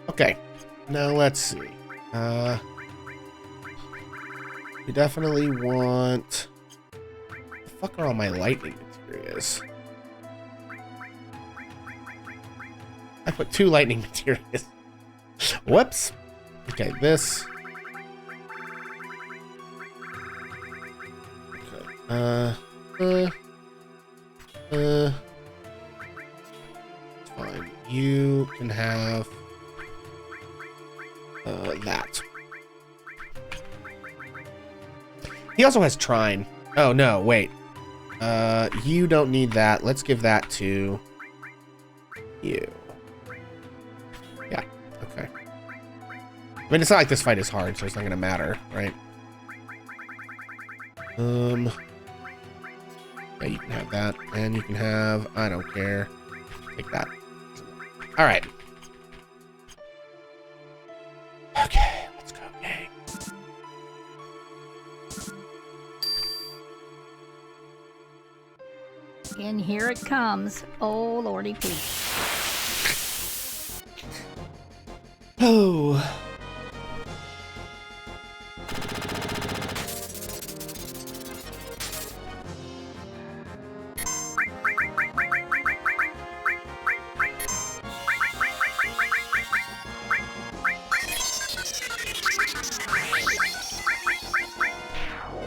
Okay, now let's see. We definitely want... The fuck are all my lightning materials? I put 2 lightning materials. Whoops. Okay, this. Okay. It's fine. You can have that. He also has Trine. Oh no, wait. You don't need that. Let's give that to you. Yeah, okay. I mean, it's not like this fight is hard, so it's not gonna matter, right? Yeah, you can have that, and you can have, I don't care. Take that. Alright. Okay, let's go, gang. And here it comes. Oh, lordy please. Oh.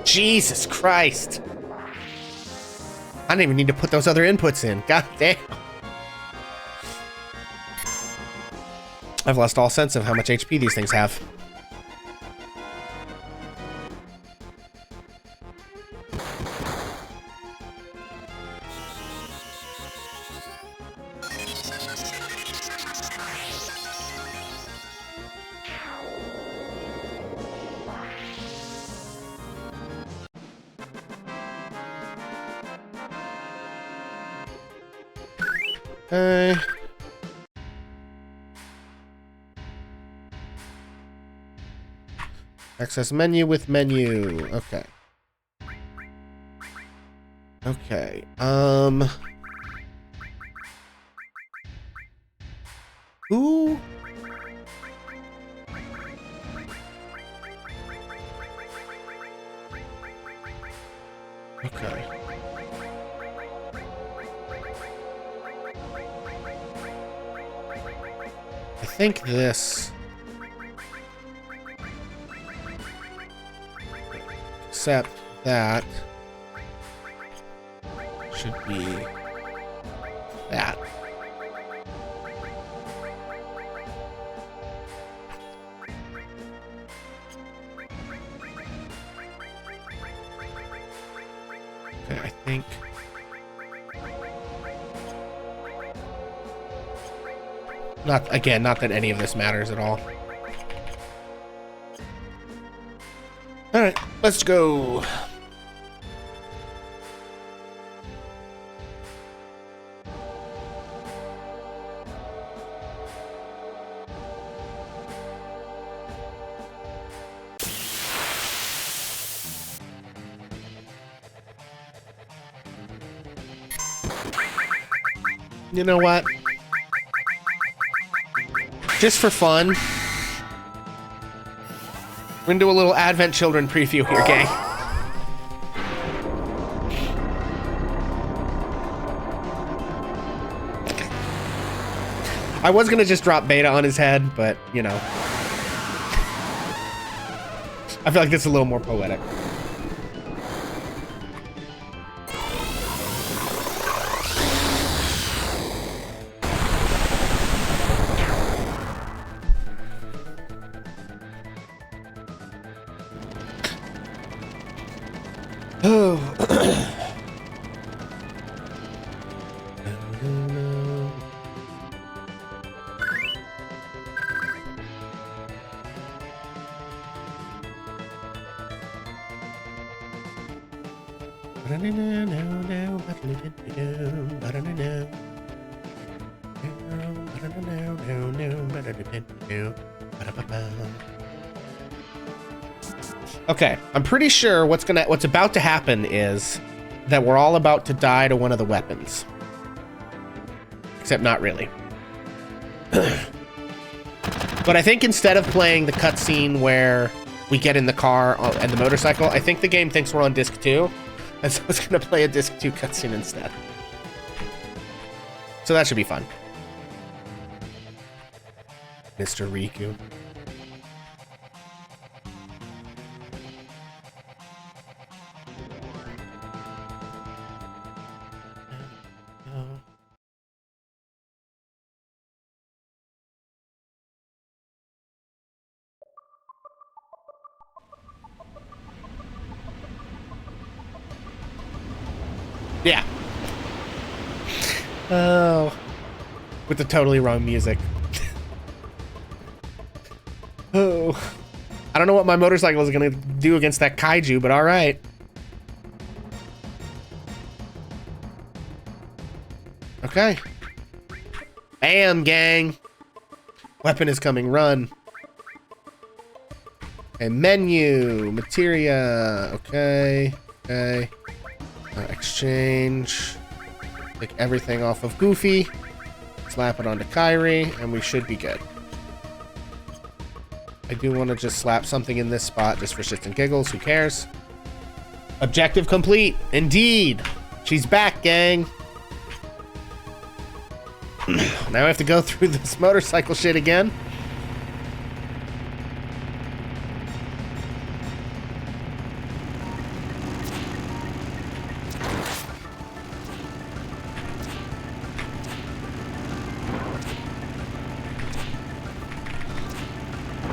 Jesus Christ. I didn't even need to put those other inputs in. God damn. I've lost all sense of how much HP these things have. Okay. Access menu with menu. Okay. Okay. Who? Okay. I think this. Except that should be that. Okay, I think. Not that any of this matters at all. All right, let's go. You know what? Just for fun, we're gonna do a little Advent Children preview here, gang. I was gonna just drop beta on his head, but, you know. I feel like this is a little more poetic. Okay, I'm pretty sure what's about to happen is that we're all about to die to one of the weapons. Except not really. But I think instead of playing the cutscene where we get in the car and the motorcycle, I think the game thinks we're on disc 2. And so it's gonna play a disc 2 cutscene instead. So that should be fun. Mr. Riku. Yeah. Oh. With the totally wrong music. Oh. I don't know what my motorcycle is gonna do against that kaiju, but alright. Okay. Bam, gang. Weapon is coming, run. Okay, menu, materia, okay, okay. Exchange. Take everything off of Goofy. Slap it onto Kyrie, and we should be good. I do want to just slap something in this spot just for shits and giggles. Who cares? Objective complete. Indeed. She's back, gang. Now I have to go through this motorcycle shit again.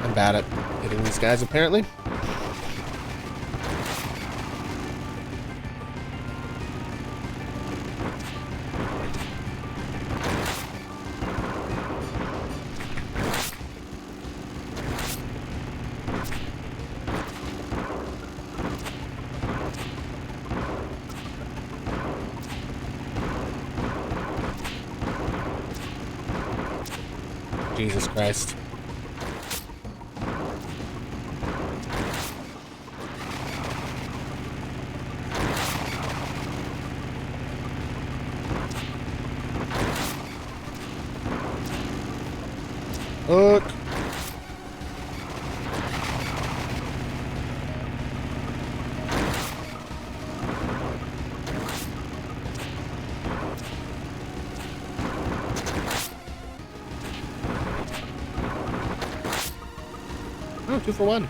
I'm bad at hitting these guys, apparently. Jesus Christ. Look. Oh, 2 for 1.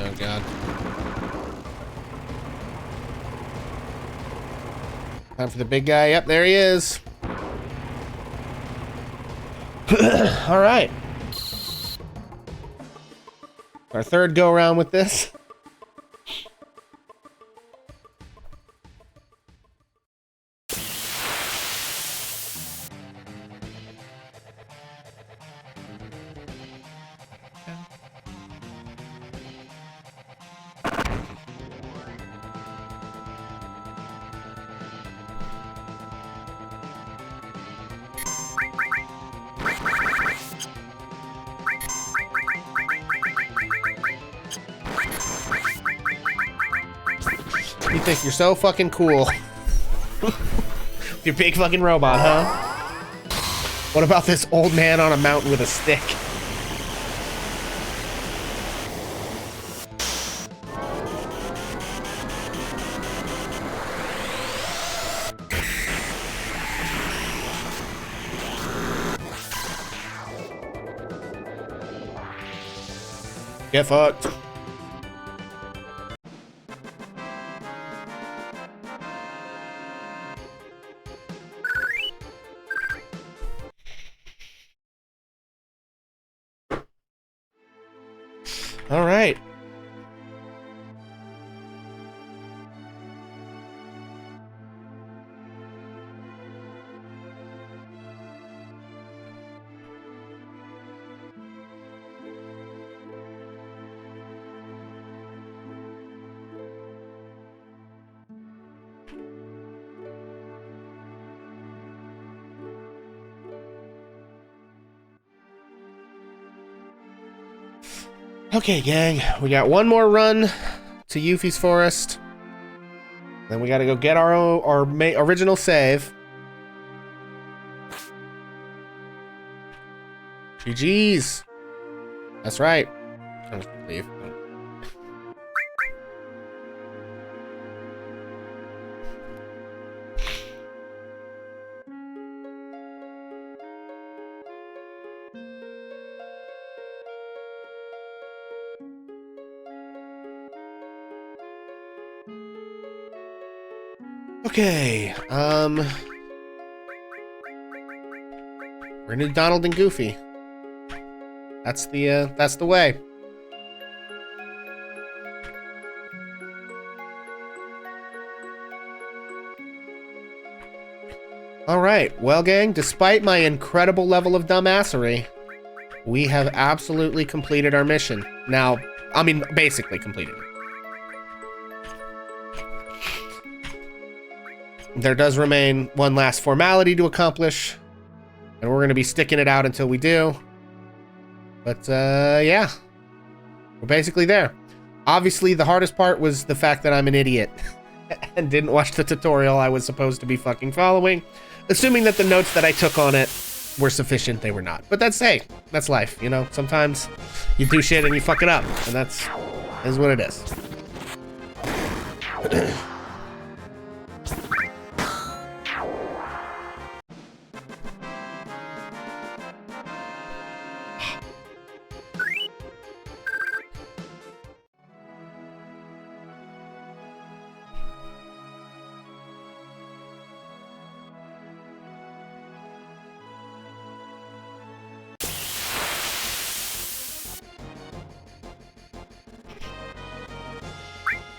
Oh, God. Time for the big guy. Yep, there he is. All right. Our third go around with this. You think you're so fucking cool. Your big fucking robot, huh? What about this old man on a mountain with a stick? Get fucked. All right. Okay, gang, we got one more run to Yuffie's Forest. Then we gotta go get our original save. GG's. That's right. I'm just gonna leave. Okay, we're gonna do Donald and Goofy. That's the way. All right, well, gang, despite my incredible level of dumbassery, we have absolutely completed our mission. Now, I mean, basically completed it. There does remain one last formality to accomplish, and we're going to be sticking it out until we do. But, yeah. We're basically there. Obviously, the hardest part was the fact that I'm an idiot and didn't watch the tutorial I was supposed to be fucking following. Assuming that the notes that I took on it were sufficient, they were not. But that's, hey, that's life, you know? Sometimes you do shit and you fuck it up, and that's what it is.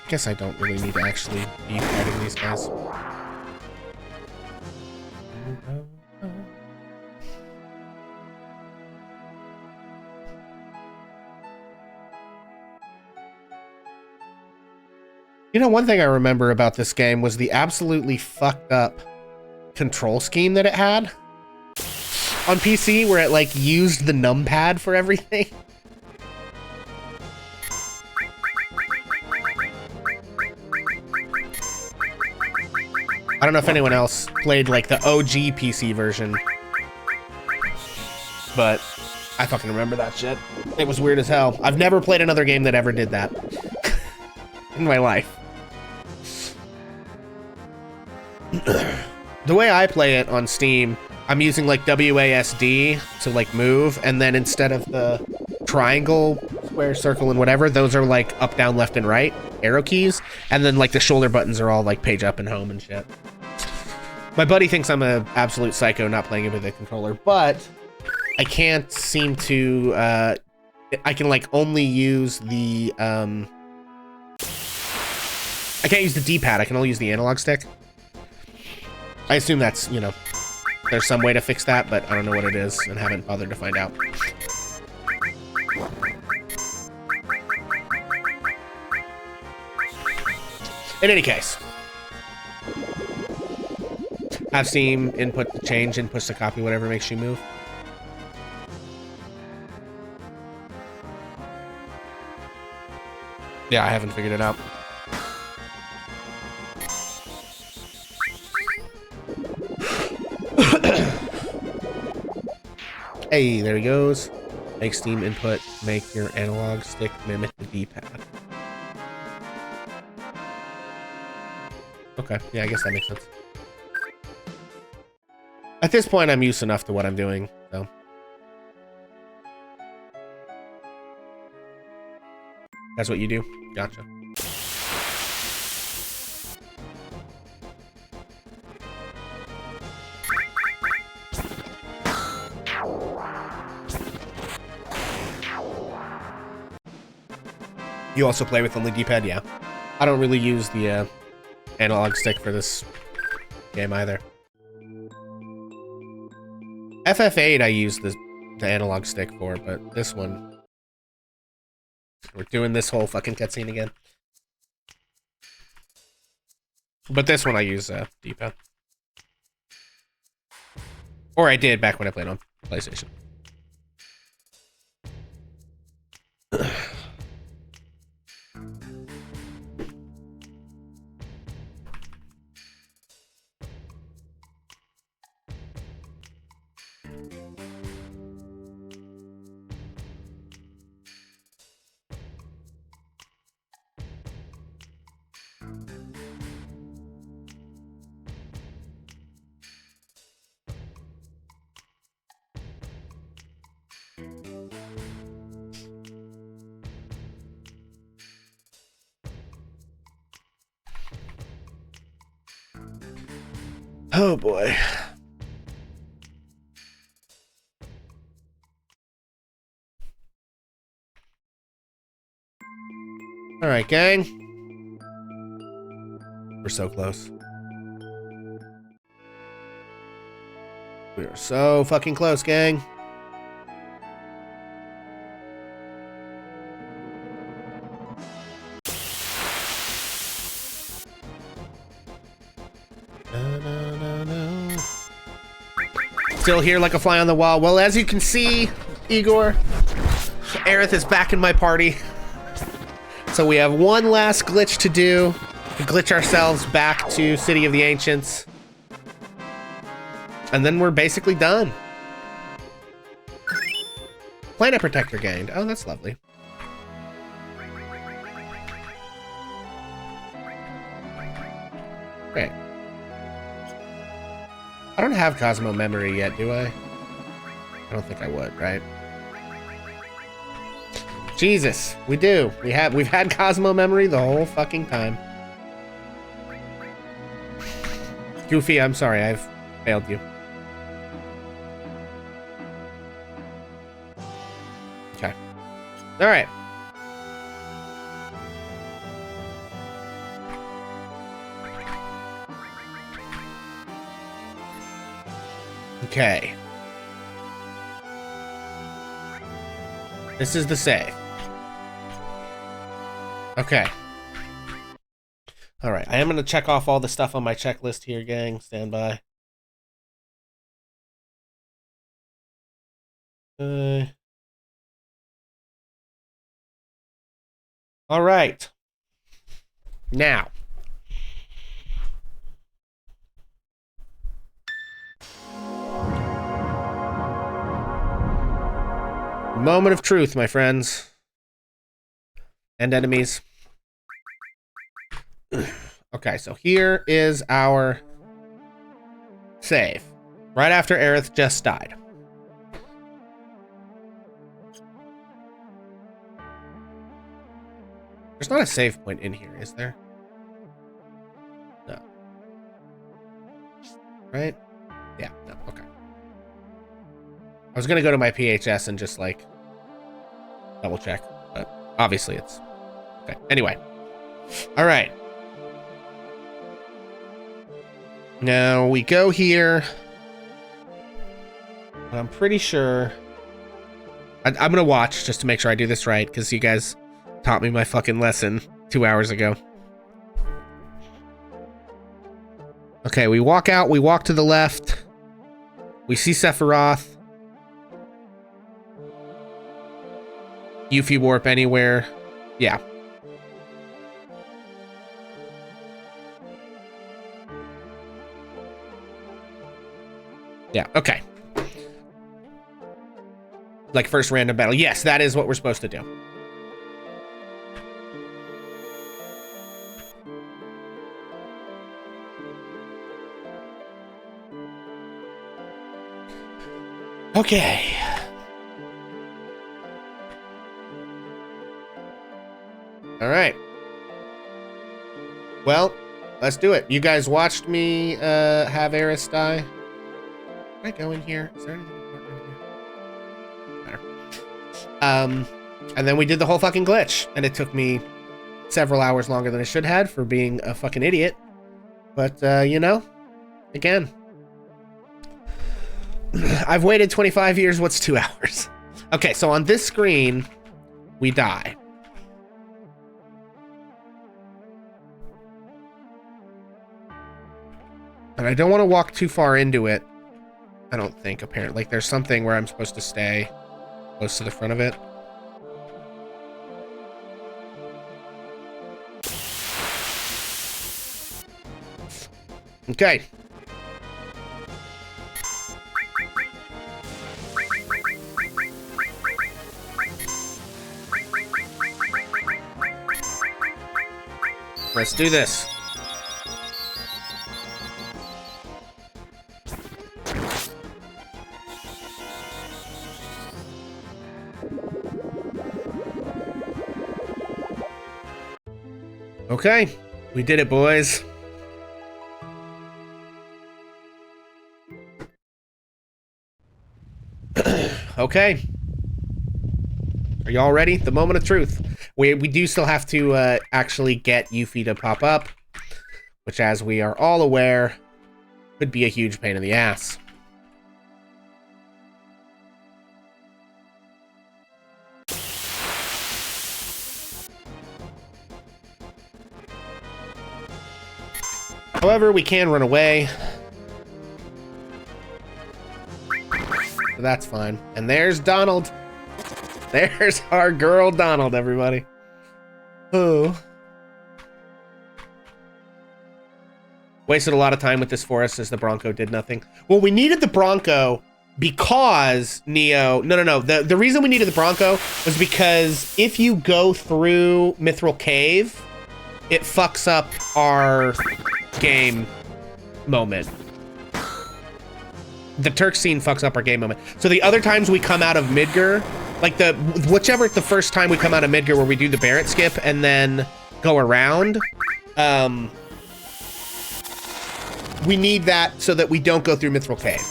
Guess I don't really need to actually be fighting these guys. You know, one thing I remember about this game was the absolutely fucked up control scheme that it had on PC, where it like used the numpad for everything. I don't know if anyone else played like the OG PC version, but I fucking remember that shit. It was weird as hell. I've never played another game that ever did that in my life. The way I play it on Steam, I'm using like WASD to like move, and then instead of the triangle, square, circle, and whatever, those are like up, down, left, and right arrow keys, and then like the shoulder buttons are all like page up and home and shit. My buddy thinks I'm an absolute psycho not playing it with a controller, but I can't seem to, I can like only use the, I can't use the D-pad, I can only use the analog stick. I assume that's, you know, there's some way to fix that, but I don't know what it is and haven't bothered to find out. In any case, have Steam input to change, inputs to copy, whatever makes you move. Yeah, I haven't figured it out. Hey, there he goes. Make Steam input, make your analog stick mimic the D-pad. Okay, yeah, I guess that makes sense. At this point, I'm used enough to what I'm doing, so. That's what you do? Gotcha. You also play with the D-pad? Yeah. I don't really use the analog stick for this game either. FF8 I use the analog stick for, but this one... We're doing this whole fucking cutscene again. But this one I use D-pad. Or I did back when I played on PlayStation. Oh boy. All right, gang. We're so close. We are so fucking close, gang. Still here like a fly on the wall. Well, as you can see, Igor, Aerith is back in my party. So we have one last glitch to do. To glitch ourselves back to City of the Ancients. And then we're basically done. Planet Protector gained. Oh, that's lovely. Great. I don't have Cosmo memory yet, do I? I don't think I would, right? Jesus, we do. We've had Cosmo memory the whole fucking time. Goofy, I'm sorry, I've failed you. Okay. All right. Okay. This is the save. Okay. All right. I am going to check off all the stuff on my checklist here, gang. Stand by. All right. Now. Moment of truth, my friends. And enemies. Okay, so here is our save. Right after Aerith just died. There's not a save point in here, is there? No. Right? Yeah, no, okay. I was gonna go to my PHS and just, like, double check, but obviously it's... Okay, anyway. Alright. Now, we go here. I'm pretty sure... I'm gonna watch just to make sure I do this right, because you guys taught me my fucking lesson 2 hours ago. Okay, we walk out, we walk to the left. We see Sephiroth. Yuffie warp anywhere. Yeah. Yeah, okay. Like first random battle. Yes, that is what we're supposed to do. Okay. All right. Well, let's do it. You guys watched me have Aerith die. Can I go in here? Is there anything important in here? Better. And then we did the whole fucking glitch, and it took me several hours longer than I should have for being a fucking idiot. But you know, again, I've waited 25 years. What's 2 hours? Okay, so on this screen, we die. And I don't want to walk too far into it. I don't think, apparently. Like, there's something where I'm supposed to stay close to the front of it. Okay. Let's do this. Okay, we did it, boys. Okay. Are y'all ready? The moment of truth. We do still have to actually get Yuffie to pop up, which, as we are all aware, could be a huge pain in the ass. However, we can run away. So that's fine. And there's Donald. There's our girl Donald, everybody. Oh. Wasted a lot of time with this forest as the Bronco did nothing. Well, we needed the Bronco because, Neo... No. The reason we needed the Bronco was because if you go through Mithril Cave, it fucks up our game moment. The Turk scene fucks up our game moment. So the other times we come out of Midgar, like the first time we come out of Midgar where we do the Barrett skip and then go around, we need that so that we don't go through Mithril Cave.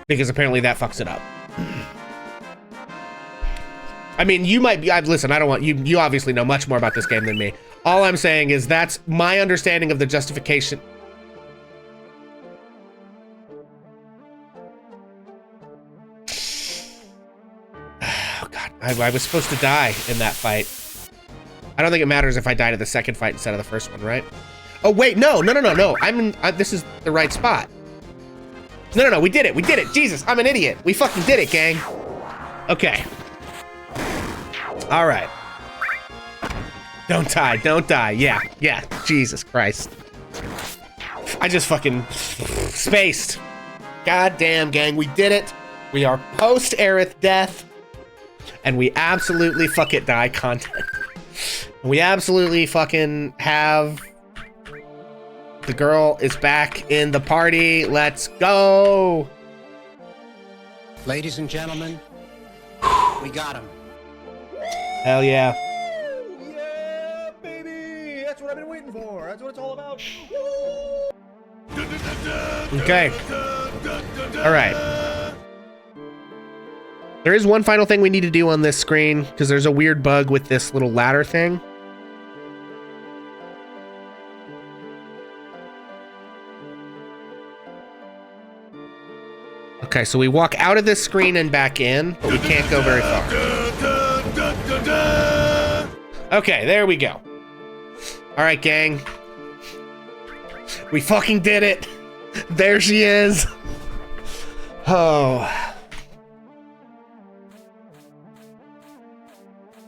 Because apparently that fucks it up. I mean, you might be, listen, I don't want, you obviously know much more about this game than me. All I'm saying is that's my understanding of the justification. Oh God, I was supposed to die in that fight. I don't think it matters if I died at the second fight instead of the first one, right? Oh wait, no. This is the right spot. No, we did it. Jesus, I'm an idiot. We fucking did it, gang. Okay. All right. Don't die. Yeah. Jesus Christ. I just fucking spaced. Goddamn, gang, we did it. We are post Aerith death, and we absolutely die content. We absolutely fucking have. The girl is back in the party. Let's go. Ladies and gentlemen, we got him. Hell yeah. Yeah, baby! That's what I've been waiting for. That's what it's all about. Okay. All right. There is one final thing we need to do on this screen because there's a weird bug with this little ladder thing. Okay, so we walk out of this screen and back in, but we can't go very far. Okay, there we go. All right, gang. We fucking did it. There she is. Oh.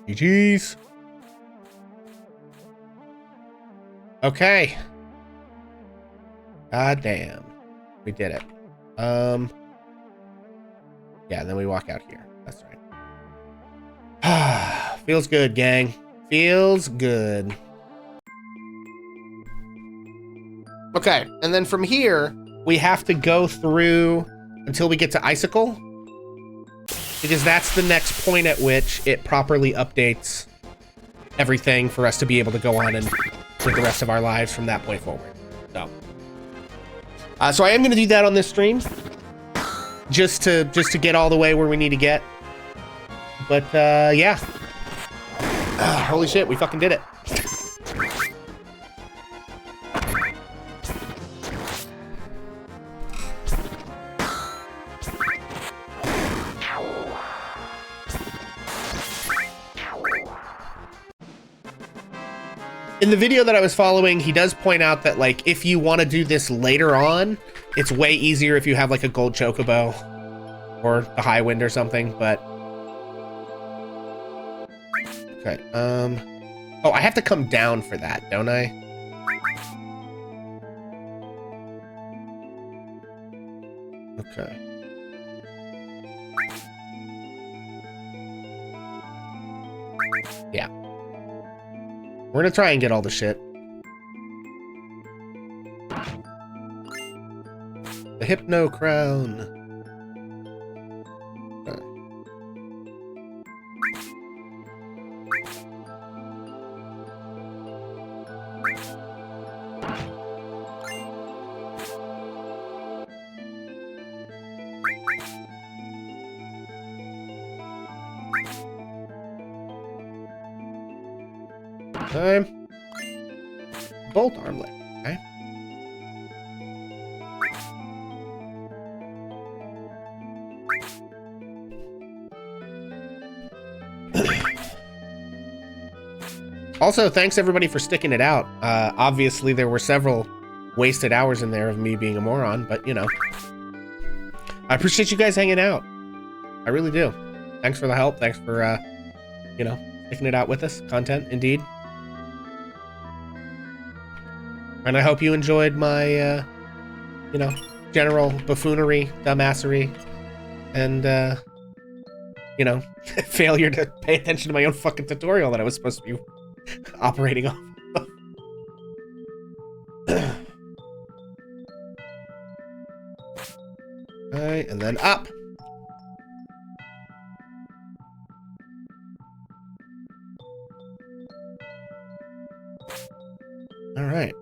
GG's. Okay. God damn. We did it. Yeah, and then we walk out here. That's right. Feels good, gang. Feels good. Okay, and then from here, we have to go through until we get to Icicle. Because that's the next point at which it properly updates everything for us to be able to go on and with the rest of our lives from that point forward. So, so I am going to do that on this stream, just to get all the way where we need to get. But yeah, holy shit, we fucking did it. In the video that I was following, he does point out that, like, if you want to do this later on, it's way easier if you have, like, a gold chocobo or the high wind or something, but... Okay, oh, I have to come down for that, don't I? Okay. Yeah. We're gonna try and get all the shit. The Hypno Crown. Okay. Time. Bolt armlet. Okay. Also, thanks everybody for sticking it out. Obviously, there were several wasted hours in there of me being a moron, but you know, I appreciate you guys hanging out. I really do. Thanks for the help. Thanks for, you know, sticking it out with us. Content, indeed. And I hope you enjoyed my, you know, general buffoonery, dumbassery, and, you know, failure to pay attention to my own fucking tutorial that I was supposed to be operating off of. Alright, and then up. Alright.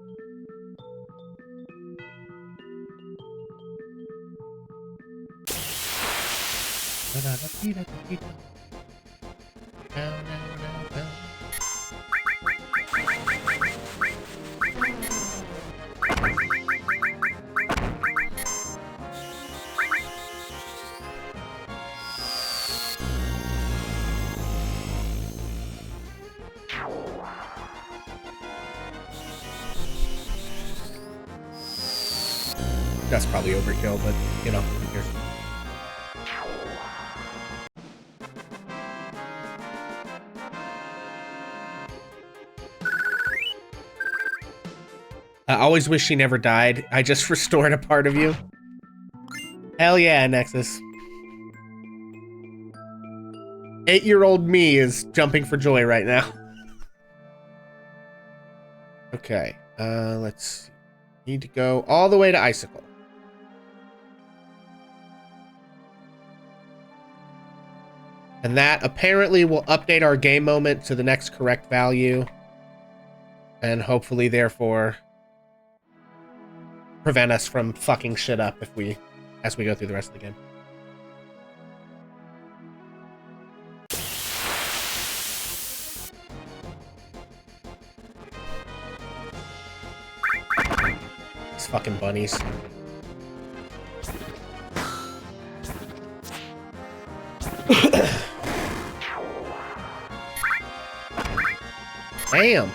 That's probably overkill, but you know, who cares? I always wish she never died. I just restored a part of you. Hell yeah, Nexus. 8-year-old me is jumping for joy right now. Okay, let's see. Need to go all the way to Icicle. And that apparently will update our game moment to the next correct value. And hopefully, therefore, prevent us from fucking shit up as we go through the rest of the game. These fucking bunnies. Damn.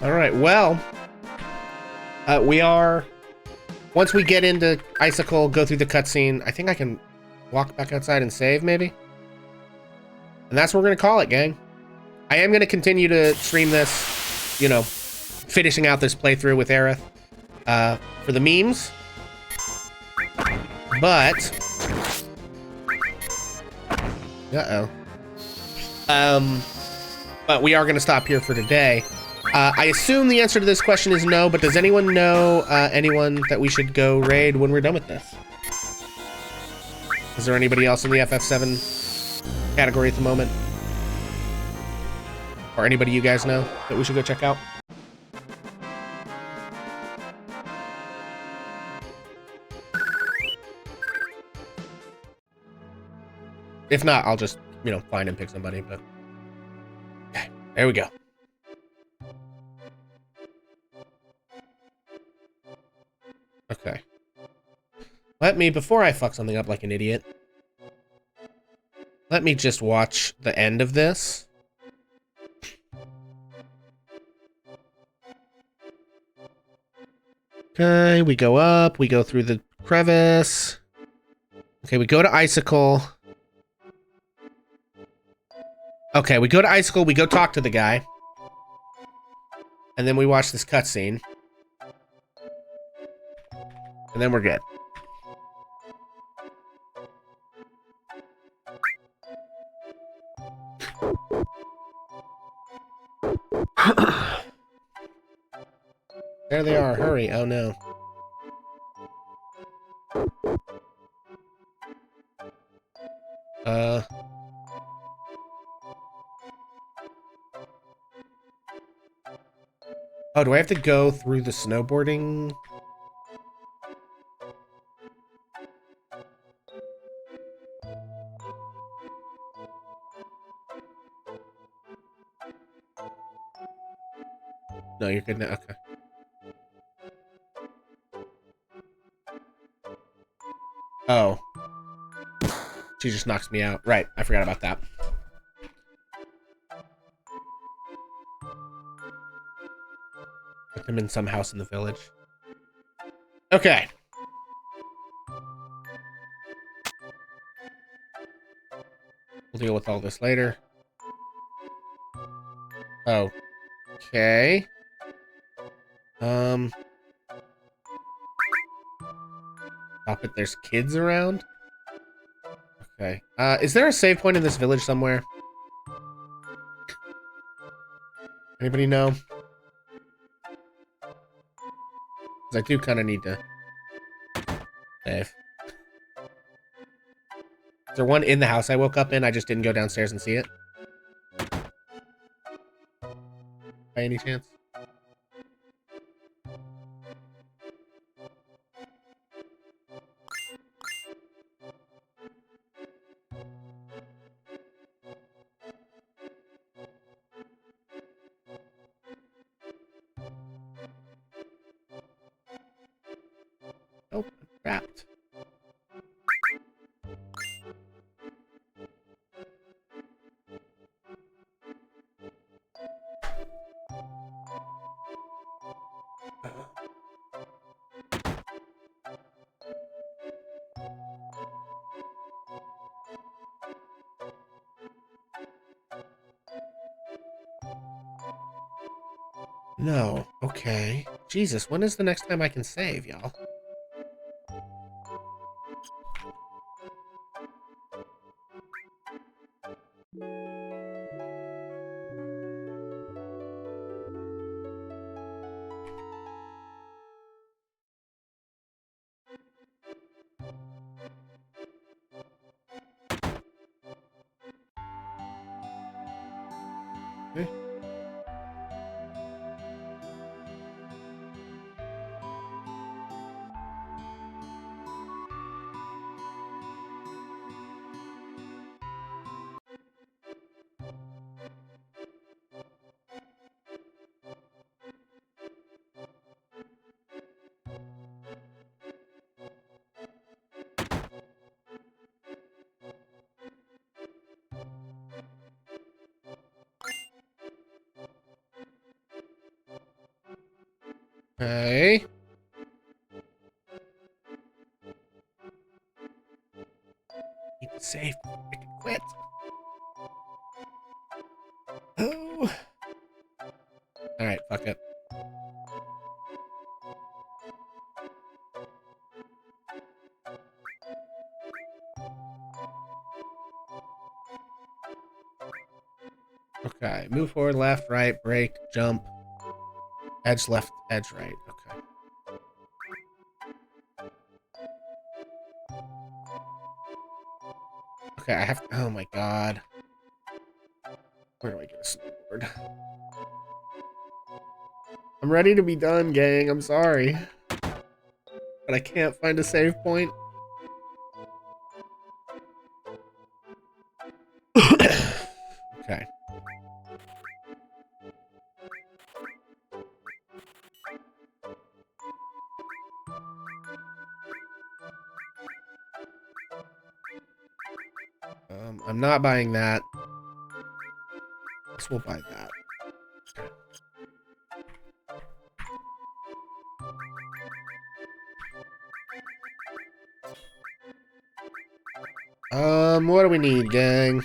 All right, well, we are, once we get into Icicle, go through the cutscene, I think I can walk back outside and save, maybe? And that's what we're going to call it, gang. I am going to continue to stream this, you know, finishing out this playthrough with Aerith for the memes. But... Uh-oh. But we are going to stop here for today. I assume the answer to this question is no, but does anyone know anyone that we should go raid when we're done with this? Is there anybody else in the FF7 category at the moment? Or anybody you guys know that we should go check out? If not, I'll just, you know, find and pick somebody, but... Okay, there we go. Okay. Let me, before I fuck something up like an idiot, let me just watch the end of this. Okay, we go up, we go through the crevice. Okay, we go to Icicle. Okay, we go to Icicle, we go talk to the guy. And then we watch this cutscene. And then we're good. There they are, hurry, oh no. Oh, do I have to go through the snowboarding? No, you're good now, okay. Oh. She just knocks me out. Right, I forgot about that. Put them in some house in the village. Okay. We'll deal with all this later. Oh. Okay. Stop it, there's kids around? Okay. Is there a save point in this village somewhere? Anybody know? Because I do kind of need to save. Is there one in the house I woke up in? I just didn't go downstairs and see it? By any chance? Oh, trapped. No. Okay. Jesus, when is the next time I can save, y'all? Okay. Okay. Need to save. I can quit. Oh. Alright, fuck it. Okay, move forward, left, right, break, jump, edge left, edge right. Okay. Okay, I have. Oh my god. Where do I get a snowboard? I'm ready to be done, gang. I'm sorry. But I can't find a save point. Okay. I'm not buying that. Guess we'll buy that. What do we need, gang?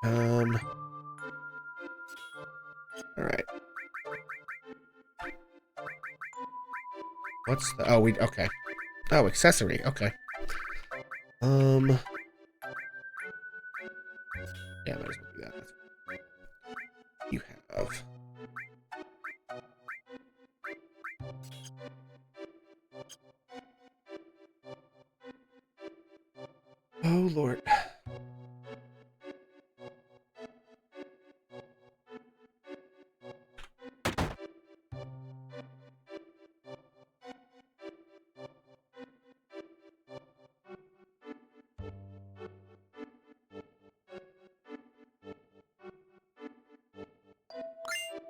All right. What's the? Oh, okay. Oh, accessory. Okay. Yeah, might as well do that. That's you have. Oh Lord.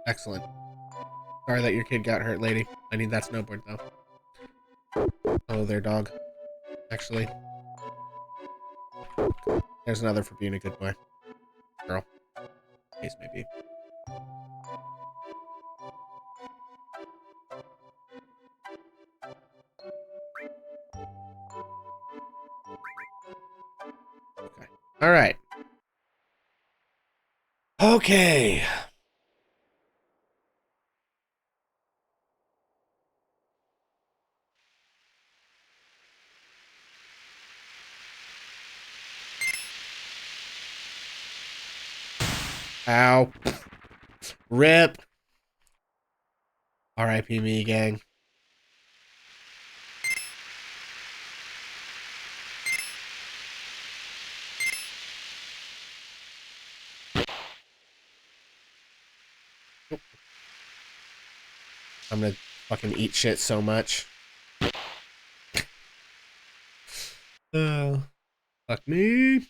Excellent. Sorry that your kid got hurt, lady. I need that snowboard, though. Oh, there, dog. Actually. There's another for being a good boy. Girl. Case maybe. Okay. Alright. Okay. Ow. Rip. R.I.P. me, gang. I'm gonna fucking eat shit so much. Fuck me.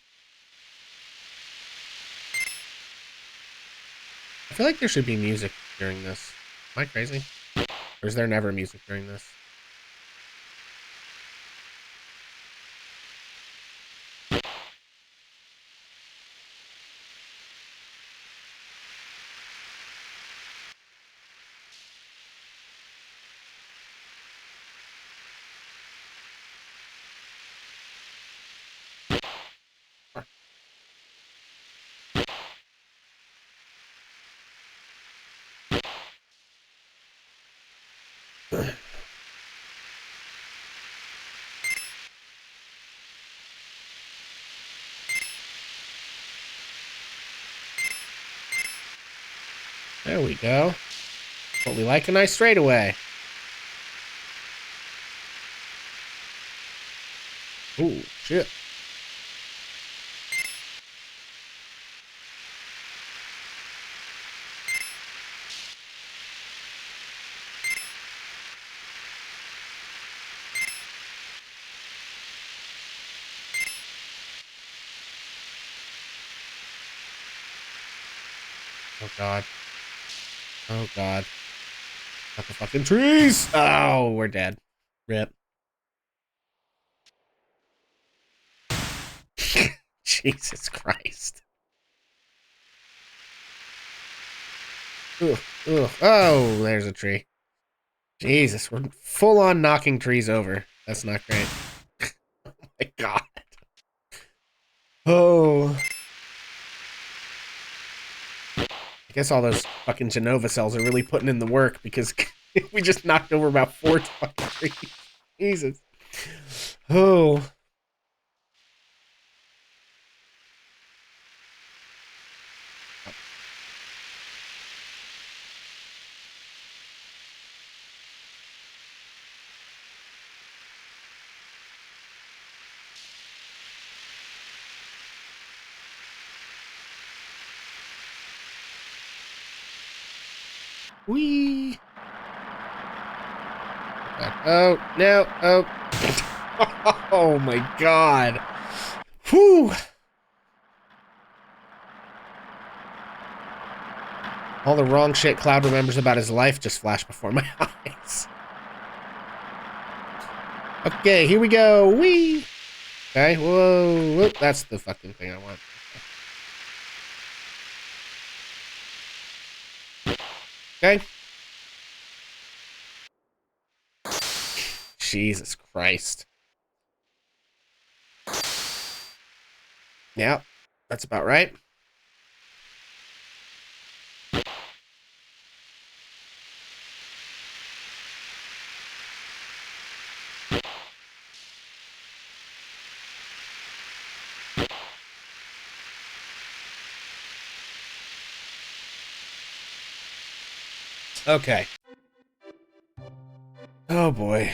I feel like there should be music during this. Am I crazy? Or is there never music during this? There we go. What we like a nice straightaway. Ooh, shit. Oh god. Oh god. Not the fucking trees! Oh, we're dead. Rip. Jesus Christ. Ugh, ugh. Oh, there's a tree. Jesus, we're full on knocking trees over. That's not great. Oh my god. Oh. guess all those fucking Genova cells are really putting in the work because we just knocked over about 4 fucking trees. Jesus. Oh. Whee! Oh, no, oh. Oh my god. Whew! All the wrong shit Cloud remembers about his life just flashed before my eyes. Okay, here we go. Whee! Okay, whoa, whoa. That's the fucking thing I want. Okay. Jesus Christ. Yeah, that's about right. Okay. Oh boy.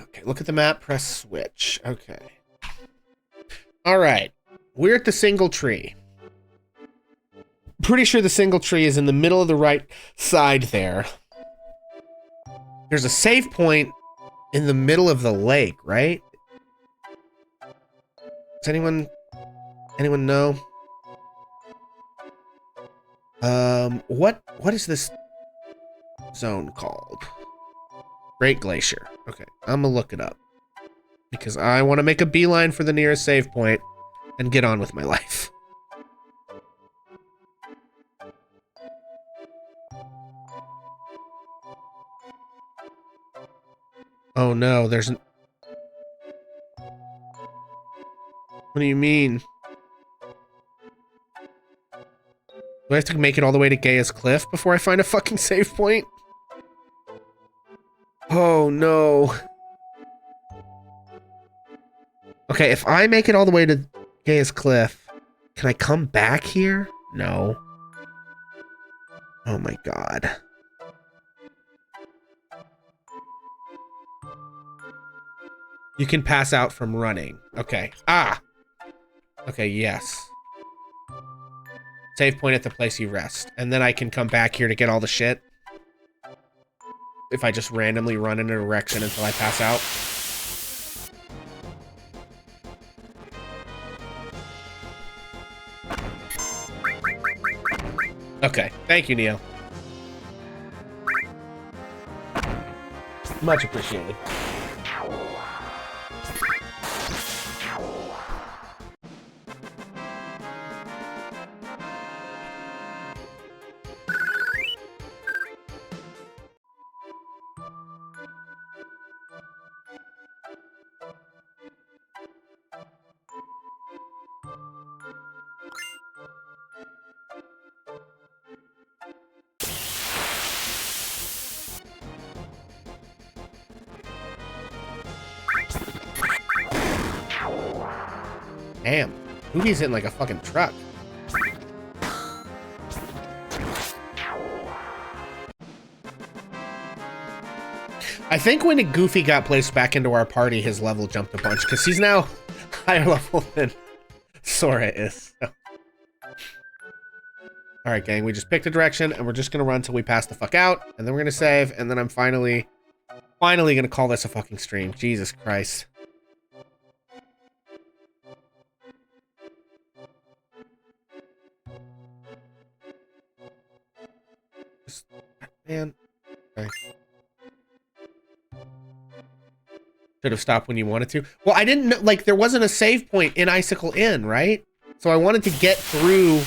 Okay, look at the map, press switch. Okay. All right. We're at the single tree. Pretty sure the single tree is in the middle of the right side there. There's a save point in the middle of the lake, right? Does anyone know? What is this zone called? Great Glacier. Okay, I'm gonna look it up because I want to make a beeline for the nearest save point and get on with my life. Oh no, there's an... What do you mean? Do I have to make it all the way to Gaia's Cliff before I find a fucking save point? Oh no. Okay, if I make it all the way to Gaia's Cliff, can I come back here? No. Oh my god. You can pass out from running. Okay. Ah! Okay, yes. Save point at the place you rest. And then I can come back here to get all the shit. If I just randomly run in a direction until I pass out. Okay, thank you, Neo. Much appreciated. Damn, Hootie's in like a fucking truck. I think when Goofy got placed back into our party, his level jumped a bunch, because he's now higher level than Sora is. So. Alright, gang, we just picked a direction, and we're just gonna run till we pass the fuck out, and then we're gonna save, and then I'm finally gonna call this a fucking stream. Jesus Christ. Man. Okay. Should have stopped when you wanted to. Well, I didn't know, like, there wasn't a save point in Icicle Inn, right? So I wanted to get through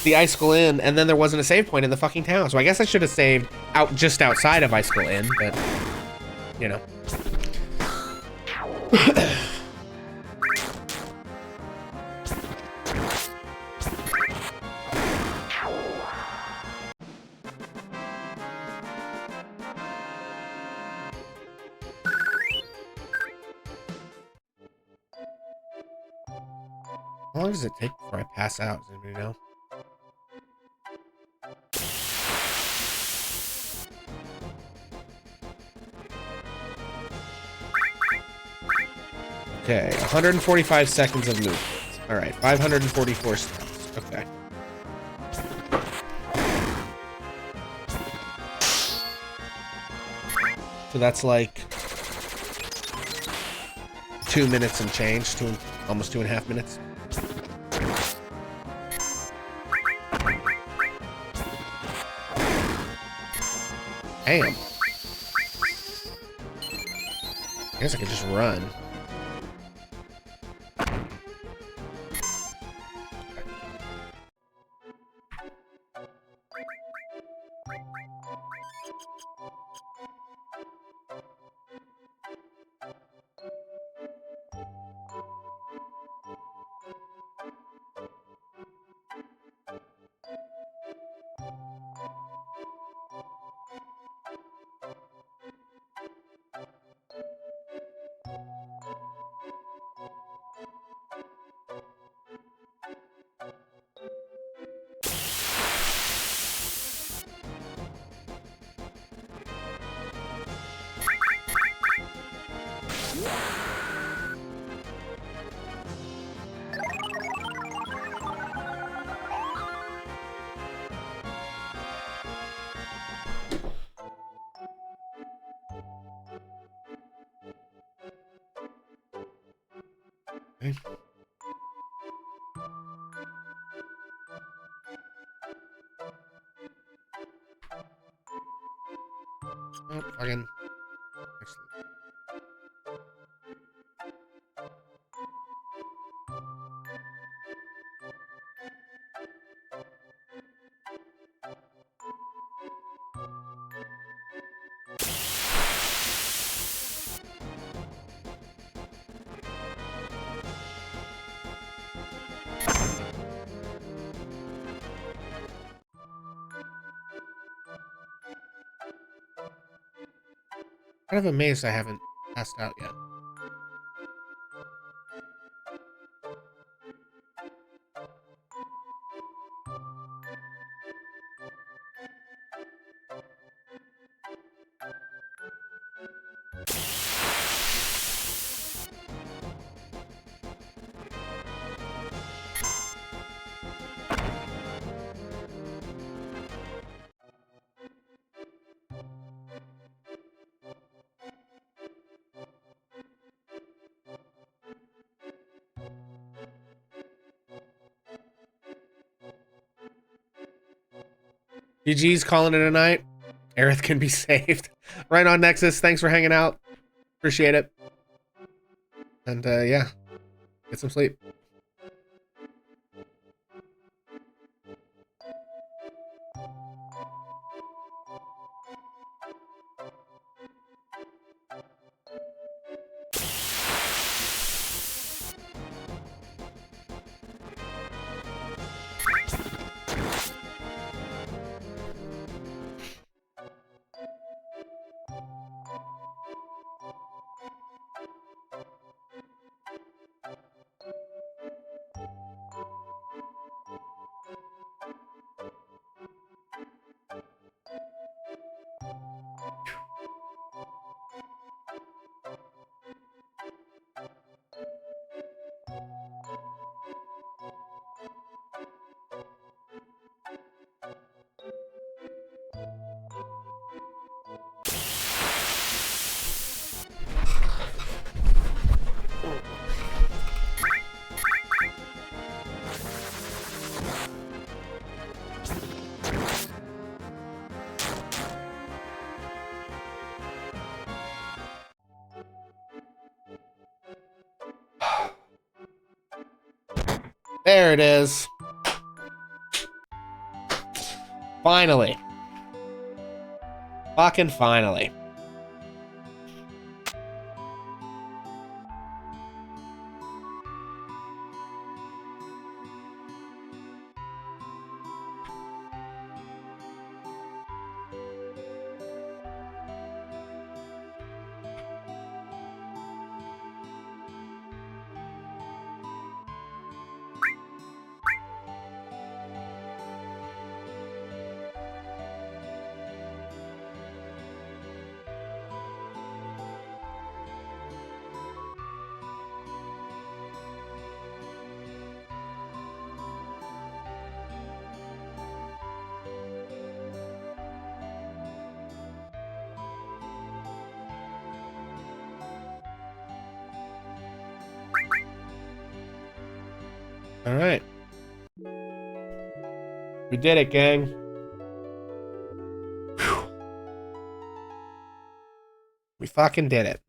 the Icicle Inn, and then there wasn't a save point in the fucking town. So I guess I should have saved out just outside of Icicle Inn, but you know. How long does it take before I pass out? Does anybody know? Okay, 145 seconds of movement. All right, 544 steps. Okay. So that's like 2 minutes and change, almost 2.5 minutes. Damn. I guess I could just run. Okay. Oh, fucking. Actually. Kind of amazed I haven't passed out yet. GG's calling it a night. Aerith can be saved. Right on, Nexus. Thanks for hanging out. Appreciate it. And yeah, get some sleep. There it is. Finally. Fucking finally. All right. We did it, gang. Whew. We fucking did it.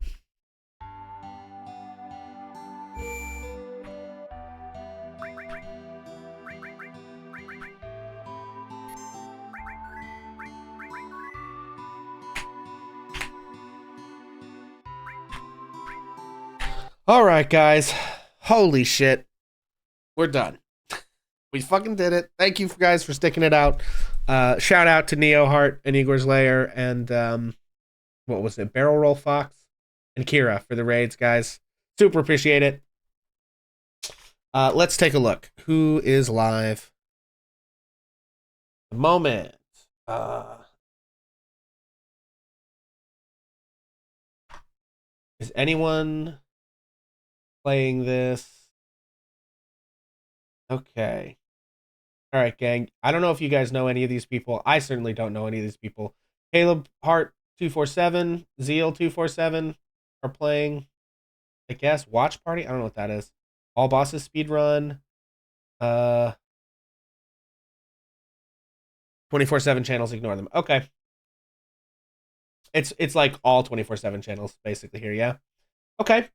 All right, guys. Holy shit. We're done. We fucking did it. Thank you guys for sticking it out. Shout out to Neoheart and Igor's Lair and what was it? Barrel Roll Fox and Kira for the raids, guys. Super appreciate it. Let's take a look. Who is live? The moment. Is anyone playing this? Okay. All right, gang. I don't know if you guys know any of these people. I certainly don't know any of these people. Caleb Hart 247, Zeal 247 are playing, I guess, Watch Party. I don't know what that is. All Bosses Speed Run. 24/7 channels, ignore them. Okay. It's like all 24/7 channels basically here, yeah. Okay.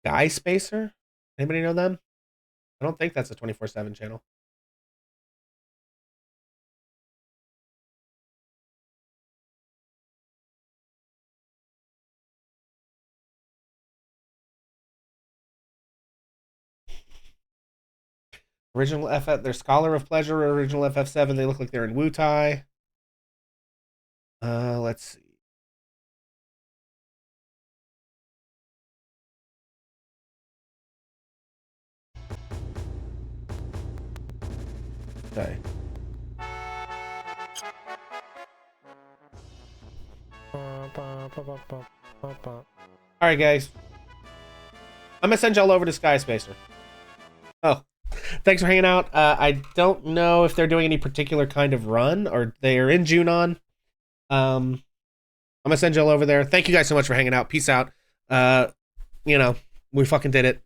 Guy Spacer? Anybody know them? I don't think that's a 24/7 channel. Original FF, they're Scholar of Pleasure, original FF7. They look like they're in Wutai. Let's see. Okay. Alright, guys. I'm gonna send y'all over to Sky Spacer. Oh. Thanks for hanging out. I don't know if they're doing any particular kind of run or they're in Junon. I'm gonna send y'all over there. Thank you guys so much for hanging out. Peace out. You know, we fucking did it.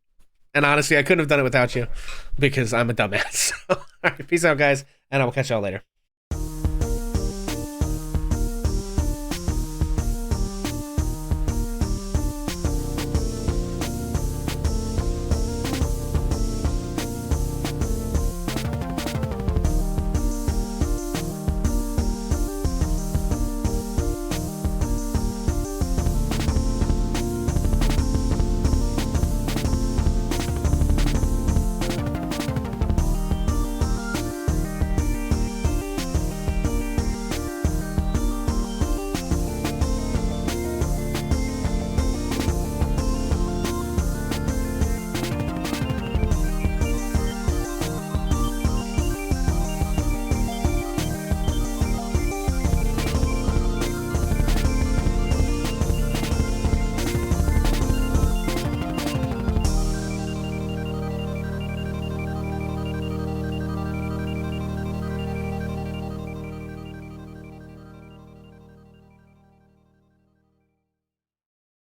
And honestly, I couldn't have done it without you because I'm a dumbass. All right, peace out, guys, and I will catch y'all later.